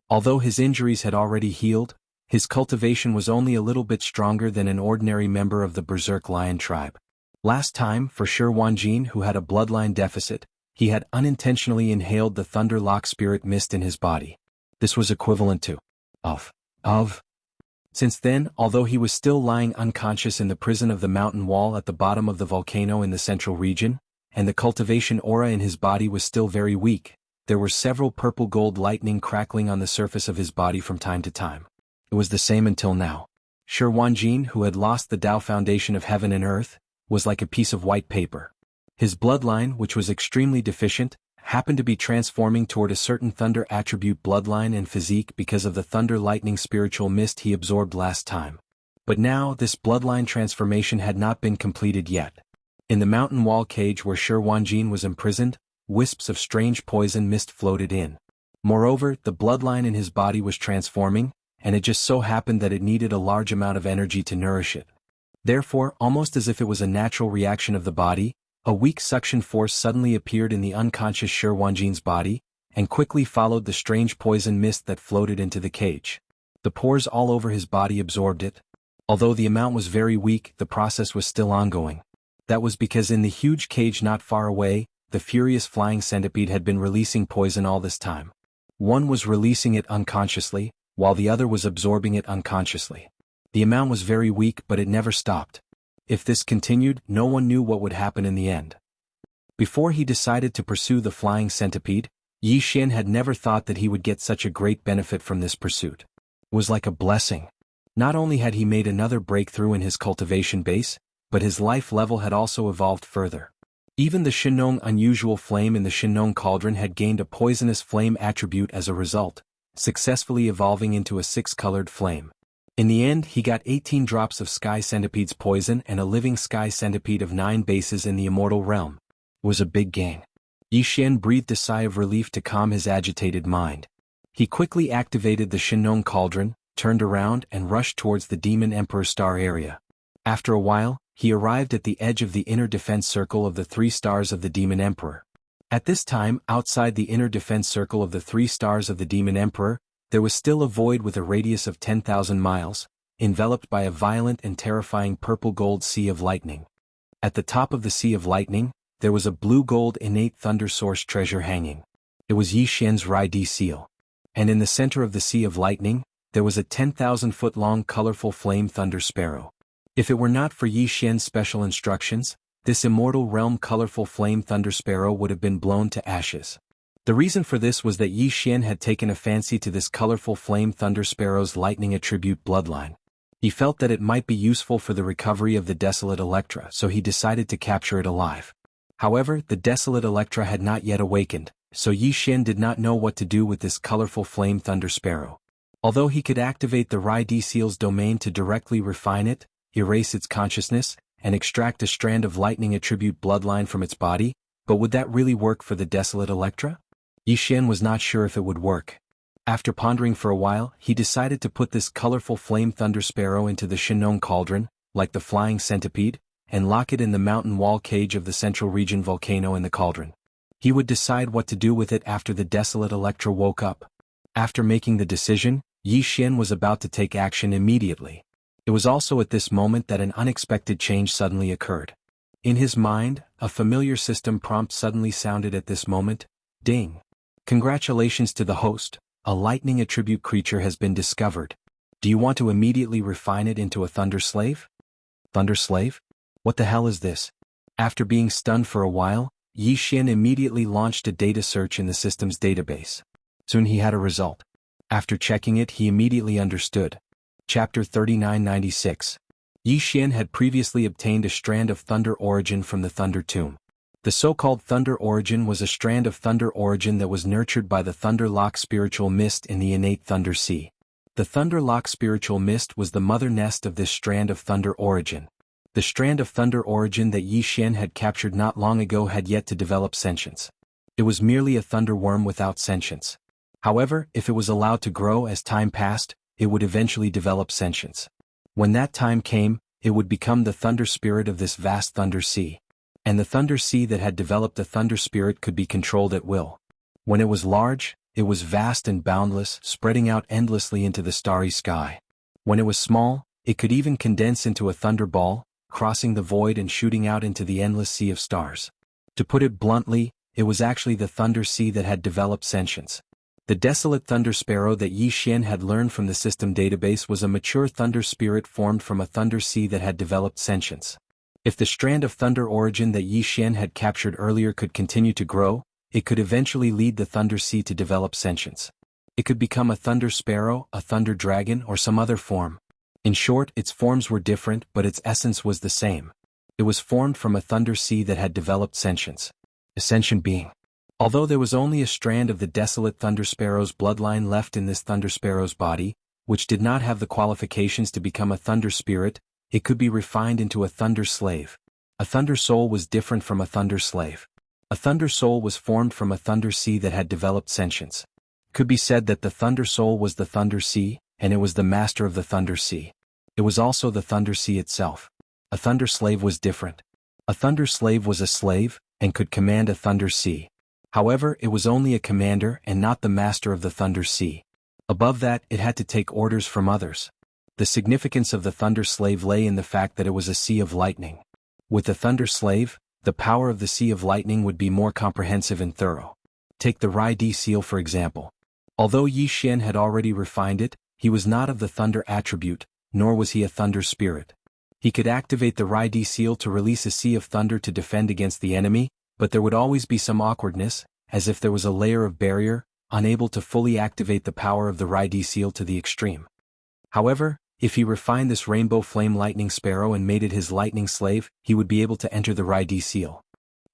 Although his injuries had already healed, his cultivation was only a little bit stronger than an ordinary member of the Berserk Lion tribe. Last time, for Shi Wanjin, who had a bloodline deficit, he had unintentionally inhaled the Thunder Lock spirit mist in his body. This was equivalent to of. Since then, although he was still lying unconscious in the prison of the mountain wall at the bottom of the volcano in the central region, and the cultivation aura in his body was still very weak, there were several purple-gold lightning crackling on the surface of his body from time to time. It was the same until now. Shi Wanjin, who had lost the Tao foundation of heaven and earth, was like a piece of white paper. His bloodline, which was extremely deficient, happened to be transforming toward a certain thunder attribute bloodline and physique because of the thunder lightning spiritual mist he absorbed last time. But now this bloodline transformation had not been completed yet. In the mountain wall cage where Shi Wanjin was imprisoned, wisps of strange poison mist floated in. Moreover, the bloodline in his body was transforming, and it just so happened that it needed a large amount of energy to nourish it. Therefore, almost as if it was a natural reaction of the body, a weak suction force suddenly appeared in the unconscious Shi Wanjin's body, and quickly followed the strange poison mist that floated into the cage. The pores all over his body absorbed it. Although the amount was very weak, the process was still ongoing. That was because in the huge cage not far away, the furious flying centipede had been releasing poison all this time. One was releasing it unconsciously, while the other was absorbing it unconsciously. The amount was very weak, but it never stopped. If this continued, no one knew what would happen in the end. Before he decided to pursue the flying centipede, Yi Xian had never thought that he would get such a great benefit from this pursuit. It was like a blessing. Not only had he made another breakthrough in his cultivation base, but his life level had also evolved further. Even the Shinong unusual flame in the Shinong cauldron had gained a poisonous flame attribute as a result, successfully evolving into a 6-colored flame. In the end, he got 18 drops of Sky Centipede's poison and a living Sky Centipede of 9 bases in the immortal realm. It was a big gain. Yi Xian breathed a sigh of relief to calm his agitated mind. He quickly activated the Shinong cauldron, turned around and rushed towards the Demon Emperor star area. After a while, he arrived at the edge of the inner defense circle of the 3 stars of the Demon Emperor. At this time, outside the inner defense circle of the 3 stars of the Demon Emperor, there was still a void with a radius of 10,000 miles, enveloped by a violent and terrifying purple-gold sea of lightning. At the top of the sea of lightning, there was a blue-gold innate thunder source treasure hanging. It was Yi Xian's Rai-D seal. And in the center of the sea of lightning, there was a 10,000-foot-long colorful flame thunder sparrow. If it were not for Yi Xian's special instructions, this immortal realm colorful flame thunder sparrow would have been blown to ashes. The reason for this was that Yi Xian had taken a fancy to this colorful flame thunder sparrow's lightning attribute bloodline. He felt that it might be useful for the recovery of the desolate Electra, so he decided to capture it alive. However, the desolate Electra had not yet awakened, so Yi Xian did not know what to do with this colorful flame thunder sparrow. Although he could activate the Rai-D seal's domain to directly refine it, erase its consciousness, and extract a strand of lightning attribute bloodline from its body, but would that really work for the desolate Electra? Yi Xian was not sure if it would work. After pondering for a while, he decided to put this colorful flame thunder sparrow into the Shinong cauldron, like the flying centipede, and lock it in the mountain wall cage of the central region volcano in the cauldron. He would decide what to do with it after the desolate Electra woke up. After making the decision, Yi Xian was about to take action immediately. It was also at this moment that an unexpected change suddenly occurred. In his mind, a familiar system prompt suddenly sounded at this moment. Ding! Congratulations to the host, a lightning attribute creature has been discovered. Do you want to immediately refine it into a thunder slave? Thunder slave? What the hell is this? After being stunned for a while, Yi Xian immediately launched a data search in the system's database. Soon he had a result. After checking it, he immediately understood. Chapter 3996. Yi Xian had previously obtained a strand of thunder origin from the Thunder Tomb. The so-called Thunder Origin was a strand of Thunder Origin that was nurtured by the Thunder Lock spiritual mist in the innate Thunder Sea. The Thunder Lock spiritual mist was the mother nest of this strand of Thunder Origin. The strand of Thunder Origin that Yi Xian had captured not long ago had yet to develop sentience. It was merely a thunder worm without sentience. However, if it was allowed to grow as time passed, it would eventually develop sentience. When that time came, it would become the thunder spirit of this vast Thunder Sea. And the Thunder Sea that had developed a thunder spirit could be controlled at will. When it was large, it was vast and boundless, spreading out endlessly into the starry sky. When it was small, it could even condense into a thunder ball, crossing the void and shooting out into the endless sea of stars. To put it bluntly, it was actually the Thunder Sea that had developed sentience. The desolate thunder sparrow that Yi Xian had learned from the system database was a mature thunder spirit formed from a Thunder Sea that had developed sentience. If the strand of thunder origin that Yi Xian had captured earlier could continue to grow, it could eventually lead the Thunder Sea to develop sentience. It could become a thunder sparrow, a thunder dragon, or some other form. In short, its forms were different, but its essence was the same. It was formed from a Thunder Sea that had developed sentience. A sentient being. Although there was only a strand of the desolate Thunder Sparrow's bloodline left in this Thunder Sparrow's body, which did not have the qualifications to become a Thunder Spirit, it could be refined into a Thunder Slave. A Thunder Soul was different from a Thunder Slave. A Thunder Soul was formed from a Thunder Sea that had developed sentience. It could be said that the Thunder Soul was the Thunder Sea, and it was the master of the Thunder Sea. It was also the Thunder Sea itself. A Thunder Slave was different. A Thunder Slave was a slave, and could command a Thunder Sea. However, it was only a commander and not the master of the Thunder Sea. Above that, it had to take orders from others. The significance of the Thunder Slave lay in the fact that it was a Sea of Lightning. With the Thunder Slave, the power of the Sea of Lightning would be more comprehensive and thorough. Take the Rai-D seal for example. Although Yi Xian had already refined it, he was not of the Thunder attribute, nor was he a Thunder Spirit. He could activate the Rai-D seal to release a Sea of Thunder to defend against the enemy, but there would always be some awkwardness, as if there was a layer of barrier, unable to fully activate the power of the Rai-D seal to the extreme. However, if he refined this Rainbow Flame Lightning Sparrow and made it his lightning slave, he would be able to enter the Rai-D seal.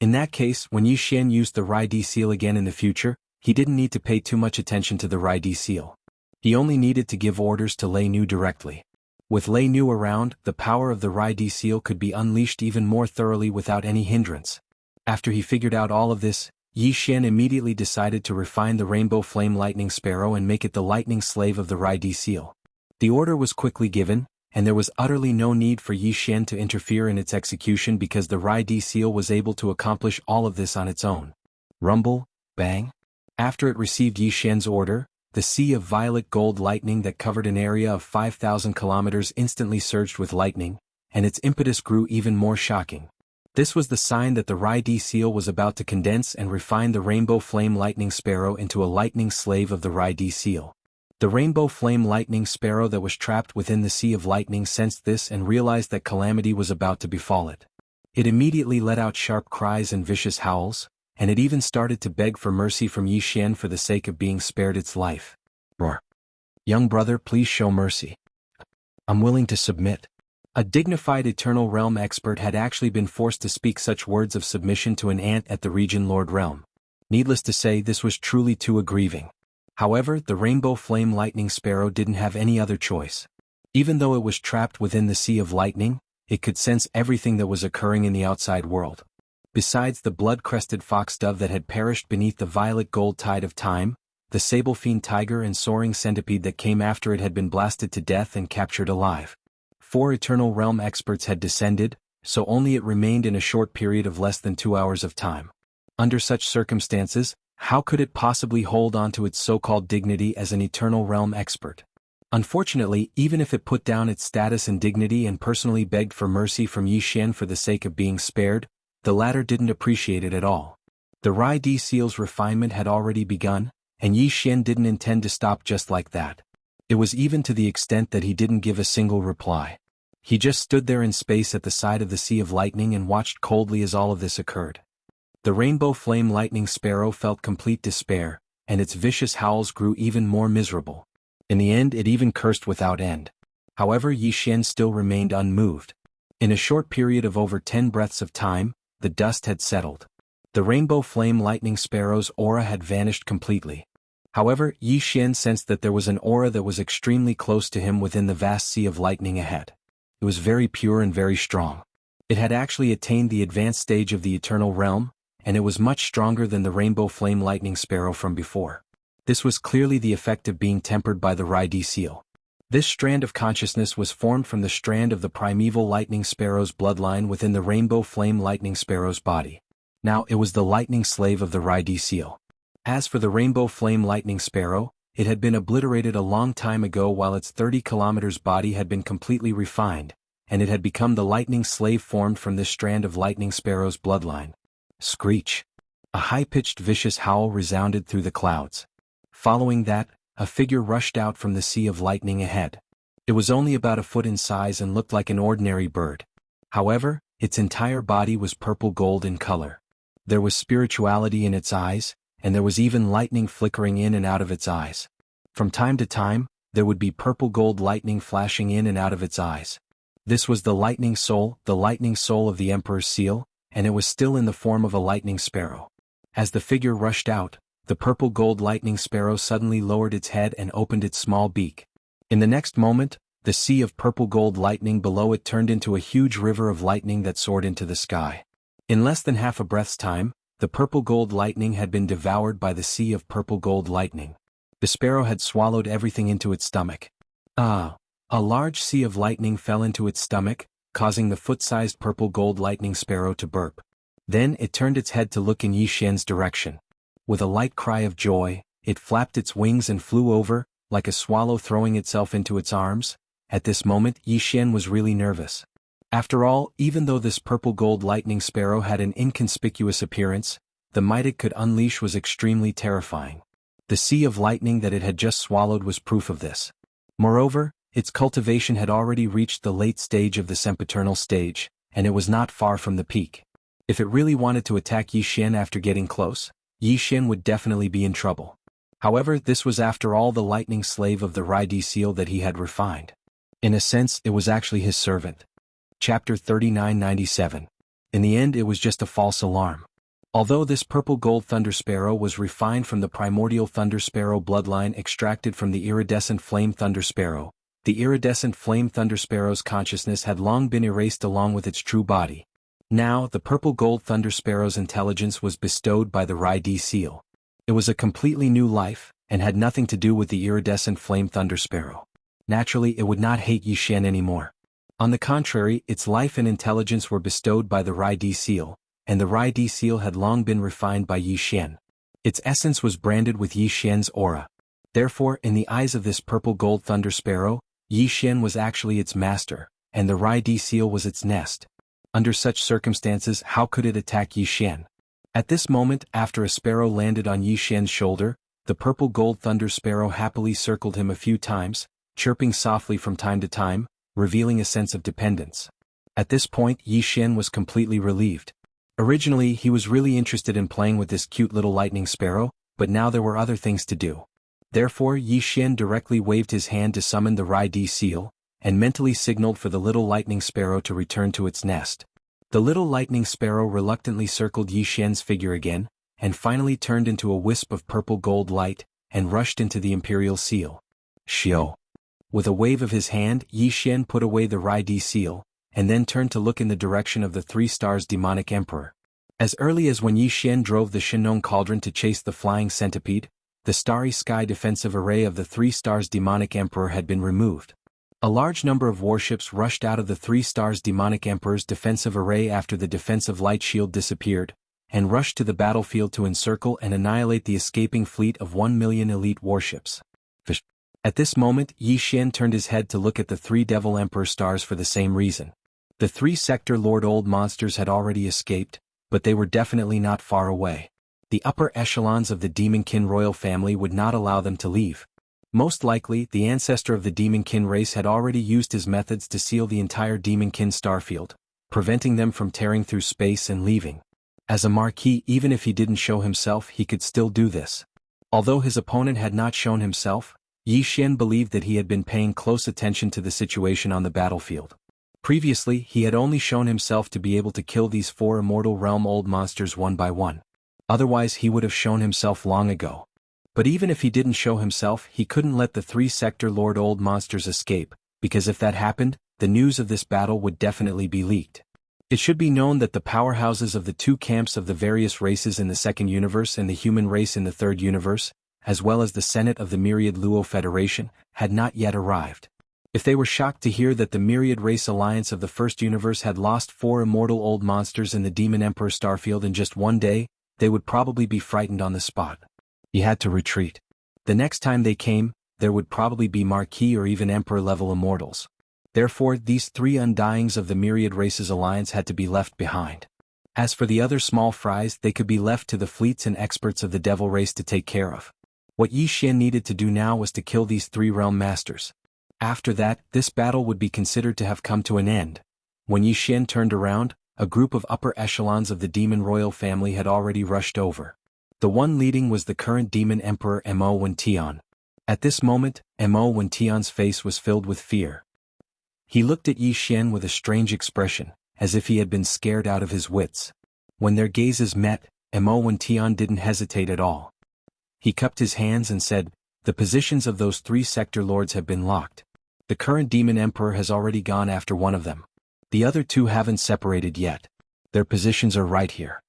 In that case, when Yi Xian used the Rai-D seal again in the future, he didn't need to pay too much attention to the Rai-D seal. He only needed to give orders to Lei Nu directly. With Lei Nu around, the power of the Rai-D seal could be unleashed even more thoroughly without any hindrance. After he figured out all of this, Yi Xian immediately decided to refine the Rainbow Flame Lightning Sparrow and make it the lightning slave of the Rai-D seal. The order was quickly given, and there was utterly no need for Yi Xian to interfere in its execution because the Rai-D seal was able to accomplish all of this on its own. Rumble, bang. After it received Yi Xian's order, the sea of violet gold lightning that covered an area of 5,000 kilometers instantly surged with lightning, and its impetus grew even more shocking. This was the sign that the Rai-D seal was about to condense and refine the Rainbow Flame Lightning Sparrow into a lightning slave of the Rai-D seal. The Rainbow Flame Lightning Sparrow that was trapped within the Sea of Lightning sensed this and realized that calamity was about to befall it. It immediately let out sharp cries and vicious howls, and it even started to beg for mercy from Yi Xian for the sake of being spared its life. Roar. Young brother, please show mercy. I'm willing to submit. A dignified Eternal Realm expert had actually been forced to speak such words of submission to an ant at the Region Lord Realm. Needless to say, this was truly too aggrieving. However, the Rainbow Flame Lightning Sparrow didn't have any other choice. Even though it was trapped within the Sea of Lightning, it could sense everything that was occurring in the outside world. Besides the blood-crested foxdove that had perished beneath the violet gold tide of time, the sable-fiend tiger and soaring centipede that came after it had been blasted to death and captured alive. 4 Eternal Realm experts had descended, so only it remained in a short period of less than 2 hours of time. Under such circumstances, how could it possibly hold on to its so-called dignity as an Eternal Realm expert? Unfortunately, even if it put down its status and dignity and personally begged for mercy from Yi Xian for the sake of being spared, the latter didn't appreciate it at all. The Rai-D seal's refinement had already begun, and Yi Xian didn't intend to stop just like that. It was even to the extent that he didn't give a single reply. He just stood there in space at the side of the Sea of Lightning and watched coldly as all of this occurred. The Rainbow Flame Lightning Sparrow felt complete despair, and its vicious howls grew even more miserable. In the end, it even cursed without end. However, Yi Xian still remained unmoved. In a short period of over 10 breaths of time, the dust had settled. The Rainbow Flame Lightning Sparrow's aura had vanished completely. However, Yi Xian sensed that there was an aura that was extremely close to him within the vast Sea of Lightning ahead. It was very pure and very strong. It had actually attained the advanced stage of the Eternal Realm, and it was much stronger than the Rainbow Flame Lightning Sparrow from before. This was clearly the effect of being tempered by the Rai-D seal. This strand of consciousness was formed from the strand of the primeval Lightning Sparrow's bloodline within the Rainbow Flame Lightning Sparrow's body. Now it was the lightning slave of the Rai-D seal. As for the Rainbow Flame Lightning Sparrow, it had been obliterated a long time ago while its 30 kilometers body had been completely refined, and it had become the lightning slave formed from this strand of Lightning Sparrow's bloodline. Screech! A high-pitched vicious howl resounded through the clouds. Following that, a figure rushed out from the Sea of Lightning ahead. It was only about a foot in size and looked like an ordinary bird. However, its entire body was purple gold in color. There was spirituality in its eyes, and there was even lightning flickering in and out of its eyes. From time to time, there would be purple gold lightning flashing in and out of its eyes. This was the lightning soul of the Emperor's seal, and it was still in the form of a lightning sparrow. As the figure rushed out, the purple gold lightning sparrow suddenly lowered its head and opened its small beak. In the next moment, the sea of purple gold lightning below it turned into a huge river of lightning that soared into the sky. In less than half a breath's time, the purple gold lightning had been devoured by the sea of purple gold lightning. The sparrow had swallowed everything into its stomach. A large sea of lightning fell into its stomach, causing the foot-sized purple gold lightning sparrow to burp. Then it turned its head to look in Yi Xian's direction. With a light cry of joy, it flapped its wings and flew over, like a swallow throwing itself into its arms. At this moment Yi Xian was really nervous. After all, even though this purple gold lightning sparrow had an inconspicuous appearance, the might it could unleash was extremely terrifying. The sea of lightning that it had just swallowed was proof of this. Moreover, its cultivation had already reached the late stage of the sempiternal stage, and it was not far from the peak. If it really wanted to attack Yi Xian after getting close, Yi Xian would definitely be in trouble. However, this was after all the lightning slave of the Rai seal that he had refined. In a sense, it was actually his servant. Chapter 3997. In the end, it was just a false alarm. Although this purple gold thunder sparrow was refined from the primordial thunder sparrow bloodline extracted from the iridescent flame thunder sparrow, the iridescent flame thunder sparrow's consciousness had long been erased along with its true body. Now, the purple gold thunder sparrow's intelligence was bestowed by the Rai seal. It was a completely new life, and had nothing to do with the iridescent flame thunder sparrow. Naturally, it would not hate Yi Xian anymore. On the contrary, its life and intelligence were bestowed by the Rai seal, and the Rai seal had long been refined by Yi Xian. Its essence was branded with Yi Xian's aura. Therefore, in the eyes of this purple gold thunder sparrow, Yi Xian was actually its master, and the Rai seal was its nest. Under such circumstances, how could it attack Yi Xian? At this moment, after a sparrow landed on Yi Xian's shoulder, the purple gold thunder sparrow happily circled him a few times, chirping softly from time to time, revealing a sense of dependence. At this point, Yi Xian was completely relieved. Originally, he was really interested in playing with this cute little lightning sparrow, but now there were other things to do. Therefore, Yi Xian directly waved his hand to summon the Rai seal, and mentally signaled for the little lightning sparrow to return to its nest. The little lightning sparrow reluctantly circled Yi Xian's figure again, and finally turned into a wisp of purple gold light, and rushed into the imperial seal. Xiao. With a wave of his hand, Yi Xian put away the Rai seal, and then turned to look in the direction of the 3 stars demonic emperor. As early as when Yi Xian drove the Shinong cauldron to chase the flying centipede, the starry sky defensive array of the 3 stars demonic emperor had been removed. A large number of warships rushed out of the 3 stars demonic emperor's defensive array after the defensive light shield disappeared, and rushed to the battlefield to encircle and annihilate the escaping fleet of 1 million elite warships. At this moment, Yi Xian turned his head to look at the 3 devil emperor stars for the same reason. The 3 sector Lord Old monsters had already escaped, but they were definitely not far away. The upper echelons of the Demonkin royal family would not allow them to leave. Most likely, the ancestor of the Demonkin race had already used his methods to seal the entire Demonkin starfield, preventing them from tearing through space and leaving. As a marquis, even if he didn't show himself, he could still do this. Although his opponent had not shown himself, Yi Xian believed that he had been paying close attention to the situation on the battlefield. Previously, he had only shown himself to be able to kill these 4 immortal realm old monsters one by one. Otherwise, he would have shown himself long ago. But even if he didn't show himself, he couldn't let the 3 sector Lord Old monsters escape, because if that happened, the news of this battle would definitely be leaked. It should be known that the powerhouses of the 2 camps of the various races in the 2nd universe and the human race in the 3rd universe, as well as the Senate of the Myriad Luo Federation, had not yet arrived. If they were shocked to hear that the Myriad Race Alliance of the 1st universe had lost 4 immortal old monsters in the Demon Emperor starfield in just one day, they would probably be frightened on the spot. He had to retreat. The next time they came, there would probably be Marquis or even Emperor-level immortals. Therefore, these 3 undyings of the Myriad Races Alliance had to be left behind. As for the other small fries, they could be left to the fleets and experts of the Devil Race to take care of. What Yi Xian needed to do now was to kill these 3 realm masters. After that, this battle would be considered to have come to an end. When Yi Xian turned around, a group of upper echelons of the demon royal family had already rushed over. The one leading was the current demon emperor Mo Wentian. At this moment, Mo Wentian's face was filled with fear. He looked at Yi Xian with a strange expression, as if he had been scared out of his wits. When their gazes met, Mo when Tian didn't hesitate at all. He cupped his hands and said, "The positions of those 3 sector lords have been locked. The current demon emperor has already gone after one of them. The other 2 haven't separated yet. Their positions are right here."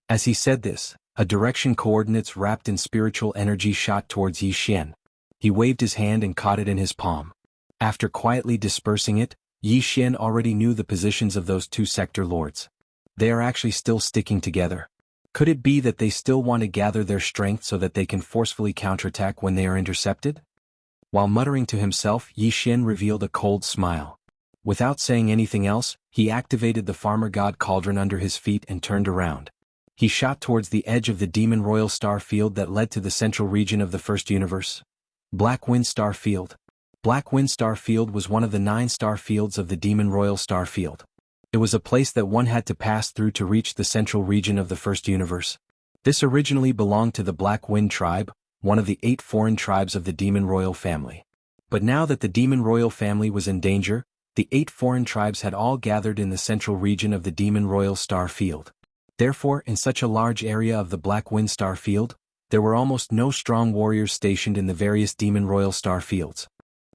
As he said this, a direction coordinates wrapped in spiritual energy shot towards Yi Xian. He waved his hand and caught it in his palm. After quietly dispersing it, Yi Xian already knew the positions of those 2 sector lords. They are actually still sticking together. Could it be that they still want to gather their strength so that they can forcefully counterattack when they are intercepted? While muttering to himself, Yi Xian revealed a cold smile. Without saying anything else, he activated the farmer god cauldron under his feet and turned around. He shot towards the edge of the demon royal star field that led to the central region of the first universe. Black Wind Star Field. Black Wind Star Field was one of the 9 star fields of the demon royal star field. It was a place that one had to pass through to reach the central region of the first universe. This originally belonged to the Black Wind tribe, one of the 8 foreign tribes of the demon royal family. But now that the demon royal family was in danger, the 8 foreign tribes had all gathered in the central region of the demon royal star field. Therefore, in such a large area of the Black Wind Star Field, there were almost no strong warriors stationed in the various demon royal star fields.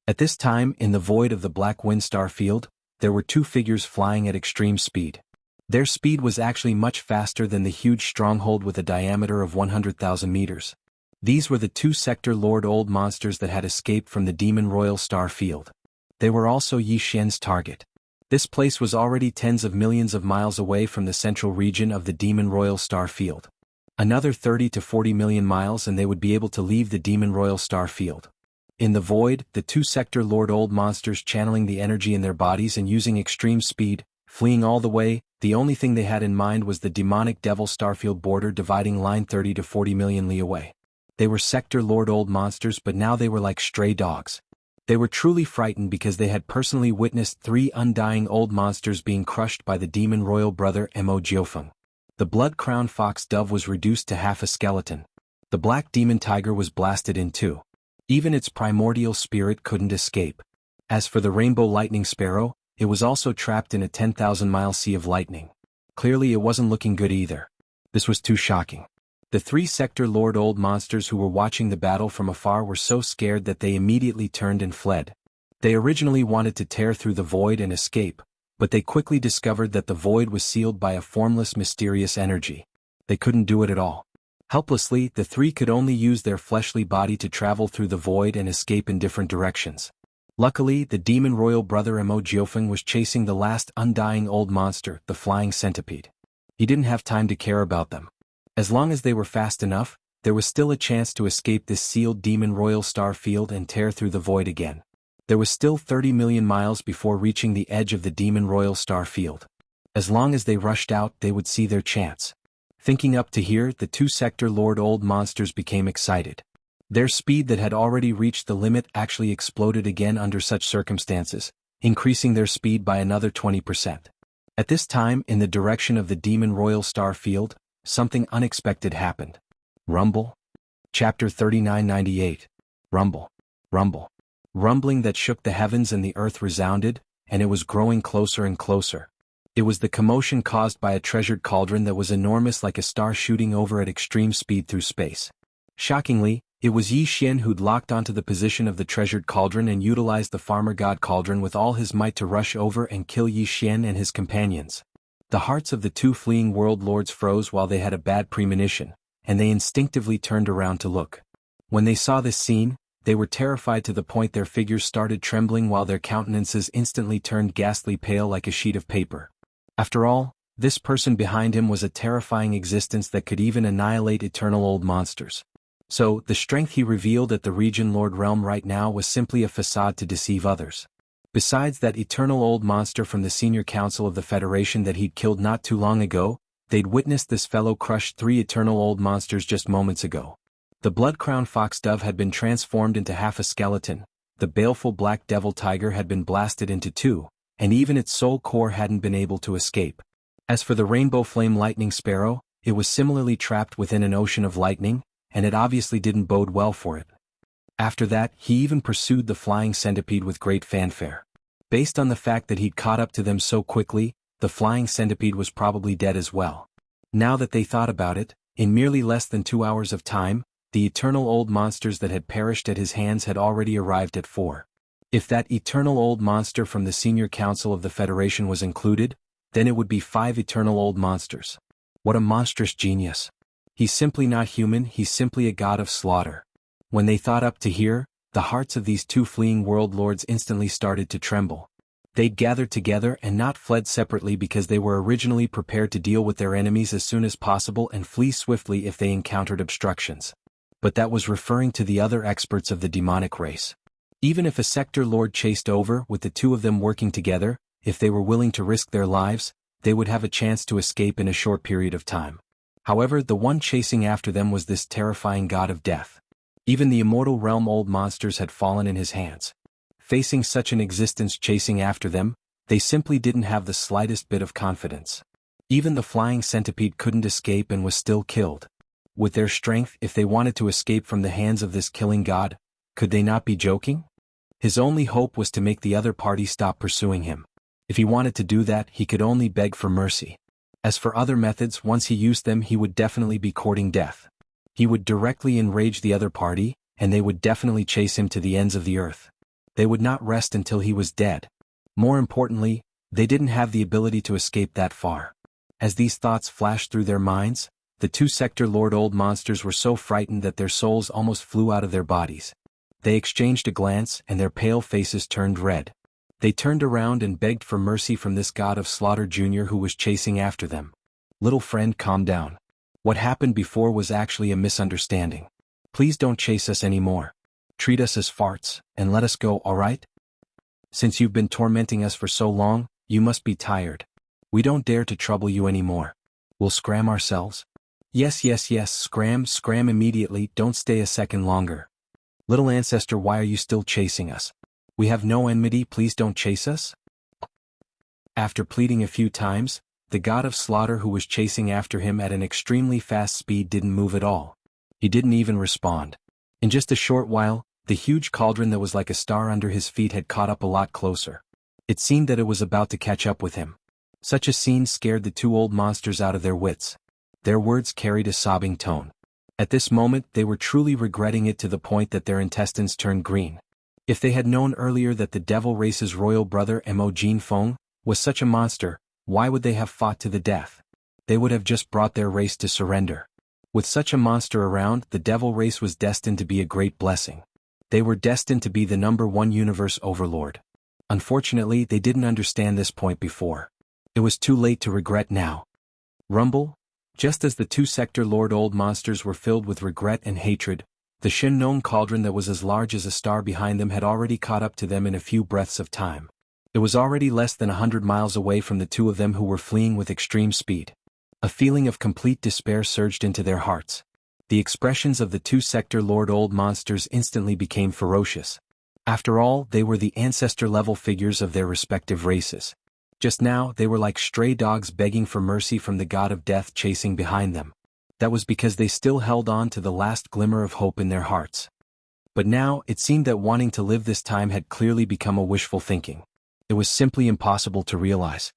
At this time, in the void of the Black Wind Star Field, there were 2 figures flying at extreme speed. Their speed was actually much faster than the huge stronghold with a diameter of 100,000 meters. These were the 2 sector lord old monsters that had escaped from the demon royal star field. They were also Yi Xian's target. This place was already tens of millions of miles away from the central region of the demon royal star field. Another 30 to 40 million miles and they would be able to leave the demon royal star field. In the void, the 2 sector lord old monsters channeling the energy in their bodies and using extreme speed, fleeing all the way, the only thing they had in mind was the demonic devil starfield border dividing line 30 to 40 million li away. They were sector lord old monsters, but now they were like stray dogs. They were truly frightened because they had personally witnessed 3 undying old monsters being crushed by the demon royal brother Mo Jiofeng. The blood-crowned fox dove was reduced to half a skeleton. The black demon tiger was blasted in 2. Even its primordial spirit couldn't escape. As for the rainbow lightning sparrow, it was also trapped in a 10,000-mile sea of lightning. Clearly it wasn't looking good either. This was too shocking. The 3 sector lord old monsters who were watching the battle from afar were so scared that they immediately turned and fled. They originally wanted to tear through the void and escape, but they quickly discovered that the void was sealed by a formless mysterious energy. They couldn't do it at all. Helplessly, the 3 could only use their fleshly body to travel through the void and escape in different directions. Luckily, the demon royal brother Mo Jiofeng was chasing the last undying old monster, the flying centipede. He didn't have time to care about them. As long as they were fast enough, there was still a chance to escape this sealed demon royal star field and tear through the void again. There was still 30 million miles before reaching the edge of the demon royal star field. As long as they rushed out, they would see their chance. Thinking up to here, the 2 sector lord old monsters became excited. Their speed that had already reached the limit actually exploded again under such circumstances, increasing their speed by another 20%. At this time, in the direction of the demon royal star field, something unexpected happened. Rumble? Chapter 3998. Rumble. Rumble. Rumbling that shook the heavens and the earth resounded, and it was growing closer and closer. It was the commotion caused by a treasured cauldron that was enormous like a star shooting over at extreme speed through space. Shockingly, it was Yi Xian who'd locked onto the position of the treasured cauldron and utilized the farmer god cauldron with all his might to rush over and kill Yi Xian and his companions. The hearts of the 2 fleeing world lords froze while they had a bad premonition, and they instinctively turned around to look. When they saw this scene, they were terrified to the point their figures started trembling while their countenances instantly turned ghastly pale like a sheet of paper. After all, this person behind him was a terrifying existence that could even annihilate eternal old monsters. So, the strength he revealed at the Region Lord realm right now was simply a facade to deceive others. Besides that eternal old monster from the senior council of the Federation that he'd killed not too long ago, they'd witnessed this fellow crush 3 eternal old monsters just moments ago. The blood-crowned fox dove had been transformed into half a skeleton, the baleful black devil tiger had been blasted into 2, and even its soul core hadn't been able to escape. As for the rainbow flame lightning sparrow, it was similarly trapped within an ocean of lightning, and it obviously didn't bode well for it. After that, he even pursued the flying centipede with great fanfare. Based on the fact that he'd caught up to them so quickly, the flying centipede was probably dead as well. Now that they thought about it, In merely less than 2 hours of time, the eternal old monsters that had perished at his hands had already arrived at 4. If that eternal old monster from the Senior Council of the Federation was included, then it would be 5 eternal old monsters. What a monstrous genius. He's simply not human, he's simply a god of slaughter. When they thought up to here, the hearts of these 2 fleeing world lords instantly started to tremble. They'd gathered together and not fled separately because they were originally prepared to deal with their enemies as soon as possible and flee swiftly if they encountered obstructions. But that was referring to the other experts of the demonic race. Even if a sector lord chased over with the 2 of them working together, if they were willing to risk their lives, they would have a chance to escape in a short period of time. However, the one chasing after them was this terrifying god of death. Even the immortal realm old monsters had fallen in his hands. Facing such an existence chasing after them, they simply didn't have the slightest bit of confidence. Even the flying centipede couldn't escape and was still killed. With their strength, if they wanted to escape from the hands of this killing god, could they not be joking? His only hope was to make the other party stop pursuing him. If he wanted to do that, he could only beg for mercy. As for other methods, once he used them, he would definitely be courting death. He would directly enrage the other party, and they would definitely chase him to the ends of the earth. They would not rest until he was dead. More importantly, they didn't have the ability to escape that far. As these thoughts flashed through their minds, the 2 sector lord old monsters were so frightened that their souls almost flew out of their bodies. They exchanged a glance and their pale faces turned red. They turned around and begged for mercy from this god of slaughter Jr. who was chasing after them. Little friend, calm down. What happened before was actually a misunderstanding. Please don't chase us anymore. Treat us as farts, and let us go, alright? Since you've been tormenting us for so long, you must be tired. We don't dare to trouble you anymore. We'll scram ourselves. Yes, scram immediately, don't stay a second longer. Little ancestor, why are you still chasing us? We have no enmity, please don't chase us? After pleading a few times, the god of slaughter who was chasing after him at an extremely fast speed didn't move at all. He didn't even respond. In just a short while, the huge cauldron that was like a star under his feet had caught up a lot closer. It seemed that it was about to catch up with him. Such a scene scared the 2 old monsters out of their wits. Their words carried a sobbing tone. At this moment they were truly regretting it to the point that their intestines turned green. If they had known earlier that the devil race's royal brother Mo Jinfeng was such a monster, why would they have fought to the death? They would have just brought their race to surrender. With such a monster around, the devil race was destined to be a great blessing. They were destined to be the #1 universe overlord. Unfortunately, they didn't understand this point before. It was too late to regret now. Rumble? Just as the 2 sector lord old monsters were filled with regret and hatred, the Shinnon cauldron that was as large as a star behind them had already caught up to them in a few breaths of time. It was already less than 100 miles away from the 2 of them who were fleeing with extreme speed. A feeling of complete despair surged into their hearts. The expressions of the 2 sector lord old monsters instantly became ferocious. After all, they were the ancestor-level figures of their respective races. Just now, they were like stray dogs begging for mercy from the god of death chasing behind them. That was because they still held on to the last glimmer of hope in their hearts. But now, it seemed that wanting to live this time had clearly become a wishful thinking. It was simply impossible to realize.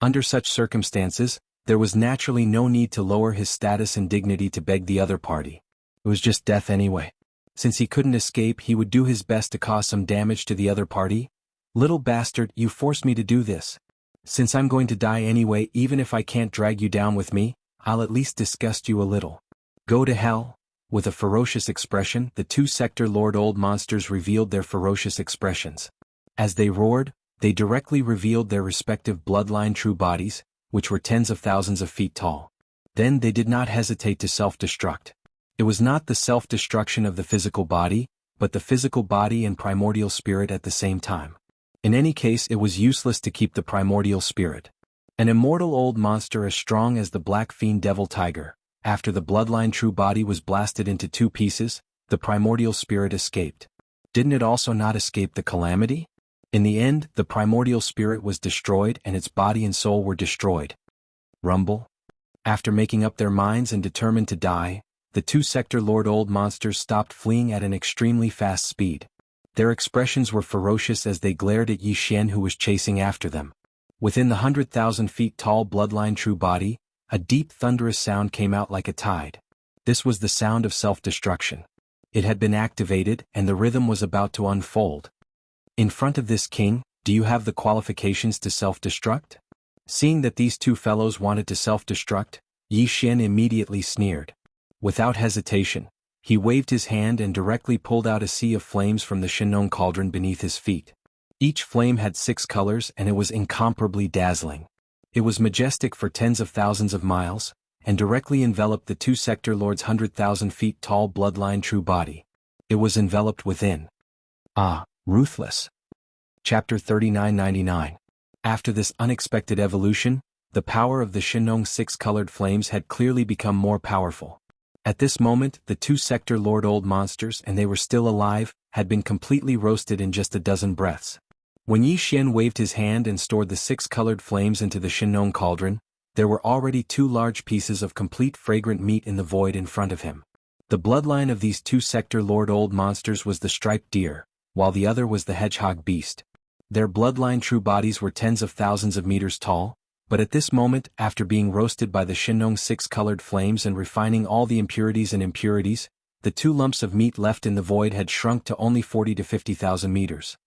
Under such circumstances, there was naturally no need to lower his status and dignity to beg the other party. It was just death anyway. Since he couldn't escape, he would do his best to cause some damage to the other party. Little bastard, you forced me to do this. Since I'm going to die anyway, even if I can't drag you down with me, I'll at least disgust you a little. Go to hell. With a ferocious expression, the 2 sector lord old monsters revealed their ferocious expressions. As they roared, they directly revealed their respective bloodline true bodies, which were tens of thousands of feet tall. Then they did not hesitate to self-destruct. It was not the self-destruction of the physical body, but the physical body and primordial spirit at the same time. In any case, it was useless to keep the primordial spirit. An immortal old monster as strong as the black fiend devil tiger, after the bloodline true body was blasted into 2 pieces, the primordial spirit escaped. Didn't it also not escape the calamity? In the end, the primordial spirit was destroyed and its body and soul were destroyed. Rumble? After making up their minds and determined to die, the 2 sector lord old monsters stopped fleeing at an extremely fast speed. Their expressions were ferocious as they glared at Yi Xian who was chasing after them. Within the 100,000 feet tall bloodline true body, a deep thunderous sound came out like a tide. This was the sound of self-destruction. It had been activated, and the rhythm was about to unfold. In front of this king, do you have the qualifications to self-destruct? Seeing that these two fellows wanted to self-destruct, Yi Xian immediately sneered. Without hesitation, he waved his hand and directly pulled out a sea of flames from the Shenong cauldron beneath his feet. Each flame had 6 colors and it was incomparably dazzling. It was majestic for tens of thousands of miles, and directly enveloped the 2 sector lords' 100,000 feet tall bloodline true body. It was enveloped within. Ah, ruthless. Chapter 3999. After this unexpected evolution, the power of the Shenong 6-colored flames had clearly become more powerful. At this moment, the 2 sector lord old monsters, and they were still alive, had been completely roasted in just a dozen breaths. When Yi Xian waved his hand and stored the 6-colored flames into the Shenong cauldron, there were already 2 large pieces of complete fragrant meat in the void in front of him. The bloodline of these 2 sector lord old monsters was the striped deer, while the other was the hedgehog beast. Their bloodline true bodies were tens of thousands of meters tall, but at this moment, after being roasted by the Shenong 6-colored flames and refining all the impurities, the 2 lumps of meat left in the void had shrunk to only 40 to 50,000 meters.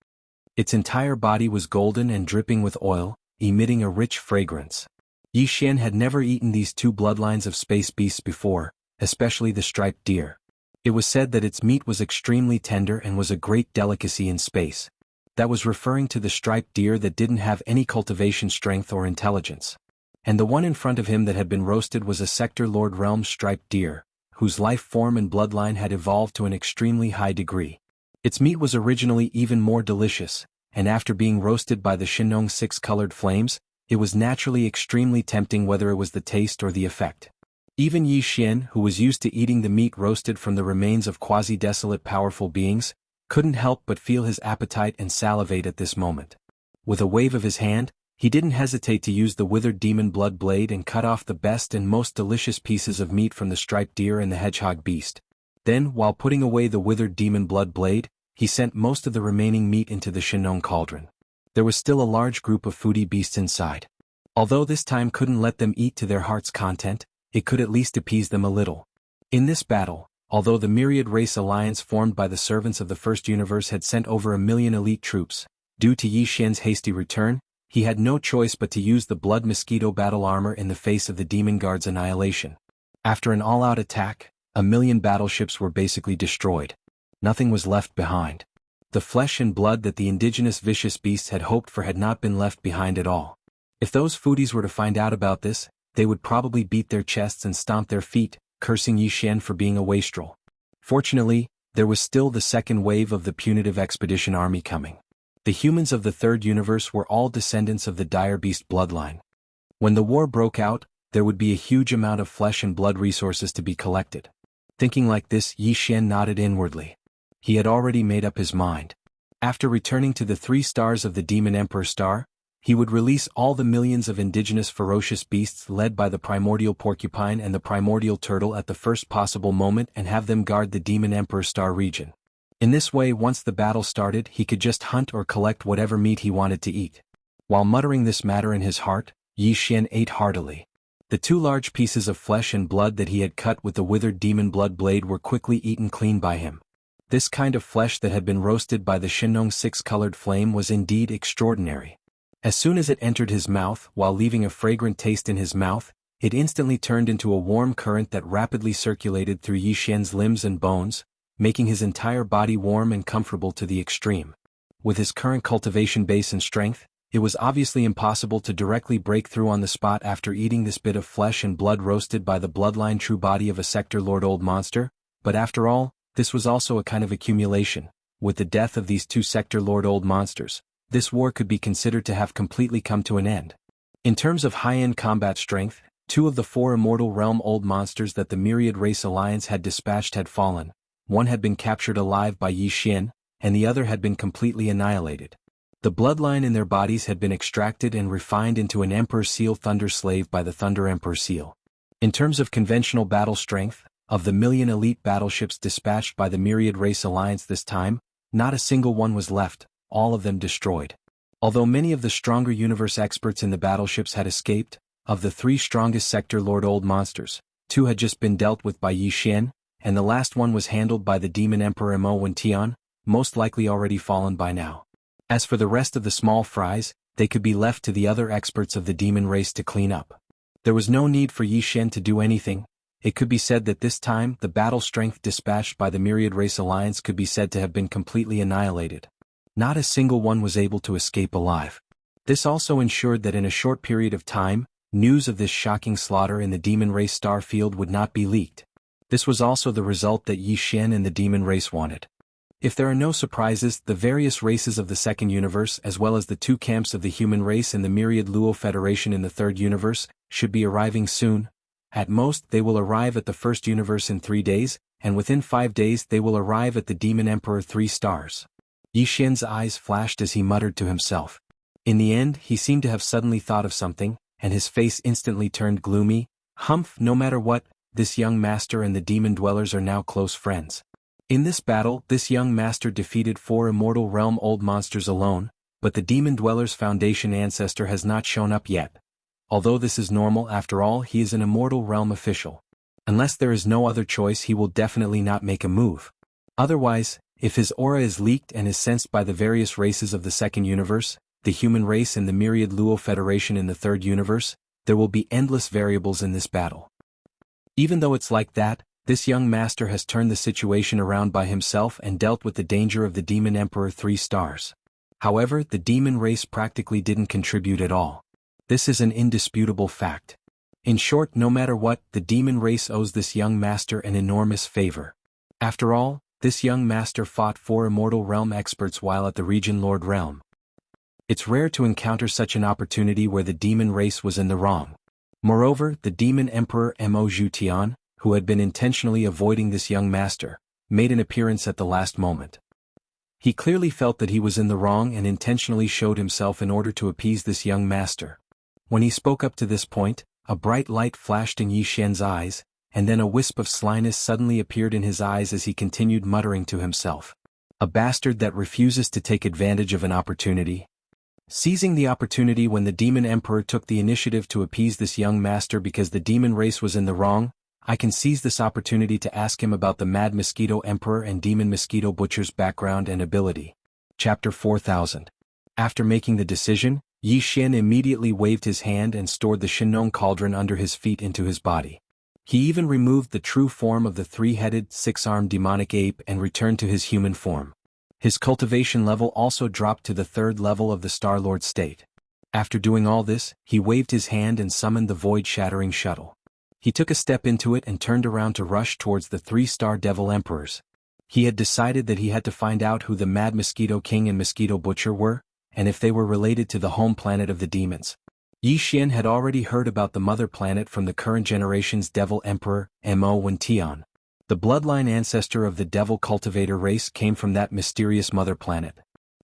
Its entire body was golden and dripping with oil, emitting a rich fragrance. Yi Xian had never eaten these 2 bloodlines of space beasts before, especially the striped deer. It was said that its meat was extremely tender and was a great delicacy in space. That was referring to the striped deer that didn't have any cultivation strength or intelligence. And the one in front of him that had been roasted was a sector lord realm striped deer, whose life form and bloodline had evolved to an extremely high degree. Its meat was originally even more delicious, and after being roasted by the Shenong 6-colored flames, it was naturally extremely tempting whether it was the taste or the effect. Even Yi Xian, who was used to eating the meat roasted from the remains of quasi-desolate powerful beings, couldn't help but feel his appetite and salivate at this moment. With a wave of his hand, he didn't hesitate to use the withered demon blood blade and cut off the best and most delicious pieces of meat from the striped deer and the hedgehog beast. Then, while putting away the withered demon blood blade, he sent most of the remaining meat into the Shenong cauldron. There was still a large group of foodie beasts inside. Although this time couldn't let them eat to their heart's content, it could at least appease them a little. In this battle, although the myriad race alliance formed by the servants of the First Universe had sent over 1 million elite troops, due to Yi Xian's hasty return, he had no choice but to use the blood mosquito battle armor in the face of the demon guard's annihilation. After an all-out attack, 1 million battleships were basically destroyed. Nothing was left behind. The flesh and blood that the indigenous vicious beasts had hoped for had not been left behind at all. If those foodies were to find out about this, they would probably beat their chests and stomp their feet, cursing Yi Xian for being a wastrel. Fortunately, there was still the second wave of the punitive expedition army coming. The humans of the Third Universe were all descendants of the dire beast bloodline. When the war broke out, there would be a huge amount of flesh and blood resources to be collected. Thinking like this, Yi Xian nodded inwardly. He had already made up his mind. After returning to the 3 stars of the Demon Emperor Star, he would release all the millions of indigenous ferocious beasts led by the primordial porcupine and the primordial turtle at the first possible moment and have them guard the Demon Emperor Star region. In this way, once the battle started, he could just hunt or collect whatever meat he wanted to eat. While muttering this matter in his heart, Yi Xian ate heartily. The 2 large pieces of flesh and blood that he had cut with the withered demon blood blade were quickly eaten clean by him. This kind of flesh that had been roasted by the Shenong 6-colored flame was indeed extraordinary. As soon as it entered his mouth, while leaving a fragrant taste in his mouth, it instantly turned into a warm current that rapidly circulated through Yi Xian's limbs and bones, making his entire body warm and comfortable to the extreme. With his current cultivation base and strength, it was obviously impossible to directly break through on the spot after eating this bit of flesh and blood roasted by the bloodline true body of a sector lord old monster, but after all, this was also a kind of accumulation. With the death of these 2 sector lord old monsters, this war could be considered to have completely come to an end. In terms of high-end combat strength, 2 of the 4 immortal realm old monsters that the Myriad Race Alliance had dispatched had fallen. One had been captured alive by Yi Xian, and the other had been completely annihilated. The bloodline in their bodies had been extracted and refined into an Emperor Seal Thunder Slave by the Thunder Emperor Seal. In terms of conventional battle strength, of the 1 million elite battleships dispatched by the Myriad Race Alliance this time, not a single one was left, all of them destroyed. Although many of the stronger universe experts in the battleships had escaped, Of the 3 strongest Sector Lord Old Monsters, 2 had just been dealt with by Yi Xian, and the last one was handled by the Demon Emperor Mo Wentian, most likely already fallen by now. As for the rest of the small fries, they could be left to the other experts of the demon race to clean up. There was no need for Yi Xian to do anything. It could be said that this time the battle strength dispatched by the Myriad Race Alliance could be said to have been completely annihilated. Not a single one was able to escape alive. This also ensured that in a short period of time, news of this shocking slaughter in the demon race star field would not be leaked. This was also the result that Yi Xian and the demon race wanted. If there are no surprises, the various races of the second universe as well as the 2 camps of the human race and the Myriad Luo Federation in the third universe should be arriving soon. At most, they will arrive at the first universe in 3 days, and within 5 days they will arrive at the Demon Emperor 3 stars. Yi Xian's eyes flashed as he muttered to himself. In the end, he seemed to have suddenly thought of something, and his face instantly turned gloomy. Humph, no matter what, this young master and the demon dwellers are now close friends. In this battle, this young master defeated 4 immortal realm old monsters alone, but the demon dwellers foundation ancestor has not shown up yet. Although this is normal, after all, he is an immortal realm official. Unless there is no other choice, he will definitely not make a move. Otherwise, if his aura is leaked and is sensed by the various races of the second universe, the human race and the Myriad Luo Federation in the third universe, there will be endless variables in this battle. Even though it's like that, this young master has turned the situation around by himself and dealt with the danger of the Demon Emperor 3 stars. However, the demon race practically didn't contribute at all. This is an indisputable fact. In short, no matter what, the demon race owes this young master an enormous favor. After all, this young master fought 4 immortal realm experts while at the Region Lord realm. It's rare to encounter such an opportunity where the demon race was in the wrong. Moreover, the Demon Emperor Mo Zhutian, who had been intentionally avoiding this young master, made an appearance at the last moment. He clearly felt that he was in the wrong and intentionally showed himself in order to appease this young master. When he spoke up to this point, a bright light flashed in Yi Xian's eyes, and then a wisp of slyness suddenly appeared in his eyes as he continued muttering to himself. A bastard that refuses to take advantage of an opportunity. Seizing the opportunity when the Demon Emperor took the initiative to appease this young master because the demon race was in the wrong, I can seize this opportunity to ask him about the Mad Mosquito Emperor and Demon Mosquito Butcher's background and ability. Chapter 4000. After making the decision, Yi Xian immediately waved his hand and stored the Shinong cauldron under his feet into his body. He even removed the true form of the 3-headed, 6-armed demonic ape and returned to his human form. His cultivation level also dropped to the 3rd level of the Star-Lord state. After doing all this, he waved his hand and summoned the void-shattering shuttle. He took a step into it and turned around to rush towards the 3-star Devil Emperors. He had decided that he had to find out who the Mad Mosquito King and Mosquito Butcher were, and if they were related to the home planet of the demons. Yi Xian had already heard about the mother planet from the current generation's Devil Emperor, Mo Wentian. The bloodline ancestor of the Devil Cultivator race came from that mysterious mother planet.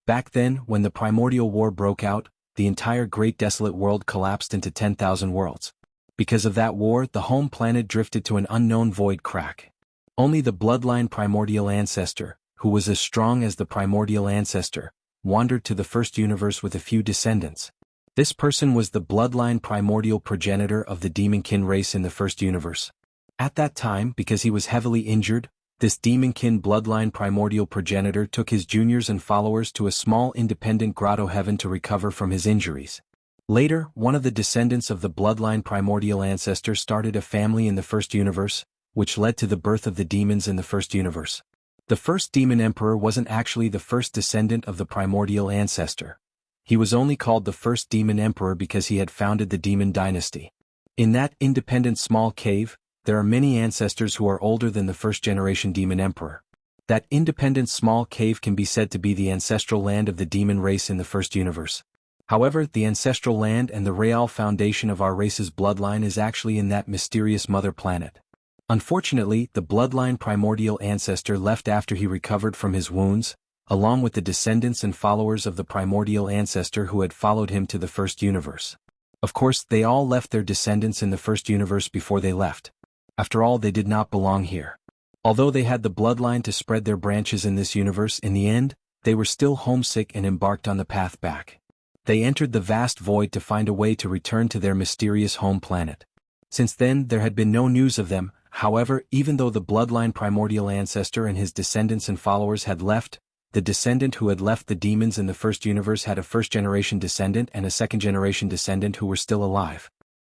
Back then, when the primordial war broke out, the entire great desolate world collapsed into 10,000 worlds. Because of that war, the home planet drifted to an unknown void crack. Only the bloodline primordial ancestor, who was as strong as the primordial ancestor, wandered to the first universe with a few descendants. This person was the bloodline primordial progenitor of the demonkin race in the first universe. At that time, because he was heavily injured, this demonkin bloodline primordial progenitor took his juniors and followers to a small independent grotto heaven to recover from his injuries. Later, one of the descendants of the bloodline primordial ancestor started a family in the first universe, which led to the birth of the demons in the first universe. The first demon emperor wasn't actually the first descendant of the primordial ancestor. He was only called the first demon emperor because he had founded the demon dynasty. In that independent small cave, there are many ancestors who are older than the first generation demon emperor. That independent small cave can be said to be the ancestral land of the demon race in the first universe. However, the ancestral land and the real foundation of our race's bloodline is actually in that mysterious mother planet. Unfortunately, the bloodline primordial ancestor left after he recovered from his wounds, along with the descendants and followers of the primordial ancestor who had followed him to the first universe. Of course, they all left their descendants in the first universe before they left. After all, they did not belong here. Although they had the bloodline to spread their branches in this universe, in the end, they were still homesick and embarked on the path back. They entered the vast void to find a way to return to their mysterious home planet. Since then there had been no news of them. However, even though the bloodline primordial ancestor and his descendants and followers had left, the descendant who had left the demons in the first universe had a first-generation descendant and a second-generation descendant who were still alive.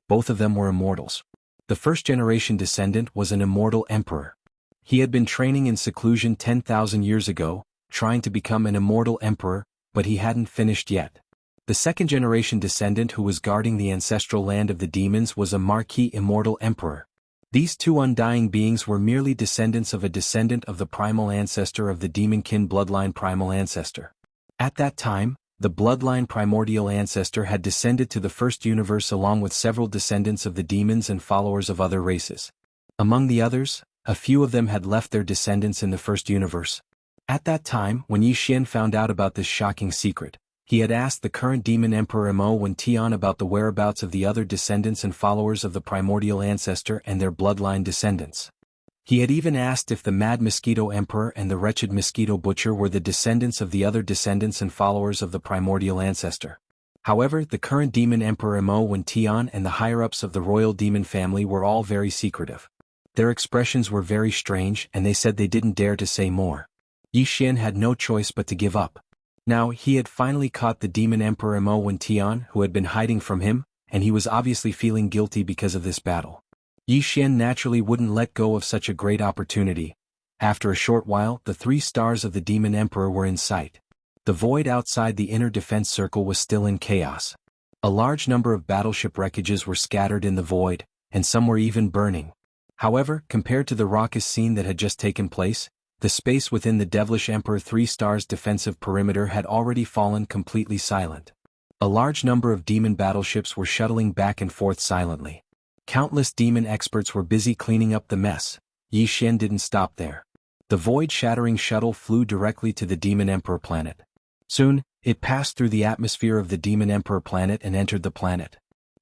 Both of them were immortals. The first-generation descendant was an immortal emperor. He had been training in seclusion 10,000 years ago, trying to become an immortal emperor, but he hadn't finished yet. The second-generation descendant who was guarding the ancestral land of the demons was a marquis immortal emperor. These two undying beings were merely descendants of a descendant of the primal ancestor of the demonkin bloodline primal ancestor. At that time, the bloodline primordial ancestor had descended to the first universe along with several descendants of the demons and followers of other races. Among the others, a few of them had left their descendants in the first universe. At that time, when Yi Xian found out about this shocking secret, he had asked the current demon emperor Mo Wen Tian about the whereabouts of the other descendants and followers of the primordial ancestor and their bloodline descendants. He had even asked if the mad mosquito emperor and the wretched mosquito butcher were the descendants of the other descendants and followers of the primordial ancestor. However, the current demon emperor Mo Wen Tian and the higher-ups of the royal demon family were all very secretive. Their expressions were very strange and they said they didn't dare to say more. Yi Xian had no choice but to give up. Now he had finally caught the demon emperor Mo Wen Tian who had been hiding from him, and he was obviously feeling guilty because of this battle. Yi Xian naturally wouldn't let go of such a great opportunity. After a short while, the 3 stars of the demon emperor were in sight. The void outside the inner defense circle was still in chaos. A large number of battleship wreckages were scattered in the void, and some were even burning. However, compared to the raucous scene that had just taken place, the space within the devilish Emperor 3 Stars' defensive perimeter had already fallen completely silent. A large number of demon battleships were shuttling back and forth silently. Countless demon experts were busy cleaning up the mess. Yi Xian didn't stop there. The void-shattering shuttle flew directly to the demon Emperor planet. Soon, it passed through the atmosphere of the demon Emperor planet and entered the planet.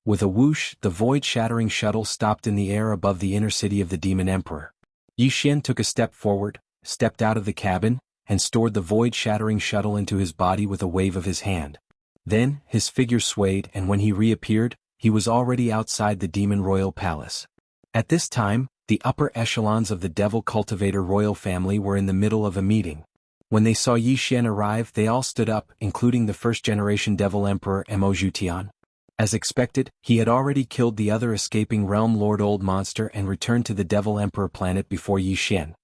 With a whoosh, the void-shattering shuttle stopped in the air above the inner city of the demon Emperor. Yi Xian took a step forward, stepped out of the cabin, and stored the void-shattering shuttle into his body with a wave of his hand. Then, his figure swayed and when he reappeared, he was already outside the demon royal palace. At this time, the upper echelons of the devil cultivator royal family were in the middle of a meeting. When they saw Yi Xian arrive, they all stood up, including the first-generation devil emperor Mo Zhutian. As expected, he had already killed the other escaping realm lord old monster and returned to the devil emperor planet before Yi Xian.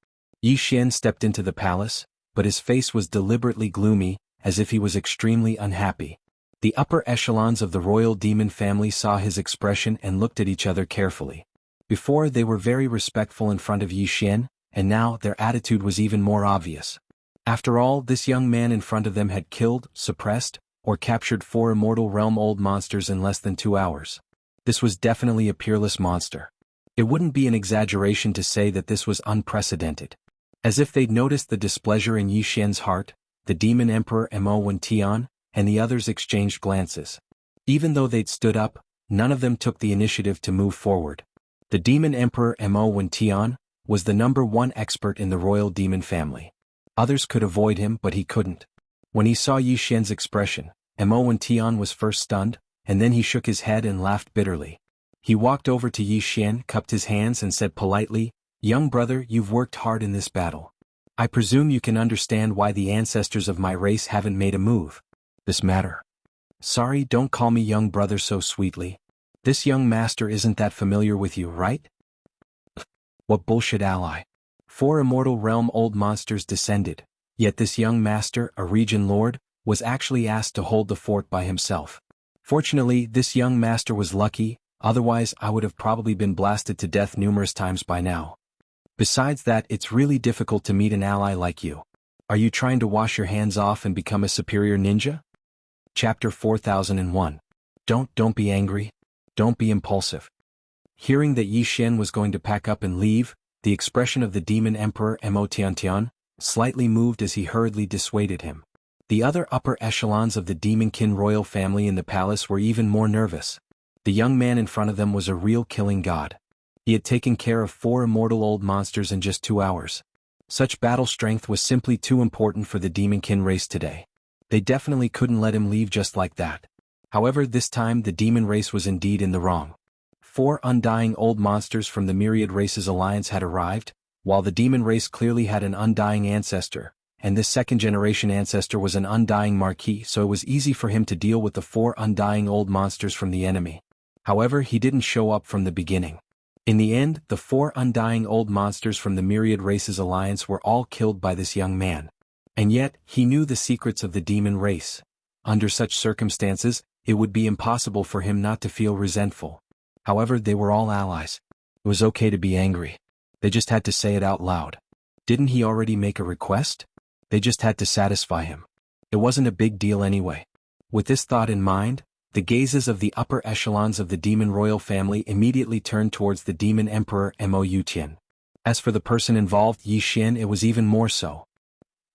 Yi Xian stepped into the palace, but his face was deliberately gloomy, as if he was extremely unhappy. The upper echelons of the royal demon family saw his expression and looked at each other carefully. Before they were very respectful in front of Yi Xian, and now their attitude was even more obvious. After all, this young man in front of them had killed, suppressed, or captured 4 immortal realm old monsters in less than 2 hours. This was definitely a peerless monster. It wouldn't be an exaggeration to say that this was unprecedented. As if they'd noticed the displeasure in Yi Xian's heart, the demon emperor Mo Wen Tian and the others exchanged glances. Even though they'd stood up, none of them took the initiative to move forward. The demon emperor Mo Wen Tian was the #1 expert in the royal demon family. Others could avoid him but he couldn't. When he saw Yi Xian's expression, Mo Wen Tian was first stunned, and then he shook his head and laughed bitterly. He walked over to Yi Xian, cupped his hands and said politely, "Young brother, you've worked hard in this battle. I presume you can understand why the ancestors of my race haven't made a move. This matter." "Sorry, don't call me young brother so sweetly. This young master isn't that familiar with you, right?" "What bullshit ally. 4 immortal realm old monsters descended, yet this young master, a region lord, was actually asked to hold the fort by himself. Fortunately, this young master was lucky, otherwise I would have probably been blasted to death numerous times by now. Besides that, it's really difficult to meet an ally like you. Are you trying to wash your hands off and become a superior ninja?" Chapter 4001. Don't be angry. Don't be impulsive. Hearing that Yi Xian was going to pack up and leave, the expression of the demon emperor Mo Tiantian slightly moved as he hurriedly dissuaded him. The other upper echelons of the demonkin royal family in the palace were even more nervous. The young man in front of them was a real killing god. He had taken care of 4 immortal old monsters in just 2 hours. Such battle strength was simply too important for the demonkin race today. They definitely couldn't let him leave just like that. However, this time the demon race was indeed in the wrong. 4 undying old monsters from the Myriad Races Alliance had arrived, while the demon race clearly had an undying ancestor, and this second-generation ancestor was an undying Marquis, so it was easy for him to deal with the 4 undying old monsters from the enemy. However, he didn't show up from the beginning. In the end, the 4 undying old monsters from the Myriad Races Alliance were all killed by this young man. And yet, he knew the secrets of the demon race. Under such circumstances, it would be impossible for him not to feel resentful. However, they were all allies. It was okay to be angry. They just had to say it out loud. Didn't he already make a request? They just had to satisfy him. It wasn't a big deal anyway. With this thought in mind, the gazes of the upper echelons of the demon royal family immediately turned towards the demon emperor Mo Tian. As for the person involved, Yi Xian, it was even more so.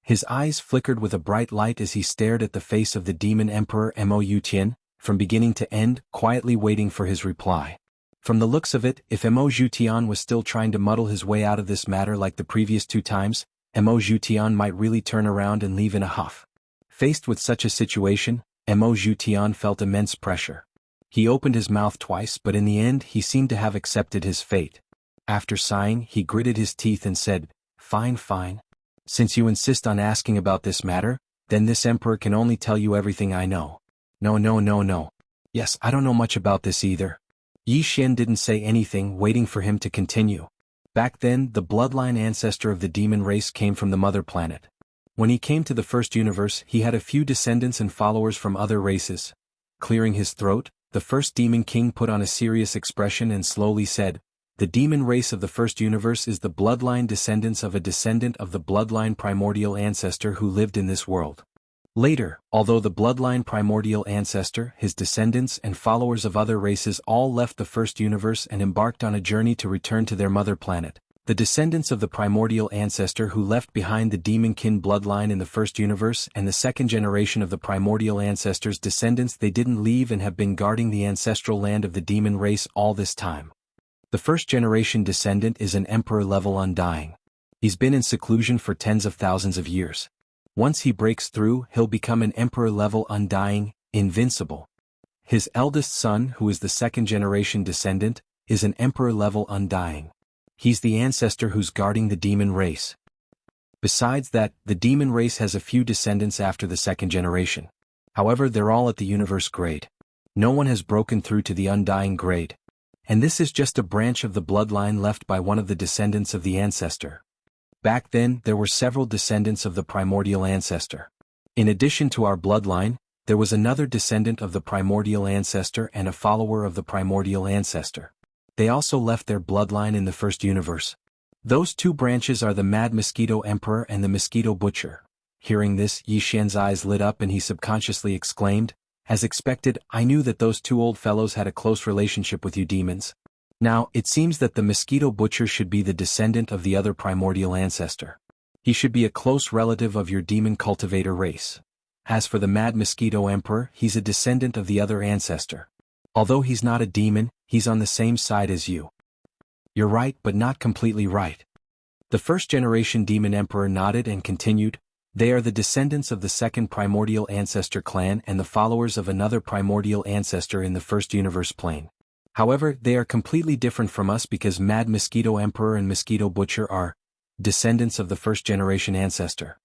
His eyes flickered with a bright light as he stared at the face of the demon emperor Mo Tian, from beginning to end, quietly waiting for his reply. From the looks of it, if Mo Tian was still trying to muddle his way out of this matter like the previous 2 times, Mo Tian might really turn around and leave in a huff. Faced with such a situation, Mo Tian felt immense pressure. He opened his mouth twice, but in the end he seemed to have accepted his fate. After sighing, he gritted his teeth and said, "Fine, fine. Since you insist on asking about this matter, then this emperor can only tell you everything I know." No. Yes, I don't know much about this either. Yi Xian didn't say anything, waiting for him to continue. Back then, the bloodline ancestor of the demon race came from the mother planet. When he came to the first universe, he had a few descendants and followers from other races. Clearing his throat, the first demon king put on a serious expression and slowly said, "The demon race of the first universe is the bloodline descendants of a descendant of the bloodline primordial ancestor who lived in this world." Later, although the bloodline primordial ancestor, his descendants and followers of other races all left the first universe and embarked on a journey to return to their mother planet, the descendants of the primordial ancestor who left behind the demon-kin bloodline in the first universe and the second generation of the primordial ancestor's descendants, they didn't leave and have been guarding the ancestral land of the demon race all this time. The first generation descendant is an emperor-level undying. He's been in seclusion for tens of thousands of years. Once he breaks through, he'll become an emperor-level undying, invincible. His eldest son, who is the second-generation descendant, is an emperor-level undying. He's the ancestor who's guarding the demon race. Besides that, the demon race has a few descendants after the second generation. However, they're all at the universe grade. No one has broken through to the undying grade. And this is just a branch of the bloodline left by one of the descendants of the ancestor. Back then, there were several descendants of the primordial ancestor. In addition to our bloodline, there was another descendant of the primordial ancestor and a follower of the primordial ancestor. They also left their bloodline in the first universe. Those 2 branches are the Mad Mosquito Emperor and the Mosquito Butcher. Hearing this, Yi Xian's eyes lit up and he subconsciously exclaimed, "As expected, I knew that those 2 old fellows had a close relationship with you demons. Now, it seems that the Mosquito Butcher should be the descendant of the other primordial ancestor. He should be a close relative of your demon cultivator race. As for the Mad Mosquito Emperor, he's a descendant of the other ancestor. Although he's not a demon, he's on the same side as you." "You're right, but not completely right." The first-generation demon emperor nodded and continued, "They are the descendants of the second primordial ancestor clan and the followers of another primordial ancestor in the first universe plane. However, they are completely different from us because Mad Mosquito Emperor and Mosquito Butcher are descendants of the first-generation ancestor."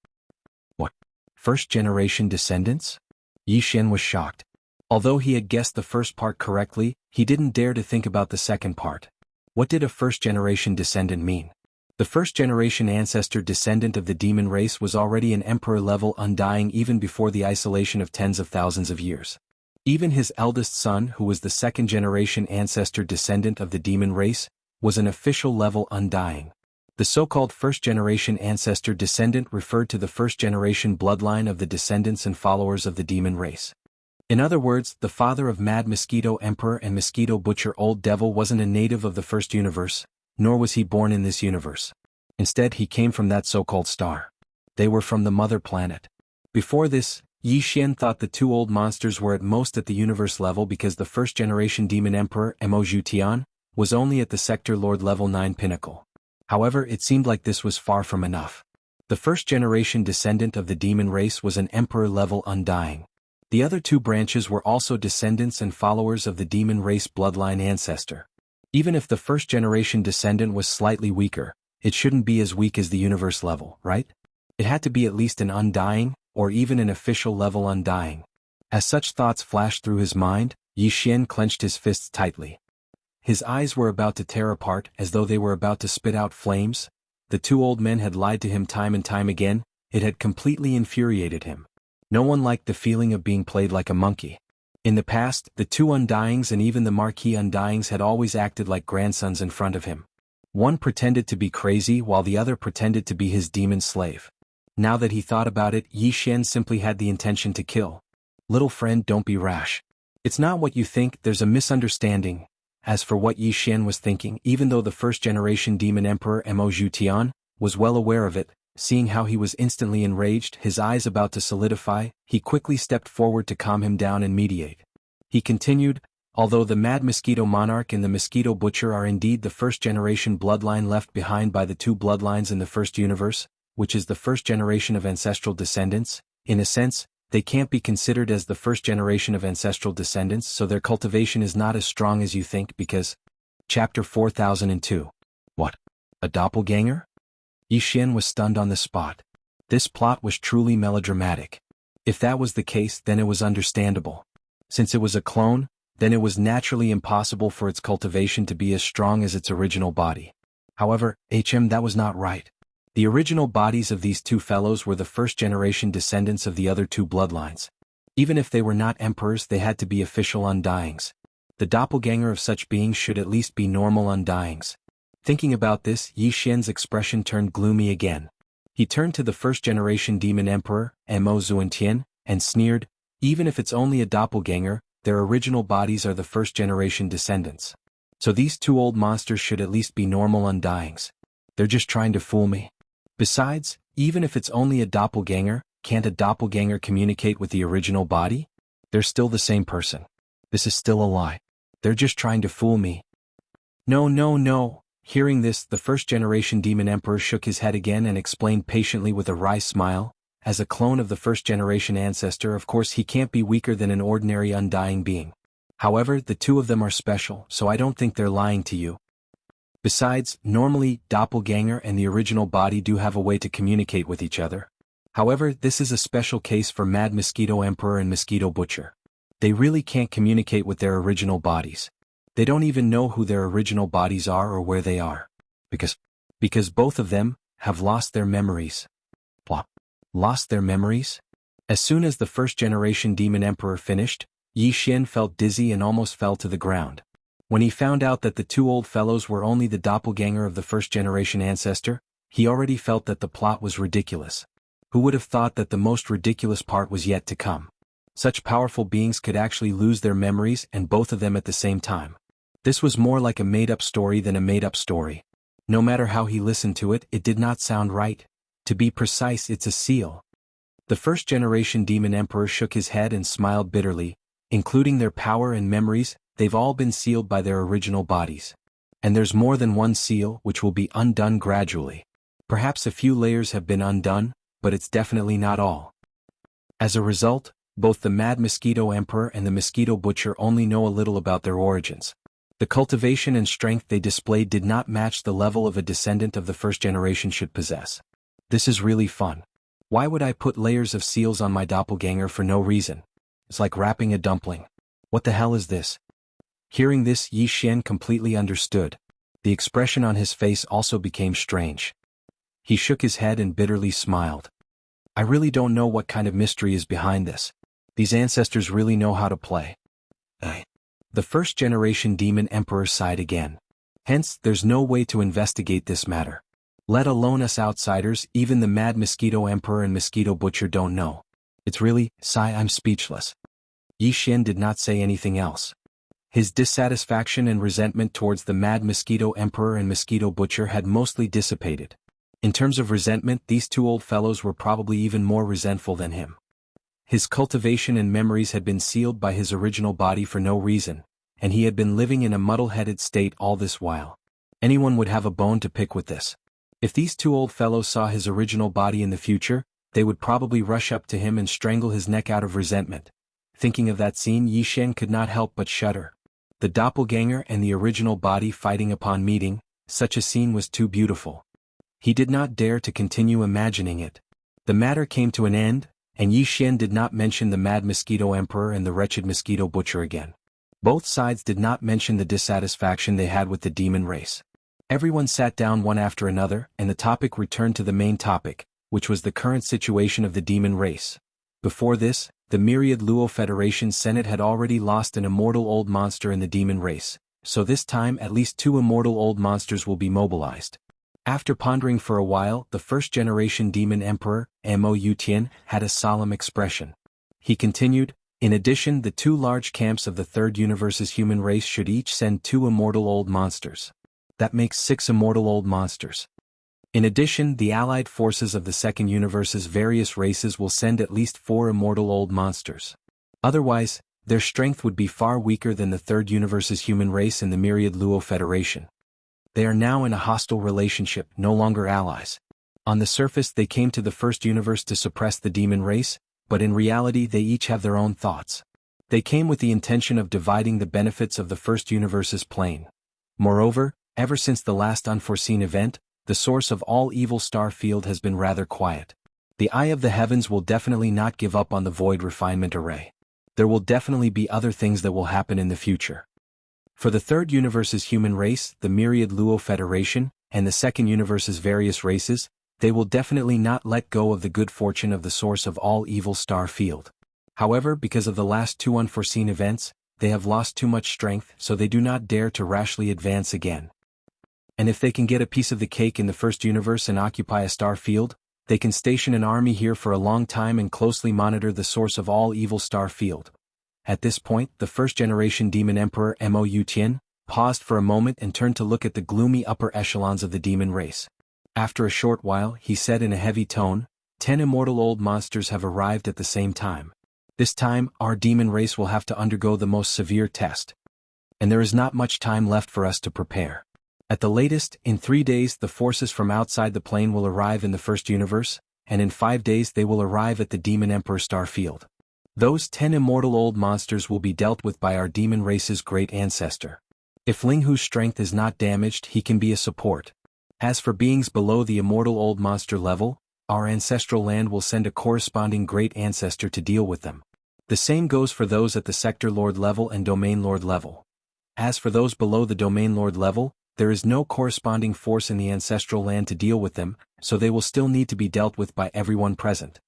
"What? First-generation descendants?" Yi Xian was shocked. Although he had guessed the first part correctly, he didn't dare to think about the second part. What did a first-generation descendant mean? The first-generation ancestor descendant of the demon race was already an emperor-level undying even before the isolation of tens of thousands of years. Even his eldest son, who was the second-generation ancestor descendant of the demon race, was an official-level undying. The so-called first-generation ancestor descendant referred to the first-generation bloodline of the descendants and followers of the demon race. In other words, the father of Mad Mosquito Emperor and Mosquito Butcher Old Devil wasn't a native of the first universe, nor was he born in this universe. Instead, he came from that so-called star. They were from the mother planet. Before this, Yi Xian thought the 2 old monsters were at most at the universe level because the first-generation demon emperor Mo Tian was only at the sector lord level 9 pinnacle. However, it seemed like this was far from enough. The first-generation descendant of the demon race was an emperor-level undying. The other two branches were also descendants and followers of the demon race bloodline ancestor. Even if the first-generation descendant was slightly weaker, it shouldn't be as weak as the universe level, right? It had to be at least an undying, or even an official level undying. As such thoughts flashed through his mind, Yi Xian clenched his fists tightly. His eyes were about to tear apart as though they were about to spit out flames. The two old men had lied to him time and time again. It had completely infuriated him. No one liked the feeling of being played like a monkey. In the past, the two Undyings and even the Marquis Undyings had always acted like grandsons in front of him. One pretended to be crazy while the other pretended to be his demon slave. Now that he thought about it, Yi Xian simply had the intention to kill. Little friend, don't be rash. It's not what you think, there's a misunderstanding. As for what Yi Xian was thinking, even though the first-generation demon emperor Mo Zhutian was well aware of it, seeing how he was instantly enraged, his eyes about to solidify, he quickly stepped forward to calm him down and mediate. He continued, although the Mad Mosquito Monarch and the Mosquito Butcher are indeed the first-generation bloodline left behind by the two bloodlines in the first universe, which is the first generation of ancestral descendants, in a sense, they can't be considered as the first generation of ancestral descendants, so their cultivation is not as strong as you think because... Chapter 4002. What? A doppelganger? Yi Xian was stunned on the spot. This plot was truly melodramatic. If that was the case, then it was understandable. Since it was a clone, then it was naturally impossible for its cultivation to be as strong as its original body. However, that was not right. The original bodies of these two fellows were the first-generation descendants of the other two bloodlines. Even if they were not emperors, they had to be official Undyings. The doppelganger of such beings should at least be normal Undyings. Thinking about this, Yi Xian's expression turned gloomy again. He turned to the first-generation demon emperor, Mo Zhutian, and sneered, even if it's only a doppelganger, their original bodies are the first-generation descendants. So these two old monsters should at least be normal Undyings. They're just trying to fool me. Besides, even if it's only a doppelganger, can't a doppelganger communicate with the original body? They're still the same person. This is still a lie. They're just trying to fool me. No, no, no. Hearing this, the first-generation demon emperor shook his head again and explained patiently with a wry smile, as a clone of the first-generation ancestor, of course he can't be weaker than an ordinary undying being. However, the two of them are special, so I don't think they're lying to you. Besides, normally, doppelganger and the original body do have a way to communicate with each other. However, this is a special case for Mad Mosquito Emperor and Mosquito Butcher. They really can't communicate with their original bodies. They don't even know who their original bodies are or where they are. Because both of them have lost their memories. What? Lost their memories? As soon as the first-generation demon emperor finished, Yi Xian felt dizzy and almost fell to the ground. When he found out that the two old fellows were only the doppelganger of the first-generation ancestor, he already felt that the plot was ridiculous. Who would have thought that the most ridiculous part was yet to come? Such powerful beings could actually lose their memories and both of them at the same time. This was more like a made-up story than a made-up story. No matter how he listened to it, it did not sound right. To be precise, it's a seal. The first-generation demon emperor shook his head and smiled bitterly. Including their power and memories, they've all been sealed by their original bodies. And there's more than one seal, which will be undone gradually. Perhaps a few layers have been undone, but it's definitely not all. As a result, both the Mad Mosquito Emperor and the Mosquito Butcher only know a little about their origins. The cultivation and strength they displayed did not match the level of a descendant of the first generation should possess. This is really fun. Why would I put layers of seals on my doppelganger for no reason? It's like wrapping a dumpling. What the hell is this? Hearing this, Yi Xian completely understood. The expression on his face also became strange. He shook his head and bitterly smiled. I really don't know what kind of mystery is behind this. These ancestors really know how to play. The first-generation demon emperor sighed again. Hence, there's no way to investigate this matter. Let alone us outsiders, even the Mad Mosquito Emperor and Mosquito Butcher don't know. It's really, I'm speechless. Yi Xian did not say anything else. His dissatisfaction and resentment towards the Mad Mosquito Emperor and Mosquito Butcher had mostly dissipated. In terms of resentment, these two old fellows were probably even more resentful than him. His cultivation and memories had been sealed by his original body for no reason, and he had been living in a muddle-headed state all this while. Anyone would have a bone to pick with this. If these two old fellows saw his original body in the future, they would probably rush up to him and strangle his neck out of resentment. Thinking of that scene, Yi Xian could not help but shudder. The doppelganger and the original body fighting upon meeting, such a scene was too beautiful. He did not dare to continue imagining it. The matter came to an end, and Yi Xian did not mention the mad mosquito emperor and the wretched mosquito butcher again. Both sides did not mention the dissatisfaction they had with the demon race. Everyone sat down one after another, and the topic returned to the main topic, which was the current situation of the demon race. Before this, the myriad Luo Federation Senate had already lost an immortal old monster in the demon race, so this time at least 2 immortal old monsters will be mobilized. After pondering for a while, the first-generation demon emperor, Mo Tian, had a solemn expression. He continued, in addition, the 2 large camps of the third universe's human race should each send 2 immortal old monsters. That makes 6 immortal old monsters. In addition, the allied forces of the second universe's various races will send at least 4 immortal old monsters. Otherwise, their strength would be far weaker than the third universe's human race and the myriad Luo Federation. They are now in a hostile relationship, no longer allies. On the surface they came to the first universe to suppress the demon race, but in reality they each have their own thoughts. They came with the intention of dividing the benefits of the first universe's plane. Moreover, ever since the last unforeseen event, the source of all evil star field has been rather quiet. The eye of the heavens will definitely not give up on the void refinement array. There will definitely be other things that will happen in the future. For the third universe's human race, the myriad Luo Federation, and the second universe's various races, they will definitely not let go of the good fortune of the source of all evil star field. However, because of the last 2 unforeseen events, they have lost too much strength, so they do not dare to rashly advance again. And if they can get a piece of the cake in the first universe and occupy a star field, they can station an army here for a long time and closely monitor the source of all evil star field. At this point, the first-generation demon emperor Mo Tian paused for a moment and turned to look at the gloomy upper echelons of the demon race. After a short while, he said in a heavy tone, 10 immortal old monsters have arrived at the same time. This time, our demon race will have to undergo the most severe test. And there is not much time left for us to prepare. At the latest, in 3 days the forces from outside the plane will arrive in the first universe, and in 5 days they will arrive at the demon emperor star field. Those 10 immortal old monsters will be dealt with by our demon race's great ancestor. If Linghu's strength is not damaged, he can be a support. As for beings below the immortal old monster level, our ancestral land will send a corresponding great ancestor to deal with them. The same goes for those at the sector lord level and domain lord level. As for those below the domain lord level, there is no corresponding force in the ancestral land to deal with them, so they will still need to be dealt with by everyone present.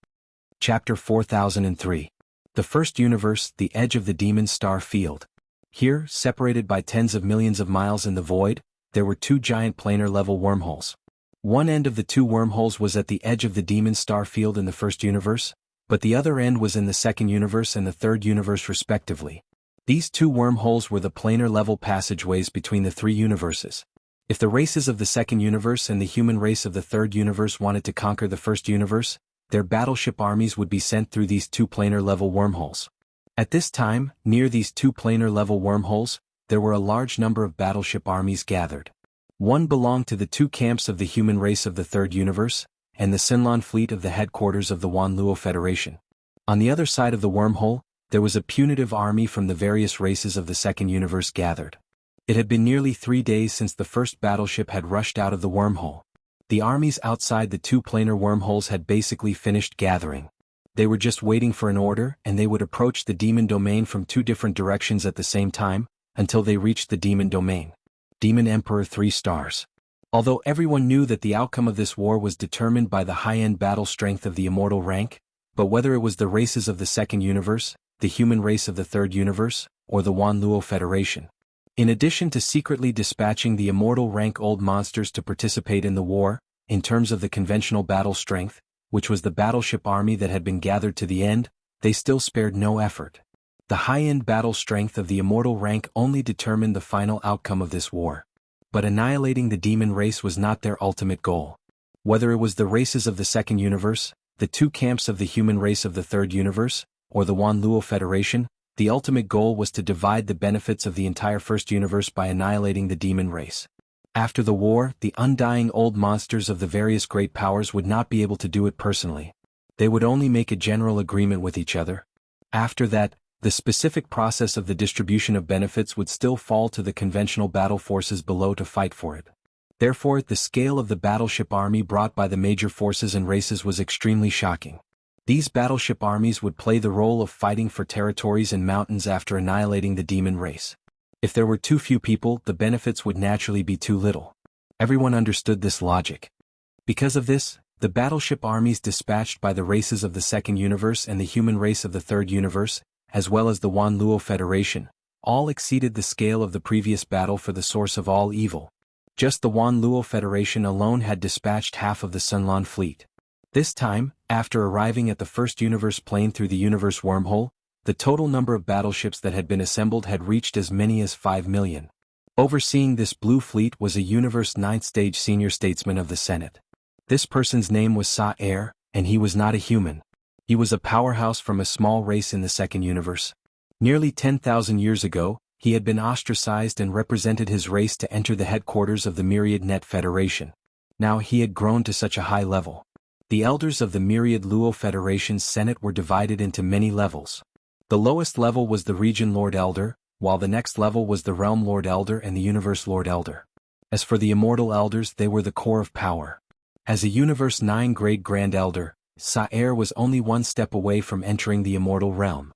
Chapter 4003. The first universe, the edge of the demon star field. Here, separated by tens of millions of miles in the void, there were 2 giant planar-level wormholes. One end of the 2 wormholes was at the edge of the demon star field in the first universe, but the other end was in the second universe and the third universe respectively. These 2 wormholes were the planar-level passageways between the 3 universes. If the races of the second universe and the human race of the third universe wanted to conquer the first universe, their battleship armies would be sent through these 2 planar-level wormholes. At this time, near these 2 planar-level wormholes, there were a large number of battleship armies gathered. One belonged to the 2 camps of the human race of the third universe, and the Sinlan fleet of the headquarters of the Wan Luo Federation. On the other side of the wormhole, there was a punitive army from the various races of the second universe gathered. It had been nearly 3 days since the first battleship had rushed out of the wormhole. The armies outside the 2 planar wormholes had basically finished gathering. They were just waiting for an order, and they would approach the demon domain from 2 different directions at the same time, until they reached the demon domain. Demon Emperor 3 stars. Although everyone knew that the outcome of this war was determined by the high-end battle strength of the immortal rank, but whether it was the races of the second universe, the human race of the third universe, or the Wan Luo Federation. In addition to secretly dispatching the immortal rank old monsters to participate in the war, in terms of the conventional battle strength, which was the battleship army that had been gathered to the end, they still spared no effort. The high-end battle strength of the immortal rank only determined the final outcome of this war. But annihilating the demon race was not their ultimate goal. Whether it was the races of the second universe, the 2 camps of the human race of the third universe, or the Wan Luo Federation, the ultimate goal was to divide the benefits of the entire first universe by annihilating the demon race. After the war, the undying old monsters of the various great powers would not be able to do it personally. They would only make a general agreement with each other. After that, The specific process of the distribution of benefits would still fall to the conventional battle forces below to fight for it. Therefore, the scale of the battleship army brought by the major forces and races was extremely shocking. These battleship armies would play the role of fighting for territories and mountains after annihilating the demon race. If there were too few people, the benefits would naturally be too little. Everyone understood this logic. Because of this, the battleship armies dispatched by the races of the Second Universe and the human race of the Third Universe, as well as the Wan Luo Federation, all exceeded the scale of the previous battle for the source of all evil. Just the Wan Luo Federation alone had dispatched half of the Sunlan fleet. This time, after arriving at the first universe plane through the universe wormhole, the total number of battleships that had been assembled had reached as many as 5 million. Overseeing this blue fleet was a universe 9th stage senior statesman of the Senate. This person's name was Sa-Er, and he was not a human. He was a powerhouse from a small race in the Second Universe. Nearly 10,000 years ago, he had been ostracized and represented his race to enter the headquarters of the Myriad Net Federation. Now he had grown to such a high level. The elders of the Myriad Luo Federation's Senate were divided into many levels. The lowest level was the Region Lord Elder, while the next level was the Realm Lord Elder and the Universe Lord Elder. As for the Immortal Elders, they were the core of power. As a Universe 9 Grade Grand Elder, Sa-Er was only one step away from entering the Immortal Realm.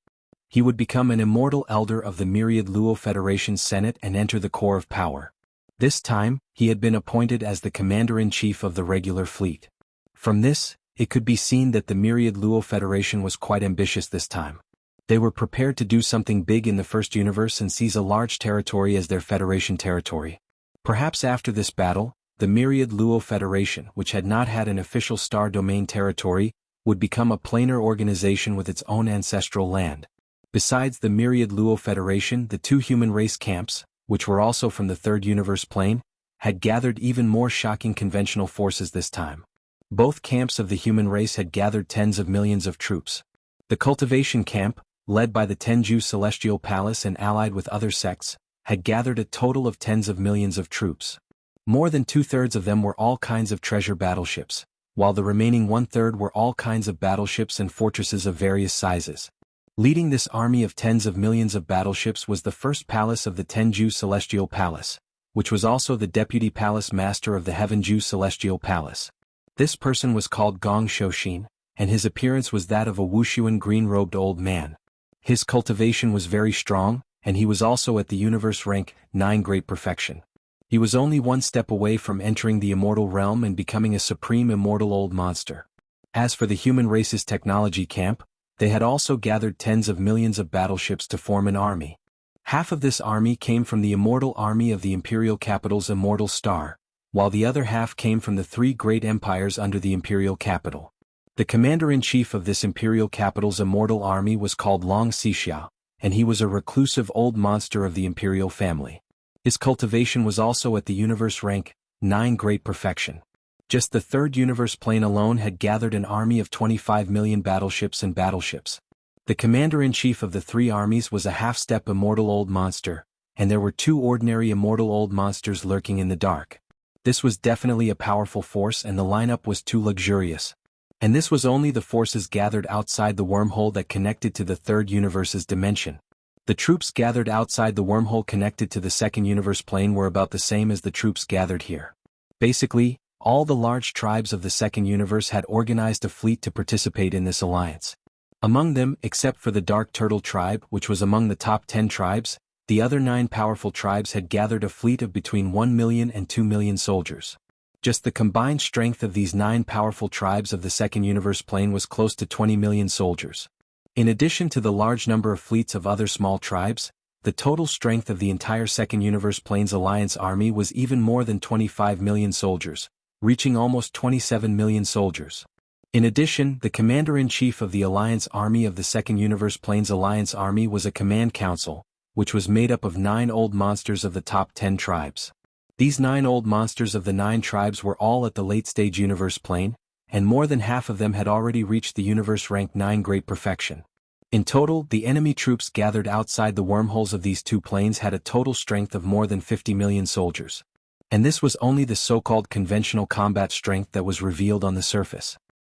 He would become an Immortal Elder of the Myriad Luo Federation's Senate and enter the core of power. This time, he had been appointed as the Commander-in-Chief of the regular fleet. From this, it could be seen that the Myriad Luo Federation was quite ambitious this time. They were prepared to do something big in the first universe and seize a large territory as their Federation territory. Perhaps after this battle, the Myriad Luo Federation, which had not had an official star domain territory, would become a planar organization with its own ancestral land. Besides the Myriad Luo Federation, the two human race camps, which were also from the third universe plane, had gathered even more shocking conventional forces this time. Both camps of the human race had gathered tens of millions of troops. The Cultivation camp, led by the Tenju Celestial Palace and allied with other sects, had gathered a total of tens of millions of troops. More than 2/3 of them were all kinds of treasure battleships, while the remaining 1/3 were all kinds of battleships and fortresses of various sizes. Leading this army of tens of millions of battleships was the first palace of the Tenju Celestial Palace, which was also the deputy palace master of the Heavenju Celestial Palace. This person was called Gong Shoshin, and his appearance was that of a Wuxian green-robed old man. His cultivation was very strong, and he was also at the universe rank 9 Great Perfection. He was only one step away from entering the immortal realm and becoming a supreme immortal old monster. As for the human race's technology camp, they had also gathered tens of millions of battleships to form an army. Half of this army came from the immortal army of the imperial capital's immortal star, while the other half came from the 3 great empires under the imperial capital. The commander-in-chief of this imperial capital's immortal army was called Long Xixia, and he was a reclusive old monster of the imperial family. His cultivation was also at the universe rank 9 Great Perfection. Just the third universe plane alone had gathered an army of 25 million battleships and battleships. The commander-in-chief of the 3 armies was a half-step immortal old monster, and there were 2 ordinary immortal old monsters lurking in the dark. This was definitely a powerful force, and the lineup was too luxurious. And this was only the forces gathered outside the wormhole that connected to the third universe's dimension. The troops gathered outside the wormhole connected to the second universe plane were about the same as the troops gathered here. Basically, all the large tribes of the second universe had organized a fleet to participate in this alliance. Among them, except for the Dark Turtle tribe, which was among the top 10 tribes, the other 9 powerful tribes had gathered a fleet of between 1 million and 2 million soldiers. Just the combined strength of these 9 powerful tribes of the second universe plane was close to 20 million soldiers. In addition to the large number of fleets of other small tribes, the total strength of the entire second universe plane's alliance army was even more than 25 million soldiers, reaching almost 27 million soldiers. In addition, the commander-in-chief of the alliance army of the second universe plane's alliance army was a command council, which was made up of 9 old monsters of the top 10 tribes. These 9 old monsters of the 9 tribes were all at the late-stage universe plane, and more than half of them had already reached the universe rank 9 Great Perfection. In total, the enemy troops gathered outside the wormholes of these 2 planes had a total strength of more than 50 million soldiers. And this was only the so-called conventional combat strength that was revealed on the surface.